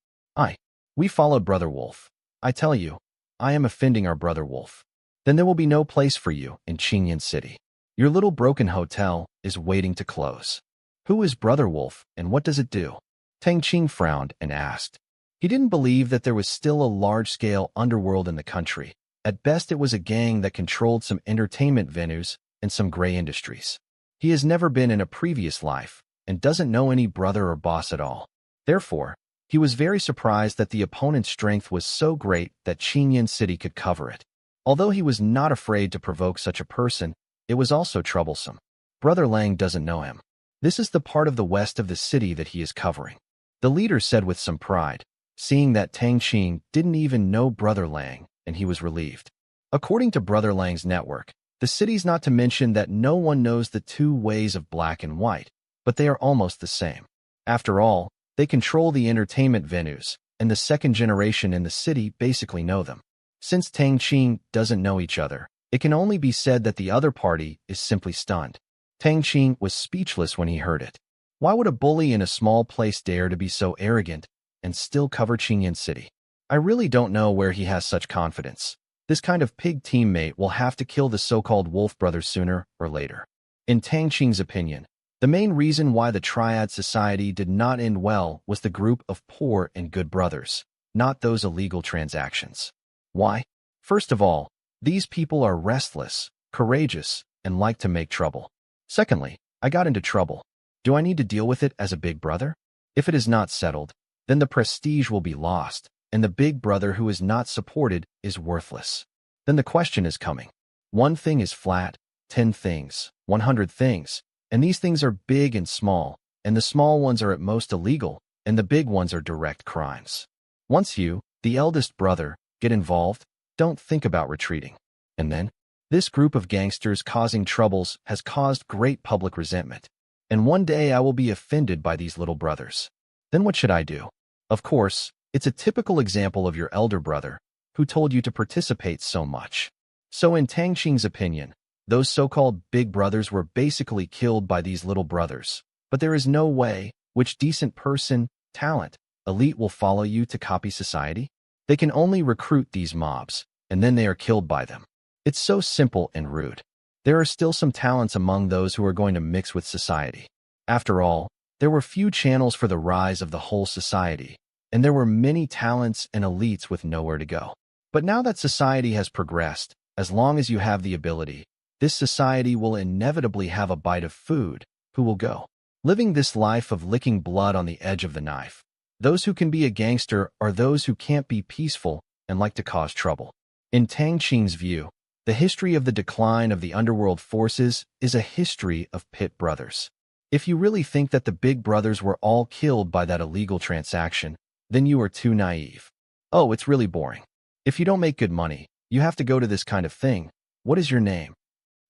We followed Brother Wolf. I tell you, I am offending our Brother Wolf. Then there will be no place for you in Qingyan City. Your little broken hotel is waiting to close. Who is Brother Wolf and what does it do? Tang Qing frowned and asked. He didn't believe that there was still a large-scale underworld in the country. At best, it was a gang that controlled some entertainment venues and some gray industries. He has never been in a previous life and doesn't know any brother or boss at all. Therefore, he was very surprised that the opponent's strength was so great that Qingyan City could cover it. Although he was not afraid to provoke such a person, it was also troublesome. Brother Lang doesn't know him. This is the part of the west of the city that he is covering. The leader said with some pride, seeing that Tang Qing didn't even know Brother Lang, and he was relieved. According to Brother Lang's network, the city's not to mention that no one knows the two ways of black and white, but they are almost the same. After all, they control the entertainment venues, and the second generation in the city basically know them. Since Tang Qing doesn't know each other, it can only be said that the other party is simply stunned. Tang Qing was speechless when he heard it. Why would a bully in a small place dare to be so arrogant and still cover Qingyan City? I really don't know where he has such confidence. This kind of pig teammate will have to kill the so-called Wolf brothers sooner or later. In Tang Qing's opinion, the main reason why the Triad Society did not end well was the group of poor and good brothers, not those illegal transactions. Why? First of all, these people are restless, courageous, and like to make trouble. Secondly, I got into trouble. Do I need to deal with it as a big brother? If it is not settled, then the prestige will be lost, and the big brother who is not supported is worthless. Then the question is coming. One thing is flat, 10 things, 100 things, and these things are big and small, and the small ones are at most illegal, and the big ones are direct crimes. Once you, the eldest brother, get involved, don't think about retreating. And then, this group of gangsters causing troubles has caused great public resentment. And one day I will be offended by these little brothers. Then what should I do? Of course, it's a typical example of your elder brother, who told you to participate so much. So in Tang Qing's opinion, those so-called big brothers were basically killed by these little brothers. But there is no way which decent person, talent, elite will follow you to copy society. They can only recruit these mobs, and then they are killed by them. It's so simple and rude. There are still some talents among those who are going to mix with society. After all, there were few channels for the rise of the whole society, and there were many talents and elites with nowhere to go. But now that society has progressed, as long as you have the ability, this society will inevitably have a bite of food. Who will go? Living this life of licking blood on the edge of the knife. Those who can be a gangster are those who can't be peaceful and like to cause trouble. In Tang Qing's view, the history of the decline of the underworld forces is a history of pit brothers. If you really think that the big brothers were all killed by that illegal transaction, then you are too naive. Oh, it's really boring. If you don't make good money, you have to go to this kind of thing. What is your name?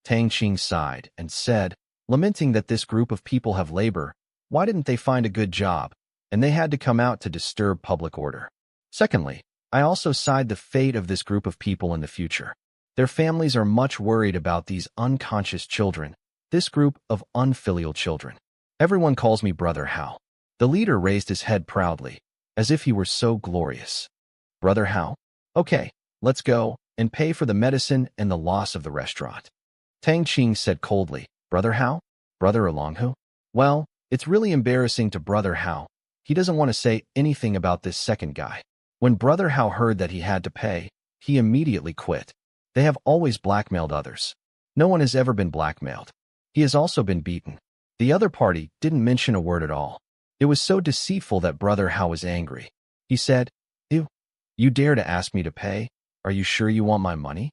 Tang Qing sighed and said, lamenting that this group of people have labor. Why didn't they find a good job? And they had to come out to disturb public order. Secondly, I also sighed the fate of this group of people in the future. Their families are much worried about these unconscious children, this group of unfilial children. Everyone calls me Brother Hao. The leader raised his head proudly, as if he were so glorious. Brother Hao? Okay, let's go and pay for the medicine and the loss of the restaurant. Tang Qing said coldly, Brother Hao? Brother Alonghu? Well, it's really embarrassing to Brother Hao. He doesn't want to say anything about this second guy. When Brother Hao heard that he had to pay, he immediately quit. They have always blackmailed others. No one has ever been blackmailed. He has also been beaten. The other party didn't mention a word at all. It was so deceitful that Brother Hao was angry. He said, Ew, you dare to ask me to pay? Are you sure you want my money?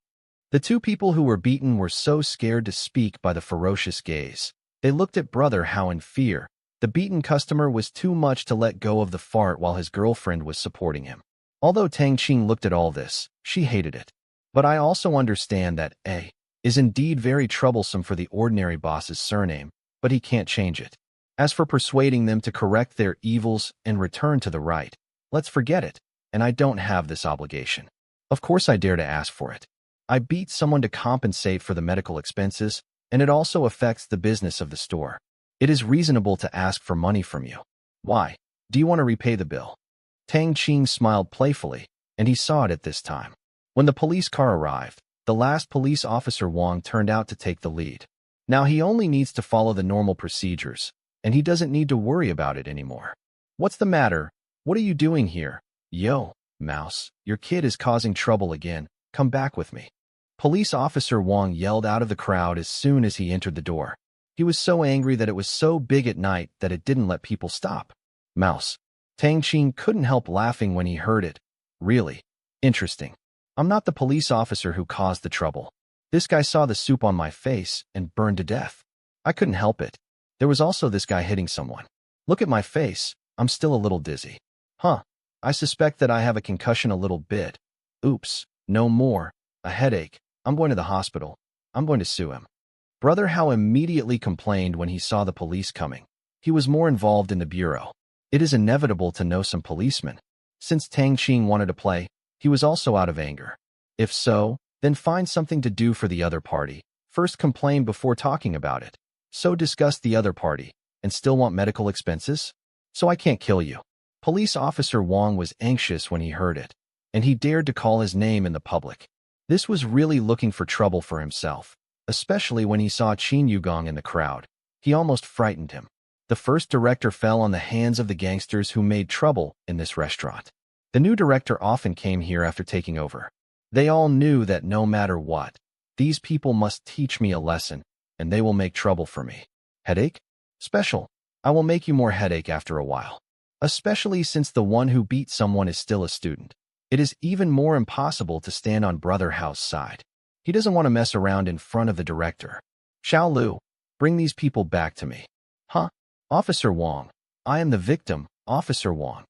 The two people who were beaten were so scared to speak by the ferocious gaze. They looked at Brother Hao in fear. The beaten customer was too much to let go of the fart while his girlfriend was supporting him. Although Tang Qing looked at all this, she hated it. But I also understand that A is indeed very troublesome for the ordinary boss's surname, but he can't change it. As for persuading them to correct their evils and return to the right, let's forget it, and I don't have this obligation. Of course I dare to ask for it. I beat someone to compensate for the medical expenses, and it also affects the business of the store. It is reasonable to ask for money from you. Why? Do you want to repay the bill? Tang Qing smiled playfully, and he saw it at this time. When the police car arrived, the last police officer Wang turned out to take the lead. Now he only needs to follow the normal procedures, and he doesn't need to worry about it anymore. What's the matter? What are you doing here? Yo, Mouse, your kid is causing trouble again. Come back with me. Police officer Wang yelled out of the crowd as soon as he entered the door. He was so angry that it was so big at night that it didn't let people stop. Mouse. Tang Qing couldn't help laughing when he heard it. Really? Interesting. I'm not the police officer who caused the trouble. This guy saw the soup on my face and burned to death. I couldn't help it. There was also this guy hitting someone. Look at my face. I'm still a little dizzy. Huh. I suspect that I have a concussion a little bit. Oops. No more. A headache. I'm going to the hospital. I'm going to sue him. Brother Hao immediately complained when he saw the police coming. He was more involved in the bureau. It is inevitable to know some policemen. Since Tang Qing wanted to play, he was also out of anger. If so, then find something to do for the other party. First complain before talking about it. So discuss the other party, and still want medical expenses? So I can't kill you. Police officer Wang was anxious when he heard it, and he dared to call his name in the public. This was really looking for trouble for himself, especially when he saw Qin Yugong in the crowd. He almost frightened him. The first director fell on the hands of the gangsters who made trouble in this restaurant. The new director often came here after taking over. They all knew that no matter what, these people must teach me a lesson, and they will make trouble for me. Headache? Special. I will make you more headache after a while. Especially since the one who beat someone is still a student. It is even more impossible to stand on Brother Hao's side. He doesn't want to mess around in front of the director. Xiao Lu, bring these people back to me. Huh? Officer Wang. I am the victim, Officer Wang.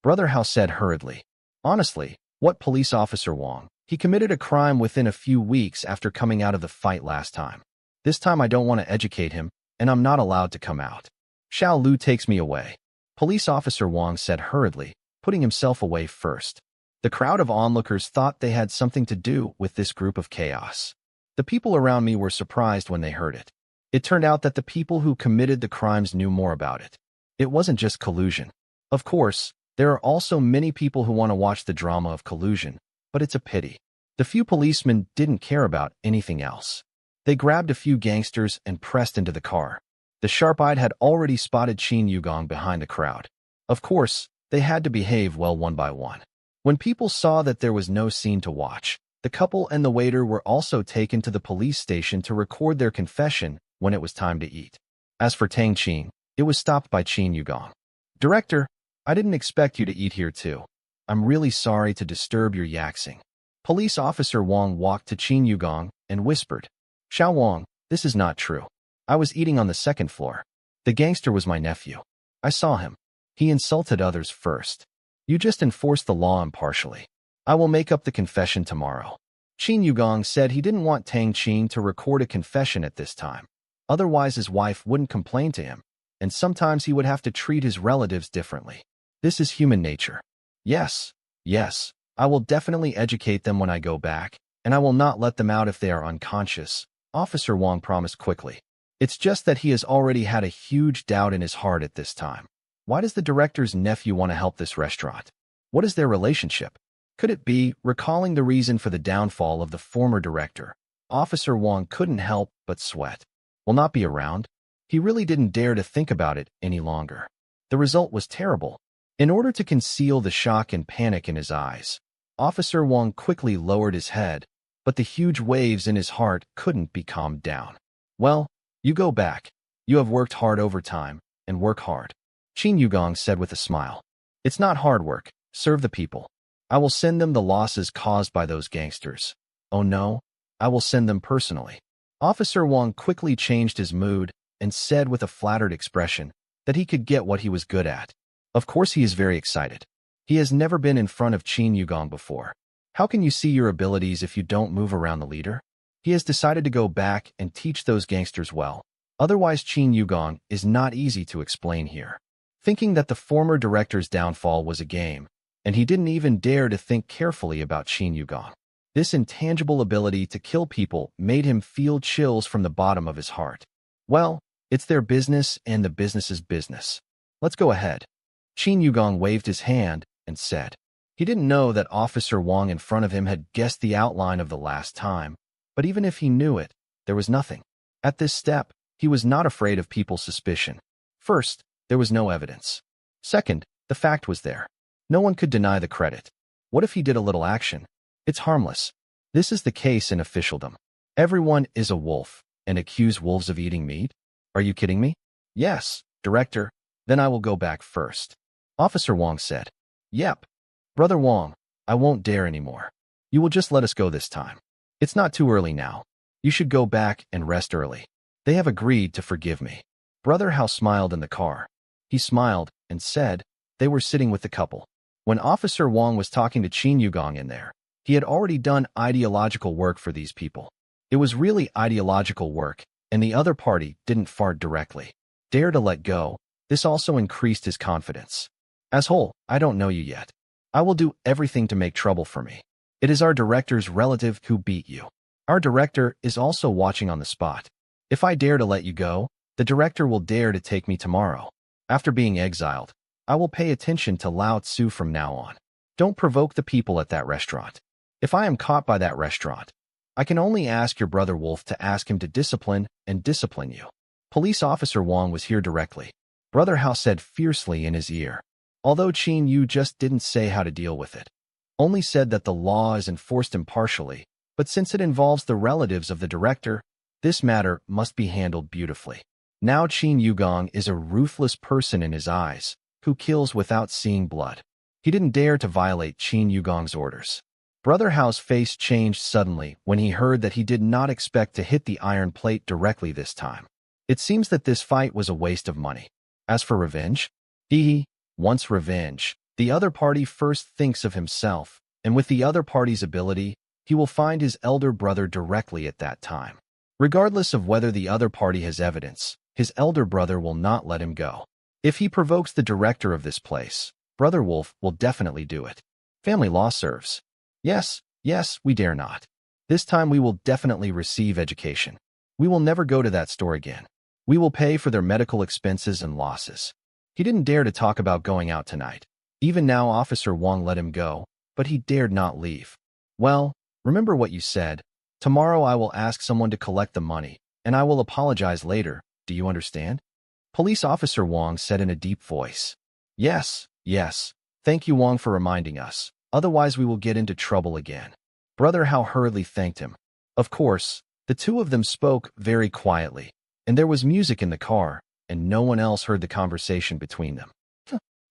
Brother Hao said hurriedly. Honestly, what police officer Wang? He committed a crime within a few weeks after coming out of the fight last time. This time I don't want to educate him, and I'm not allowed to come out. Xiao Lu takes me away. Police officer Wang said hurriedly, putting himself away first. The crowd of onlookers thought they had something to do with this group of chaos. The people around me were surprised when they heard it. It turned out that the people who committed the crimes knew more about it. It wasn't just collusion. Of course, there are also many people who want to watch the drama of collusion, but it's a pity. The few policemen didn't care about anything else. They grabbed a few gangsters and pressed into the car. The sharp-eyed had already spotted Qin Yugong behind the crowd. Of course, they had to behave well one by one. When people saw that there was no scene to watch, the couple and the waiter were also taken to the police station to record their confession when it was time to eat. As for Tang Qing, it was stopped by Qin Yugong. Director, I didn't expect you to eat here too. I'm really sorry to disturb your yaxing. Police officer Wang walked to Qin Yugong and whispered, Xiao Wang, this is not true. I was eating on the second floor. The gangster was my nephew. I saw him. He insulted others first. You just enforced the law impartially. I will make up the confession tomorrow. Qin Yugong said he didn't want Tang Qing to record a confession at this time. Otherwise his wife wouldn't complain to him, and sometimes he would have to treat his relatives differently. This is human nature. Yes, I will definitely educate them when I go back, and I will not let them out if they are unconscious, Officer Wang promised quickly. It's just that he has already had a huge doubt in his heart at this time. Why does the director's nephew want to help this restaurant? What is their relationship? Could it be, recalling the reason for the downfall of the former director, Officer Wang couldn't help but sweat. Will not be around? He really didn't dare to think about it any longer. The result was terrible. In order to conceal the shock and panic in his eyes, Officer Wang quickly lowered his head, but the huge waves in his heart couldn't be calmed down. Well, you go back. You have worked hard overtime, and work hard. Qin Yugong said with a smile. It's not hard work. Serve the people. I will send them the losses caused by those gangsters. Oh no, I will send them personally. Officer Wang quickly changed his mood and said with a flattered expression that he could get what he was good at. Of course he is very excited. He has never been in front of Qin Yugong before. How can you see your abilities if you don't move around the leader? He has decided to go back and teach those gangsters well. Otherwise, Qin Yugong is not easy to explain here. Thinking that the former director's downfall was a game, and he didn't even dare to think carefully about Qin Yugong. This intangible ability to kill people made him feel chills from the bottom of his heart. Well, it's their business and the business's business. Let's go ahead. Qin Yugong waved his hand and said. He didn't know that Officer Wang in front of him had guessed the outline of the last time, but even if he knew it, there was nothing. At this step, he was not afraid of people's suspicion. First, there was no evidence. Second, the fact was there. No one could deny the credit. What if he did a little action? It's harmless. This is the case in officialdom. Everyone is a wolf, and accuse wolves of eating meat? Are you kidding me? Yes, Director. Then I will go back first. Officer Wang said. Yep. Brother Wang, I won't dare anymore. You will just let us go this time. It's not too early now. You should go back and rest early. They have agreed to forgive me. Brother Hao smiled in the car. He smiled and said they were sitting with the couple. When Officer Wang was talking to Qin Yugong in there, he had already done ideological work for these people. It was really ideological work, and the other party didn't fart directly. Dare to let go. This also increased his confidence. As whole, I don't know you yet. I will do everything to make trouble for me. It is our director's relative who beat you. Our director is also watching on the spot. If I dare to let you go, the director will dare to take me tomorrow. After being exiled, I will pay attention to Lao Tzu from now on. Don't provoke the people at that restaurant. If I am caught by that restaurant, I can only ask your brother Wolf to ask him to discipline you. Police Officer Wang was here directly. Brother Hao said fiercely in his ear. Although Qin Yu just didn't say how to deal with it. Only said that the law is enforced impartially, but since it involves the relatives of the director, this matter must be handled beautifully. Now Qin Yugong is a ruthless person in his eyes, who kills without seeing blood. He didn't dare to violate Qin Yugong's orders. Brother Hao's face changed suddenly when he heard that he did not expect to hit the iron plate directly this time. It seems that this fight was a waste of money. As for revenge, he wants revenge. The other party first thinks of himself, and with the other party's ability, he will find his elder brother directly at that time. Regardless of whether the other party has evidence, his elder brother will not let him go. If he provokes the director of this place, Brother Wolf will definitely do it. Family law serves. Yes, we dare not. This time we will definitely receive education. We will never go to that store again. We will pay for their medical expenses and losses. He didn't dare to talk about going out tonight. Even now Officer Wang let him go, but he dared not leave. Well, remember what you said. Tomorrow I will ask someone to collect the money, and I will apologize later. Do you understand? Police Officer Wang said in a deep voice. Yes. Thank you, Wang, for reminding us. Otherwise we will get into trouble again. Brother Hao hurriedly thanked him. Of course, the two of them spoke very quietly, and there was music in the car, and no one else heard the conversation between them.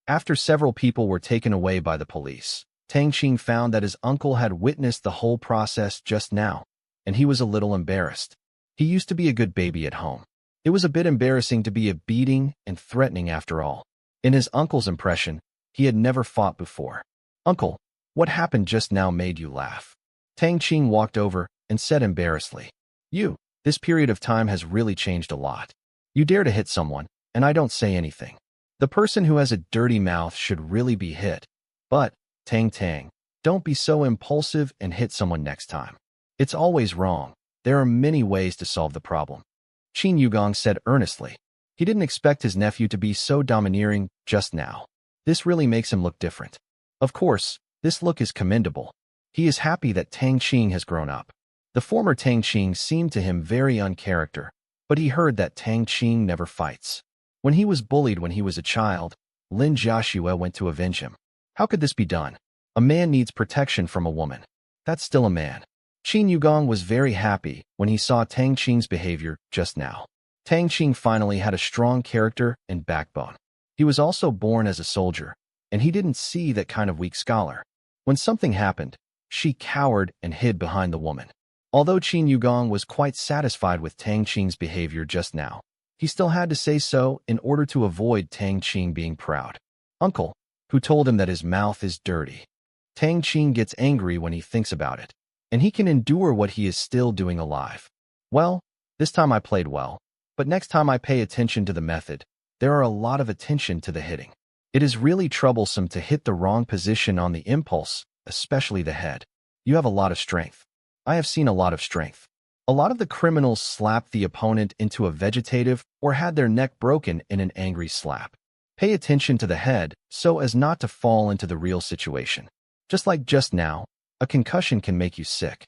After several people were taken away by the police, Tang Qing found that his uncle had witnessed the whole process just now, and he was a little embarrassed. He used to be a good baby at home. It was a bit embarrassing to be a beating and threatening after all. In his uncle's impression, he had never fought before. Uncle, what happened just now made you laugh? Tang Qing walked over and said embarrassedly. This period of time has really changed a lot. You dare to hit someone, and I don't say anything. The person who has a dirty mouth should really be hit. But, Tang, don't be so impulsive and hit someone next time. It's always wrong. There are many ways to solve the problem. Qin Yugong said earnestly. He didn't expect his nephew to be so domineering just now. This really makes him look different. Of course, this look is commendable. He is happy that Tang Qing has grown up. The former Tang Qing seemed to him very uncharacter, but he heard that Tang Qing never fights. When he was bullied when he was a child, Lin Jiaxue went to avenge him. How could this be done? A man needs protection from a woman. That's still a man. Qin Yugong was very happy when he saw Tang Qing's behavior just now. Tang Qing finally had a strong character and backbone. He was also born as a soldier, and he didn't see that kind of weak scholar. When something happened, she cowered and hid behind the woman. Although Qin Yugong was quite satisfied with Tang Qing's behavior just now, he still had to say so in order to avoid Tang Qing being proud. Uncle, who told him that his mouth is dirty. Tang Qing gets angry when he thinks about it, and he can endure what he is still doing alive. Well, this time I played well. But next time I pay attention to the method, there are a lot of attention to the hitting. It is really troublesome to hit the wrong position on the impulse, especially the head. You have a lot of strength. I have seen a lot of strength. A lot of the criminals slapped the opponent into a vegetative or had their neck broken in an angry slap. Pay attention to the head so as not to fall into the real situation. Just like just now, a concussion can make you sick.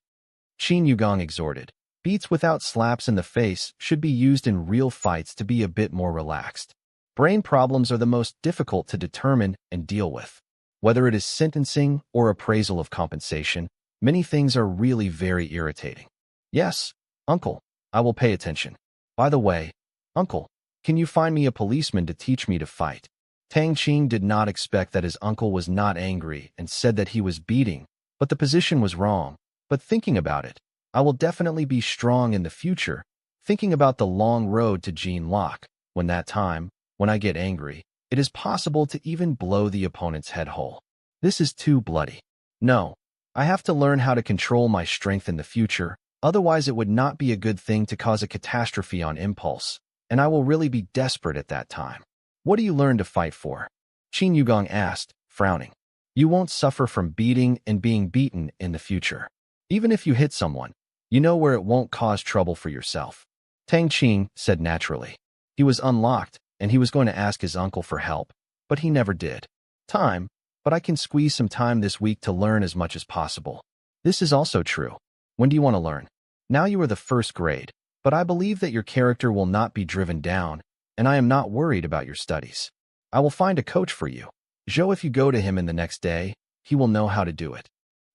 Qin Yugong exhorted. Beats without slaps in the face should be used in real fights to be a bit more relaxed. Brain problems are the most difficult to determine and deal with. Whether it is sentencing or appraisal of compensation, many things are really very irritating. Yes, uncle, I will pay attention. By the way, uncle, can you find me a policeman to teach me to fight? Tang Qing did not expect that his uncle was not angry and said that he was beating, but the position was wrong. But thinking about it, I will definitely be strong in the future, thinking about the long road to Gene Lock. When I get angry, it is possible to even blow the opponent's head whole. This is too bloody. No, I have to learn how to control my strength in the future, otherwise it would not be a good thing to cause a catastrophe on impulse, and I will really be desperate at that time. What do you learn to fight for? Qin Yugong asked, frowning. You won't suffer from beating and being beaten in the future. Even if you hit someone, you know where it won't cause trouble for yourself. Tang Qing said naturally. He was unlocked, and he was going to ask his uncle for help, but he never did. But I can squeeze some time this week to learn as much as possible. This is also true. When do you want to learn? Now you are the first grade, but I believe that your character will not be driven down, and I am not worried about your studies. I will find a coach for you. Zhou, if you go to him in the next day, he will know how to do it.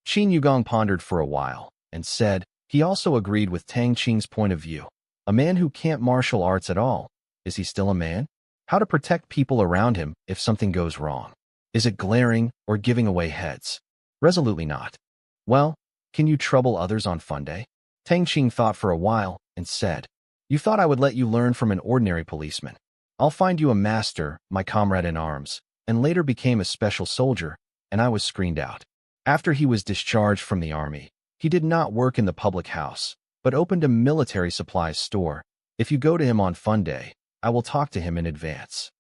Qin Yugong pondered for a while, and said, he also agreed with Tang Qing's point of view. A man who can't martial arts at all, is he still a man? How to protect people around him if something goes wrong? Is it glaring or giving away heads? Resolutely not. Well, can you trouble others on fun day? Tang Qing thought for a while and said, you thought I would let you learn from an ordinary policeman. I'll find you a master, my comrade in arms, and later became a special soldier, and I was screened out. After he was discharged from the army, he did not work in the public house, but opened a military supplies store. If you go to him on fun day, I will talk to him in advance.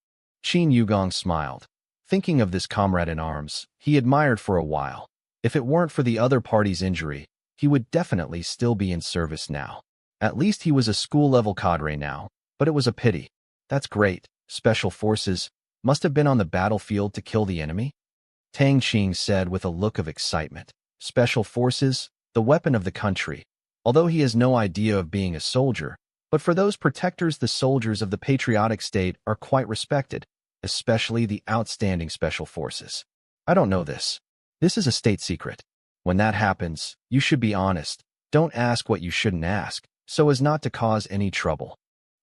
Qin Yugong smiled. Thinking of this comrade in arms, he admired for a while. If it weren't for the other party's injury, he would definitely still be in service now. At least he was a school-level cadre now, but it was a pity. That's great. Special forces must have been on the battlefield to kill the enemy? Tang Qing said with a look of excitement. Special forces, the weapon of the country. Although he has no idea of being a soldier, but for those protectors, the soldiers of the patriotic state are quite respected, especially the outstanding special forces. I don't know this. This is a state secret. When that happens, you should be honest. Don't ask what you shouldn't ask, so as not to cause any trouble.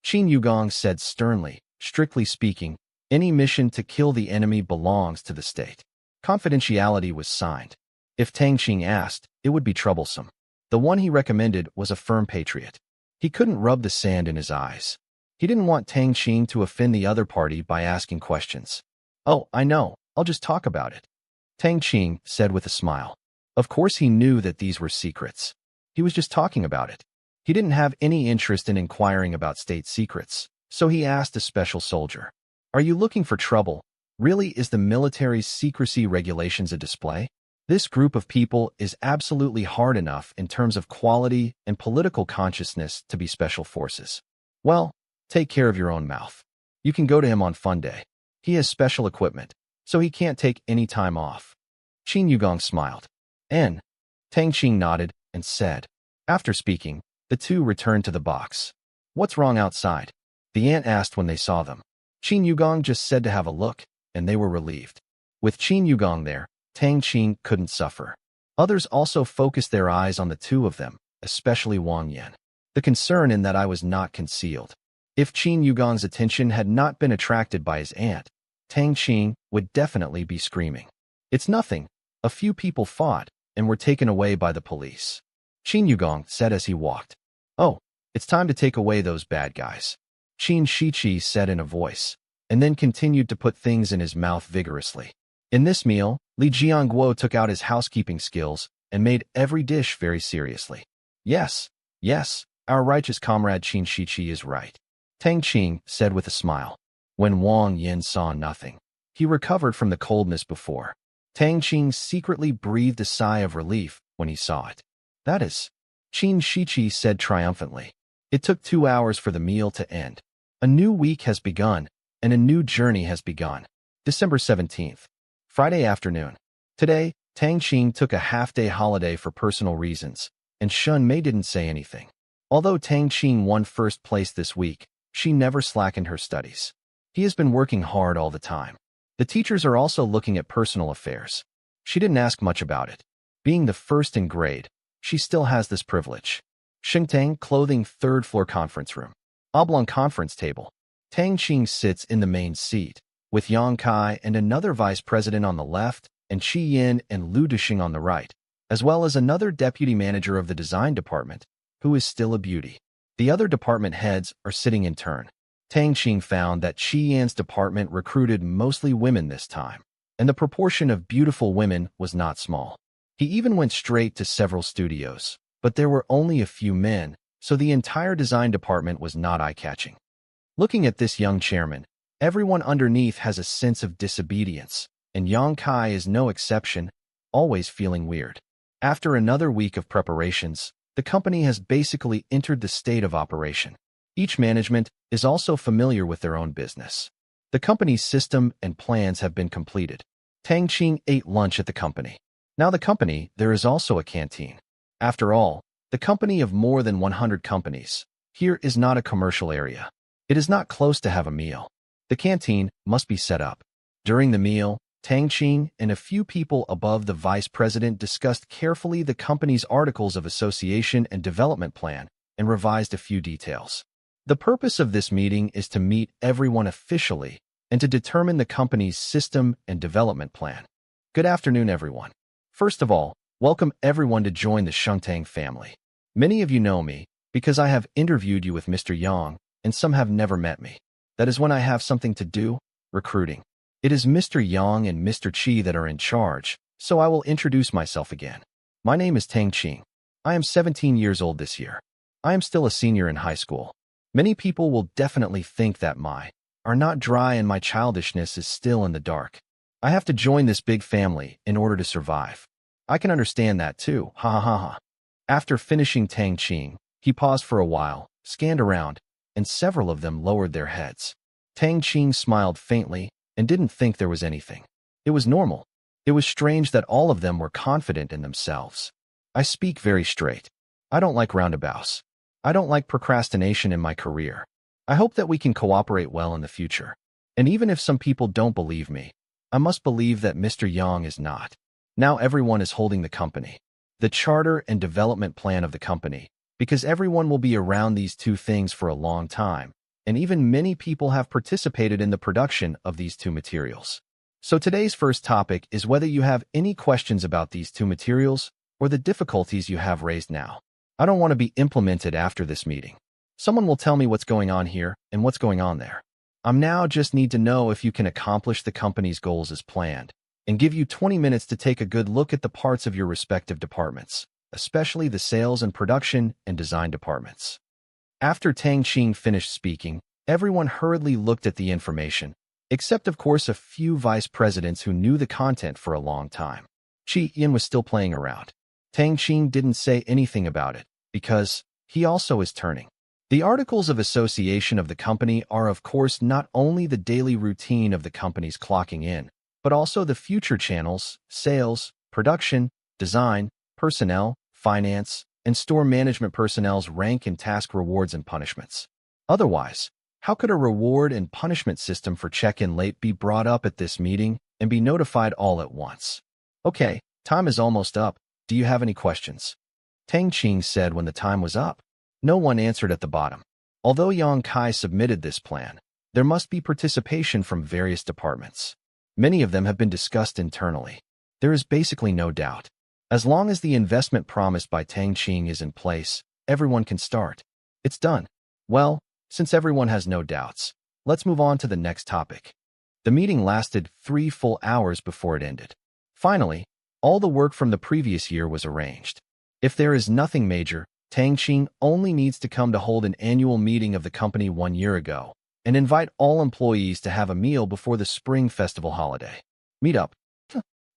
Qin Yugong said sternly, strictly speaking, any mission to kill the enemy belongs to the state. Confidentiality was signed. If Tang Qing asked, it would be troublesome. The one he recommended was a firm patriot. He couldn't rub the sand in his eyes. He didn't want Tang Qing to offend the other party by asking questions. Oh, I know. I'll just talk about it. Tang Qing said with a smile. Of course he knew that these were secrets. He was just talking about it. He didn't have any interest in inquiring about state secrets, so he asked a special soldier. Are you looking for trouble? Really, is the military's secrecy regulations a display? This group of people is absolutely hard enough in terms of quality and political consciousness to be special forces. Well, take care of your own mouth. You can go to him on fun day. He has special equipment, so he can't take any time off. Qin Yugong smiled. Tang Qing nodded and said. After speaking, the two returned to the box. What's wrong outside? The aunt asked when they saw them. Qin Yugong just said to have a look, and they were relieved. With Qin Yugong there, Tang Qing couldn't suffer. Others also focused their eyes on the two of them, especially Wang Yan. The concern in that eye was not concealed. If Qin Yugong's attention had not been attracted by his aunt, Tang Qing would definitely be screaming. It's nothing. A few people fought and were taken away by the police. Qin Yugong said as he walked. Oh, it's time to take away those bad guys. Qin Shiqi said in a voice, and then continued to put things in his mouth vigorously. In this meal, Li Jianguo took out his housekeeping skills and made every dish very seriously. Yes, our righteous comrade Qin Shiqi is right. Tang Qing said with a smile. When Wang Yin saw nothing, he recovered from the coldness before. Tang Qing secretly breathed a sigh of relief when he saw it. That is, Qin Shiqi said triumphantly. It took 2 hours for the meal to end. A new week has begun, and a new journey has begun. December 17th, Friday afternoon. Today, Tang Qing took a half-day holiday for personal reasons, and Shun Mei didn't say anything. Although Tang Qing won first place this week, she never slackened her studies. He has been working hard all the time. The teachers are also looking at personal affairs. She didn't ask much about it. Being the first in grade, she still has this privilege. Xingtang clothing 3rd floor conference room. Oblong conference table. Tang Qing sits in the main seat, with Yang Kai and another vice president on the left, and Qi Yin and Lu Duxing on the right, as well as another deputy manager of the design department, who is still a beauty. The other department heads are sitting in turn. Tang Qing found that Qi Yin's department recruited mostly women this time, and the proportion of beautiful women was not small. He even went straight to several studios, but there were only a few men, so the entire design department was not eye-catching. Looking at this young chairman, everyone underneath has a sense of disobedience, and Yang Kai is no exception, always feeling weird. After another week of preparations, the company has basically entered the state of operation. Each management is also familiar with their own business. The company's system and plans have been completed. Tang Qing ate lunch at the company. Now there is also a canteen. After all, the company of more than 100 companies, here is not a commercial area. It is not close to have a meal. The canteen must be set up. During the meal, Tang Qing and a few people above the vice president discussed carefully the company's articles of association and development plan and revised a few details. The purpose of this meeting is to meet everyone officially and to determine the company's system and development plan. Good afternoon, everyone. First of all, welcome everyone to join the Shungtang family. Many of you know me because I have interviewed you with Mr. Yang, and some have never met me. That is when I have something to do, recruiting. It is Mr. Yang and Mr. Qi that are in charge, so I will introduce myself again. My name is Tang Qing. I am 17 years old this year. I am still a senior in high school. Many people will definitely think that my are not dry and my childishness is still in the dark. I have to join this big family in order to survive. I can understand that too, ha ha ha ha. After finishing Tang Qing, he paused for a while, scanned around, and several of them lowered their heads. Tang Qing smiled faintly and didn't think there was anything. It was normal. It was strange that all of them were confident in themselves. I speak very straight. I don't like roundabouts. I don't like procrastination in my career. I hope that we can cooperate well in the future. And even if some people don't believe me, I must believe that Mr. Yang is not. Now everyone is holding the company, the charter and development plan of the company, because everyone will be around these two things for a long time, and even many people have participated in the production of these two materials. So today's first topic is whether you have any questions about these two materials or the difficulties you have raised now. I don't want to be implemented after this meeting. Someone will tell me what's going on here and what's going on there. I'm now just need to know if you can accomplish the company's goals as planned, and give you 20 minutes to take a good look at the parts of your respective departments, especially the sales and production and design departments. After Tang Qing finished speaking, everyone hurriedly looked at the information, except of course a few vice presidents who knew the content for a long time. Qi Yin was still playing around. Tang Qing didn't say anything about it, because he also is turning. The articles of association of the company are of course not only the daily routine of the company's clocking in, but also the future channels, sales, production, design, personnel, finance, and store management personnel's rank and task rewards and punishments. Otherwise, how could a reward and punishment system for check-in late be brought up at this meeting and be notified all at once? Okay, time is almost up. Do you have any questions? Tang Qing said when the time was up. No one answered at the bottom. Although Yang Kai submitted this plan, there must be participation from various departments. Many of them have been discussed internally. There is basically no doubt. As long as the investment promised by Tang Qing is in place, everyone can start. It's done. Well, since everyone has no doubts, let's move on to the next topic. The meeting lasted 3 full hours before it ended. Finally, all the work from the previous year was arranged. If there is nothing major, Tang Qing only needs to come to hold an annual meeting of the company 1 year ago and invite all employees to have a meal before the Spring Festival holiday. Meetup.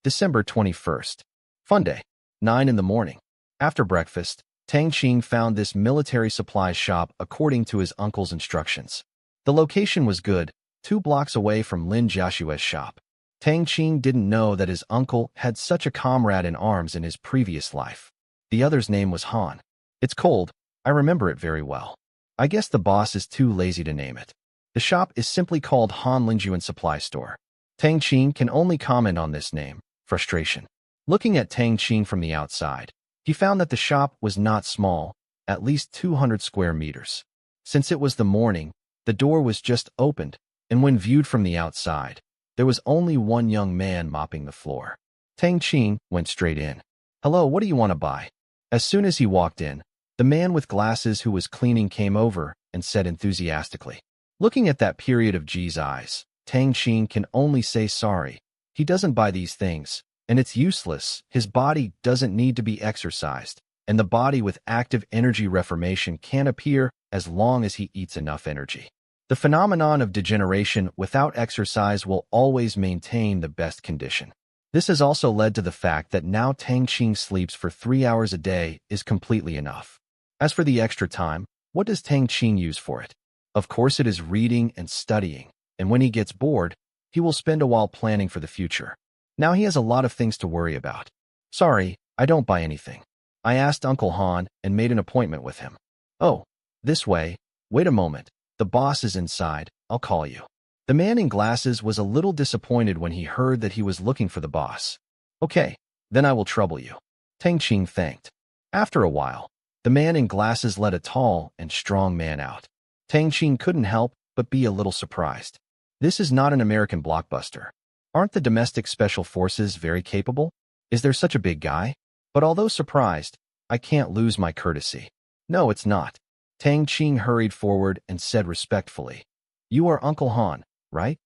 December 21st. Fun day. 9 in the morning. After breakfast, Tang Qing found this military supplies shop according to his uncle's instructions. The location was good, 2 blocks away from Lin Jiashue's shop. Tang Qing didn't know that his uncle had such a comrade in arms in his previous life. The other's name was Han. It's cold, I remember it very well. I guess the boss is too lazy to name it. The shop is simply called Han Linjuan Supply Store. Tang Qing can only comment on this name, frustration. Looking at Tang Qing from the outside, he found that the shop was not small, at least 200 square meters. Since it was the morning, the door was just opened, and when viewed from the outside, there was only one young man mopping the floor. Tang Qing went straight in. Hello, what do you want to buy? As soon as he walked in, the man with glasses who was cleaning came over and said enthusiastically. Looking at that period of G's eyes, Tang Qing can only say sorry. He doesn't buy these things, and it's useless. His body doesn't need to be exercised, and the body with active energy reformation can appear as long as he eats enough energy. The phenomenon of degeneration without exercise will always maintain the best condition. This has also led to the fact that now Tang Qing sleeps for 3 hours a day is completely enough. As for the extra time, what does Tang Qing use for it? Of course it is reading and studying, and when he gets bored, he will spend a while planning for the future. Now he has a lot of things to worry about. Sorry, I don't buy anything. I asked Uncle Han and made an appointment with him. Oh, this way. Wait a moment. The boss is inside. I'll call you. The man in glasses was a little disappointed when he heard that he was looking for the boss. Okay, then I will trouble you. Tang Qing thanked. After a while, the man in glasses let a tall and strong man out. Tang Qing couldn't help but be a little surprised. This is not an American blockbuster. Aren't the domestic special forces very capable? Is there such a big guy? But although surprised, I can't lose my courtesy. No, it's not. Tang Qing hurried forward and said respectfully, You are Uncle Han, right?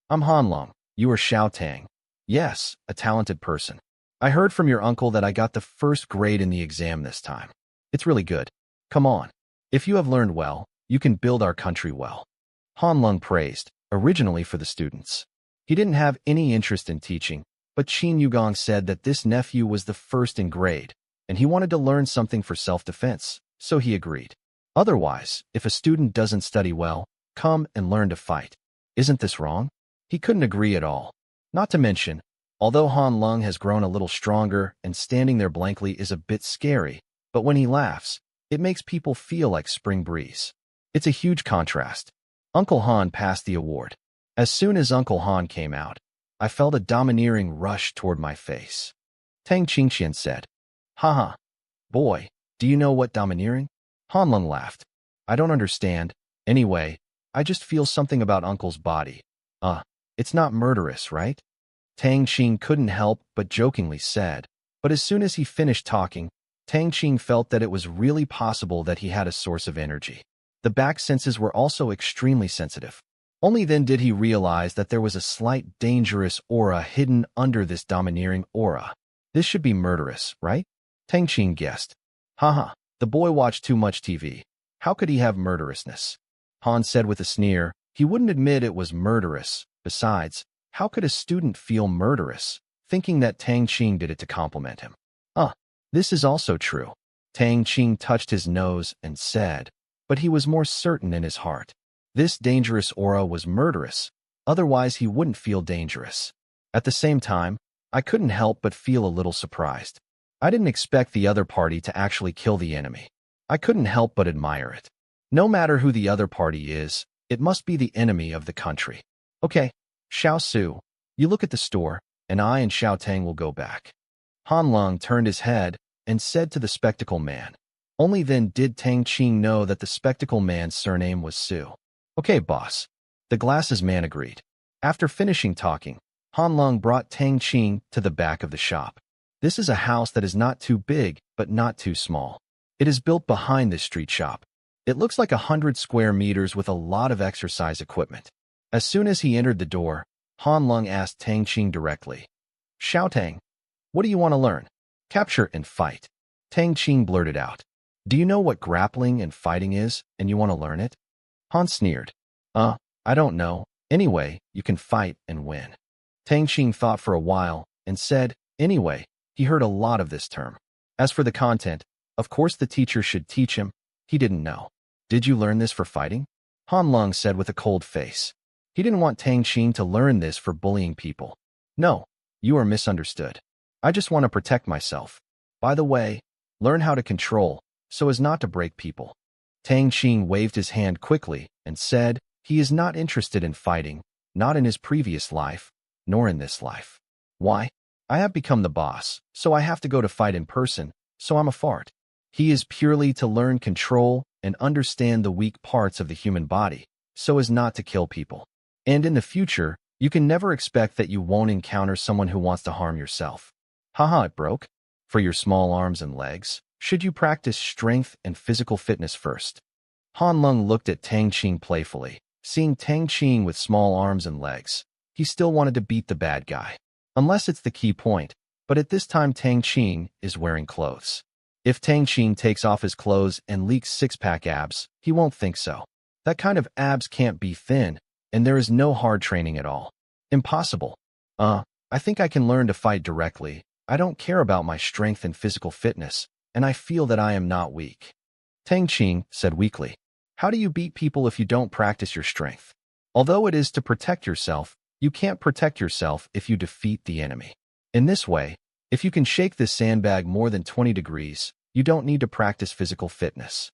I'm Han Long. You are Xiao Tang. Yes, a talented person. I heard from your uncle that I got the first grade in the exam this time. It's really good. Come on. If you have learned well, you can build our country well. Han Lung praised, originally for the students. He didn't have any interest in teaching, but Qin Yugong said that this nephew was the first in grade, and he wanted to learn something for self-defense, so he agreed. Otherwise, if a student doesn't study well, come and learn to fight. Isn't this wrong? He couldn't agree at all. Not to mention, although Han Lung has grown a little stronger and standing there blankly is a bit scary, but when he laughs, it makes people feel like spring breeze. It's a huge contrast. Uncle Han passed the award. As soon as Uncle Han came out, I felt a domineering rush toward my face. Tang Qingqian said, Haha. Boy, do you know what domineering? Han Lung laughed. I don't understand. Anyway, I just feel something about Uncle's body. It's not murderous, right? Tang Qing couldn't help but jokingly said. But as soon as he finished talking, Tang Qing felt that it was really possible that he had a source of energy. The back senses were also extremely sensitive. Only then did he realize that there was a slight dangerous aura hidden under this domineering aura. This should be murderous, right? Tang Qing guessed. Haha, the boy watched too much TV. How could he have murderousness? Han said with a sneer, he wouldn't admit it was murderous. Besides, how could a student feel murderous, thinking that Tang Qing did it to compliment him? This is also true. Tang Qing touched his nose and said, but he was more certain in his heart. This dangerous aura was murderous, otherwise he wouldn't feel dangerous. At the same time, I couldn't help but feel a little surprised. I didn't expect the other party to actually kill the enemy. I couldn't help but admire it. No matter who the other party is, it must be the enemy of the country. Okay, Xiao Su, you look at the store, and I and Xiao Tang will go back. Han Lung turned his head and said to the spectacle man. Only then did Tang Qing know that the spectacle man's surname was Su. Okay, boss. The glasses man agreed. After finishing talking, Han Lung brought Tang Qing to the back of the shop. This is a house that is not too big, but not too small. It is built behind this street shop. It looks like 100 square meters with a lot of exercise equipment. As soon as he entered the door, Han Lung asked Tang Qing directly, Xiao Tang, what do you want to learn? Capture and fight. Tang Qing blurted out. Do you know what grappling and fighting is, and you want to learn it? Han sneered. I don't know. Anyway, you can fight and win. Tang Qing thought for a while and said, anyway, he heard a lot of this term. As for the content, of course the teacher should teach him. He didn't know. Did you learn this for fighting? Han Lung said with a cold face. He didn't want Tang Qing to learn this for bullying people. No, you are misunderstood. I just want to protect myself. By the way, learn how to control, so as not to break people. Tang Qing waved his hand quickly and said, he is not interested in fighting, not in his previous life, nor in this life. Why? I have become the boss, so I have to go to fight in person, so I'm a fart. He is purely to learn control and understand the weak parts of the human body, so as not to kill people. And in the future, you can never expect that you won't encounter someone who wants to harm yourself. Haha, it broke. For your small arms and legs, should you practice strength and physical fitness first? Han Lung looked at Tang Qing playfully. Seeing Tang Qing with small arms and legs, he still wanted to beat the bad guy. Unless it's the key point, but at this time Tang Qing is wearing clothes. If Tang Qing takes off his clothes and leaks six-pack abs, he won't think so. That kind of abs can't be thin, and there is no hard training at all. Impossible. I think I can learn to fight directly. I don't care about my strength and physical fitness, and I feel that I am not weak. Tang Qing said weakly. How do you beat people if you don't practice your strength? Although it is to protect yourself, you can't protect yourself if you defeat the enemy. In this way, if you can shake this sandbag more than 20 degrees, you don't need to practice physical fitness.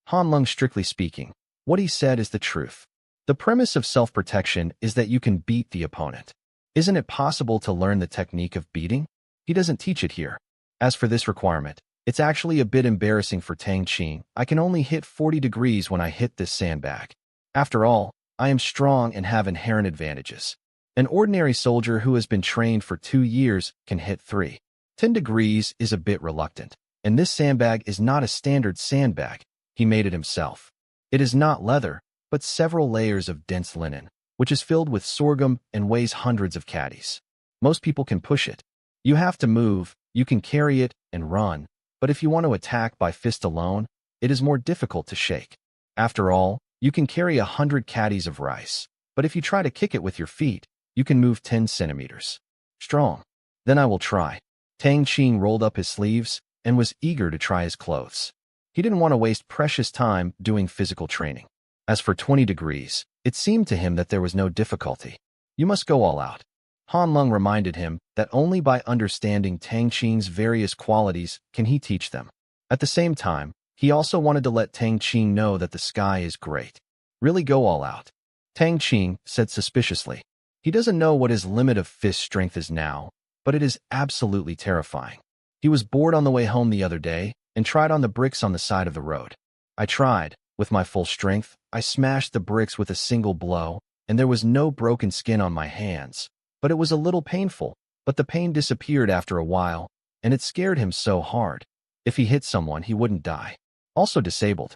Han Lung, strictly speaking, what he said is the truth. The premise of self-protection is that you can beat the opponent. Isn't it possible to learn the technique of beating? He doesn't teach it here. As for this requirement, it's actually a bit embarrassing for Tang Qing. I can only hit 40 degrees when I hit this sandbag. After all, I am strong and have inherent advantages. An ordinary soldier who has been trained for 2 years can hit 3. 10 degrees is a bit reluctant, and this sandbag is not a standard sandbag. He made it himself. It is not leather, but several layers of dense linen, which is filled with sorghum and weighs hundreds of caddies. Most people can push it. You have to move, you can carry it and run, but if you want to attack by fist alone, it is more difficult to shake. After all, you can carry 100 caddies of rice, but if you try to kick it with your feet, you can move 10 centimeters. Strong. Then I will try. Tang Qing rolled up his sleeves and was eager to try his clothes. He didn't want to waste precious time doing physical training. As for 20 degrees, it seemed to him that there was no difficulty. You must go all out. Han Lung reminded him that only by understanding Tang Qing's various qualities can he teach them. At the same time, he also wanted to let Tang Qing know that the sky is great. Really go all out. Tang Qing said suspiciously. He doesn't know what his limit of fist strength is now, but it is absolutely terrifying. He was bored on the way home the other day and tried on the bricks on the side of the road. I tried. With my full strength, I smashed the bricks with a single blow, and there was no broken skin on my hands. But it was a little painful, but the pain disappeared after a while, and it scared him so hard. If he hit someone, he wouldn't die. Also disabled.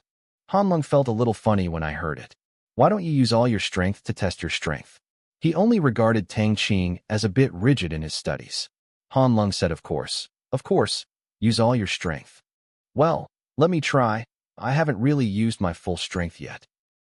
Han Lung felt a little funny when I heard it. Why don't you use all your strength to test your strength? He only regarded Tang Qing as a bit rigid in his studies. Han Lung said, of course, use all your strength. Well, let me try. I haven't really used my full strength yet.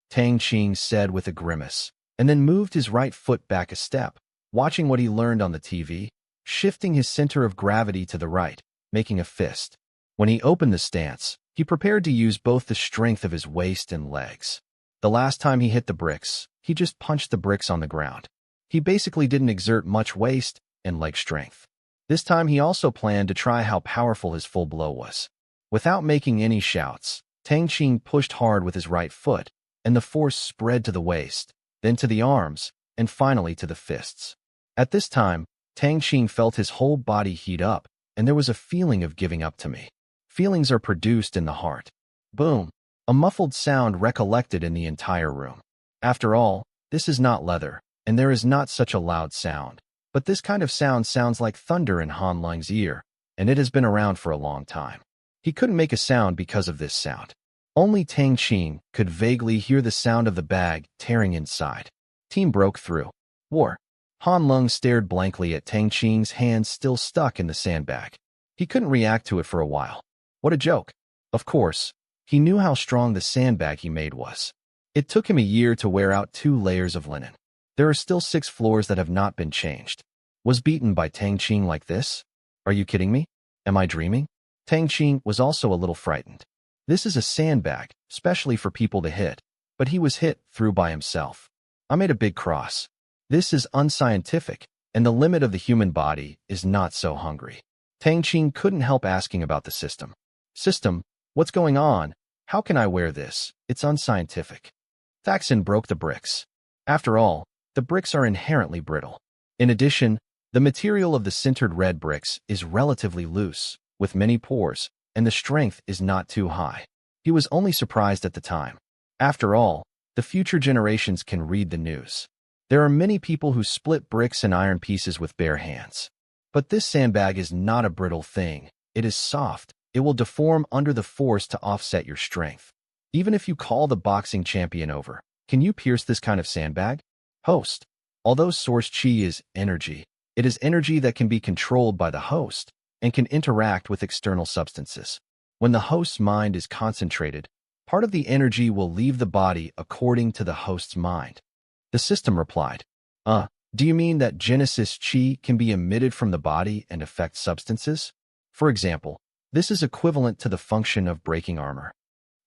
Tang Qing said with a grimace, and then moved his right foot back a step, watching what he learned on the TV, shifting his center of gravity to the right, making a fist. When he opened the stance, he prepared to use both the strength of his waist and legs. The last time he hit the bricks, he just punched the bricks on the ground. He basically didn't exert much waist and leg strength. This time he also planned to try how powerful his full blow was. Without making any shouts, Tang Qing pushed hard with his right foot, and the force spread to the waist, then to the arms, and finally to the fists. At this time, Tang Qing felt his whole body heat up, and there was a feeling of giving up to me. Feelings are produced in the heart. Boom! A muffled sound recollected in the entire room. After all, this is not leather, and there is not such a loud sound. But this kind of sound sounds like thunder in Han Lung's ear, and it has been around for a long time. He couldn't make a sound because of this sound. Only Tang Qing could vaguely hear the sound of the bag tearing inside. Team broke through. War. Han Lung stared blankly at Tang Qing's hands still stuck in the sandbag. He couldn't react to it for a while. What a joke. Of course, he knew how strong the sandbag he made was. It took him a year to wear out 2 layers of linen. There are still 6 floors that have not been changed. Was beaten by Tang Qing like this? Are you kidding me? Am I dreaming? Tang Qing was also a little frightened. This is a sandbag, especially for people to hit, but he was hit through by himself. I made a big cross. This is unscientific, and the limit of the human body is not so hungry. Tang Qing couldn't help asking about the system. System, what's going on? How can I wear this? It's unscientific. Thaxin broke the bricks. After all, the bricks are inherently brittle. In addition, the material of the sintered red bricks is relatively loose, with many pores, and the strength is not too high. He was only surprised at the time. After all, the future generations can read the news. There are many people who split bricks and iron pieces with bare hands. But this sandbag is not a brittle thing. It is soft. It will deform under the force to offset your strength. Even if you call the boxing champion over, can you pierce this kind of sandbag? Host. Although source chi is energy, it is energy that can be controlled by the host and can interact with external substances. When the host's mind is concentrated, part of the energy will leave the body according to the host's mind. The system replied, do you mean that Genesis chi can be emitted from the body and affect substances? For example, this is equivalent to the function of breaking armor.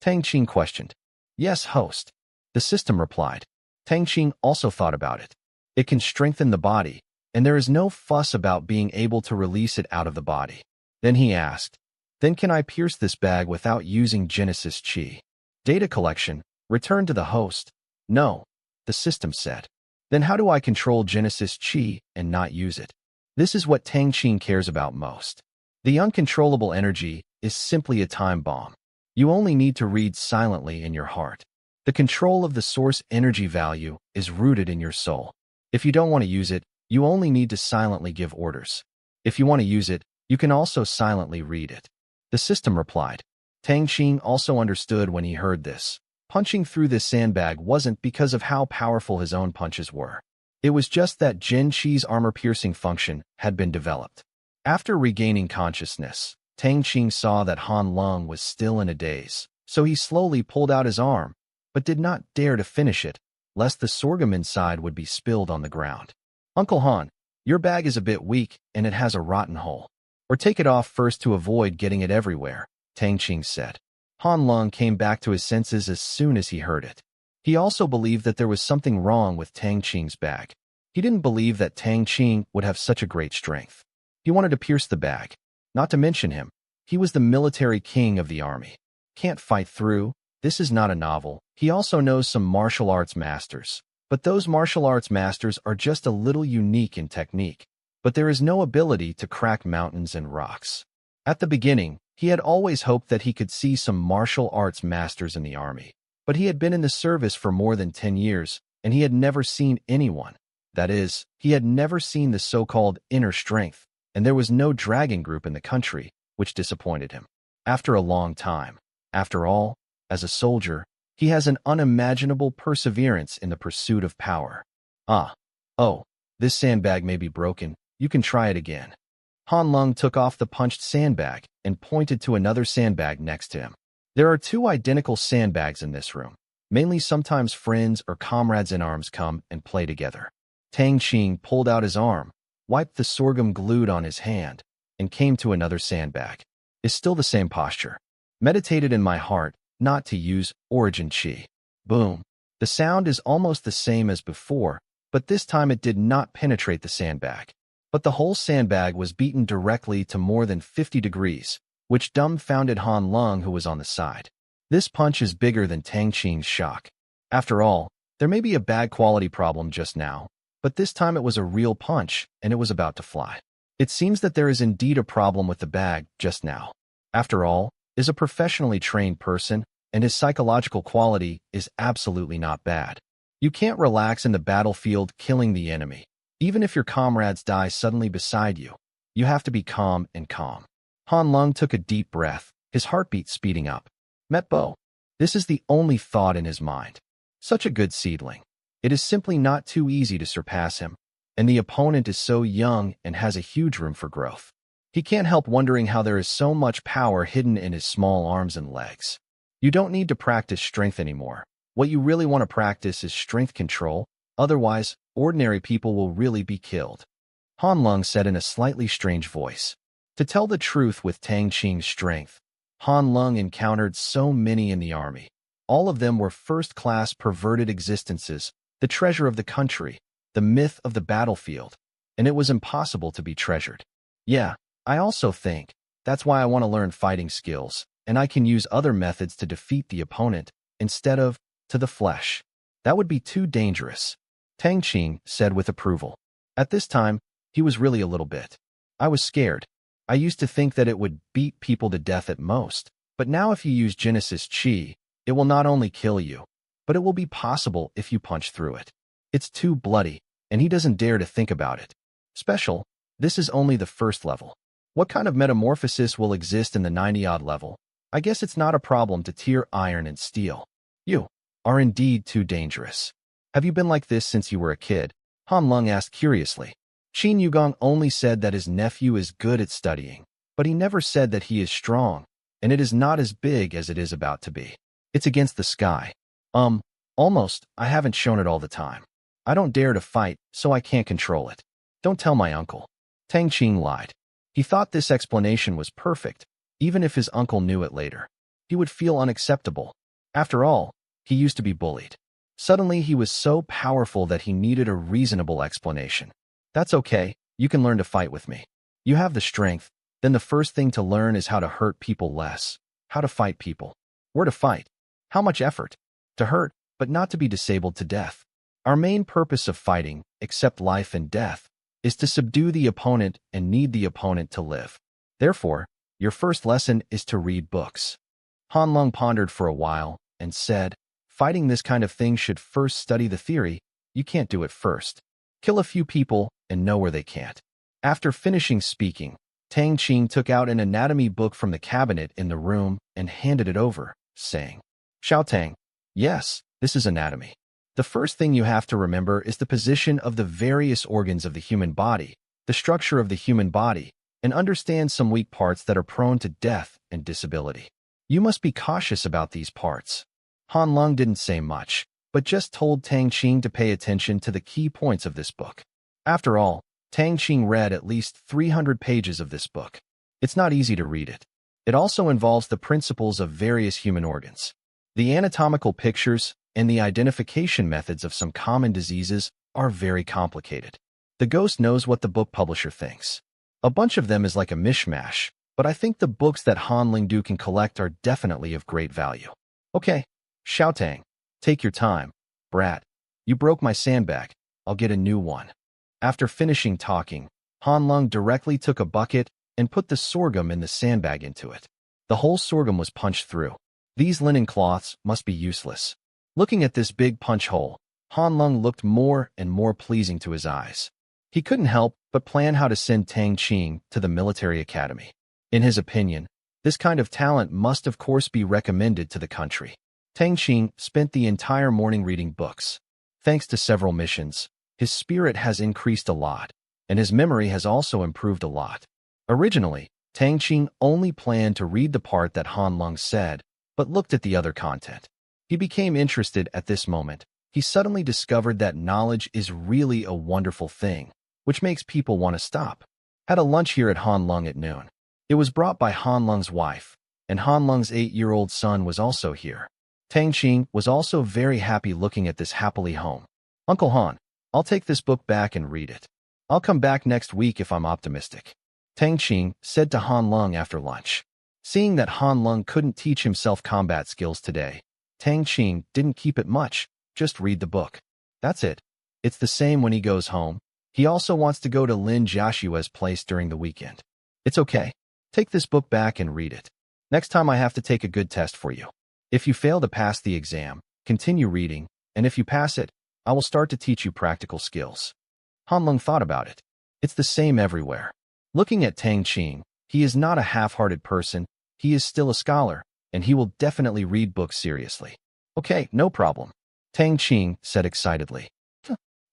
Tang Qing questioned. Yes, host. The system replied. Tang Qing also thought about it. It can strengthen the body, and there is no fuss about being able to release it out of the body. Then he asked, then can I pierce this bag without using Genesis chi? Data collection, return to the host. No, the system said. Then how do I control Genesis chi and not use it? This is what Tang Qing cares about most. The uncontrollable energy is simply a time bomb. You only need to read silently in your heart. The control of the source energy value is rooted in your soul. If you don't want to use it, you only need to silently give orders. If you want to use it, you can also silently read it. The system replied. Tang Qing also understood when he heard this. Punching through this sandbag wasn't because of how powerful his own punches were. It was just that Gen Chi's armor-piercing function had been developed. After regaining consciousness, Tang Qing saw that Han Lung was still in a daze, so he slowly pulled out his arm, but did not dare to finish it, lest the sorghum inside would be spilled on the ground. Uncle Han, your bag is a bit weak and it has a rotten hole. Or take it off first to avoid getting it everywhere, Tang Qing said. Han Lung came back to his senses as soon as he heard it. He also believed that there was something wrong with Tang Qing's bag. He didn't believe that Tang Qing would have such a great strength. He wanted to pierce the bag. Not to mention him. He was the military king of the army. Can't fight through. This is not a novel. He also knows some martial arts masters. But those martial arts masters are just a little unique in technique. But there is no ability to crack mountains and rocks. At the beginning, he had always hoped that he could see some martial arts masters in the army. But he had been in the service for more than 10 years, and he had never seen anyone. That is, he had never seen the so-called inner strength, and there was no dragon group in the country, which disappointed him. After a long time. After all, as a soldier, he has an unimaginable perseverance in the pursuit of power. This sandbag may be broken. You can try it again. Han Lung took off the punched sandbag and pointed to another sandbag next to him. There are 2 identical sandbags in this room. Mainly sometimes friends or comrades in arms come and play together. Tang Qing pulled out his arm, wiped the sorghum glued on his hand, and came to another sandbag. It's still the same posture. Meditated in my heart, not to use origin chi. Boom. The sound is almost the same as before, but this time it did not penetrate the sandbag. But the whole sandbag was beaten directly to more than 50 degrees, which dumbfounded Han Lung, who was on the side. This punch is bigger than Tang Qing's shock. After all, there may be a bad quality problem just now, but this time it was a real punch, and it was about to fly. It seems that there is indeed a problem with the bag just now. After all, is a professionally trained person, and his psychological quality is absolutely not bad. You can't relax in the battlefield killing the enemy. Even if your comrades die suddenly beside you, you have to be calm and calm. Han Lung took a deep breath, his heartbeat speeding up. Met Bo. This is the only thought in his mind. Such a good seedling. It is simply not too easy to surpass him, and the opponent is so young and has a huge room for growth. He can't help wondering how there is so much power hidden in his small arms and legs. You don't need to practice strength anymore. What you really want to practice is strength control, otherwise, ordinary people will really be killed. Han Lung said in a slightly strange voice. To tell the truth, with Tang Qing's strength, Han Lung encountered so many in the army. All of them were first-class perverted existences, the treasure of the country, the myth of the battlefield, and it was impossible to be treasured. Yeah, I also think that's why I want to learn fighting skills, and I can use other methods to defeat the opponent instead of to the flesh. That would be too dangerous, Tang Qing said with approval. At this time, he was really a little bit. I was scared. I used to think that it would beat people to death at most, but now if you use Genesis Chi, it will not only kill you, but it will be possible if you punch through it. It's too bloody, and he doesn't dare to think about it. Special, this is only the first level. What kind of metamorphosis will exist in the 90-odd level? I guess it's not a problem to tear iron and steel. You are indeed too dangerous. Have you been like this since you were a kid? Han Lung asked curiously. Qin Yugong only said that his nephew is good at studying, but he never said that he is strong, and it is not as big as it is about to be. It's against the sky. Almost, I haven't shown it all the time. I don't dare to fight, so I can't control it. Don't tell my uncle. Tang Qing lied. He thought this explanation was perfect, even if his uncle knew it later. He would feel unacceptable. After all, he used to be bullied. Suddenly, he was so powerful that he needed a reasonable explanation. That's okay, you can learn to fight with me. You have the strength, then the first thing to learn is how to hurt people less, how to fight people. Where to fight? How much effort? To hurt, but not to be disabled to death. Our main purpose of fighting, except life and death, is to subdue the opponent and need the opponent to live. Therefore, your first lesson is to read books. Han Lung pondered for a while and said, fighting this kind of thing should first study the theory. You can't do it first. Kill a few people and know where they can't. After finishing speaking, Tang Qing took out an anatomy book from the cabinet in the room and handed it over, saying, Xiao Tang, yes, this is anatomy. The first thing you have to remember is the position of the various organs of the human body, the structure of the human body, and understand some weak parts that are prone to death and disability. You must be cautious about these parts. Han Lung didn't say much, but just told Tang Qing to pay attention to the key points of this book. After all, Tang Qing read at least 300 pages of this book. It's not easy to read it. It also involves the principles of various human organs. The anatomical pictures and the identification methods of some common diseases are very complicated. The ghost knows what the book publisher thinks. A bunch of them is like a mishmash, but I think the books that Han Lingdu can collect are definitely of great value. Okay, Xiao Tang, take your time, brat. You broke my sandbag. I'll get a new one. After finishing talking, Han Lung directly took a bucket and put the sorghum in the sandbag into it. The whole sorghum was punched through. These linen cloths must be useless. Looking at this big punch hole, Han Lung looked more and more pleasing to his eyes. He couldn't help but plan how to send Tang Qing to the military academy. In his opinion, this kind of talent must of course be recommended to the country. Tang Qing spent the entire morning reading books. Thanks to several missions, his spirit has increased a lot, and his memory has also improved a lot. Originally, Tang Qing only planned to read the part that Han Lung said, but looked at the other content. He became interested at this moment. He suddenly discovered that knowledge is really a wonderful thing, which makes people want to stop. Had a lunch here at Han Lung at noon. It was brought by Han Lung's wife, and Han Lung's 8-year-old son was also here. Tang Qing was also very happy looking at this happily home. Uncle Han, I'll take this book back and read it. I'll come back next week if I'm optimistic. Tang Qing said to Han Lung after lunch. Seeing that Han Lung couldn't teach himself combat skills today, Tang Qing didn't keep it much, just read the book. That's it. It's the same when he goes home. He also wants to go to Lin Jiashua's place during the weekend. It's okay. Take this book back and read it. Next time I have to take a good test for you. If you fail to pass the exam, continue reading, and if you pass it, I will start to teach you practical skills. Han Lung thought about it. It's the same everywhere. Looking at Tang Qing, he is not a half-hearted person. He is still a scholar, and he will definitely read books seriously. Okay, no problem, Tang Qing said excitedly.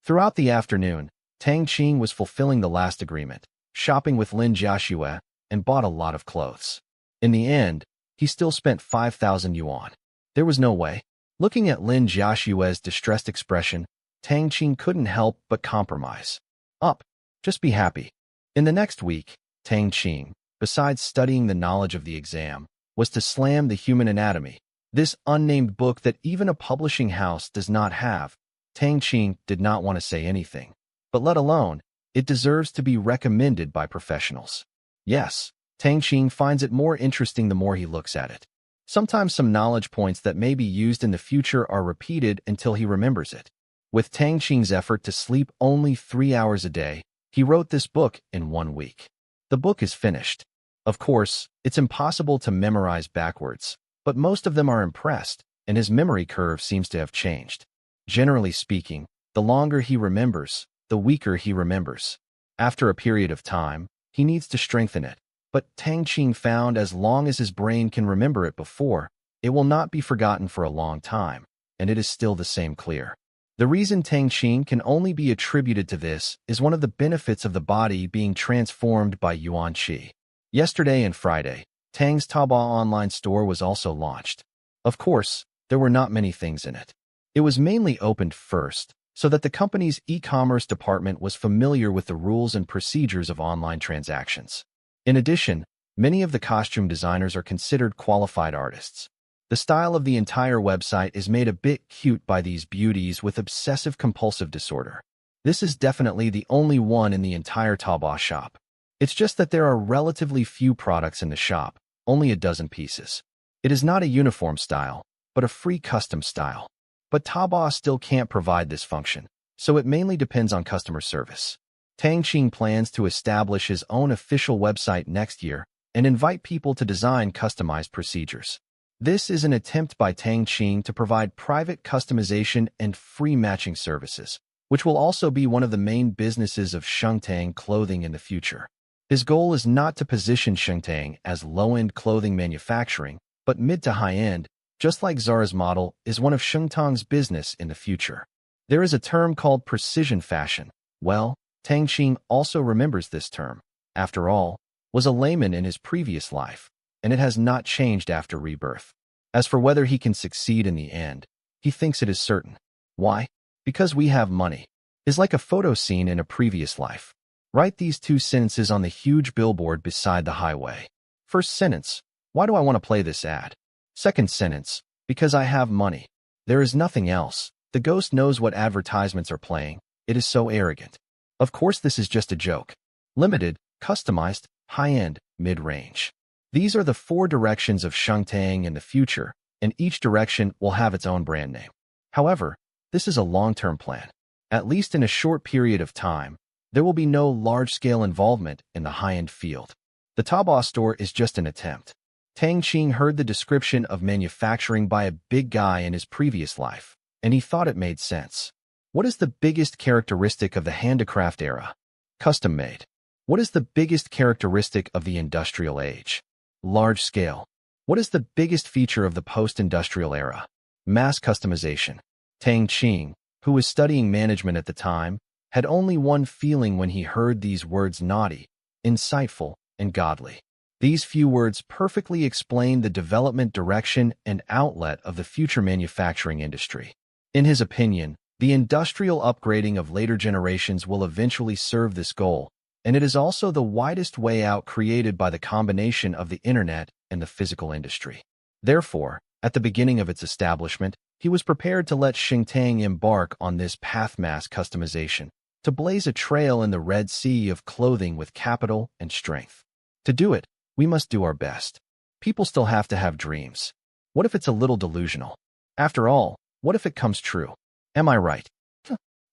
Throughout the afternoon, Tang Qing was fulfilling the last agreement, shopping with Lin Jiashue, and bought a lot of clothes. In the end, he still spent 5,000 yuan. There was no way. Looking at Lin Jiaxue's distressed expression, Tang Qing couldn't help but compromise. Up. Just be happy. In the next week, Tang Qing, besides studying the knowledge of the exam, was to slam the human anatomy. This unnamed book that even a publishing house does not have. Tang Qing did not want to say anything, but let alone, it deserves to be recommended by professionals. Yes, Tang Qing finds it more interesting the more he looks at it. Sometimes some knowledge points that may be used in the future are repeated until he remembers it. With Tang Qing's effort to sleep only 3 hours a day, he wrote this book in 1 week. The book is finished. Of course, it's impossible to memorize backwards, but most of them are impressed, and his memory curve seems to have changed. Generally speaking, the longer he remembers, the weaker he remembers. After a period of time, he needs to strengthen it. But Tang Qing found as long as his brain can remember it before, it will not be forgotten for a long time, and it is still the same clear. The reason Tang Qing can only be attributed to this is one of the benefits of the body being transformed by Yuan Qi. Yesterday and Friday, Tang's Taobao online store was also launched. Of course, there were not many things in it. It was mainly opened first, so that the company's e-commerce department was familiar with the rules and procedures of online transactions. In addition, many of the costume designers are considered qualified artists. The style of the entire website is made a bit cute by these beauties with obsessive-compulsive disorder. This is definitely the only one in the entire Taobao shop. It's just that there are relatively few products in the shop, only a dozen pieces. It is not a uniform style, but a free custom style. But Taobao still can't provide this function, so it mainly depends on customer service. Tang Qing plans to establish his own official website next year and invite people to design customized procedures. This is an attempt by Tang Qing to provide private customization and free matching services, which will also be one of the main businesses of Shengtang clothing in the future. His goal is not to position Shengtang as low-end clothing manufacturing, but mid to high-end, just like Zara's model is one of Shengtang's business in the future. There is a term called precision fashion. Well, Tang Qing also remembers this term. After all, was a layman in his previous life, and it has not changed after rebirth. As for whether he can succeed in the end, he thinks it is certain. Why? Because we have money. Is like a photo scene in a previous life. Write these 2 sentences on the huge billboard beside the highway. First sentence, why do I want to play this ad? Second sentence, because I have money. There is nothing else. The ghost knows what advertisements are playing. It is so arrogant. Of course this is just a joke. Limited, customized, high-end, mid-range. These are the 4 directions of Shengtang in the future, and each direction will have its own brand name. However, this is a long-term plan. At least in a short period of time, there will be no large-scale involvement in the high-end field. The Taobao store is just an attempt. Tang Qing heard the description of manufacturing by a big guy in his previous life, and he thought it made sense. What is the biggest characteristic of the handicraft era? Custom-made. What is the biggest characteristic of the industrial age? Large scale. What is the biggest feature of the post-industrial era? Mass customization. Tang Qing, who was studying management at the time, had only one feeling when he heard these words: naughty, insightful, and godly. These few words perfectly explain the development direction and outlet of the future manufacturing industry. In his opinion, the industrial upgrading of later generations will eventually serve this goal, and it is also the widest way out created by the combination of the internet and the physical industry. Therefore, at the beginning of its establishment, he was prepared to let Shengtang embark on this path mass customization, to blaze a trail in the Red Sea of clothing with capital and strength. To do it, we must do our best. People still have to have dreams. What if it's a little delusional? After all, what if it comes true? Am I right?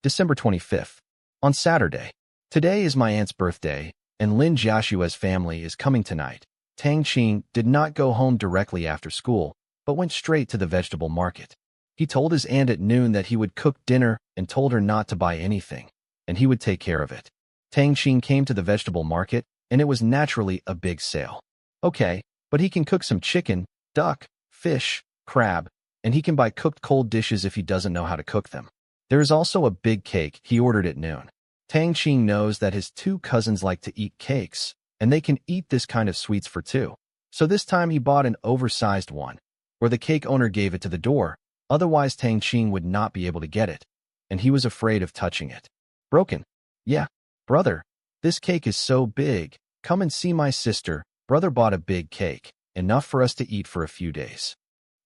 December 25th. On Saturday. Today is my aunt's birthday, and Lin Jiaxue's family is coming tonight. Tang Qing did not go home directly after school, but went straight to the vegetable market. He told his aunt at noon that he would cook dinner and told her not to buy anything, and he would take care of it. Tang Qing came to the vegetable market, and it was naturally a big sale. Okay, but he can cook some chicken, duck, fish, crab, and he can buy cooked cold dishes if he doesn't know how to cook them. There is also a big cake he ordered at noon. Tang Qing knows that his 2 cousins like to eat cakes, and they can eat this kind of sweets for two. So this time he bought an oversized one, where the cake owner gave it to the door, otherwise Tang Qing would not be able to get it, and he was afraid of touching it. Broken. Yeah, brother, this cake is so big. Come and see my sister. Brother bought a big cake, enough for us to eat for a few days.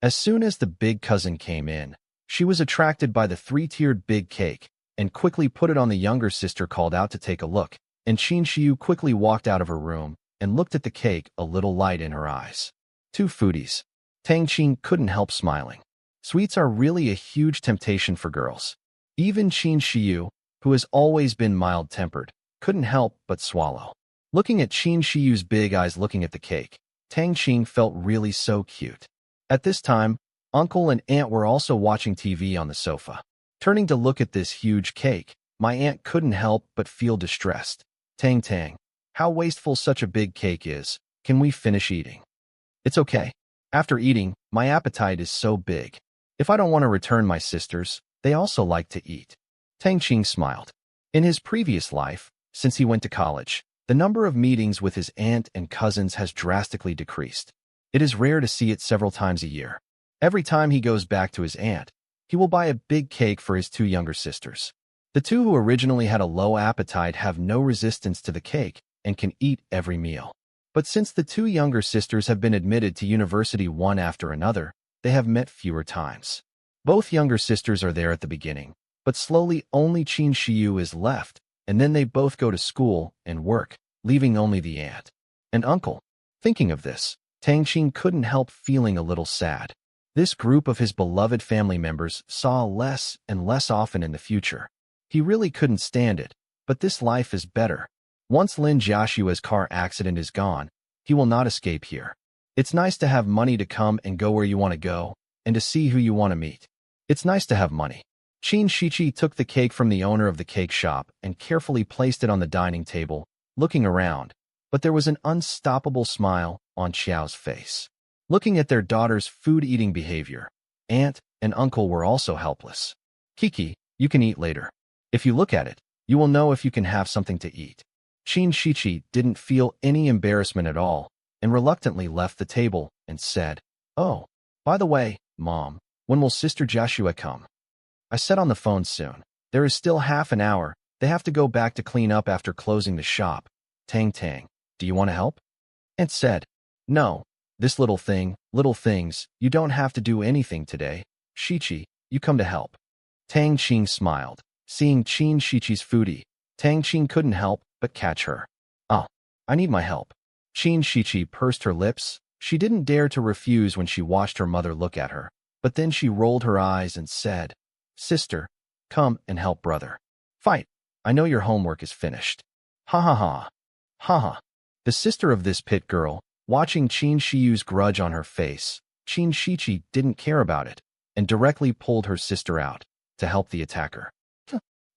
As soon as the big cousin came in, she was attracted by the three-tiered big cake and quickly put it on. The younger sister called out to take a look, and Qin Shiyu quickly walked out of her room and looked at the cake, a little light in her eyes. Two foodies. Tang Qing couldn't help smiling. Sweets are really a huge temptation for girls. Even Qin Shiyu, who has always been mild-tempered, couldn't help but swallow. Looking at Qin Shiyu's big eyes looking at the cake, Tang Qing felt really so cute. At this time, uncle and aunt were also watching TV on the sofa. Turning to look at this huge cake, my aunt couldn't help but feel distressed. Tang Tang, how wasteful such a big cake is. Can we finish eating? It's okay. After eating, my appetite is so big. If I don't want to return my sisters, they also like to eat. Tang Qing smiled. In his previous life, since he went to college, the number of meetings with his aunt and cousins has drastically decreased. It is rare to see it several times a year. Every time he goes back to his aunt, he will buy a big cake for his two younger sisters. The two who originally had a low appetite have no resistance to the cake and can eat every meal. But since the two younger sisters have been admitted to university one after another, they have met fewer times. Both younger sisters are there at the beginning, but slowly only Qin Shiyu is left, and then they both go to school and work, leaving only the aunt and uncle. Thinking of this, Tang Qing couldn't help feeling a little sad. This group of his beloved family members saw less and less often in the future. He really couldn't stand it, but this life is better. Once Lin Jiashua's car accident is gone, he will not escape here. It's nice to have money to come and go where you want to go, and to see who you want to meet. It's nice to have money. Qin Shichi took the cake from the owner of the cake shop and carefully placed it on the dining table, looking around, but there was an unstoppable smile on Xiao's face. Looking at their daughter's food-eating behavior, aunt and uncle were also helpless. Kiki, you can eat later. If you look at it, you will know if you can have something to eat. Qin Shichi didn't feel any embarrassment at all and reluctantly left the table and said, "Oh, by the way, Mom, when will Sister Joshua come? I said on the phone soon. There is still half an hour. They have to go back to clean up after closing the shop. Tang Tang, do you want to help?" Aunt said, "No, this little things, you don't have to do anything today. Shichi, you come to help." Tang Qing smiled. Seeing Qin Shichi's foodie, Tang Qing couldn't help but catch her. "Oh, I need my help." Qin Shichi pursed her lips. She didn't dare to refuse when she watched her mother look at her, but then she rolled her eyes and said, "Sister, come and help brother. Fight. I know your homework is finished." Ha ha ha. Ha ha. The sister of this pit girl, watching Qin Shiyu's grudge on her face, Qin Shichi didn't care about it, and directly pulled her sister out to help the attacker.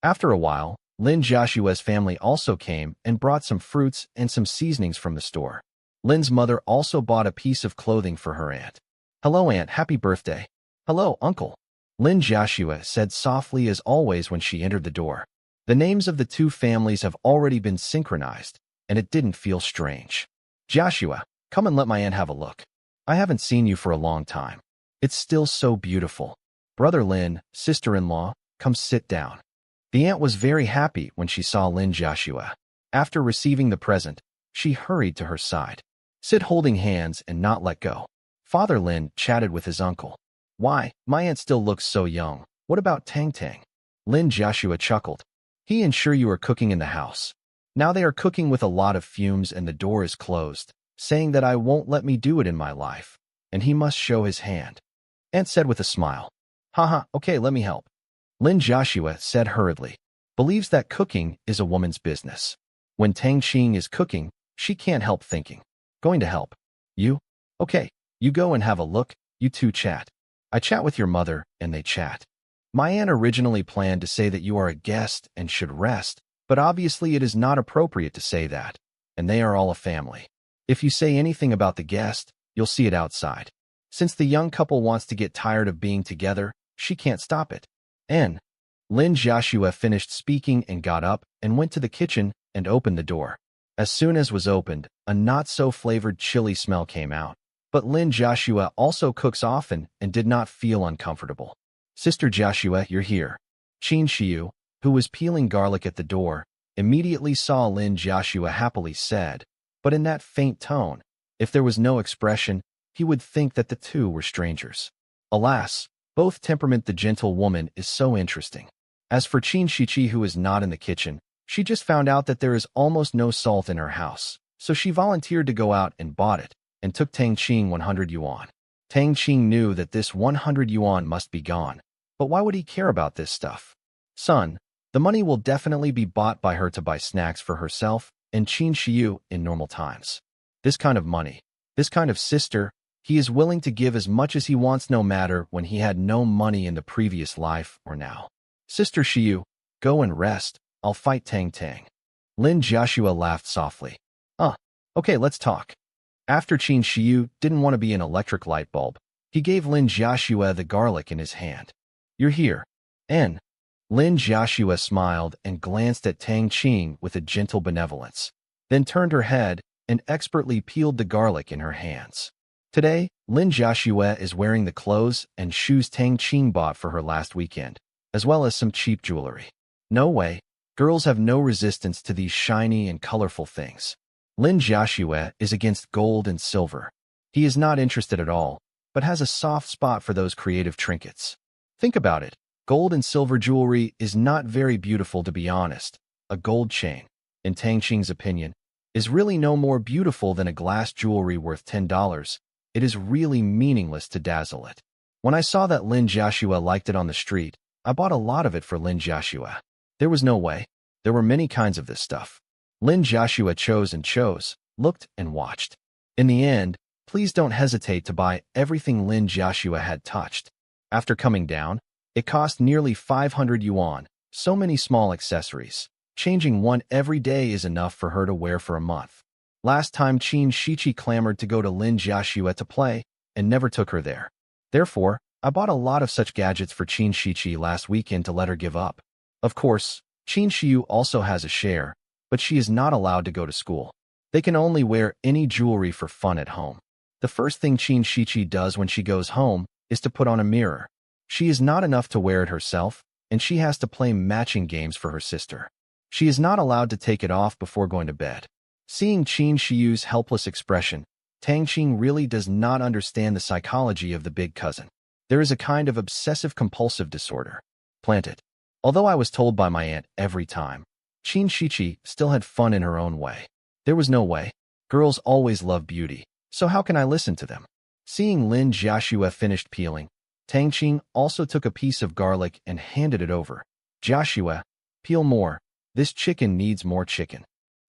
After a while, Lin Joshua's family also came and brought some fruits and some seasonings from the store. Lin's mother also bought a piece of clothing for her aunt. "Hello, Aunt. Happy birthday." "Hello, Uncle." Lin Joshua said softly as always when she entered the door. The names of the two families have already been synchronized, and it didn't feel strange. "Joshua, come and let my aunt have a look. I haven't seen you for a long time. It's still so beautiful. Brother Lin, sister-in-law, come sit down." The aunt was very happy when she saw Lin Joshua. After receiving the present, she hurried to her side. "Sit holding hands and not let go." Father Lin chatted with his uncle. "Why, my aunt still looks so young. What about Tang Tang?" Lin Joshua chuckled. "He and sure you are cooking in the house. Now they are cooking with a lot of fumes and the door is closed, saying that I won't let me do it in my life, and he must show his hand." Aunt said with a smile. "Haha, okay, let me help." Lin Joshua said hurriedly, believes that cooking is a woman's business. When Tang Qing is cooking, she can't help thinking, "Going to help? You? Okay, you go and have a look, you two chat. I chat with your mother, and they chat." My aunt originally planned to say that you are a guest and should rest, but obviously it is not appropriate to say that, and they are all a family. If you say anything about the guest, you'll see it outside. Since the young couple wants to get tired of being together, she can't stop it. Lin Joshua finished speaking and got up and went to the kitchen and opened the door. As soon as was opened, a not-so-flavored chili smell came out. But Lin Joshua also cooks often and did not feel uncomfortable. Sister Joshua, you're here. Qin Shiyu, who was peeling garlic at the door, immediately saw Lin Joshua happily said, but in that faint tone. If there was no expression, he would think that the two were strangers. Alas, both temperament the gentle woman is so interesting. As for Qin Shichi, who is not in the kitchen, she just found out that there is almost no salt in her house, so she volunteered to go out and bought it, and took Tang Qing 100 yuan. Tang Qing knew that this 100 yuan must be gone, but why would he care about this stuff? Son, the money will definitely be bought by her to buy snacks for herself and Qin Shiyu in normal times. This kind of money, this kind of sister, he is willing to give as much as he wants no matter when he had no money in the previous life or now. Sister Shiyu, go and rest, I'll fight Tang Tang. Lin Joshua laughed softly. Okay, let's talk. After Qin Shiyu didn't want to be an electric light bulb, he gave Lin Joshua the garlic in his hand. You're here. And Lin Joshua smiled and glanced at Tang Qing with a gentle benevolence, then turned her head and expertly peeled the garlic in her hands. Today, Lin Joshua is wearing the clothes and shoes Tang Qing bought for her last weekend, as well as some cheap jewelry. No way, girls have no resistance to these shiny and colorful things. Lin Joshua is against gold and silver. He is not interested at all, but has a soft spot for those creative trinkets. Think about it. Gold and silver jewelry is not very beautiful, to be honest. A gold chain, in Tang Qing's opinion, is really no more beautiful than a glass jewelry worth $10. It is really meaningless to dazzle it. When I saw that Lin Joshua liked it on the street, I bought a lot of it for Lin Joshua. There was no way. There were many kinds of this stuff. Lin Joshua chose and chose, looked and watched. In the end, please don't hesitate to buy everything Lin Joshua had touched. After coming down, it cost nearly 500 yuan, so many small accessories. Changing one every day is enough for her to wear for a month. Last time Qin Shichi clamored to go to Lin Joshua to play, and never took her there. Therefore, I bought a lot of such gadgets for Qin Shichi last weekend to let her give up. Of course, Qin Shiyu also has a share, but she is not allowed to go to school. They can only wear any jewelry for fun at home. The first thing Qin Shichi does when she goes home is to put on a mirror. She is not enough to wear it herself, and she has to play matching games for her sister. She is not allowed to take it off before going to bed. Seeing Qin Shiyu's helpless expression, Tang Qing really does not understand the psychology of the big cousin. There is a kind of obsessive-compulsive disorder. Planted. Although I was told by my aunt every time, Qin Shichi still had fun in her own way. There was no way. Girls always love beauty, so how can I listen to them? Seeing Lin Joshua finished peeling, Tang Qing also took a piece of garlic and handed it over. Joshua, peel more. This chicken needs more chicken.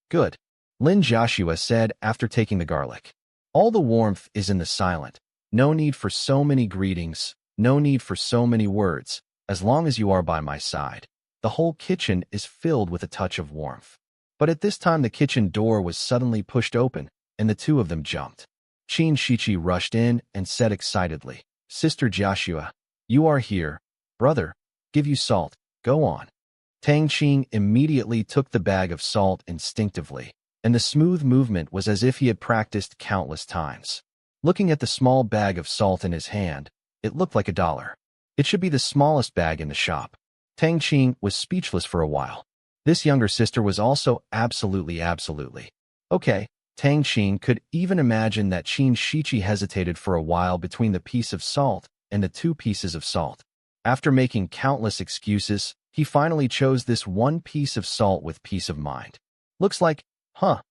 Good. Lin Joshua said after taking the garlic. All the warmth is in the silent. No need for so many greetings, no need for so many words, as long as you are by my side. The whole kitchen is filled with a touch of warmth. But at this time the kitchen door was suddenly pushed open, and the two of them jumped. Qin Shichi rushed in and said excitedly, Sister Joshua, you are here. Brother, give you salt, go on. Tang Qing immediately took the bag of salt instinctively, and the smooth movement was as if he had practiced countless times. Looking at the small bag of salt in his hand, it looked like $1. It should be the smallest bag in the shop. Tang Qing was speechless for a while. This younger sister was also absolutely. Okay, Tang Qing could even imagine that Qin Shichi hesitated for a while between the piece of salt and the 2 pieces of salt. After making countless excuses, he finally chose this one piece of salt with peace of mind. Looks like,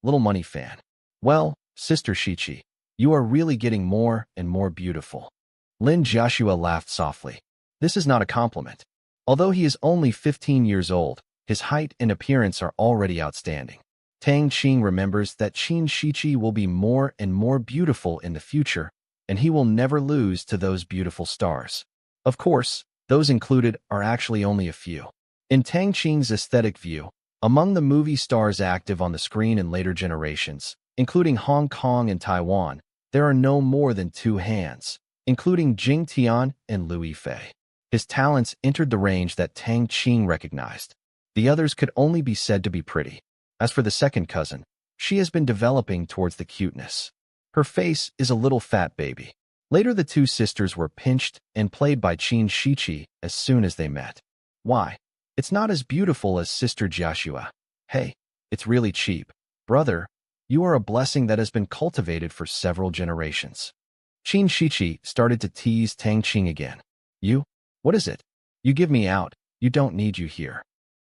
little money fan. Well, Sister Shichi, you are really getting more and more beautiful. Lin Joshua laughed softly. This is not a compliment. Although he is only 15 years old, his height and appearance are already outstanding. Tang Qing remembers that Qin Shichi will be more and more beautiful in the future, and he will never lose to those beautiful stars. Of course, those included are actually only a few. In Tang Qing's aesthetic view, among the movie stars active on the screen in later generations, including Hong Kong and Taiwan, there are no more than 2 hands, including Jing Tian and Liu Yifei. His talents entered the range that Tang Qing recognized. The others could only be said to be pretty. As for the second cousin, She has been developing towards the cuteness. Her face is a little fat baby. Later the two sisters were pinched and played by Qin Shiqi as soon as they met. Why? It's not as beautiful as Sister Joshua. Hey, it's really cheap. Brother, you are a blessing that has been cultivated for several generations. Qin Shiqi started to tease Tang Qing again. You? What is it? You give me out. You don't need you here.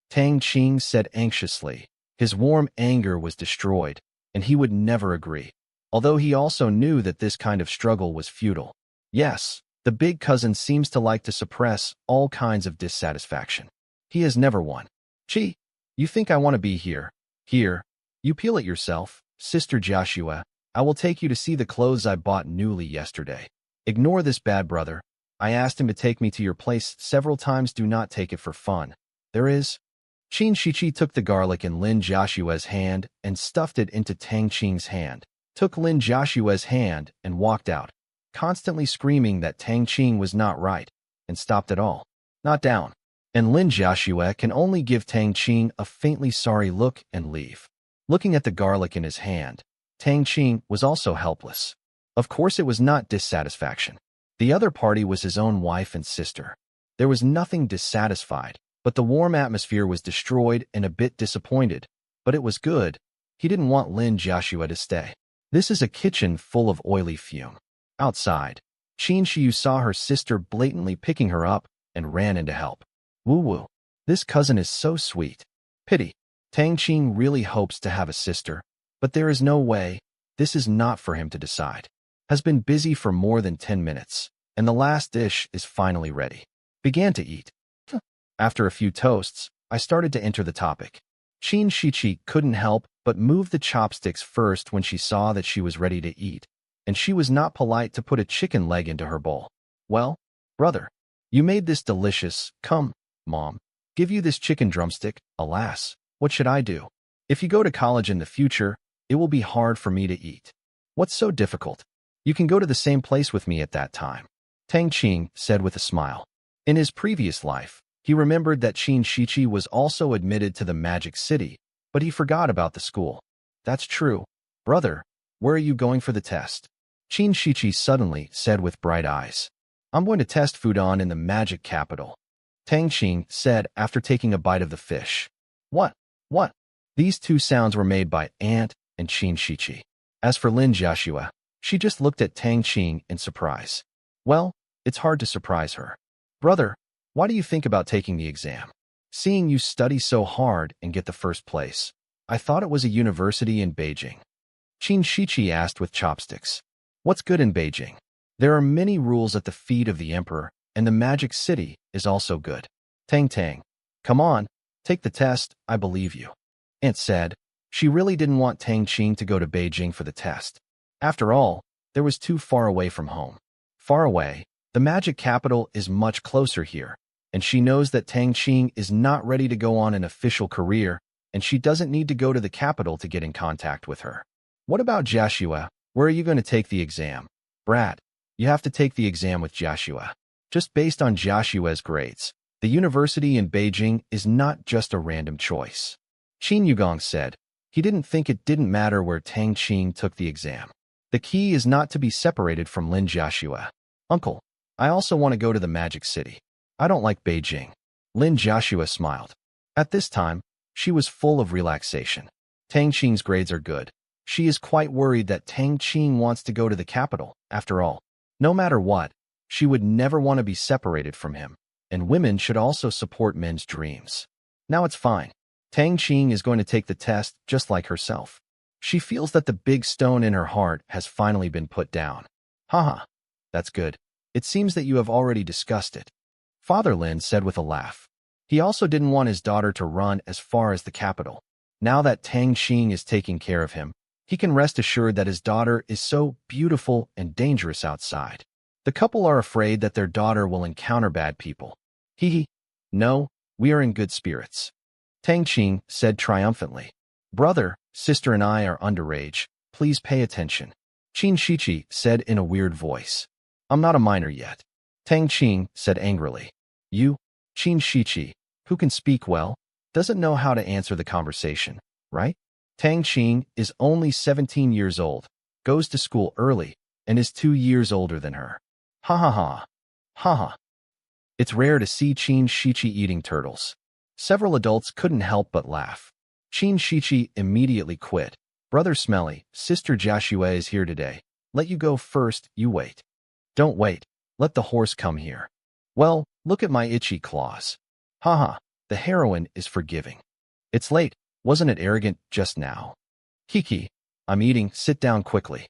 Tang Qing said anxiously. His warm anger was destroyed, and he would never agree, although he also knew that this kind of struggle was futile. Yes, the big cousin seems to like to suppress all kinds of dissatisfaction. He has never won. Gee, you think I want to be here? Here, you peel it yourself, Sister Joshua. I will take you to see the clothes I bought newly yesterday. Ignore this bad brother. I asked him to take me to your place several times. Do not take it for fun. There is. Qin Shiqi took the garlic in Lin Joshua's hand and stuffed it into Tang Qing's hand, took Lin Joshua's hand and walked out, constantly screaming that Tang Qing was not right, and stopped it all. Not down. And Lin Joshua can only give Tang Qing a faintly sorry look and leave. Looking at the garlic in his hand, Tang Qing was also helpless. Of course it was not dissatisfaction. The other party was his own wife and sister. There was nothing dissatisfied, but the warm atmosphere was destroyed and a bit disappointed. But it was good. He didn't want Lin Joshua to stay. This is a kitchen full of oily fume. Outside, Qin Shiyu saw her sister blatantly picking her up and ran in to help. Woo-woo. This cousin is so sweet. Pity. Tang Qing really hopes to have a sister, but there is no way. This is not for him to decide. Has been busy for more than 10 minutes, and the last dish is finally ready. Began to eat. After a few toasts, I started to enter the topic. Qin Shiqi couldn't help but move the chopsticks first when she saw that she was ready to eat, and she was not polite to put a chicken leg into her bowl. Well, brother, you made this delicious. Come, Mom, give you this chicken drumstick. Alas, what should I do? If you go to college in the future, it will be hard for me to eat. What's so difficult? You can go to the same place with me at that time, Tang Qing said with a smile. In his previous life, he remembered that Qin Shiqi was also admitted to the Magic City, but he forgot about the school. That's true. Brother, where are you going for the test? Qin Shiqi suddenly said with bright eyes. I'm going to test Fudan in the Magic Capital, Tang Qing said after taking a bite of the fish. What? What? These two sounds were made by Aunt and Qin Shiqi. As for Lin Joshua, she just looked at Tang Qing in surprise. Well, it's hard to surprise her. Brother, why do you think about taking the exam? Seeing you study so hard and get the first place. I thought it was a university in Beijing. Qin Shiqi asked with chopsticks. What's good in Beijing? There are many rules at the feet of the emperor, and the Magic City is also good. Tang, come on, take the test, I believe you. Aunt said. She really didn't want Tang Qing to go to Beijing for the test. After all, there was too far away from home. Far away, the Magic Capital is much closer here, and she knows that Tang Qing is not ready to go on an official career, and she doesn't need to go to the capital to get in contact with her. What about Joshua? Where are you going to take the exam? Brat, you have to take the exam with Joshua. Just based on Joshua's grades, the university in Beijing is not just a random choice. Qin Yugong said. He didn't think it didn't matter where Tang Qing took the exam. The key is not to be separated from Lin Joshua. Uncle, I also want to go to the Magic City. I don't like Beijing. Lin Joshua smiled. At this time, she was full of relaxation. Tang Qing's grades are good. She is quite worried that Tang Qing wants to go to the capital. After all, no matter what, she would never want to be separated from him, and women should also support men's dreams. Now it's fine. Tang Qing is going to take the test just like herself. She feels that the big stone in her heart has finally been put down. Haha, that's good. It seems that you have already discussed it, Father Lin said with a laugh. He also didn't want his daughter to run as far as the capital. Now that Tang Qing is taking care of him, he can rest assured that his daughter is so beautiful and dangerous outside. The couple are afraid that their daughter will encounter bad people. Hee. No, we are in good spirits, Tang Qing said triumphantly. Brother, sister and I are underage. Please pay attention, Qin Shiqi said in a weird voice. I'm not a minor yet, Tang Qing said angrily. You, Qin Shiqi, who can speak well, doesn't know how to answer the conversation, right? Tang Qing is only 17 years old, goes to school early, and is 2 years older than her. Ha ha ha. Ha ha. It's rare to see Qin Shichi eating turtles. Several adults couldn't help but laugh. Qin Shichi immediately quit. Brother Smelly, Sister Joshua is here today. Let you go first, you wait. Don't wait. Let the horse come here. Well, look at my itchy claws. Haha, the heroine is forgiving. It's late, wasn't it arrogant just now? Kiki, I'm eating, sit down quickly.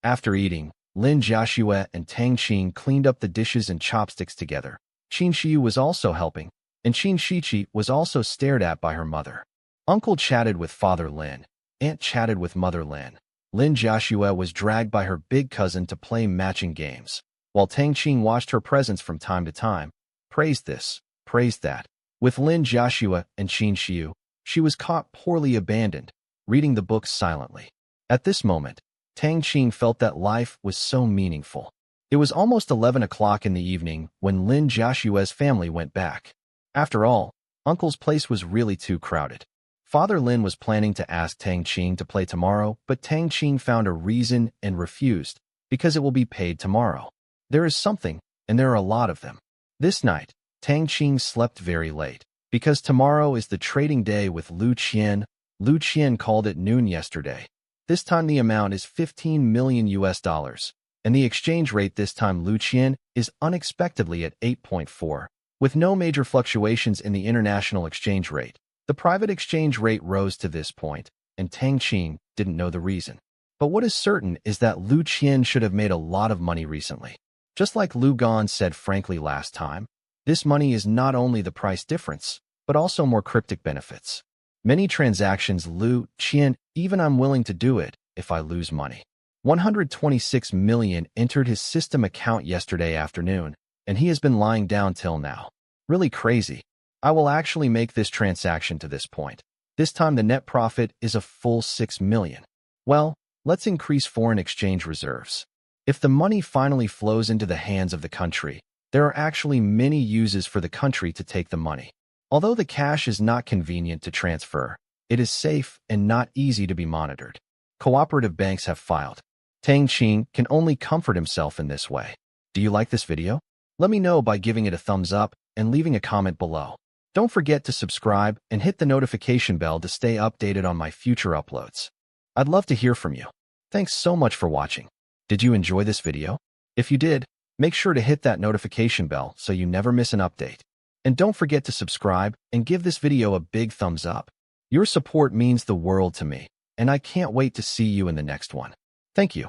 After eating, Lin Joshua and Tang Qing cleaned up the dishes and chopsticks together. Qin Shiyu was also helping, and Qin Shichi was also stared at by her mother. Uncle chatted with Father Lin. Aunt chatted with Mother Lin. Lin Joshua was dragged by her big cousin to play matching games, while Tang Qing watched her presents from time to time, praised this, praised that. With Lin Joshua and Qin Shiyu, she was caught poorly abandoned, reading the books silently. At this moment, Tang Qing felt that life was so meaningful. It was almost 11 o'clock in the evening when Lin Joshua's family went back. After all, Uncle's place was really too crowded. Father Lin was planning to ask Tang Qing to play tomorrow, but Tang Qing found a reason and refused, because it will be paid tomorrow. There is something, and there are a lot of them. This night, Tang Qing slept very late, because tomorrow is the trading day with Lu Qian. Lu Qian called it noon yesterday. This time the amount is 15 million US dollars, and the exchange rate this time Lu Qian is unexpectedly at 8.4, with no major fluctuations in the international exchange rate. The private exchange rate rose to this point, and Tang Qing didn't know the reason. But what is certain is that Lu Qian should have made a lot of money recently. Just like Lu Gan said frankly last time, this money is not only the price difference, but also more cryptic benefits. Many transactions Lu Qian, even I'm willing to do it if I lose money. 126 million entered his system account yesterday afternoon, and he has been lying down till now. Really crazy. I will actually make this transaction to this point. This time the net profit is a full 6 million. Well, let's increase foreign exchange reserves. If the money finally flows into the hands of the country, there are actually many uses for the country to take the money. Although the cash is not convenient to transfer, it is safe and not easy to be monitored. Cooperative banks have filed. Tang Qing can only comfort himself in this way. Do you like this video? Let me know by giving it a thumbs up and leaving a comment below. Don't forget to subscribe and hit the notification bell to stay updated on my future uploads. I'd love to hear from you. Thanks so much for watching. Did you enjoy this video? If you did, make sure to hit that notification bell so you never miss an update. And don't forget to subscribe and give this video a big thumbs up. Your support means the world to me, and I can't wait to see you in the next one. Thank you.